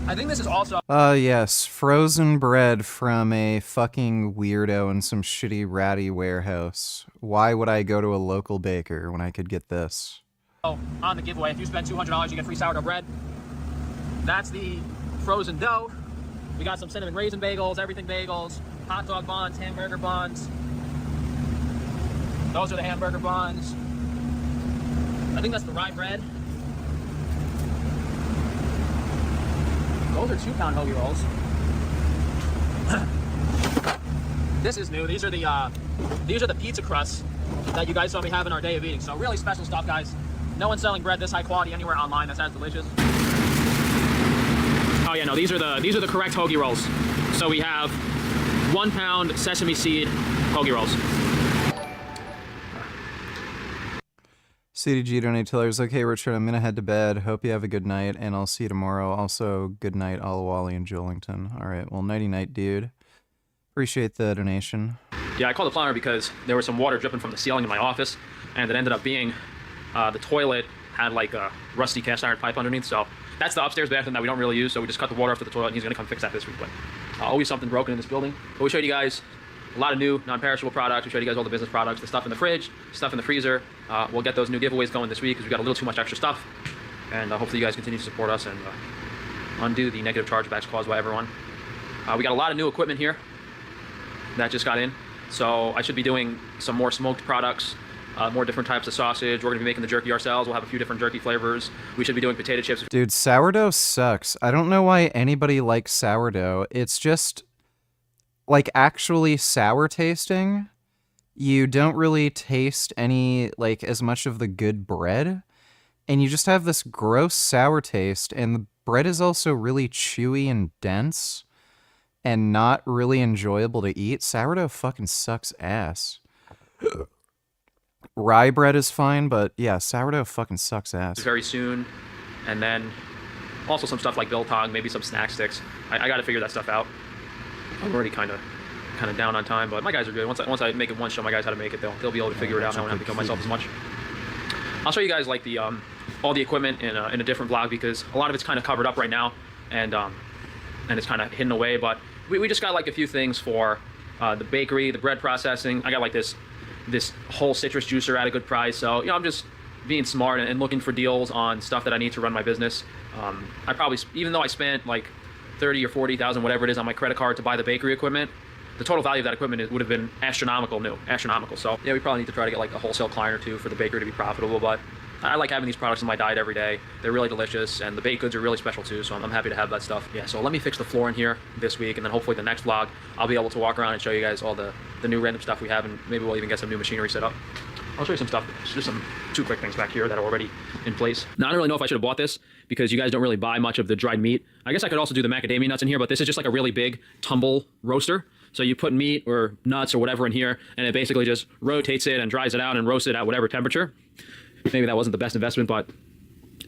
I think this is also... Yes, frozen bread from a fucking weirdo in some shitty ratty warehouse. Why would I go to a local baker when I could get this? On the giveaway, if you spend $200, you get free sourdough bread. That's the frozen dough. We got some cinnamon raisin bagels, everything bagels, hot dog buns, hamburger buns. Those are the hamburger buns. I think that's the rye bread. Those are 2-pound hoagie rolls. This is new. These are the pizza crusts that you guys saw me have in our day of eating. So really special stuff, guys. No one's selling bread this high quality anywhere online that's as delicious. Oh yeah, no, these are the correct hoagie rolls. So we have 1-pound sesame seed hoagie rolls. CDG donate tellers. Okay, Richard, I'm gonna head to bed. Hope you have a good night, and I'll see you tomorrow. Also, good night, Olawale and Jolington. All right, well, nighty-night, dude. Appreciate the donation. Yeah, I called the plumber because there was some water dripping from the ceiling in my office, and it ended up being the toilet had like a rusty cast iron pipe underneath. So that's the upstairs bathroom that we don't really use. So we just cut the water off to the toilet, and he's gonna come fix that this week. But always something broken in this building. But we showed you guys a lot of new non-perishable products. We showed you guys all the business products, the stuff in the fridge, stuff in the freezer. We'll get those new giveaways going this week because we got a little too much extra stuff. And hopefully you guys continue to support us and undo the negative chargebacks caused by everyone. We got a lot of new equipment here that just got in. So I should be doing some more smoked products, more different types of sausage. We're going to be making the jerky ourselves. We'll have a few different jerky flavors. We should be doing potato chips. Dude, sourdough sucks. I don't know why anybody likes sourdough. It's just... like actually sour tasting. You don't really taste any, like, as much of the good bread, and you just have this gross sour taste, and the bread is also really chewy and dense and not really enjoyable to eat. Sourdough fucking sucks ass. Rye bread is fine, but yeah, sourdough fucking sucks ass. Very soon, and then also some stuff like biltong, maybe some snack sticks. I got to figure that stuff out. I'm already kind of down on time, but my guys are good. Once I make it once, show my guys how to make it, they'll be able to figure it out. I won't have to kill myself as much. I'll show you guys like the all the equipment in a different vlog because a lot of it's kind of covered up right now, and it's kind of hidden away. But we just got like a few things for the bakery, the bread processing. I got like this whole citrus juicer at a good price. So you know, I'm just being smart and looking for deals on stuff that I need to run my business. I probably, even though I spent like 30 or 40,000, whatever it is, on my credit card to buy the bakery equipment, the total value of that equipment would have been astronomical. So yeah, we probably need to try to get like a wholesale client or two for the bakery to be profitable. But I like having these products in my diet every day. They're really delicious, and the baked goods are really special too. So I'm happy to have that stuff. Yeah. So let me fix the floor in here this week, and then hopefully the next vlog I'll be able to walk around and show you guys all the new random stuff we have, and maybe we'll even get some new machinery set up. I'll show you some stuff. Just some 2 quick things back here that are already in place. Now, I don't really know if I should have bought this because you guys don't really buy much of the dried meat. I guess I could also do the macadamia nuts in here, but this is just like a really big tumble roaster. So you put meat or nuts or whatever in here, and it basically just rotates it and dries it out and roasts it at whatever temperature. Maybe that wasn't the best investment, but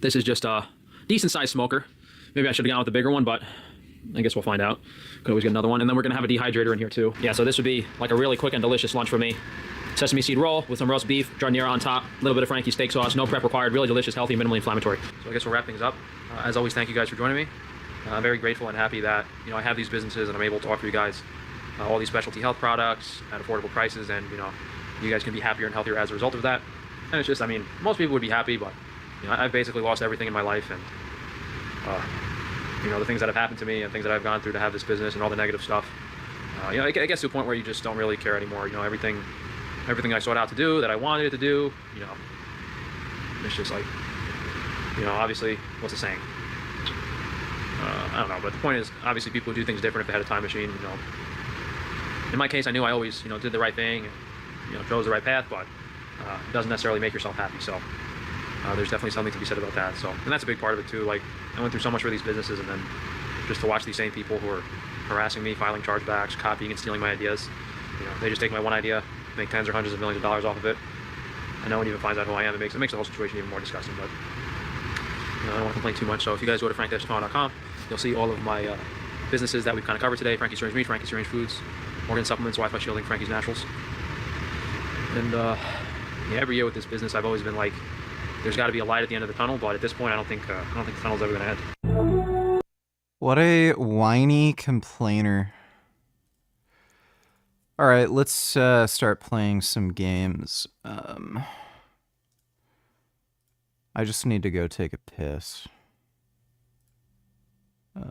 this is just a decent sized smoker. Maybe I should have gone with the bigger one, but I guess we'll find out. Could always get another one. And then we're gonna have a dehydrator in here too. Yeah, so this would be like a really quick and delicious lunch for me. Sesame seed roll with some roast beef, giardiniera on top, a little bit of Frankie's steak sauce, no prep required, really delicious, healthy, minimally inflammatory. So I guess we'll wrap things up. As always, thank you guys for joining me. I'm very grateful and happy that I have these businesses and I'm able to offer you guys all these specialty health products at affordable prices, and you guys can be happier and healthier as a result of that. And it's just, I mean, most people would be happy, but I've basically lost everything in my life, and the things that have happened to me and things that I've gone through to have this business and all the negative stuff. It gets to a point where you just don't really care anymore. Everything I sought out to do, that I wanted it to do, it's just like, obviously, what's the saying? I don't know, but the point is, obviously, people would do things different if they had a time machine. In my case, I knew I always, did the right thing, and chose the right path, but it doesn't necessarily make yourself happy. So there's definitely something to be said about that. So, and that's a big part of it too. Like, I went through so much for these businesses, and then just to watch these same people who are harassing me, filing chargebacks, copying and stealing my ideas. They just take my one idea, make tens or hundreds of millions of dollars off of it, and no one even finds out who I am. It makes the whole situation even more disgusting. But I don't want to complain too much. So if you guys go to frank-tufano.com, you'll see all of my businesses that we've kind of covered today: Frankie's Strange Meat, Frankie's Strange Foods, Organ Supplements, Wi-Fi Shielding, Frankie's Naturals. And every year with this business, I've always been like, there's got to be a light at the end of the tunnel. But at this point, I don't think the tunnel's ever going to end. What a whiny complainer. All right, let's start playing some games. I just need to go take a piss. We're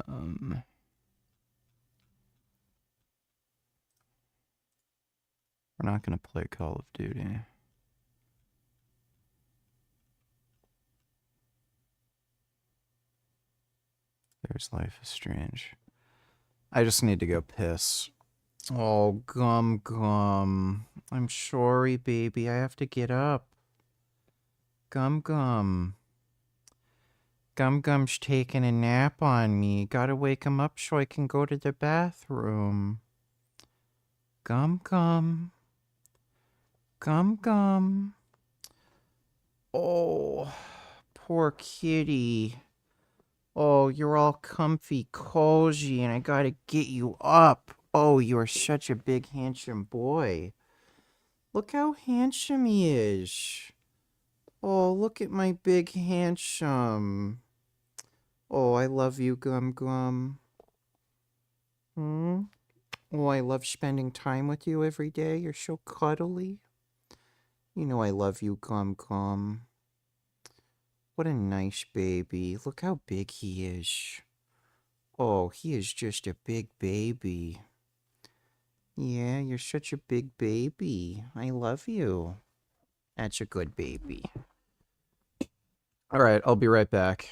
not going to play Call of Duty. There's Life is Strange. I just need to go piss. Oh, Gum. I'm sorry, baby. I have to get up. Gum. Gum's taking a nap on me. Gotta wake him up so I can go to the bathroom. Gum. Oh, poor kitty. Oh, you're all comfy, cozy, and I gotta get you up. Oh, you're such a big, handsome boy. Look how handsome he is. Oh, look at my big handsome. Oh, I love you, Gum. Oh, I love spending time with you every day. You're so cuddly. You know I love you, Gum. What a nice baby. Look how big he is. Oh, he is just a big baby. Yeah, you're such a big baby. I love you. That's a good baby. All right, I'll be right back.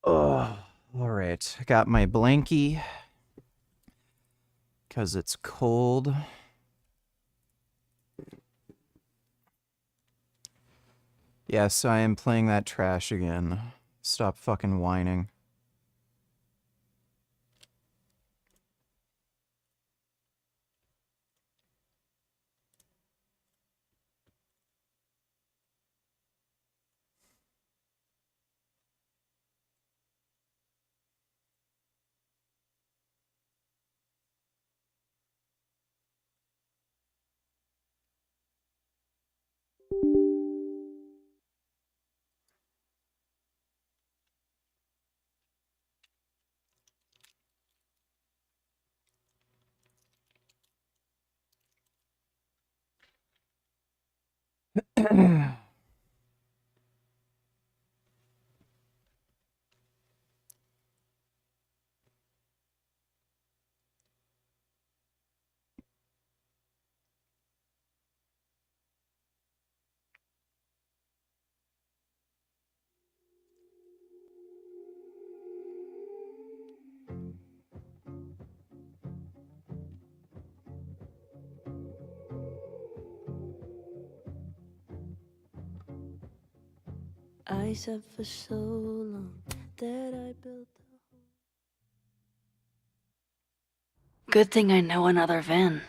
Oh, all right. I got my blankie because it's cold. Yes, I am playing that trash again. Stop fucking whining. I slept for so long that I built. Good thing I know another Vin.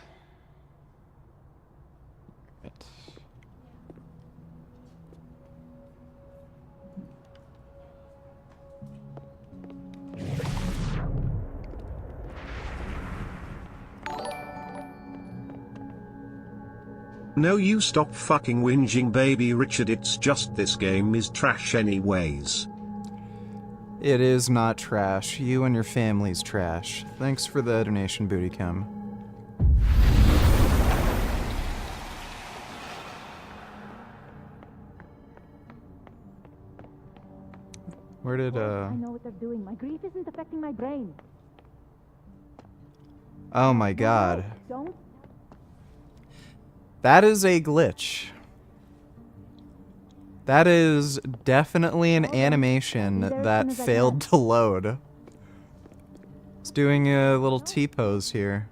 No, you stop fucking whinging, baby Richard. It's just this game is trash anyways. It is not trash. You and your family's trash. Thanks for the donation, Bootycum. Where did, I know what they're doing. My grief isn't affecting my brain. Oh my god. Don't. That is a glitch. That is definitely an animation that failed to load. It's doing a little T-pose here.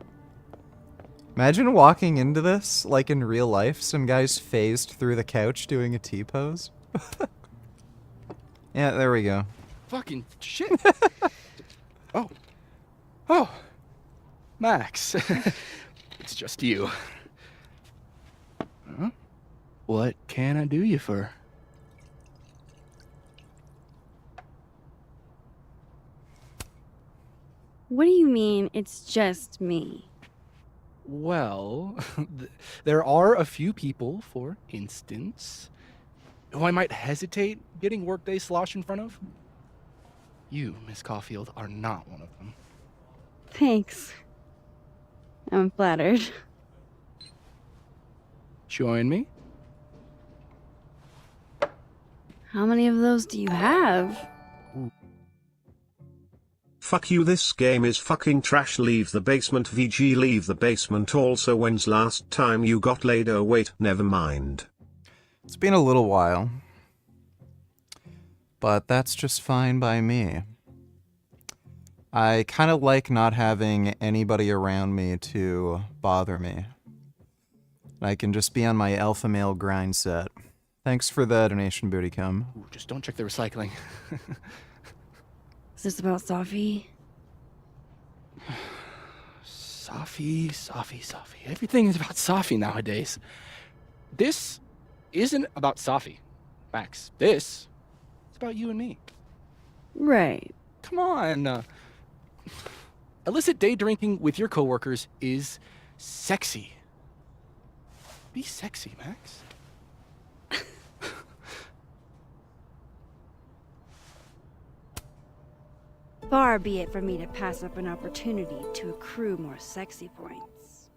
Imagine walking into this, like in real life, some guy's phased through the couch doing a T-pose. Yeah, there we go. Fucking shit. Oh. Max. It's just you. Huh? What can I do you for? What do you mean it's just me? Well, there are a few people, for instance, who I might hesitate getting workday slosh in front of. You, Miss Caulfield, are not one of them. Thanks. I'm flattered. Join me? How many of those do you have? Fuck you, this game is fucking trash. Leave the basement, VG, leave the basement. Also, when's last time you got laid? Oh wait, never mind. It's been a little while. But that's just fine by me. I kind of like not having anybody around me to bother me. I can just be on my alpha male grind set. Thanks for the donation, Bootycum. Ooh, just don't check the recycling. Is this about Safi? Safi. Everything is about Safi nowadays. This isn't about Safi, Max. This is about you and me. Right. Come on. Illicit day drinking with your coworkers is sexy. Be sexy, Max. Far be it from me to pass up an opportunity to accrue more sexy points.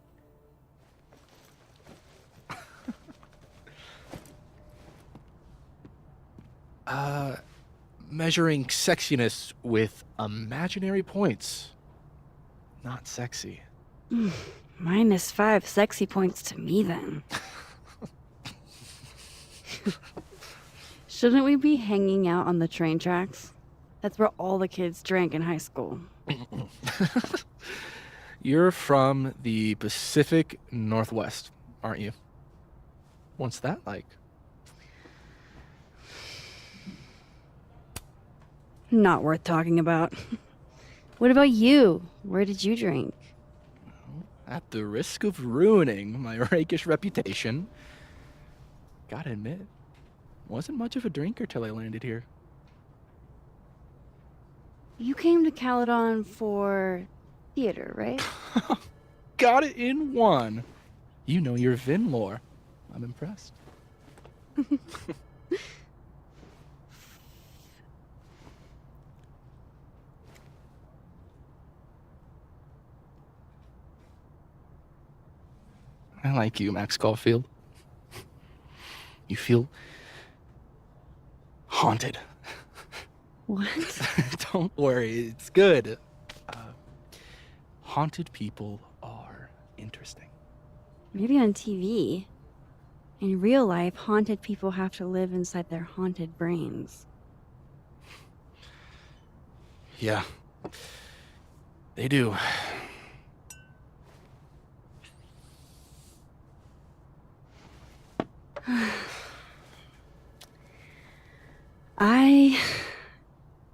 Measuring sexiness with imaginary points. Not sexy. -5 sexy points to me, then. Shouldn't we be hanging out on the train tracks? That's where all the kids drank in high school. You're from the Pacific Northwest, aren't you? What's that like? Not worth talking about. What about you? Where did you drink? At the risk of ruining my rakish reputation, gotta admit, wasn't much of a drinker till I landed here. You came to Caledon for theater, right? Got it in one. You know your Vin lore. I'm impressed. I like you, Max Caulfield. You feel haunted. What? Don't worry, it's good. Haunted people are interesting. Maybe on TV. In real life, haunted people have to live inside their haunted brains. Yeah, they do. I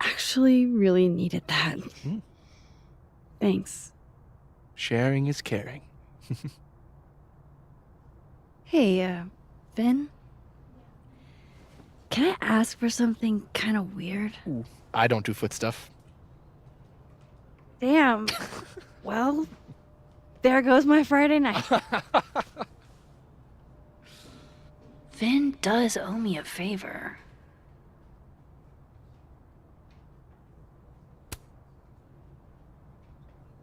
actually really needed that. Thanks. Sharing is caring. Hey, Finn? Can I ask for something kind of weird? Ooh, I don't do foot stuff. Damn. Well, there goes my Friday night. Finn does owe me a favor.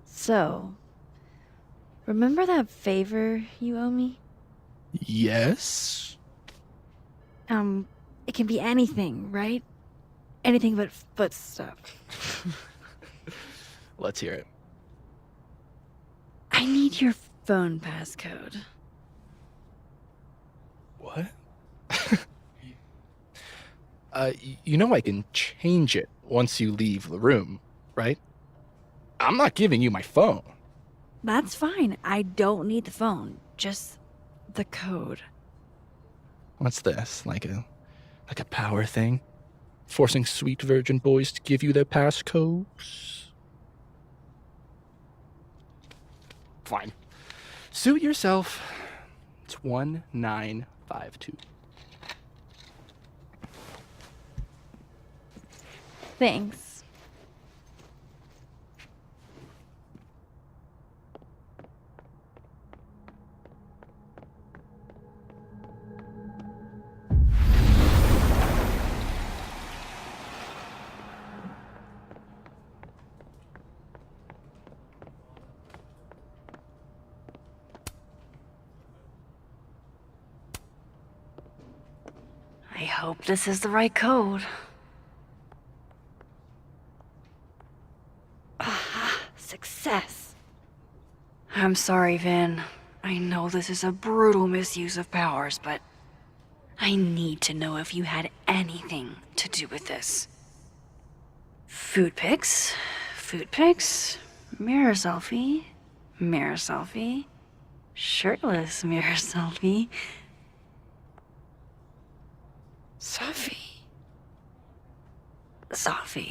So, remember that favor you owe me? Yes? It can be anything, right? Anything but foot stuff. Let's hear it. I need your phone passcode. What? You know I can change it once you leave the room, right? I'm not giving you my phone. That's fine. I don't need the phone. Just the code. What's this? Like a power thing? Forcing sweet virgin boys to give you their passcodes? Fine. Suit yourself. It's 1952. Thanks. I hope this is the right code. Aha, success. I'm sorry, Vin. I know this is a brutal misuse of powers, but I need to know if you had anything to do with this. Food pics, mirror selfie, shirtless mirror selfie. Sophie.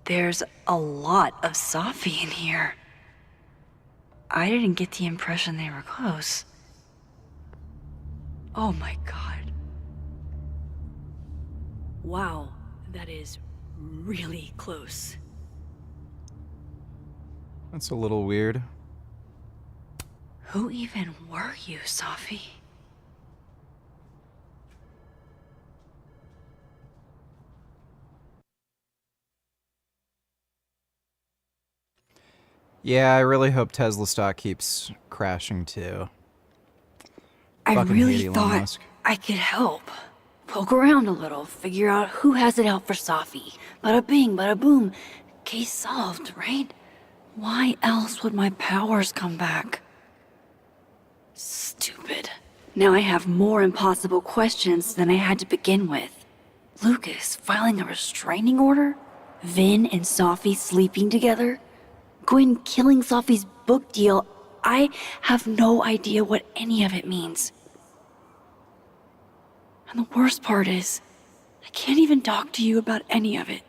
There's a lot of Sophie in here. I didn't get the impression they were close. Oh my god. Wow, that is really close. That's a little weird. Who even were you, Sophie? Yeah, I really hope Tesla stock keeps crashing too. I Fucking really hate Elon thought Musk. I could help. Poke around a little, figure out who has it out for Sophie. Bada bing, bada boom. Case solved, right? Why else would my powers come back? Stupid. Now I have more impossible questions than I had to begin with. Lucas filing a restraining order? Vin and Sophie sleeping together? Gwen killing Sophie's book deal? I have no idea what any of it means. And the worst part is, I can't even talk to you about any of it.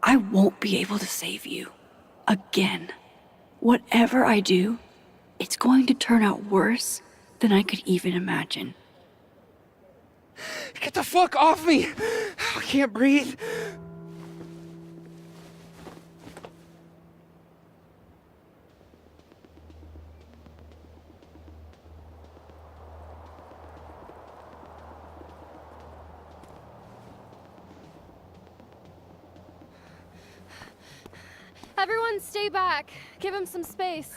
I won't be able to save you. Again. Whatever I do, it's going to turn out worse than I could even imagine. Get the fuck off me! I can't breathe. Everyone stay back. Give him some space.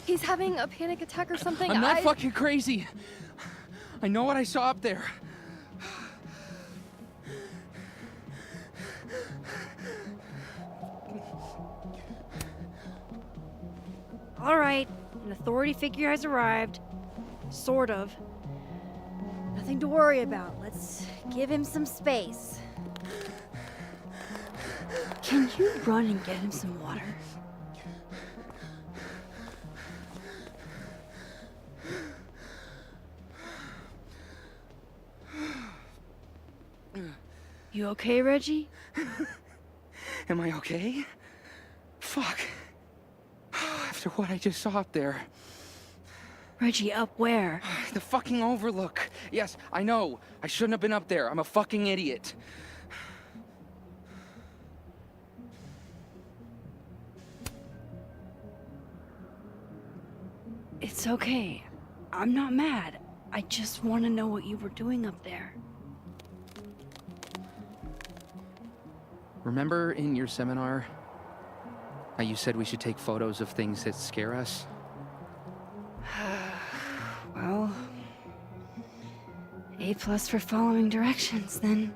He's having a panic attack or something. I'm not fucking crazy. I know what I saw up there. All right, an authority figure has arrived. Sort of. Nothing to worry about. Let's give him some space. Can you run and get him some water? You okay, Reggie? Am I okay? Fuck. After what I just saw up there. Reggie, up where? The fucking overlook. Yes, I know. I shouldn't have been up there. I'm a fucking idiot. It's okay. I'm not mad. I just want to know what you were doing up there. Remember in your seminar how you said we should take photos of things that scare us? Well, A+ for following directions, then.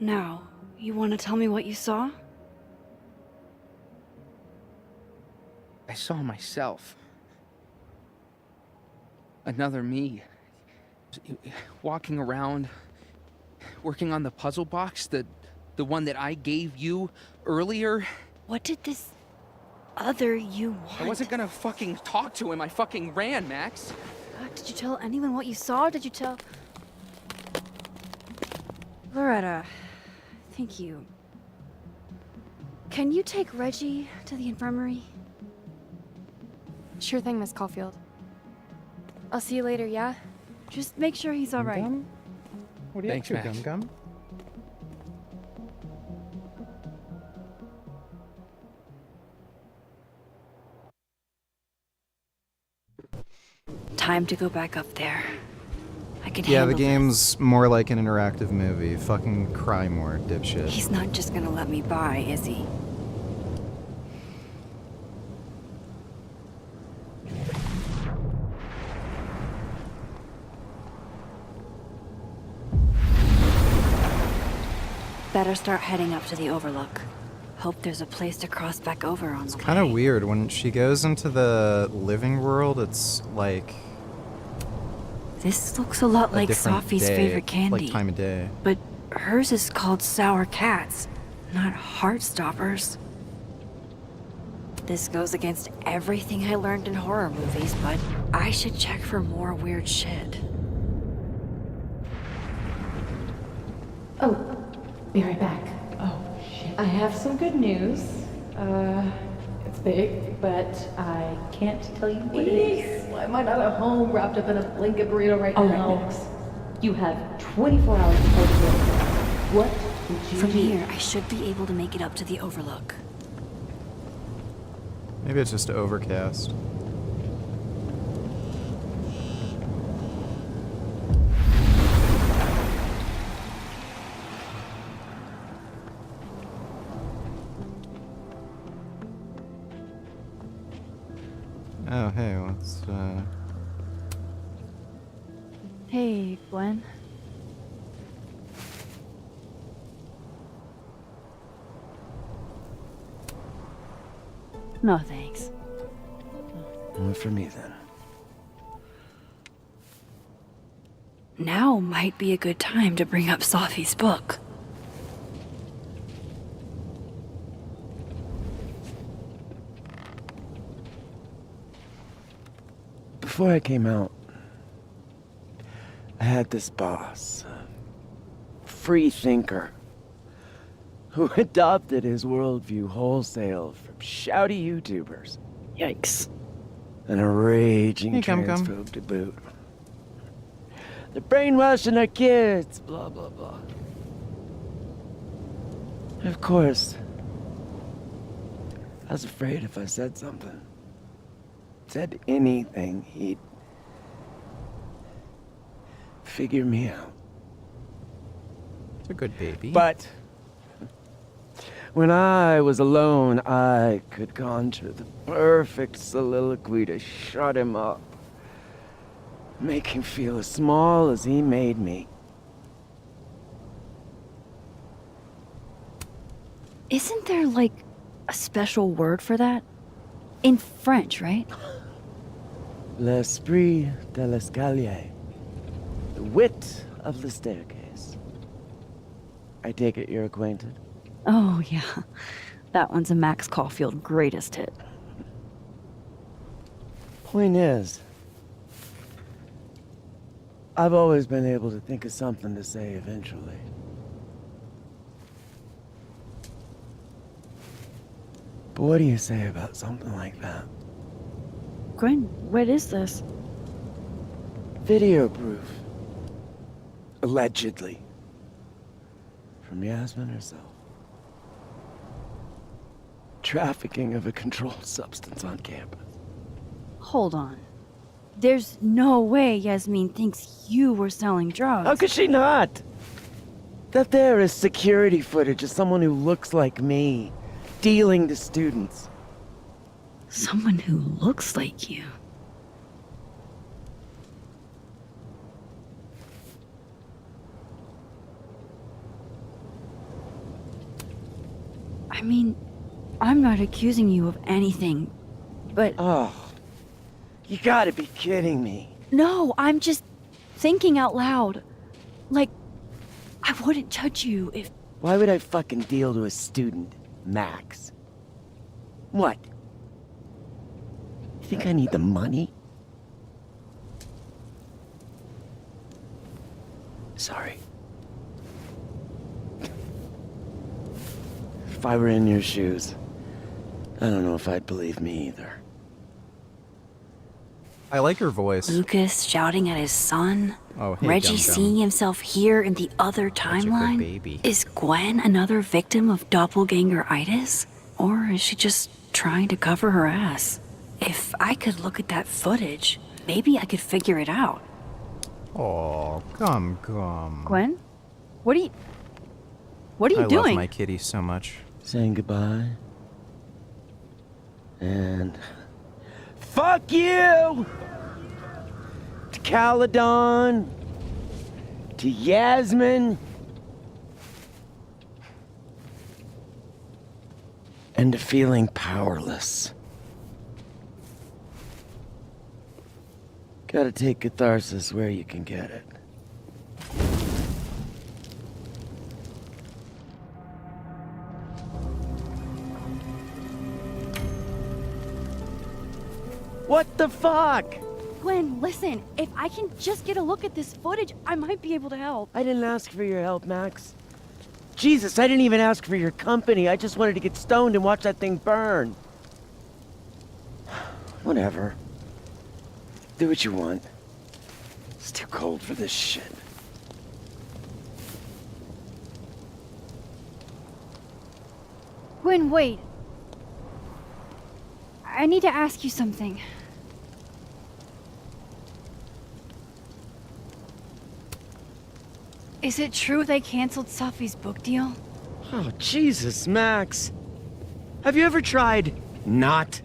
Now, you want to tell me what you saw? I saw myself. Another me. Walking around, working on the puzzle box, the one that I gave you earlier. What did this other you want? I wasn't gonna fucking talk to him. I fucking ran, Max. Did you tell anyone what you saw? Did you tell... Loretta, thank you. Can you take Reggie to the infirmary? Sure thing, Miss Caulfield. I'll see you later, yeah? Just make sure he's all right. Gum? What are you Thanks, up to, Max. Gum Gum? Time to go back up there. I can Yeah, the handle game's more like an interactive movie. Fucking cry more, dipshit. this. He's not just gonna let me by, is he? Better start heading up to the overlook. Hope there's a place to cross back over on the way. Kind of weird. When she goes into the living world, it's like This looks a lot a like different Sophie's day, favorite candy. like time of day. But hers is called Sour Cats, not Heartstoppers. This goes against everything I learned in horror movies, but I should check for more weird shit. Oh, be right back. Oh, shit. I have some good news. It's big, but I can't tell you what it is. Why am I not at home wrapped up in a blanket burrito right now? Max. You have 24 hours to post it. What did you From do? here, I should be able to make it up to the overlook. Maybe it's just overcast. Oh, hey, what's, Hey, Gwen. No, thanks. Only for me, then. Now might be a good time to bring up Sophie's book. Before I came out, I had this boss, a free thinker, who adopted his worldview wholesale from shouty YouTubers. Yikes. And a raging Hey, Gum Gum. transphobe to boot. They're brainwashing our kids, blah, blah, blah. And of course, I was afraid if I said something, said anything, he'd figure me out. It's a good baby. But when I was alone, I could conjure the perfect soliloquy to shut him up. Make him feel as small as he made me. Isn't there, like, a special word for that? In French, right? L'esprit de l'escalier. The wit of the staircase. I take it you're acquainted? Oh, yeah. That one's a Max Caulfield greatest hit. Point is, I've always been able to think of something to say eventually. But what do you say about something like that? Gwen, what is this? Video proof. Allegedly. From Yasmin herself. Trafficking of a controlled substance on campus. Hold on. There's no way Yasmin thinks you were selling drugs. How could she not? That there is security footage of someone who looks like me, dealing to students. Someone who looks like you. I mean, I'm not accusing you of anything, but... Oh, you gotta be kidding me. No, I'm just thinking out loud. Like, I wouldn't judge you if... Why would I fucking deal to a student, Max? What? You think I need the money? Sorry. If I were in your shoes, I don't know if I'd believe me either. I like her voice. Lucas shouting at his son. Oh, hey, Reggie dum-dum. seeing himself here in the other timeline. baby. Is Gwen another victim of doppelganger-itis? Or is she just trying to cover her ass? If I could look at that footage, maybe I could figure it out. Oh, come. Gwen? What are you I doing? love my kitty so much. Saying goodbye. And... Fuck you! To Caledon. To Yasmin. And to feeling powerless. Gotta take catharsis where you can get it. What the fuck? Gwen, listen. If I can just get a look at this footage, I might be able to help. I didn't ask for your help, Max. Jesus, I didn't even ask for your company. I just wanted to get stoned and watch that thing burn. Whatever. Do what you want. It's too cold for this shit. Gwen, wait. I need to ask you something. Is it true they canceled Safi's book deal? Oh, Jesus, Max. Have you ever tried not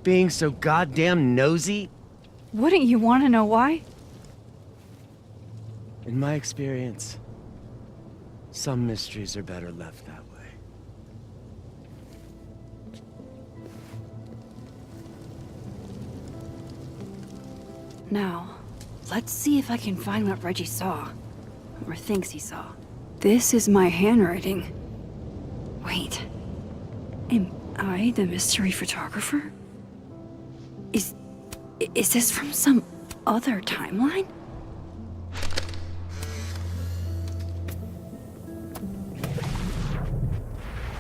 being so goddamn nosy? Wouldn't you want to know why? In my experience, some mysteries are better left that way. Now, let's see if I can find what Reggie saw. Or thinks he saw. This is my handwriting. Wait. Am I the mystery photographer? Is this from some other timeline?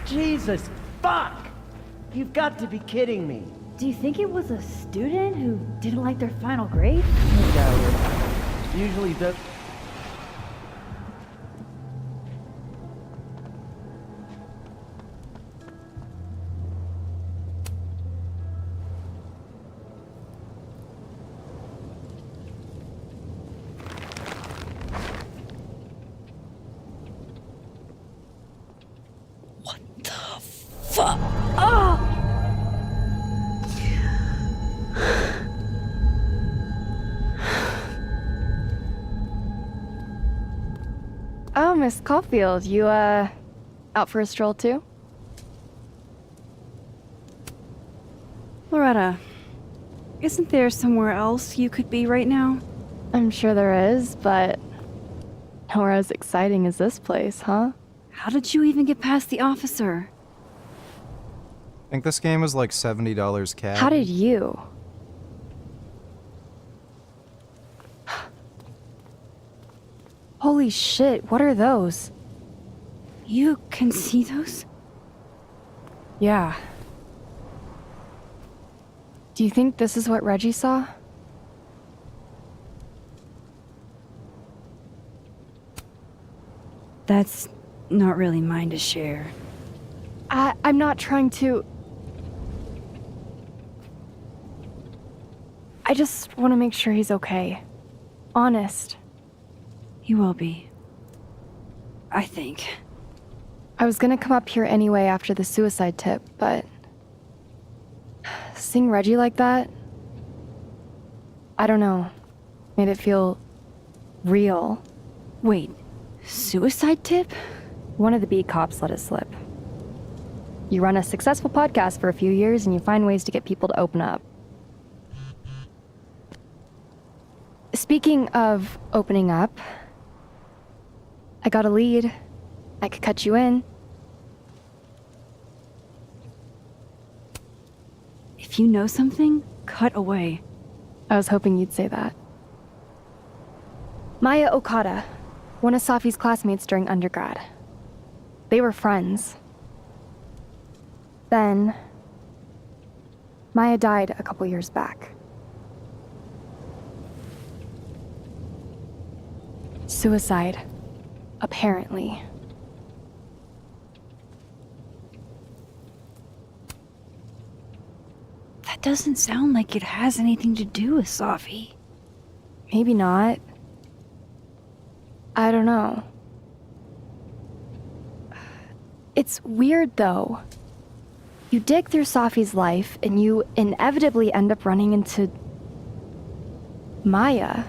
Jesus, fuck! You've got to be kidding me. Do you think it was a student who didn't like their final grade? I doubt it. Usually the... Fuck! Oh! Oh, Miss Caulfield, you, out for a stroll too? Loretta, isn't there somewhere else you could be right now? I'm sure there is, but nowhere as exciting as this place, huh? How did you even get past the officer? I think this game was like $70 cash. How did you? Holy shit, what are those? You can see those? Yeah. Do you think this is what Reggie saw? That's not really mine to share. I'm not trying to... I just want to make sure he's okay. Honest. He will be. I think. I was gonna come up here anyway after the suicide tip, but... seeing Reggie like that... I don't know. Made it feel... real. Wait, suicide tip? One of the beat cops let it slip. You run a successful podcast for a few years and you find ways to get people to open up. Speaking of opening up, I got a lead. I could cut you in. If you know something, cut away. I was hoping you'd say that. Maya Okada, one of Safi's classmates during undergrad. They were friends. Then, Maya died a couple years back. Suicide, apparently. That doesn't sound like it has anything to do with Safi. Maybe not. I don't know. It's weird, though. You dig through Safi's life, and you inevitably end up running into... Maya.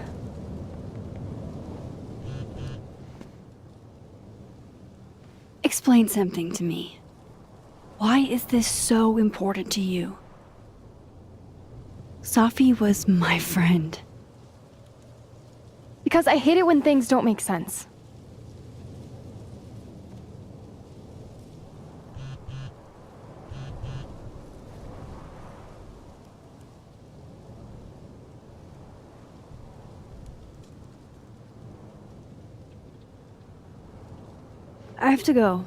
Explain something to me. Why is this so important to you? Safi was my friend. Because I hate it when things don't make sense. I have to go.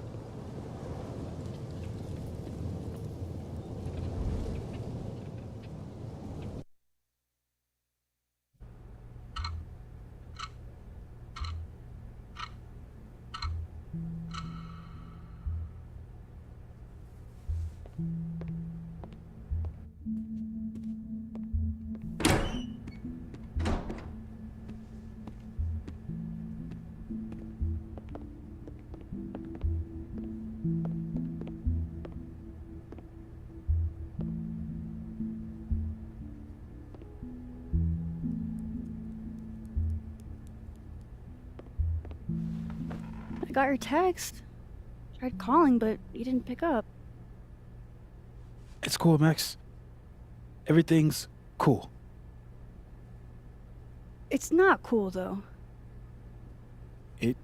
I got your text. Tried calling, but you didn't pick up. It's cool, Max. Everything's cool. It's not cool, though. It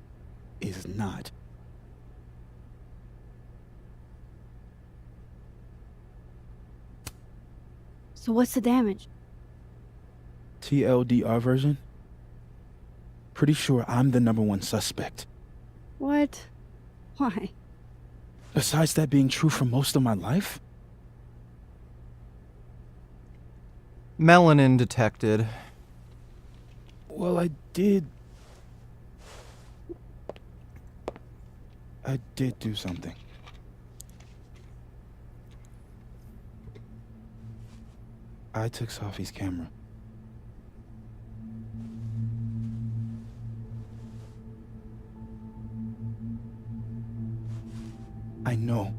is not. So what's the damage? TLDR version? Pretty sure I'm the #1 suspect. What? Why? Besides that being true for most of my life? Melanin detected. Well, I did do something. I took Safi's camera. I know.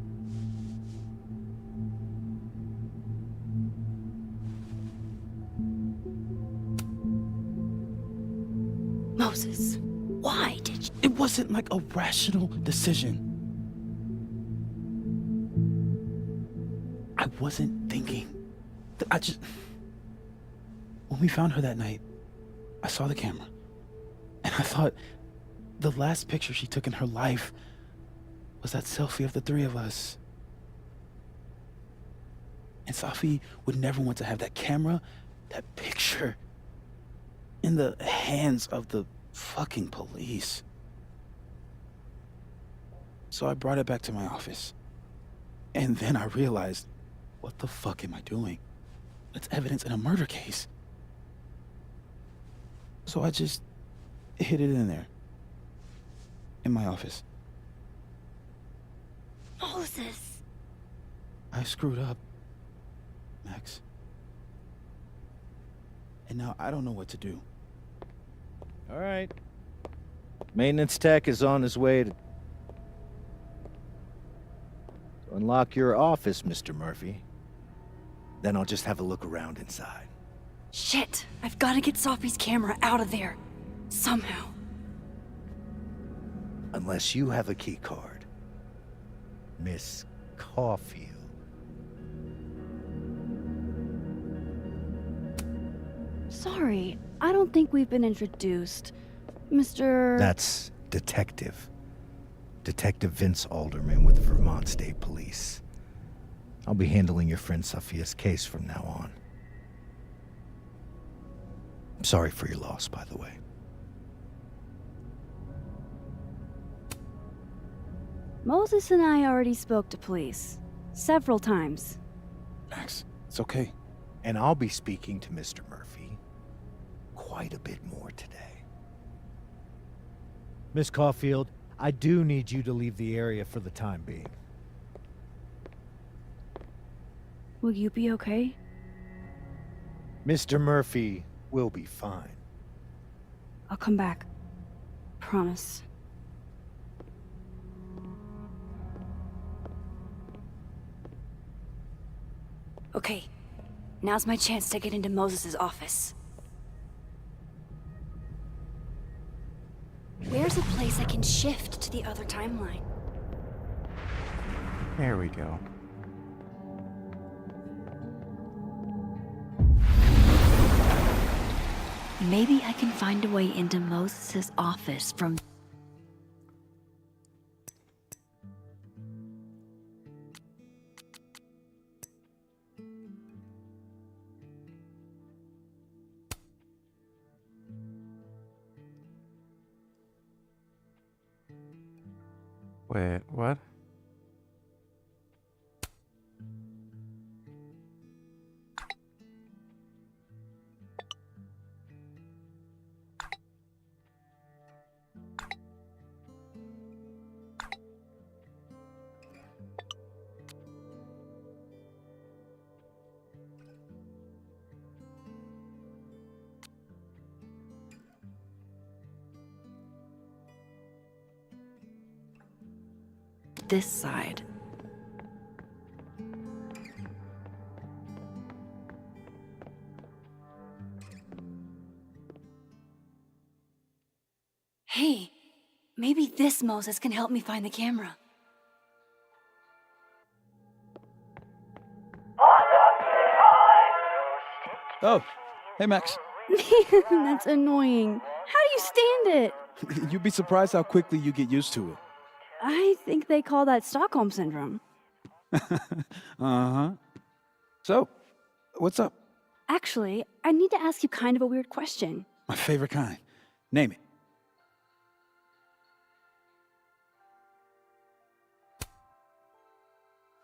Moses, why did you? It wasn't like a rational decision. I wasn't thinking. When we found her that night, I saw the camera. And I thought the last picture she took in her life was that selfie of the three of us. And Safi would never want to have that camera, that picture, in the hands of the fucking police. So I brought it back to my office. And then I realized, what the fuck am I doing? That's evidence in a murder case. So I just hid it in there. In my office. Moses! I screwed up, Max. And now I don't know what to do. All right. Maintenance tech is on his way to unlock your office, Mr. Murphy. Then I'll just have a look around inside. Shit! I've got to get Sophie's camera out of there. Somehow. Unless you have a key card. Miss Caulfield. Sorry, I don't think we've been introduced. Mr. That's Detective. Detective Vince Alderman with the Vermont State Police. I'll be handling your friend Sophia's case from now on. I'm sorry for your loss, by the way. Moses and I already spoke to police. Several times. Max, it's okay. And I'll be speaking to Mr. Murphy quite a bit more today. Miss Caulfield, I do need you to leave the area for the time being. Will you be okay? Mr. Murphy will be fine. I'll come back. Promise. Okay, now's my chance to get into Moses' office. Where's a place I can shift to the other timeline? There we go. Maybe I can find a way into Moses' office from... Wait, what? this side. Hey, maybe this Moses can help me find the camera. Oh, hey Max. Man, that's annoying. How do you stand it? You'd be surprised how quickly you get used to it. I think they call that Stockholm Syndrome. Uh-huh. So, what's up? Actually, I need to ask you kind of a weird question. My favorite kind. Name it.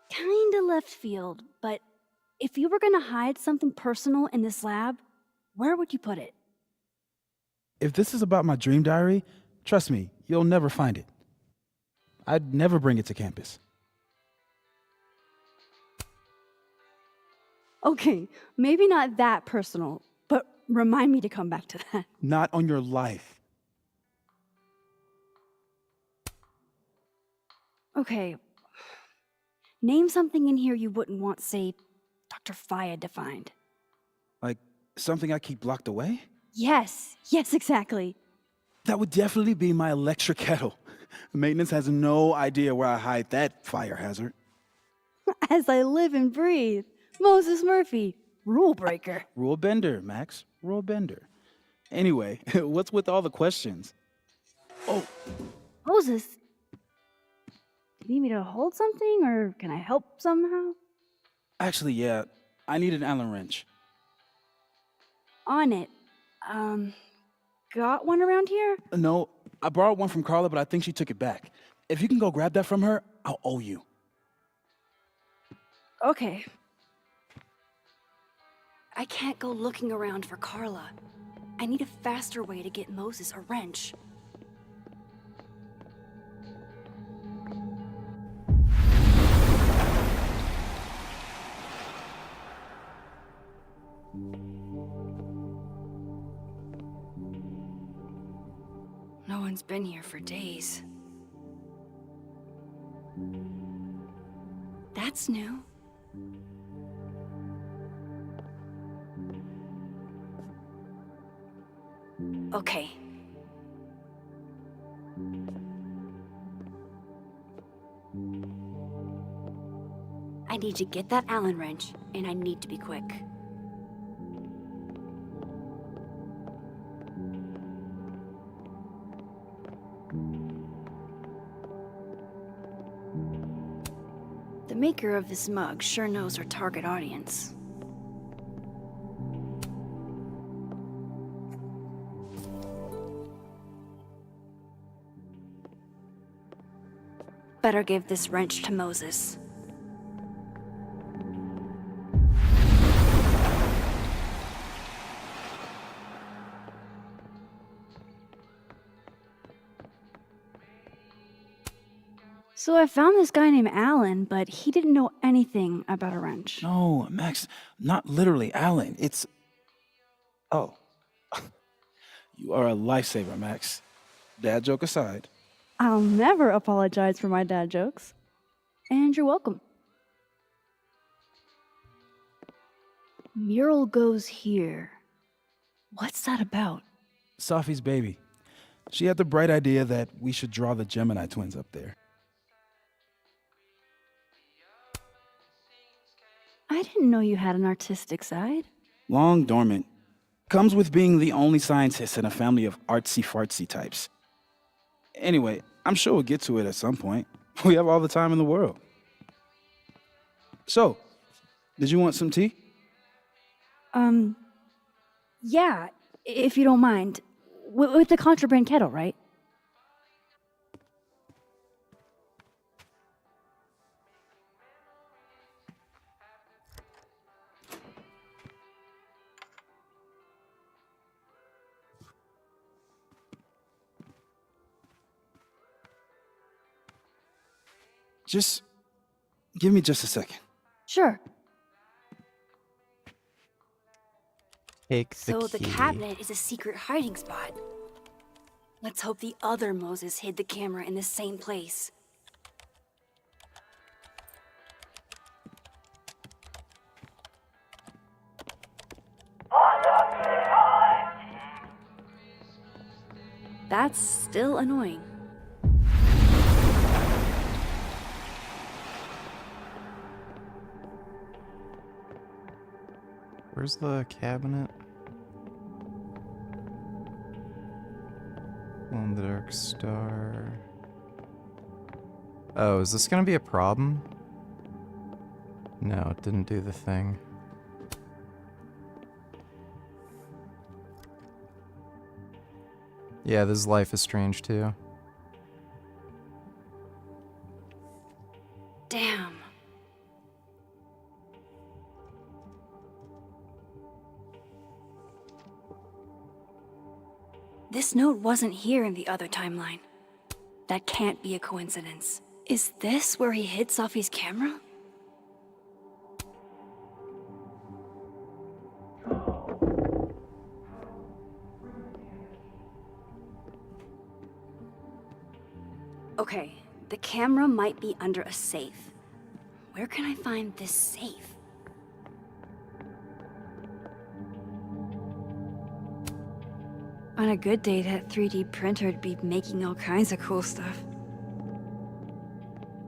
Kinda left field, but if you were gonna hide something personal in this lab, where would you put it? If this is about my dream diary, trust me, you'll never find it. I'd never bring it to campus. Okay, maybe not that personal, but remind me to come back to that. Not on your life. Okay. Name something in here you wouldn't want, say, Dr. Fayed to find. Like, something I keep locked away? Yes, exactly. That would definitely be my electric kettle. Maintenance has no idea where I hide that fire hazard. As I live and breathe. Moses Murphy, rule breaker. Rule bender, Max. Rule bender. Anyway, what's with all the questions? Oh, Moses, Need me to hold something, or can I help somehow? Actually, yeah. I need an Allen wrench. On it. Got one around here? No, I borrowed one from Carla, but I think she took it back. If you can go grab that from her, I'll owe you. Okay. I can't go looking around for Carla. I need a faster way to get Moses a wrench. No one's been here for days. That's new. Okay. I need to get that Allen wrench, and I need to be quick. The maker of this mug sure knows her target audience. Better give this wrench to Moses. So I found this guy named Alan, but he didn't know anything about a wrench. No, Max, not literally Allen. It's... Oh. You are a lifesaver, Max. Dad joke aside. I'll never apologize for my dad jokes. And you're welcome. Mural goes here. What's that about? Safi's baby. She had the bright idea that we should draw the Gemini twins up there. I didn't know you had an artistic side. Long dormant. Comes with being the only scientist in a family of artsy-fartsy types. Anyway, I'm sure we'll get to it at some point. We have all the time in the world. So, did you want some tea? Yeah, if you don't mind. With the contraband kettle, right? Just give me just a second. Sure. Take the So the key. cabinet is a secret hiding spot. Let's hope the other Moses hid the camera in the same place. That's still annoying. Where's the cabinet? On the Dark Star. Oh, is this gonna be a problem? No, it didn't do the thing. Yeah, this Life is Strange too. Damn. This note wasn't here in the other timeline. That can't be a coincidence. Is this where he hid Safi's camera? Okay, the camera might be under a safe. Where can I find this safe? On a good day, that 3D printer'd be making all kinds of cool stuff.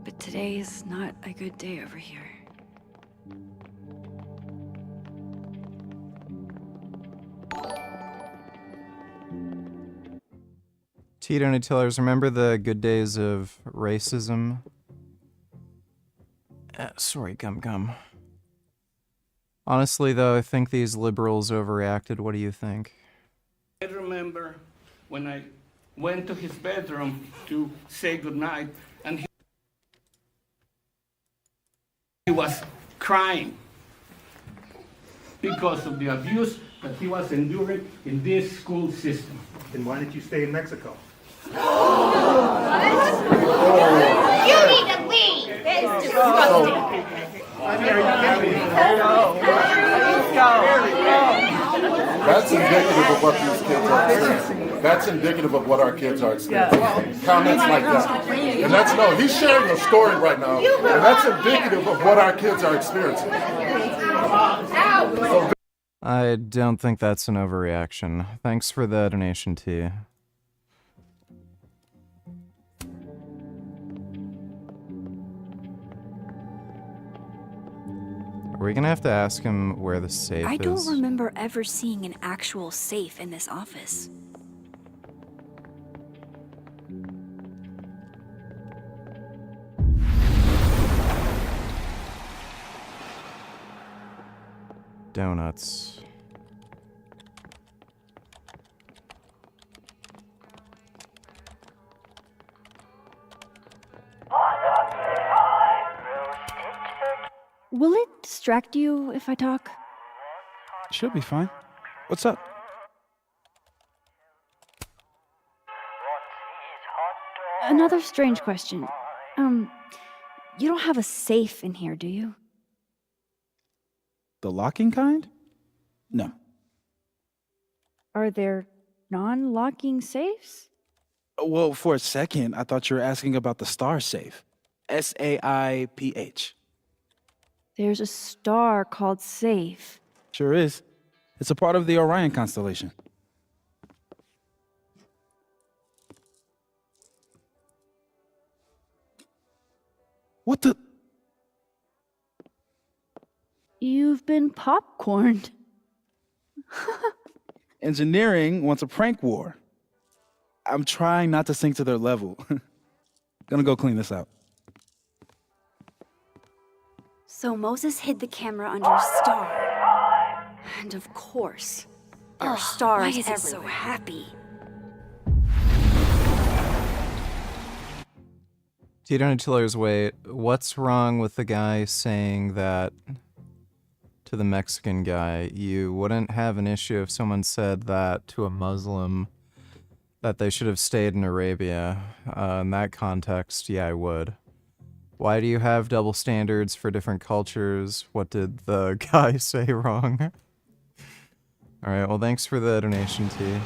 But today is not a good day over here. Tito Nutellers, remember the good days of racism Sorry, Gum. Honestly, though, I think these liberals overreacted. What do you think? I remember when I went to his bedroom to say goodnight, and he was crying because of the abuse that he was enduring in this school system. Then why did you stay in Mexico? You need to leave. It's disgusting. That's indicative of what these kids are experiencing. That's indicative of what our kids are experiencing. Comments like that. And that's, no, he's sharing a story right now, and that's indicative of what our kids are experiencing. I don't think that's an overreaction. Thanks for the donation, T. Are we gonna have to ask him where the safe is? I don't remember ever seeing an actual safe in this office. Donuts. Will it distract you if I talk? Should be fine. What's up? Another strange question. You don't have a safe in here, do you? The locking kind? No. Are there non-locking safes? Well, for a second, I thought you were asking about the star safe. SAIPH. There's a star called Safe. Sure is. It's a part of the Orion constellation. What the? You've been popcorned. Engineering wants a prank war. I'm trying not to sink to their level. Gonna go clean this out. So Moses hid the camera under a star. And of course, there are stars why is it everywhere. so happy? Tito Chiller's wait, what's wrong with the guy saying that to the Mexican guy? You wouldn't have an issue if someone said that to a Muslim, that they should have stayed in Arabia. In that context, yeah, I would. Why do you have double standards for different cultures? What did the guy say wrong? Alright, well, thanks for the donation, T.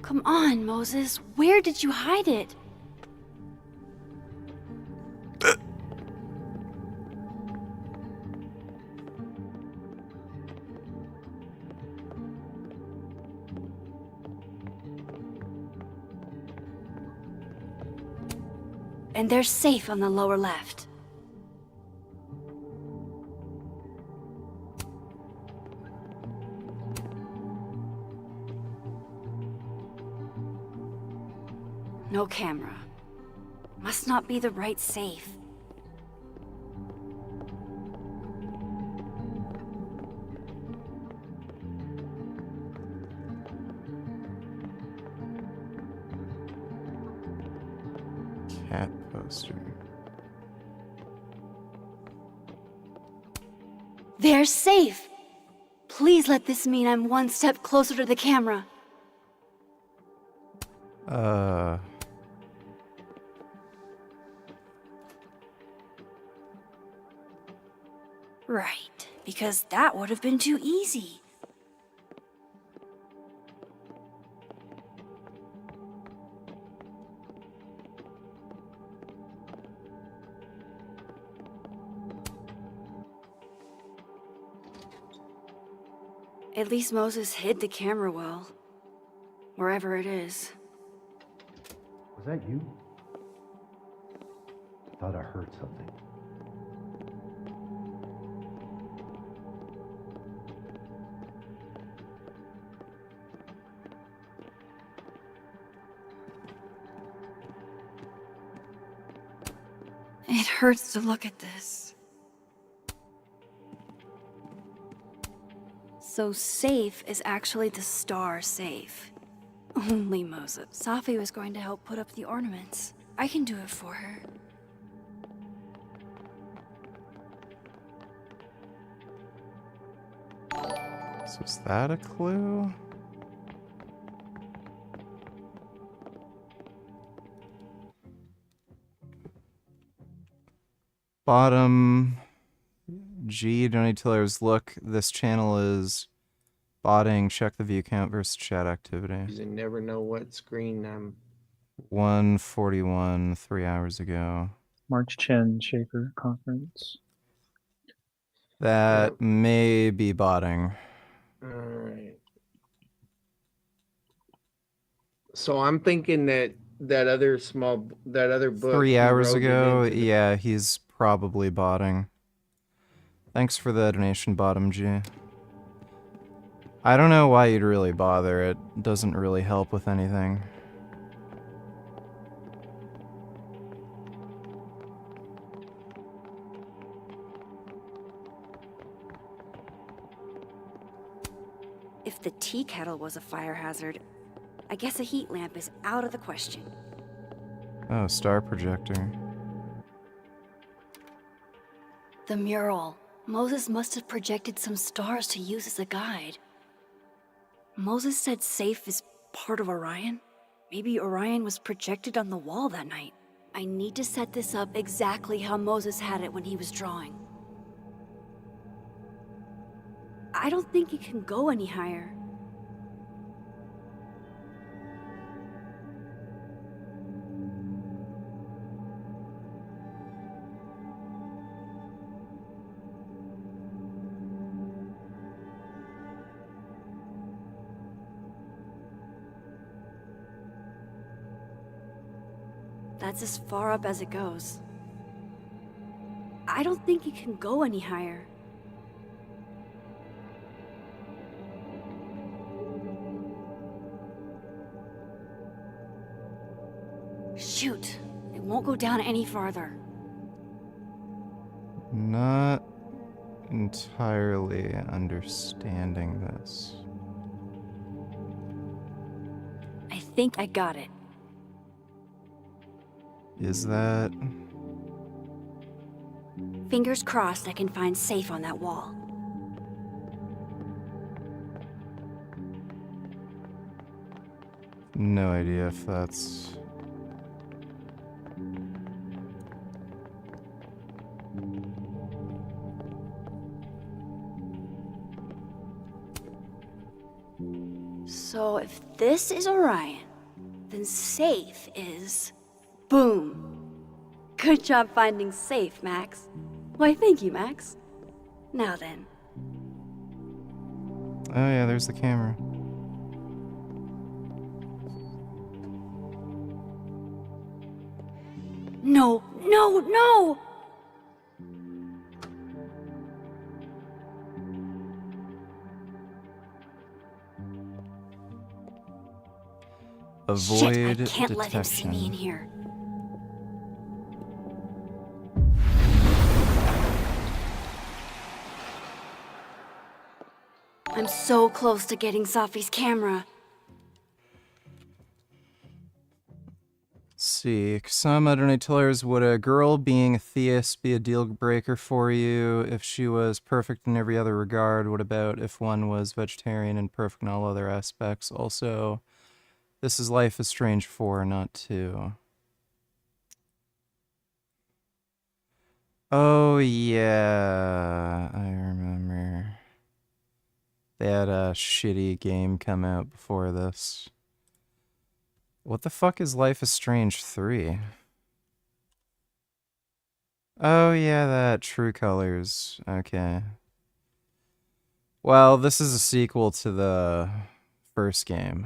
Come on, Moses. Where did you hide it? And they're safe on the lower left. No camera. Must not be the right safe. Cat poster. They're safe! Please let this mean I'm one step closer to the camera. Right, because that would have been too easy. At least Moses hid the camera well. Wherever it is. Was that you? I thought I heard something. hurts to look at this. So safe is actually the star safe. Only Moses. Safi was going to help put up the ornaments. I can do it for her. So is that a clue? Bottom G, donate tillers. Look, this channel is botting. Check the view count versus chat activity. You never know what screen I'm. 141, 3 hours ago. March Chen Shaker Conference. That may be botting. Alright. So I'm thinking that other book 3 he hours wrote it ago, into the- yeah, he's probably botting. Thanks for the donation, Bottom G. I don't know why you'd really bother. It doesn't really help with anything. If the tea kettle was a fire hazard, I guess a heat lamp is out of the question. Oh, star projector. The mural. Moses must have projected some stars to use as a guide. Moses said safe is part of Orion? Maybe Orion was projected on the wall that night. I need to set this up exactly how Moses had it when he was drawing. I don't think it can go any higher. That's as far up as it goes. I don't think it can go any higher. Shoot, it won't go down any farther. Not entirely understanding this. I think I got it. Is that... Fingers crossed I can find safe on that wall. No idea if that's... So if this is Orion, then safe is... Boom! Good job finding safe, Max. Why, thank you, Max. Now then. Oh yeah, there's the camera. No, no, no! Avoid Shit, I can't detection. let him see me in here. I'm so close to getting Safi's camera. Let's see. Some donate tillers. Would a girl being a theist be a deal breaker for you if she was perfect in every other regard? What about if one was vegetarian and perfect in all other aspects? Also, this is Life is Strange 4, not 2. Oh, yeah. I remember. They had a shitty game come out before this. What the fuck is Life is Strange 3? Oh, yeah, that True Colors. Okay. Well, this is a sequel to the first game.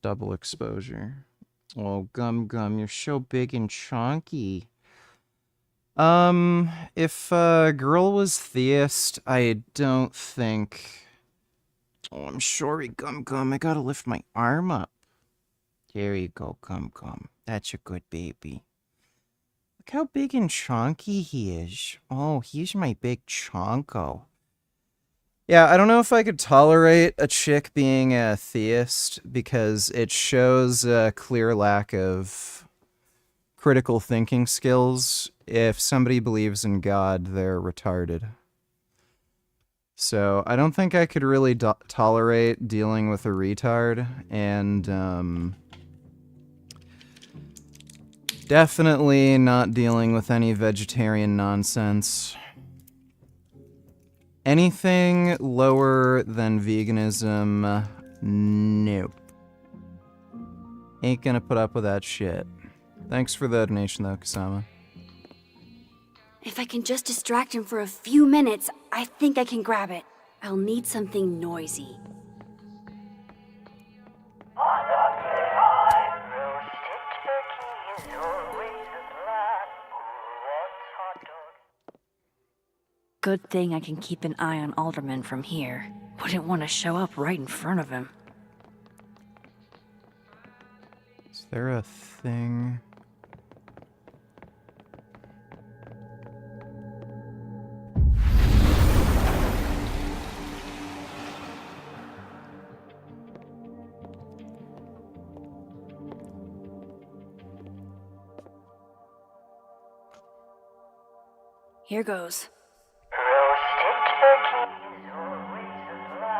Double exposure. Oh, Gum, you're so big and chunky. If a girl was theist, I don't think... Oh, I'm sorry, Gum. I gotta lift my arm up. There you go, Gum. That's a good baby. Look how big and chunky he is. Oh, he's my big chonko. Yeah, I don't know if I could tolerate a chick being a theist because it shows a clear lack of critical thinking skills. If somebody believes in God, they're retarded. So I don't think I could really tolerate dealing with a retard, and definitely not dealing with any vegetarian nonsense. Anything lower than veganism, nope. Ain't gonna put up with that shit. Thanks for the donation though, Kasama. If I can just distract him for a few minutes, I think I can grab it. I'll need something noisy. Good thing I can keep an eye on Alderman from here. Wouldn't want to show up right in front of him. Is there a thing? Here goes.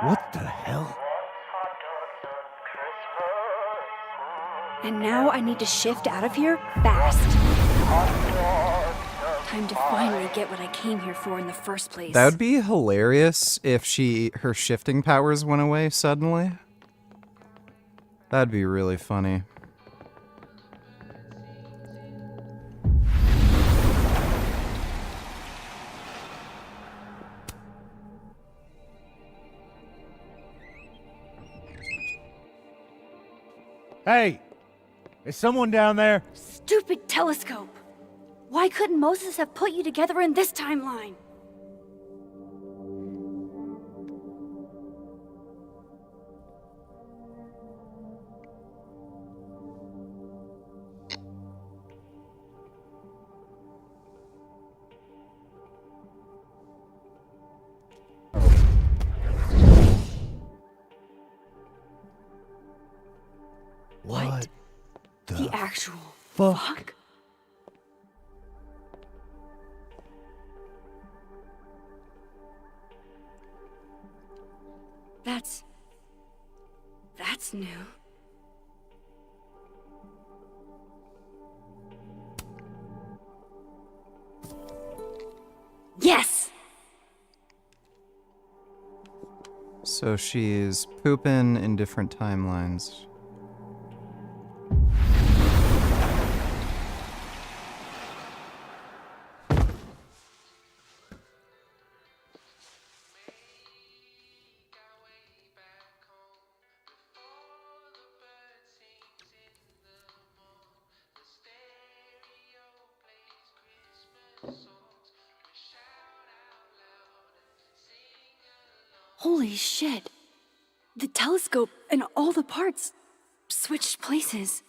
What the hell? And now I need to shift out of here fast. Time to finally get what I came here for in the first place. That would be hilarious if her shifting powers went away suddenly. That'd be really funny. Hey! Is someone down there? Stupid telescope! Why couldn't Moses have put you together in this timeline? What the actual fuck? That's new. Yes! So she's pooping in different timelines. Holy shit! The telescope and all the parts switched places.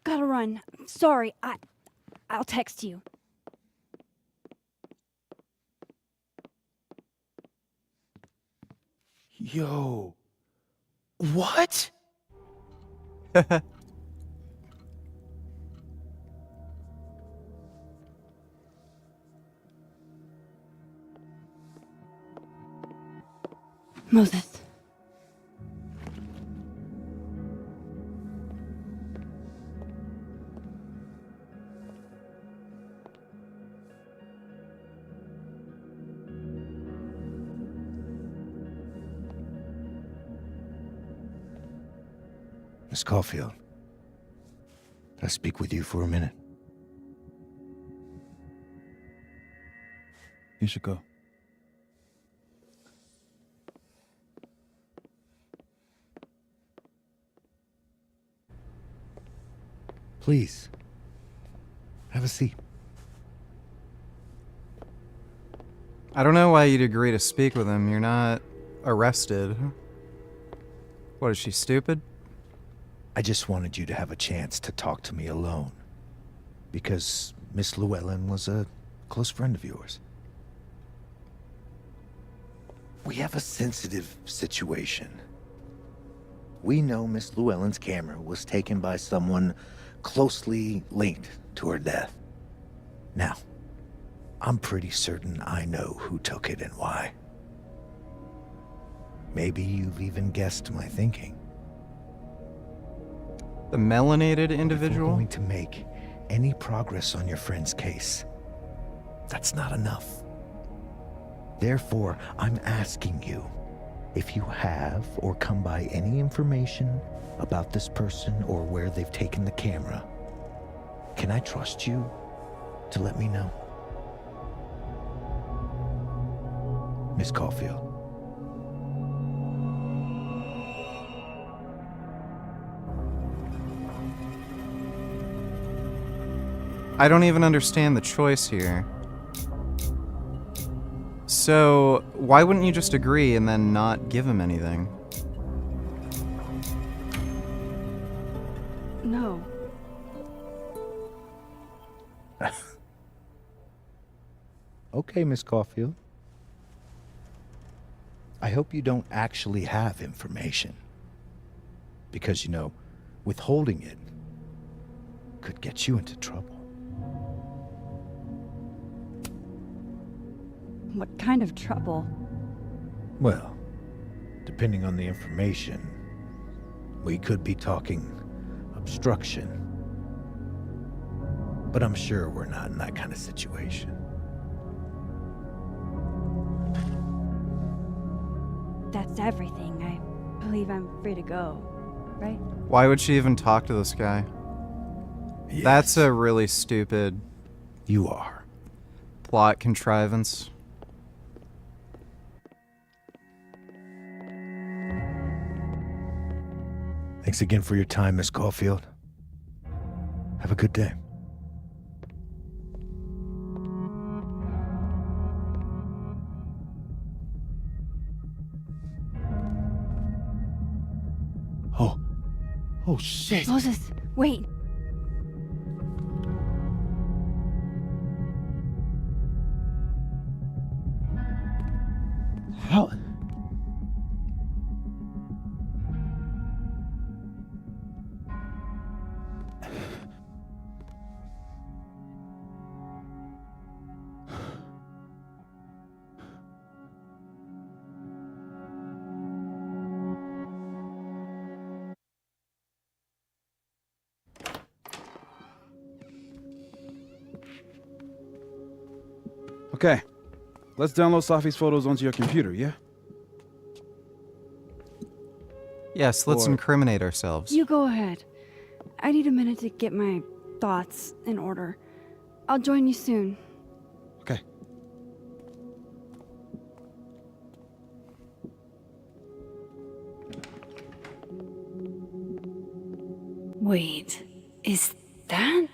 Gotta run. Sorry, I'll text you. Yo. What? Moses. Miss Caulfield, can I speak with you for a minute? You should go. Please, have a seat. I don't know why you'd agree to speak with him. You're not arrested. What, is she stupid? I just wanted you to have a chance to talk to me alone. Because Miss Llewellyn was a close friend of yours. We have a sensitive situation. We know Miss Llewellyn's camera was taken by someone closely linked to her death. Now, I'm pretty certain I know who took it and why. Maybe you've even guessed my thinking. The melanated individual? If we're going to make any progress on your friend's case, that's not enough. Therefore, I'm asking you, if you have or come by any information about this person or where they've taken the camera, can I trust you to let me know? Miss Caulfield. I don't even understand the choice here. So, why wouldn't you just agree and then not give him anything? No. Okay, Miss Caulfield. I hope you don't actually have information. Because, you know, withholding it could get you into trouble. What kind of trouble? Well, depending on the information, we could be talking obstruction. But I'm sure we're not in that kind of situation. That's everything. I believe I'm free to go, right? Why would she even talk to this guy? Yes. That's a really stupid... You are. Plot contrivance. Thanks again for your time, Miss Caulfield. Have a good day. Oh shit! Moses, wait! How? Okay, let's download Safi's photos onto your computer, yeah? Yes, let's Or- incriminate ourselves. You go ahead. I need a minute to get my thoughts in order. I'll join you soon. Okay. Wait, is that?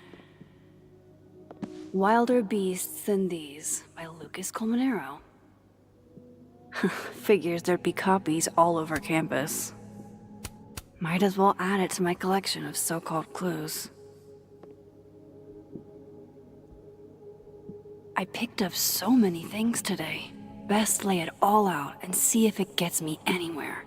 Wilder Beasts Than These by Lucas Colmenero. Figures there'd be copies all over campus. Might as well add it to my collection of so-called clues. I picked up so many things today. Best lay it all out and see if it gets me anywhere.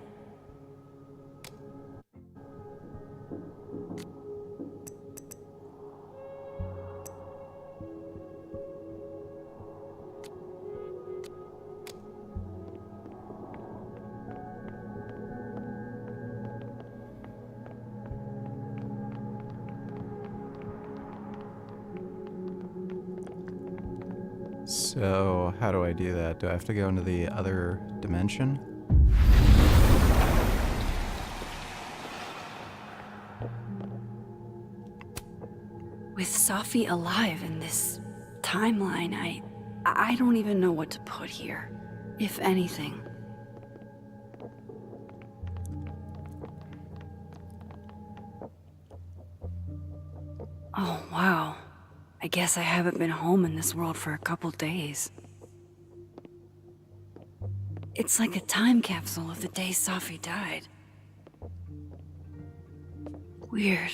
So, how do I do that? Do I have to go into the other dimension? With Safi alive in this timeline, I don't even know what to put here, if anything. Oh, wow. I guess I haven't been home in this world for a couple days. It's like a time capsule of the day Safi died. Weird.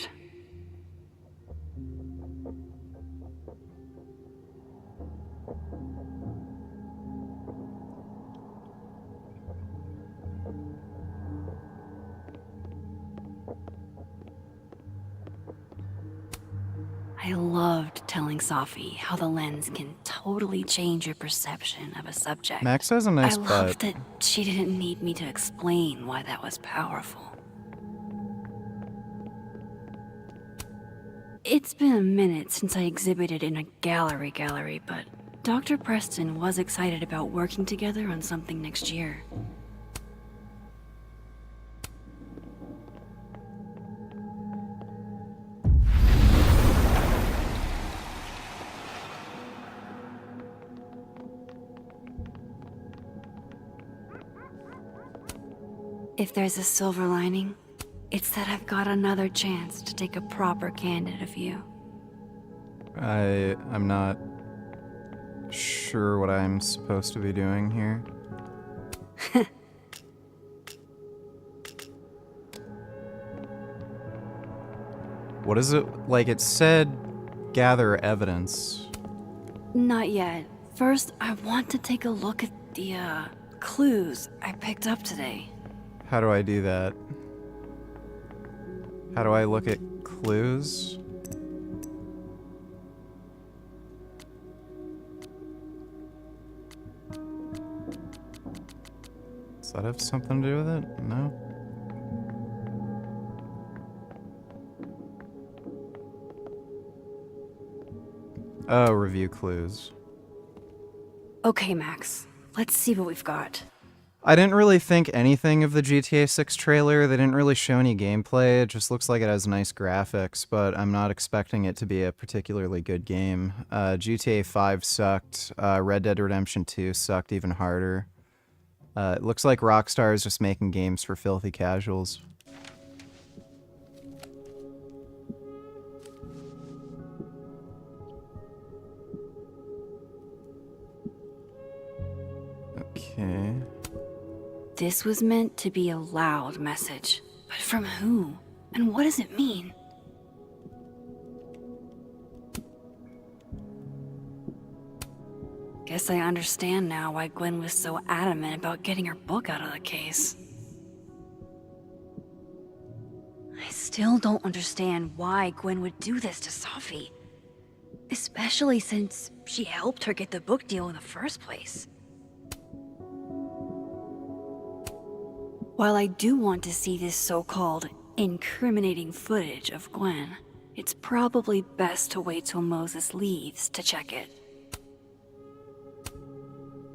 I loved telling Safi how the lens can totally change your perception of a subject. Max has a nice I butt. loved that she didn't need me to explain why that was powerful. It's been a minute since I exhibited in a gallery, but Dr. Preston was excited about working together on something next year. If there's a silver lining, it's that I've got another chance to take a proper candid view. I'm not sure what I'm supposed to be doing here. What is it? Like, it said gather evidence. Not yet. First, I want to take a look at the, clues I picked up today. How do I do that? How do I look at clues? Does that have something to do with it? No? Oh, review clues. Okay, Max. Let's see what we've got. I didn't really think anything of the GTA 6 trailer. They didn't really show any gameplay. It just looks like it has nice graphics, but I'm not expecting it to be a particularly good game. GTA 5 sucked. Red Dead Redemption 2 sucked even harder. It looks like Rockstar is just making games for filthy casuals. Okay. This was meant to be a loud message. But from who? And what does it mean? Guess I understand now why Gwen was so adamant about getting her book out of the case. I still don't understand why Gwen would do this to Safi. Especially since she helped her get the book deal in the first place. While I do want to see this so-called incriminating footage of Gwen, it's probably best to wait till Moses leaves to check it.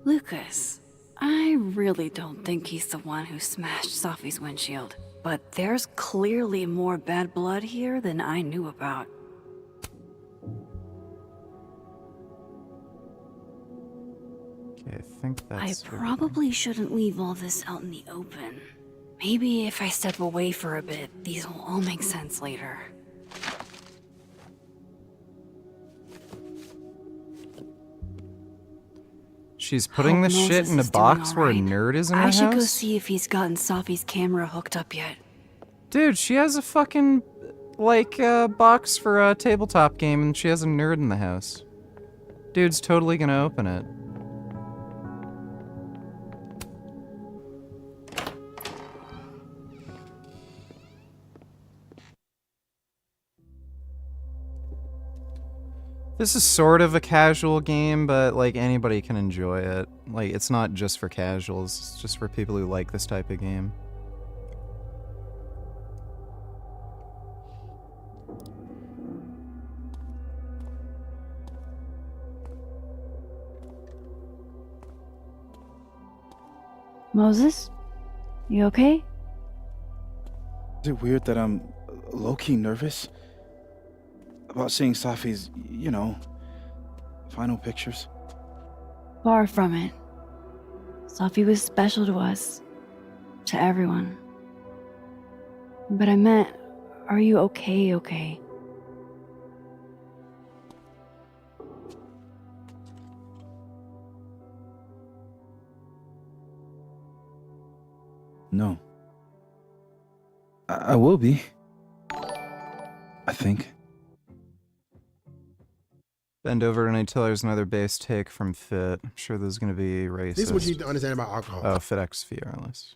Lucas, I really don't think he's the one who smashed Safi's windshield, but there's clearly more bad blood here than I knew about. Okay, I think that's... I probably shouldn't leave all this out in the open. Maybe if I step away for a bit, these will all make sense later. She's putting Hope this shit Moses in a is doing box all where a right. nerd is in her I house? should go see if he's gotten Safi's camera hooked up yet. Dude, she has a fucking, like, box for a tabletop game and she has a nerd in the house. Dude's totally gonna open it. This is sort of a casual game, but, like, anybody can enjoy it. Like, it's not just for casuals, it's just for people who like this type of game. Moses? You okay? Is it weird that I'm low-key nervous about seeing Safi's, you know, final pictures? Far from it. Safi was special to us. To everyone. But I meant, are you okay? No. I will be. I think. Bend over and until there's another base take from Fit. I'm sure there's going to be racist. This is what you need to understand about alcohol. Oh, FitX Fearless.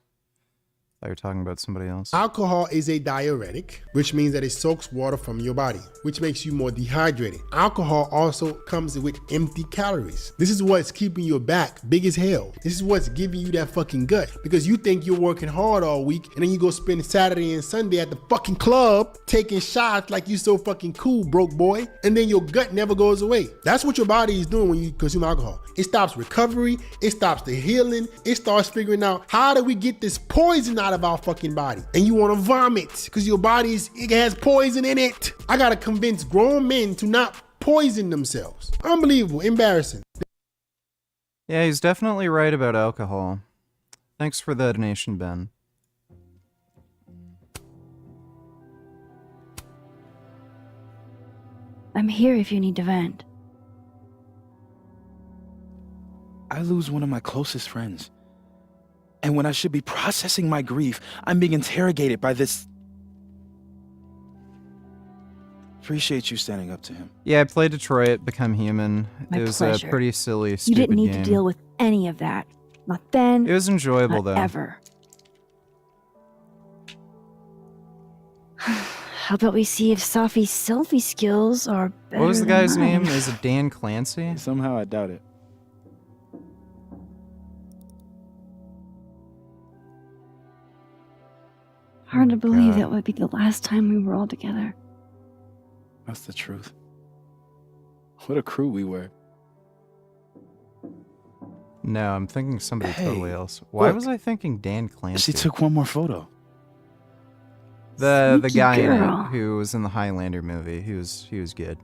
I thought you were talking about somebody else. Alcohol is a diuretic, which means that it soaks water from your body, which makes you more dehydrated. Alcohol also comes with empty calories. This is what's keeping your back big as hell. This is what's giving you that fucking gut, because you think you're working hard all week and then you go spend Saturday and Sunday at the fucking club taking shots like you so fucking cool, broke boy, and then your gut never goes away. That's what your body is doing when you consume alcohol. It stops recovery, it stops the healing, it starts figuring out how do we get this poison out of our fucking body, and you want to vomit because your body it has poison in it. I gotta convince grown men to not poison themselves. Unbelievable, embarrassing. Yeah, he's definitely right about alcohol. Thanks for the donation, Ben. I'm here if you need to vent. I lose one of my closest friends. And when I should be processing my grief, I'm being interrogated by this. Appreciate you standing up to him. Yeah, I played Detroit, Become Human. My It was pleasure. a pretty silly, You stupid didn't need game. to deal with any of that. Not then. It was enjoyable, not though. Ever. How about we see if Safi's selfie skills are better What was the than guy's mine? name? Is it Dan Clancy? Somehow I doubt it. Hard to believe God. that would be the last time we were all together. That's the truth. What a crew we were. No, I'm thinking somebody Hey, totally else. Why look. was I thinking Dan Clancy? She took one more photo. The Sneaky guy in girl. it who was in the Highlander movie. He was good.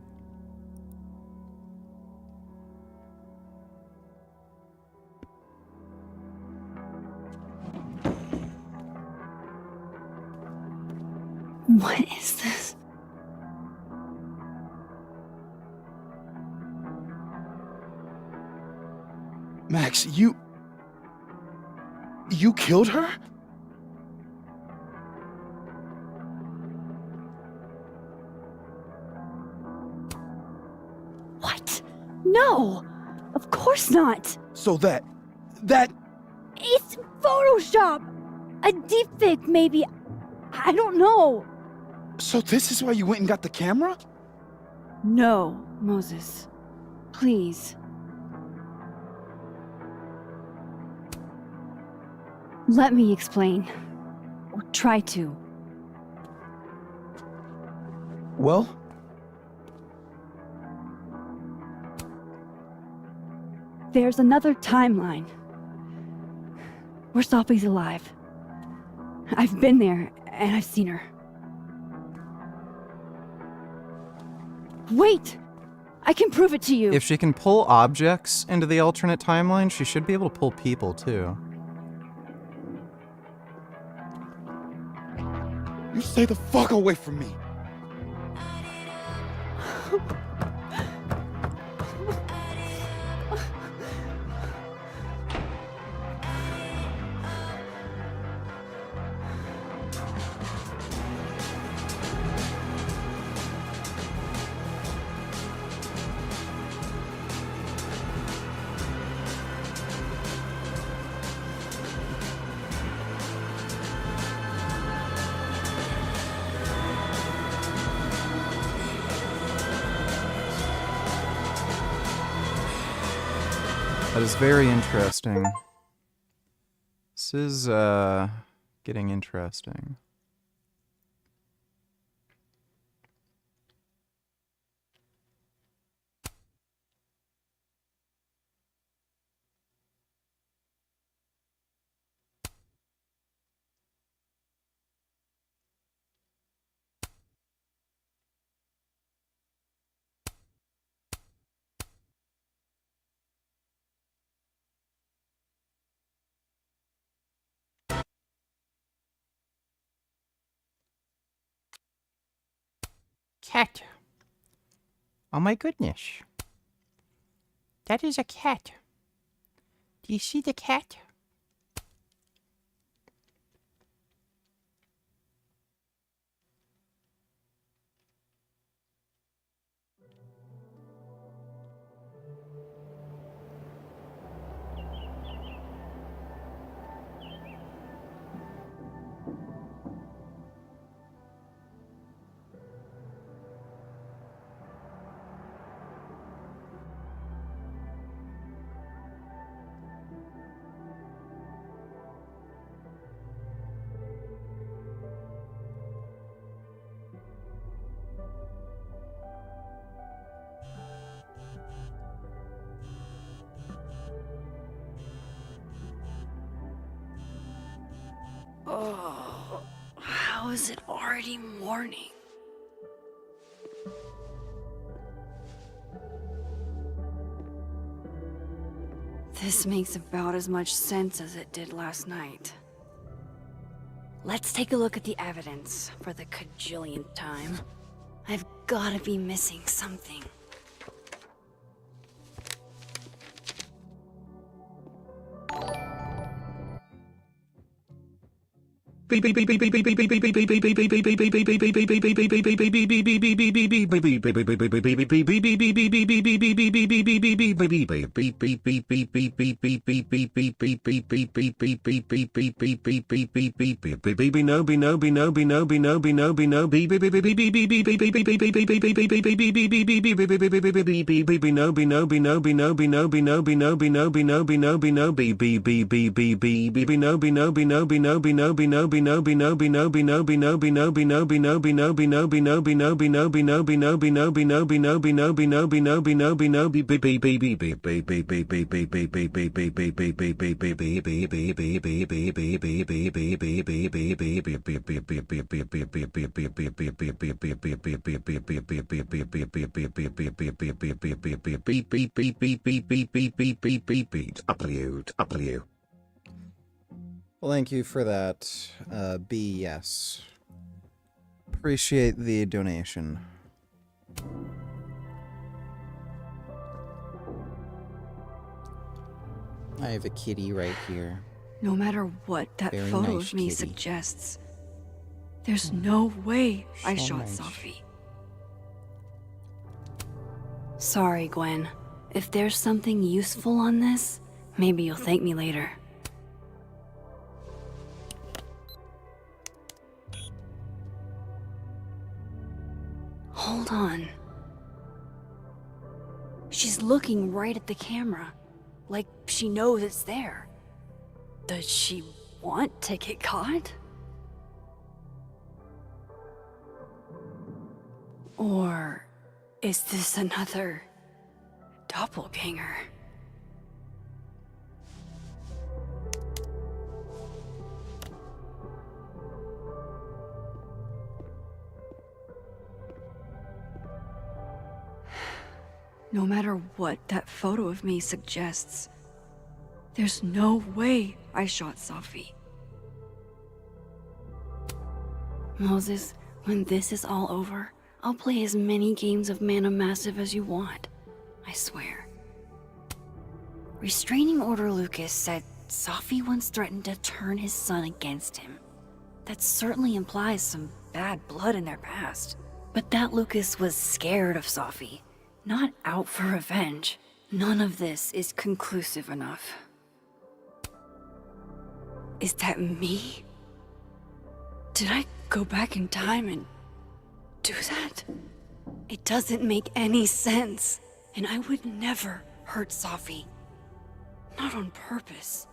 What is this? Max, you killed her? What? No! Of course not! So that It's Photoshop! A deepfake, maybe. I don't know. So this is why you went and got the camera? No, Moses. Please. Let me explain. Or try to. Well, There's another timeline. Where Safi's alive. I've been there, and I've seen her. Wait! I can prove it to you! If she can pull objects into the alternate timeline, she should be able to pull people too. you stay the fuck away from me. That is very interesting. This is, getting interesting. Cat. Oh my goodness. That is a cat. Do you see the cat? Oh, how is it already morning? This makes about as much sense as it did last night. Let's take a look at the evidence for the cajillionth time. I've gotta be missing something. Upload. Well, thank you for that, BS. Appreciate the donation. I have a kitty right here. No matter what that Very photo nice of me kitty. suggests, there's no way I So shot nice. Sophie. Sorry, Gwen. If there's something useful on this, maybe you'll thank me later. Hold on. She's looking right at the camera, like she knows it's there. Does she want to get caught? Or is this another doppelganger? No matter what that photo of me suggests, there's no way I shot Sophie. Moses, when this is all over, I'll play as many games of Mana Massive as you want. I swear. Restraining Order Lucas said Sophie once threatened to turn his son against him. That certainly implies some bad blood in their past. But that Lucas was scared of Sophie, not out for revenge. None of this is conclusive enough. Is that me? Did I go back in time and do that? It doesn't make any sense. And I would never hurt Sophie. Not on purpose.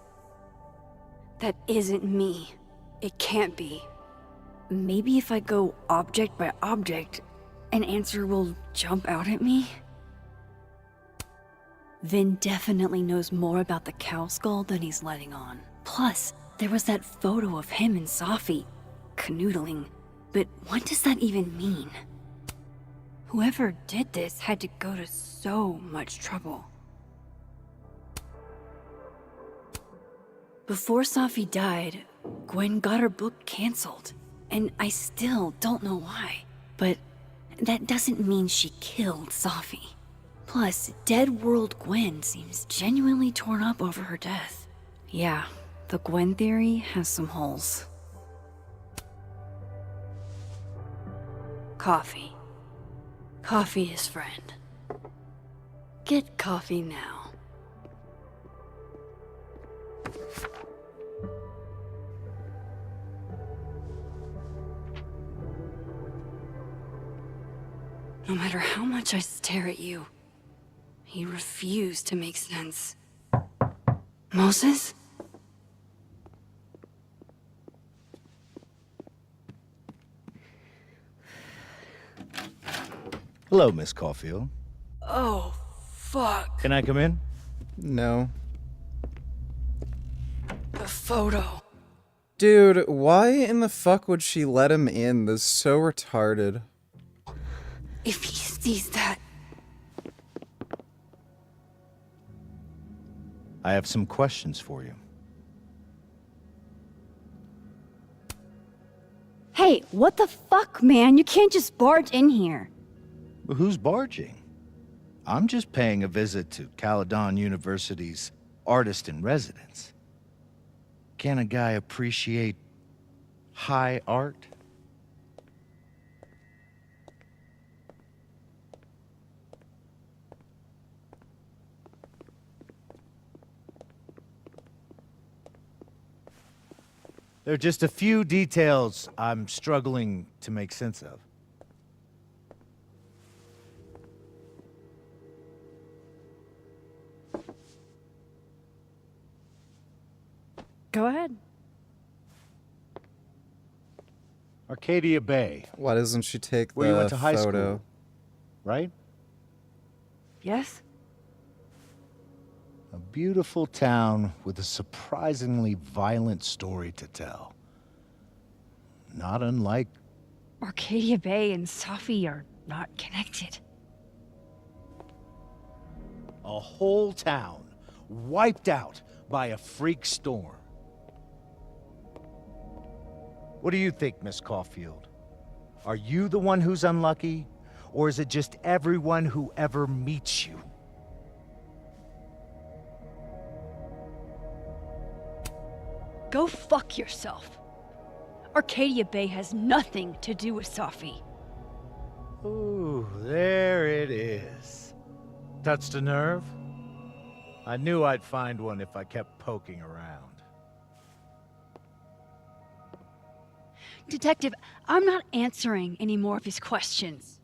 That isn't me. It can't be. Maybe if I go object by object, an answer will jump out at me? Vin definitely knows more about the cow skull than he's letting on. Plus, there was that photo of him and Sophie canoodling. But what does that even mean? Whoever did this had to go to so much trouble. Before Sophie died, Gwen got her book canceled, and I still don't know why. But that doesn't mean she killed Sophie. Plus, Dead World Gwen seems genuinely torn up over her death. Yeah, the Gwen theory has some holes. Coffee. Coffee is friend. Get coffee now. No matter how much I stare at you, you refuse to make sense. Moses? Hello, Miss Caulfield. Oh, fuck. Can I come in? No. The photo. Dude, why in the fuck would she let him in? This is so retarded. If he sees that, I have some questions for you. Hey, what the fuck, man? You can't just barge in here. Well, who's barging? I'm just paying a visit to Caledon University's artist in residence. Can a guy appreciate high art? There are just a few details I'm struggling to make sense of. Go ahead. Arcadia Bay. Why doesn't she take Where the you went to high photo? school, right? Yes? A beautiful town with a surprisingly violent story to tell. Not unlike... Arcadia Bay and Safi are not connected. A whole town wiped out by a freak storm. What do you think, Miss Caulfield? Are you the one who's unlucky, or is it just everyone who ever meets you? Go fuck yourself. Arcadia Bay has nothing to do with Safi. Ooh, there it is. Touched a nerve? I knew I'd find one if I kept poking around. Detective, I'm not answering any more of his questions.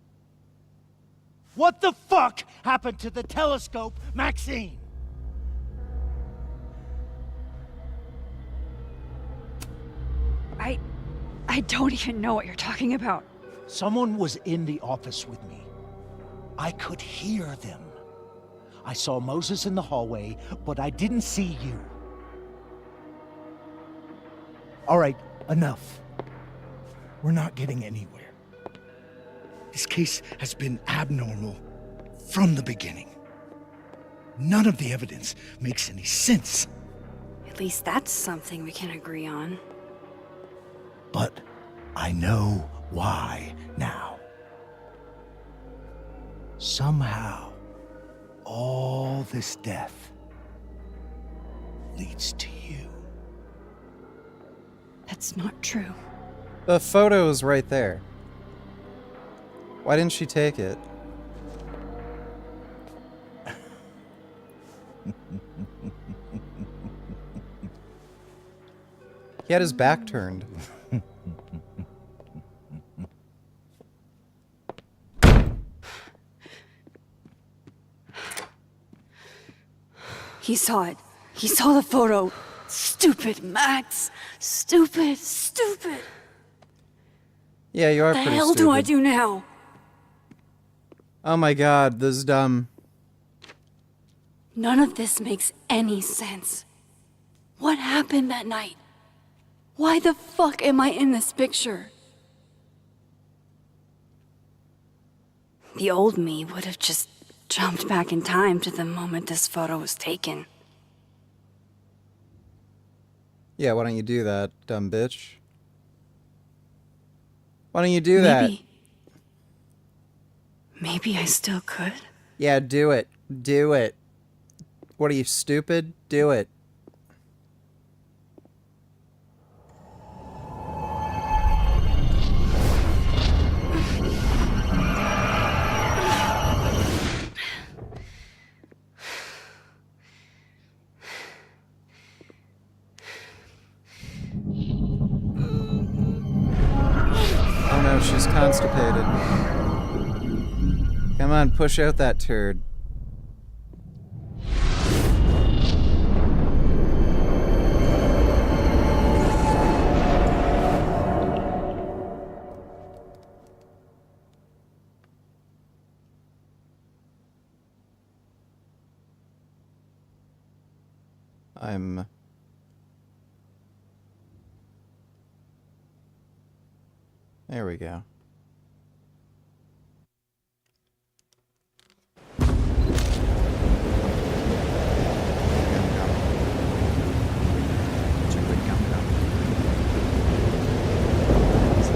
What the fuck happened to the telescope, Maxine? I don't even know what you're talking about. Someone was in the office with me. I could hear them. I saw Moses in the hallway, but I didn't see you. All right, enough. We're not getting anywhere. This case has been abnormal from the beginning. None of the evidence makes any sense. at least that's something we can agree on. But I know why now. Somehow, all this death leads to you. That's not true. The photo is right there. Why didn't she take it? He had his back turned. He saw it. He saw the photo. Stupid, Max. Stupid, stupid. Yeah, you are The pretty hell stupid. do I do now? Oh my god, this is dumb. None of this makes any sense. What happened that night? Why the fuck am I in this picture? The old me would have just jumped back in time to the moment this photo was taken. Yeah, why don't you do that, dumb bitch? Why don't you do that? Maybe I still could. Yeah, do it. Do it. What are you, stupid? Do it. Oh no, she's constipated. Come on, push out that turd. There we go. So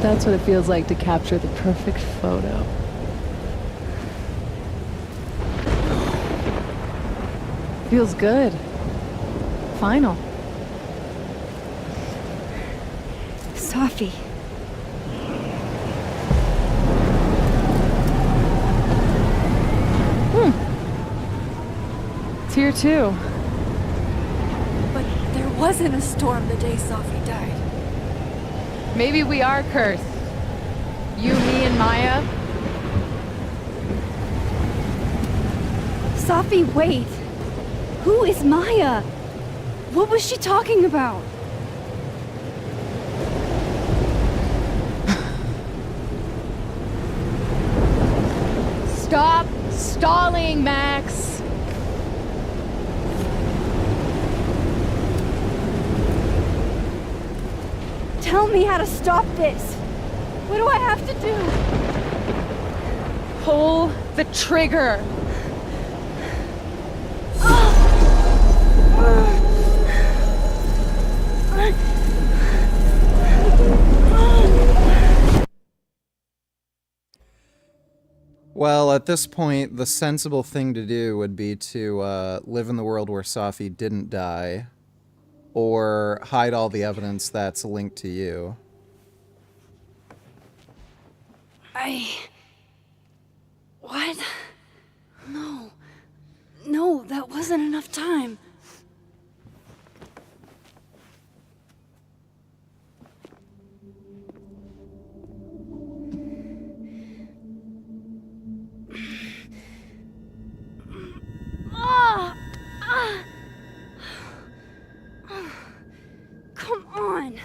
that's what it feels like to capture the perfect photo. Feels good. Final. Sophie. It's here too. But there wasn't a storm the day Sophie died. Maybe we are cursed. You, me, and Maya. Sophie, wait! Who is Maya? What was she talking about? Stop stalling, Max! Tell me how to stop this! What do I have to do? Pull the trigger! Well, at this point, the sensible thing to do would be to live in the world where Sophie didn't die, or hide all the evidence that's linked to you. What? No. No, that wasn't enough time. Come on.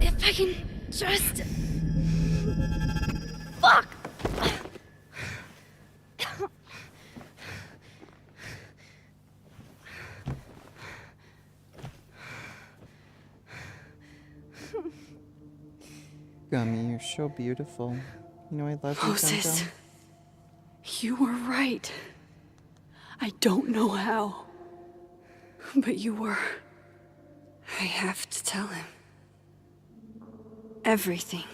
If I can just... Fuck! Gummy, you're so beautiful. You know I love you, Moses, Gum. you were right. I don't know how, but you were. I have to tell him. Everything.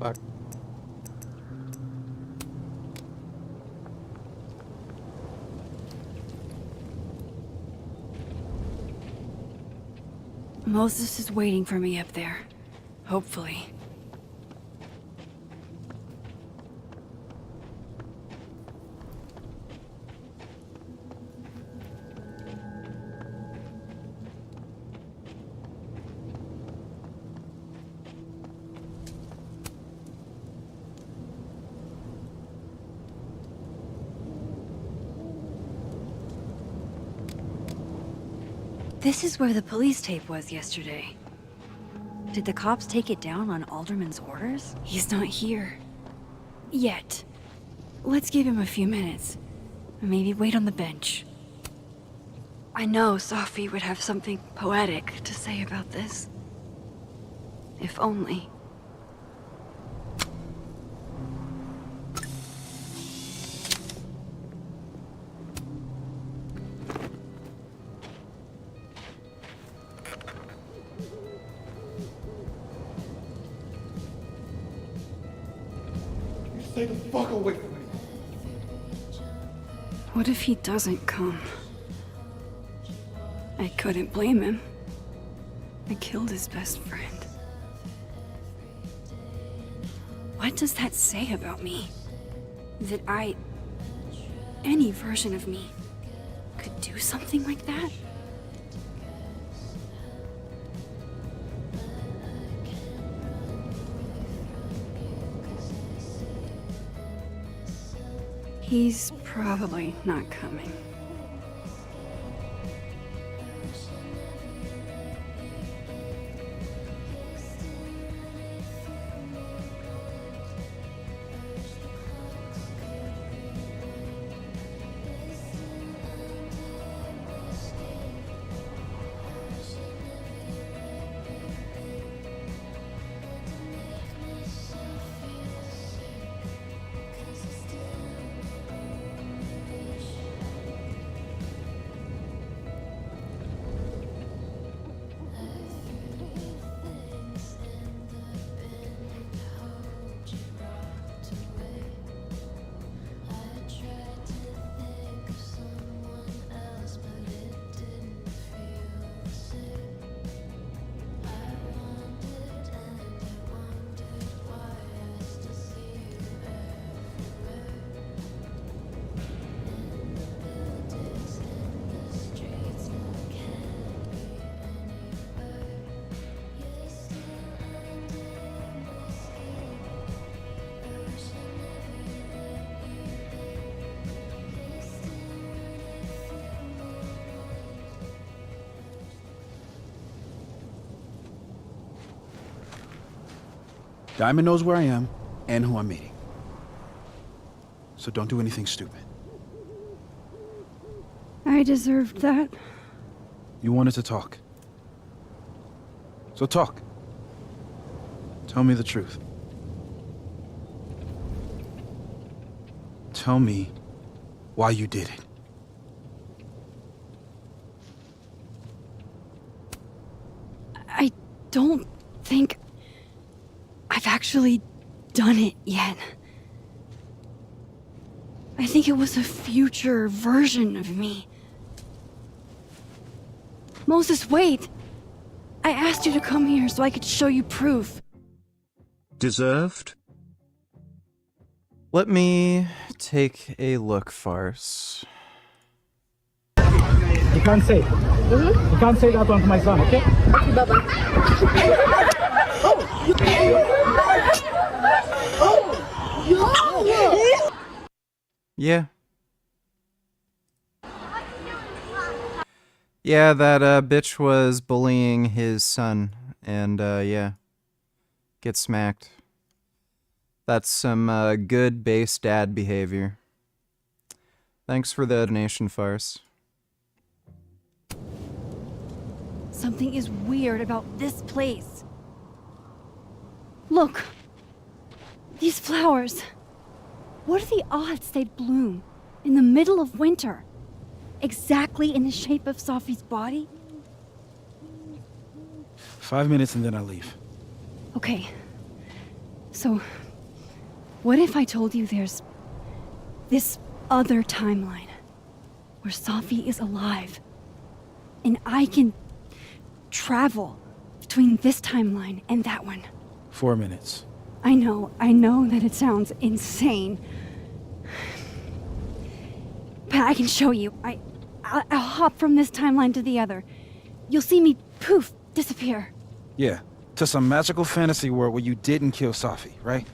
Fuck. Moses is waiting for me up there. Hopefully. This is where the police tape was yesterday. Did the cops take it down on Alderman's orders? He's not here. Yet. Let's give him a few minutes. Maybe wait on the bench. I know Sophie would have something poetic to say about this. If only. Stay the fuck away from me. What if he doesn't come? I couldn't blame him. I killed his best friend. What does that say about me? That any version of me, could do something like that? He's probably not coming. Diamond knows where I am and who I'm meeting. So don't do anything stupid. I deserved that. You wanted to talk. So talk. Tell me the truth. Tell me why you did it. I don't think I've actually done it yet. I think it was a future version of me. Moses, wait! I asked you to come here so I could show you proof. Deserved? Let me take a look, Farce. You can't say. You can't say that one to my son, okay? Okay, bye-bye. Yeah. Yeah, that bitch was bullying his son, and yeah, get smacked. That's some good base dad behavior. Thanks for the donation, Farce. Something is weird about this place. Look! These flowers. What are the odds they'd bloom in the middle of winter? Exactly in the shape of Sophie's body? 5 minutes and then I leave. Okay. So, what if I told you there's this other timeline where Sophie is alive and I can travel between this timeline and that one? 4 minutes. I know that it sounds insane. But I can show you. I'll hop from this timeline to the other. You'll see me, poof, disappear. Yeah, to some magical fantasy world where you didn't kill Sophie, right?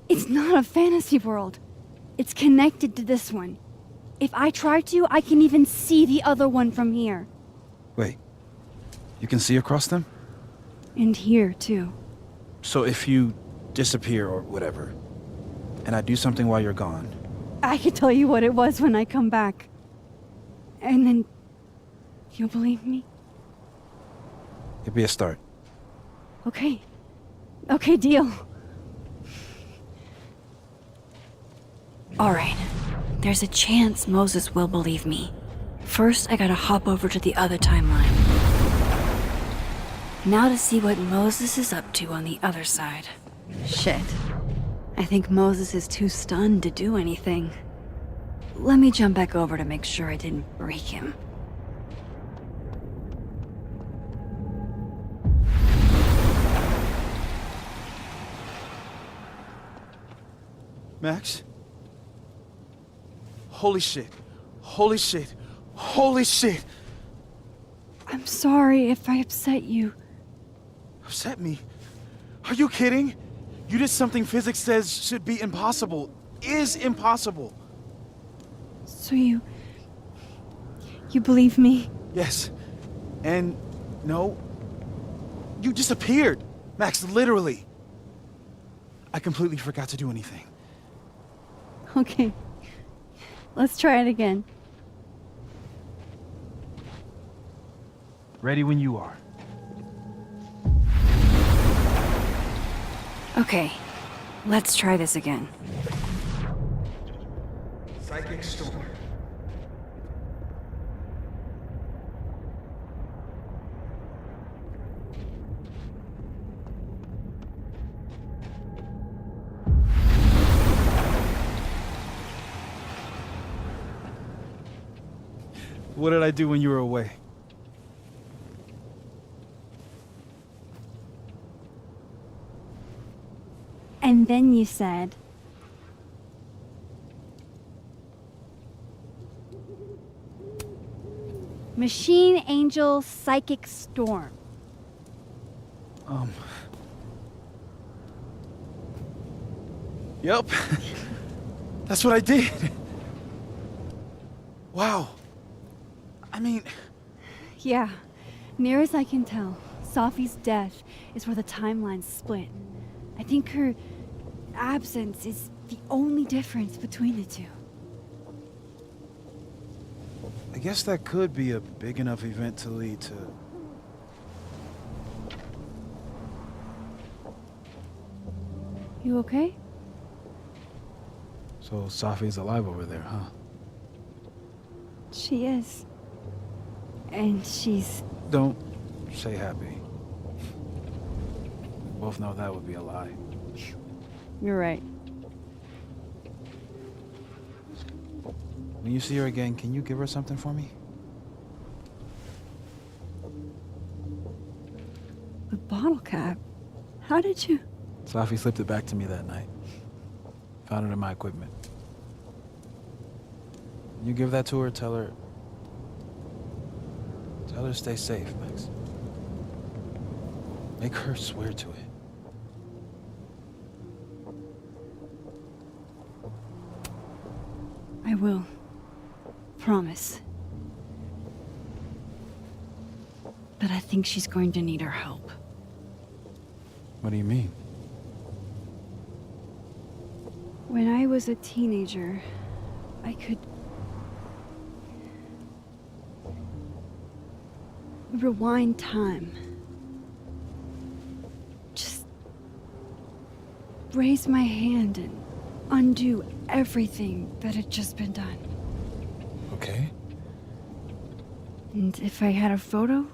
It's not a fantasy world. It's connected to this one. If I try to, I can even see the other one from here. Wait, you can see across them? And here, too. So if you disappear or whatever, and I do something while you're gone, I can tell you what it was when I come back. And then you'll believe me? it'd be a start. Okay. Okay, deal. Alright. There's a chance Moses will believe me. First, I gotta hop over to the other timeline. Now to see what Moses is up to on the other side. Shit. I think Moses is too stunned to do anything. Let me jump back over to make sure I didn't break him. Max? Holy shit. Holy shit. Holy shit! I'm sorry if I upset you. Upset me? Are you kidding? You did something physics says should be impossible. Is impossible. So you believe me? Yes. And no. You disappeared. Max, literally. I completely forgot to do anything. Okay. Let's try it again. Ready when you are. Okay. Let's try this again. Psychic storm. What did I do when you were away? And then you said, Machine Angel Psychic Storm. Yep. That's what I did. Wow. I mean... Yeah, near as I can tell, Safi's death is where the timelines split. I think her absence is the only difference between the two. I guess that could be a big enough event to lead to... You okay? So Safi's alive over there, huh? She is. And she's... Don't say happy. Both know that would be a lie. You're right. When you see her again, can you give her something for me? The bottle cap? How did you... Safi slipped it back to me that night. Found it in my equipment. When you give that to her, tell her to stay safe, Max. Make her swear to it. I will. Promise. But I think she's going to need our help. What do you mean? When I was a teenager, I could... rewind time. Just... raise my hand and undo everything that had just been done. Okay. And if I had a photo,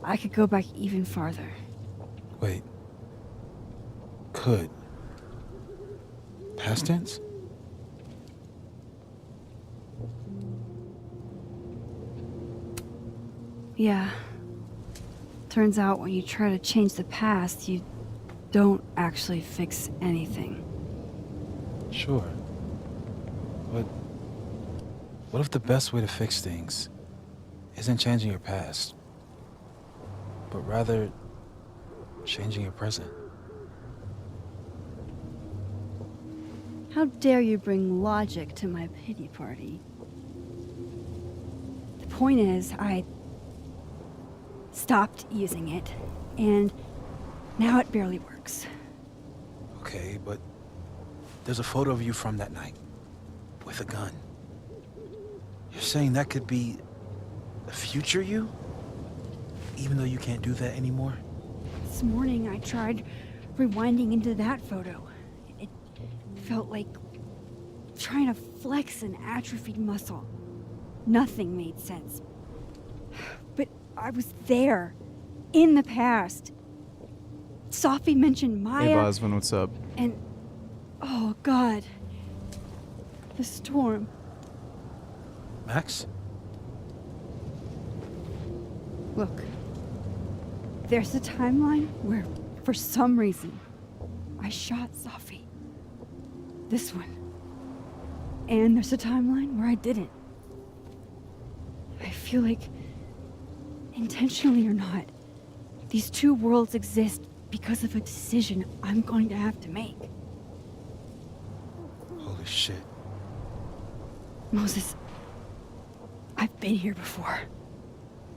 I could go back even farther. Wait. Could. Past tense? Yeah. Turns out when you try to change the past, you don't actually fix anything. Sure. But what if the best way to fix things isn't changing your past, but rather changing your present? How dare you bring logic to my pity party? The point is, I stopped using it, and now it barely works. Okay, but there's a photo of you from that night, with a gun. You're saying that could be the future you? Even though you can't do that anymore? This morning I tried rewinding into that photo. It felt like trying to flex an atrophied muscle. Nothing made sense. But I was there, in the past. Safi mentioned Maya. Hey, Bosman, what's up? And, oh God, the storm. Max? Look, there's a timeline where, for some reason, I shot Safi. this one. And there's a timeline where I didn't. I feel like, intentionally or not, these two worlds exist because of a decision I'm going to have to make. Holy shit. Moses, I've been here before.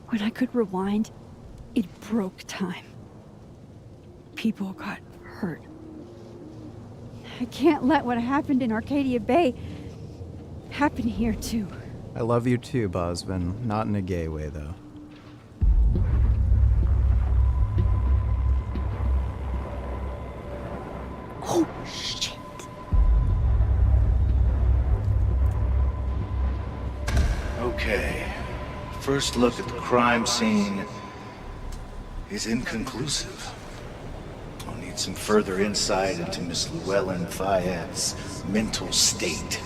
When I could rewind, it broke time. People got hurt. I can't let what happened in Arcadia Bay happen here too. I love you too, Bosman. Not in a gay way, though. Oh, shit. Okay. First look at the crime scene is inconclusive. I'll need some further insight into Miss Llewellyn Fayette's mental state.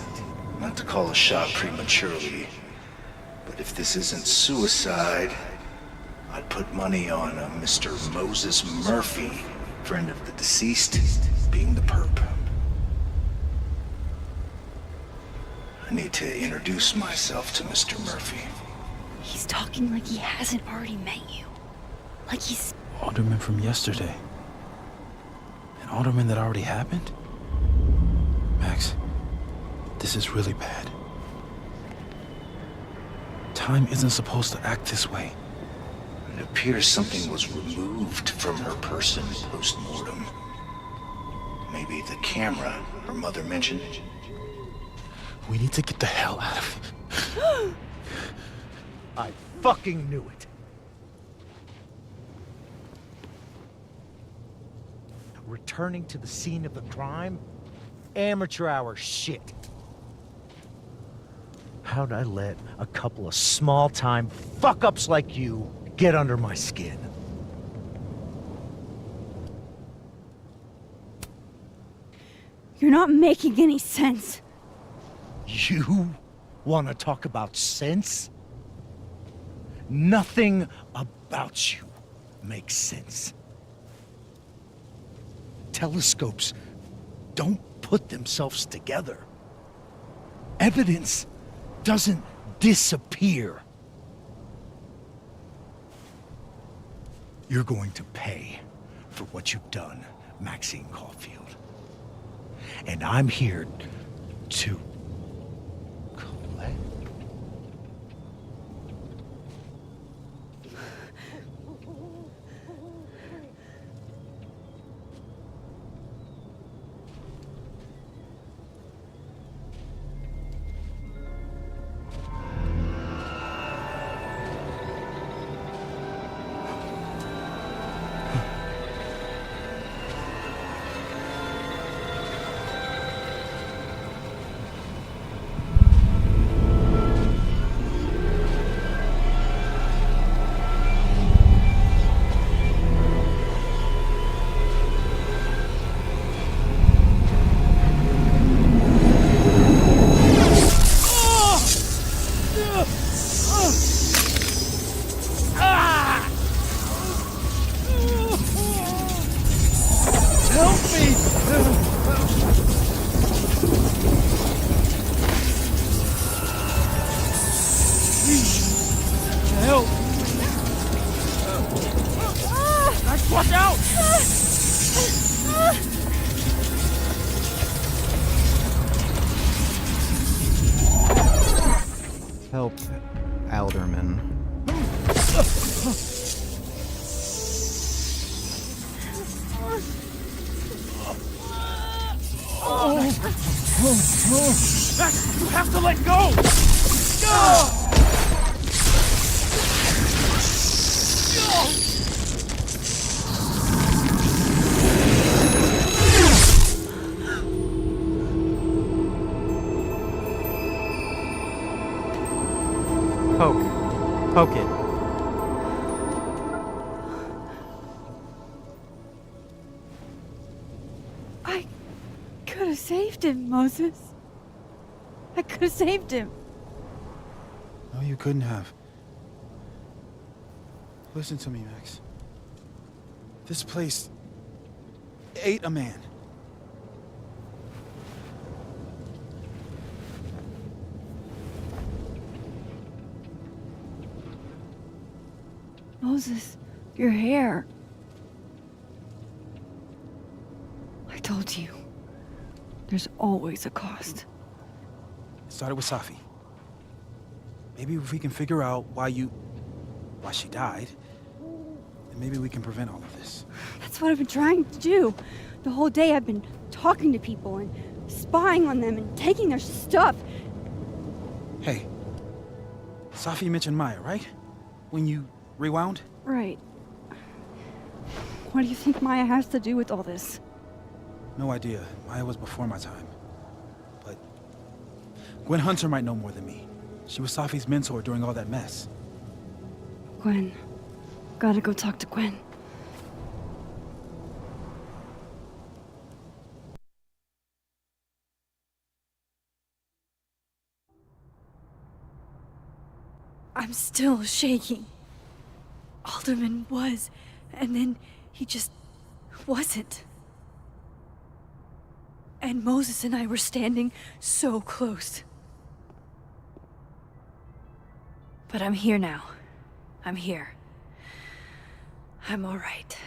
Not to call a shot prematurely, but if this isn't suicide, I'd put money on a Mr. Moses Murphy, friend of the deceased, being the perp. I need to introduce myself to Mr. Murphy. He's talking like he hasn't already met you. Like he's... Alderman from yesterday. An alderman that already happened? Max, this is really bad. Time isn't supposed to act this way. It appears something was removed from her person post-mortem. Maybe the camera her mother mentioned. We need to get the hell out of here. I fucking knew it. Returning to the scene of the crime? Amateur hour shit. How'd I let a couple of small-time fuck-ups like you get under my skin? You're not making any sense. You want to talk about sense? Nothing about you makes sense. Telescopes don't put themselves together. Evidence doesn't disappear. You're going to pay for what you've done, Maxine Caulfield. And I'm here to collect. Help, Alderman. Max, you have to let go! Poke it. I could have saved him, Moses. I could have saved him. No, you couldn't have. Listen to me, Max. This place ate a man. Moses, your hair. I told you. There's always a cost. It started with Safi. Maybe if we can figure out why she died, then maybe we can prevent all of this. That's what I've been trying to do. The whole day I've been talking to people and spying on them and taking their stuff. Hey, Safi mentioned Maya, right? When you rewound? Right. What do you think Maya has to do with all this? No idea. Maya was before my time. But Gwen Hunter might know more than me. She was Safi's mentor during all that mess. Gwen. Gotta go talk to Gwen. I'm still shaking. Alderman was, and then he just wasn't. And Moses and I were standing so close. But I'm here now. I'm here. I'm all right.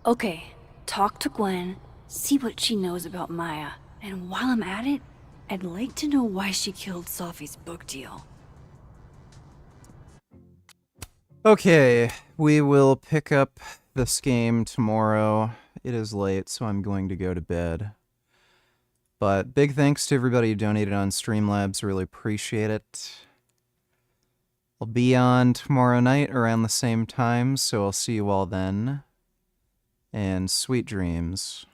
Okay, talk to Gwen, see what she knows about Maya, and while I'm at it, I'd like to know why she killed Safi's book deal. Okay, we will pick up this game tomorrow. It is late, so I'm going to go to bed. But big thanks to everybody who donated on Streamlabs. Really appreciate it. I'll be on tomorrow night around the same time, so I'll see you all then. And sweet dreams.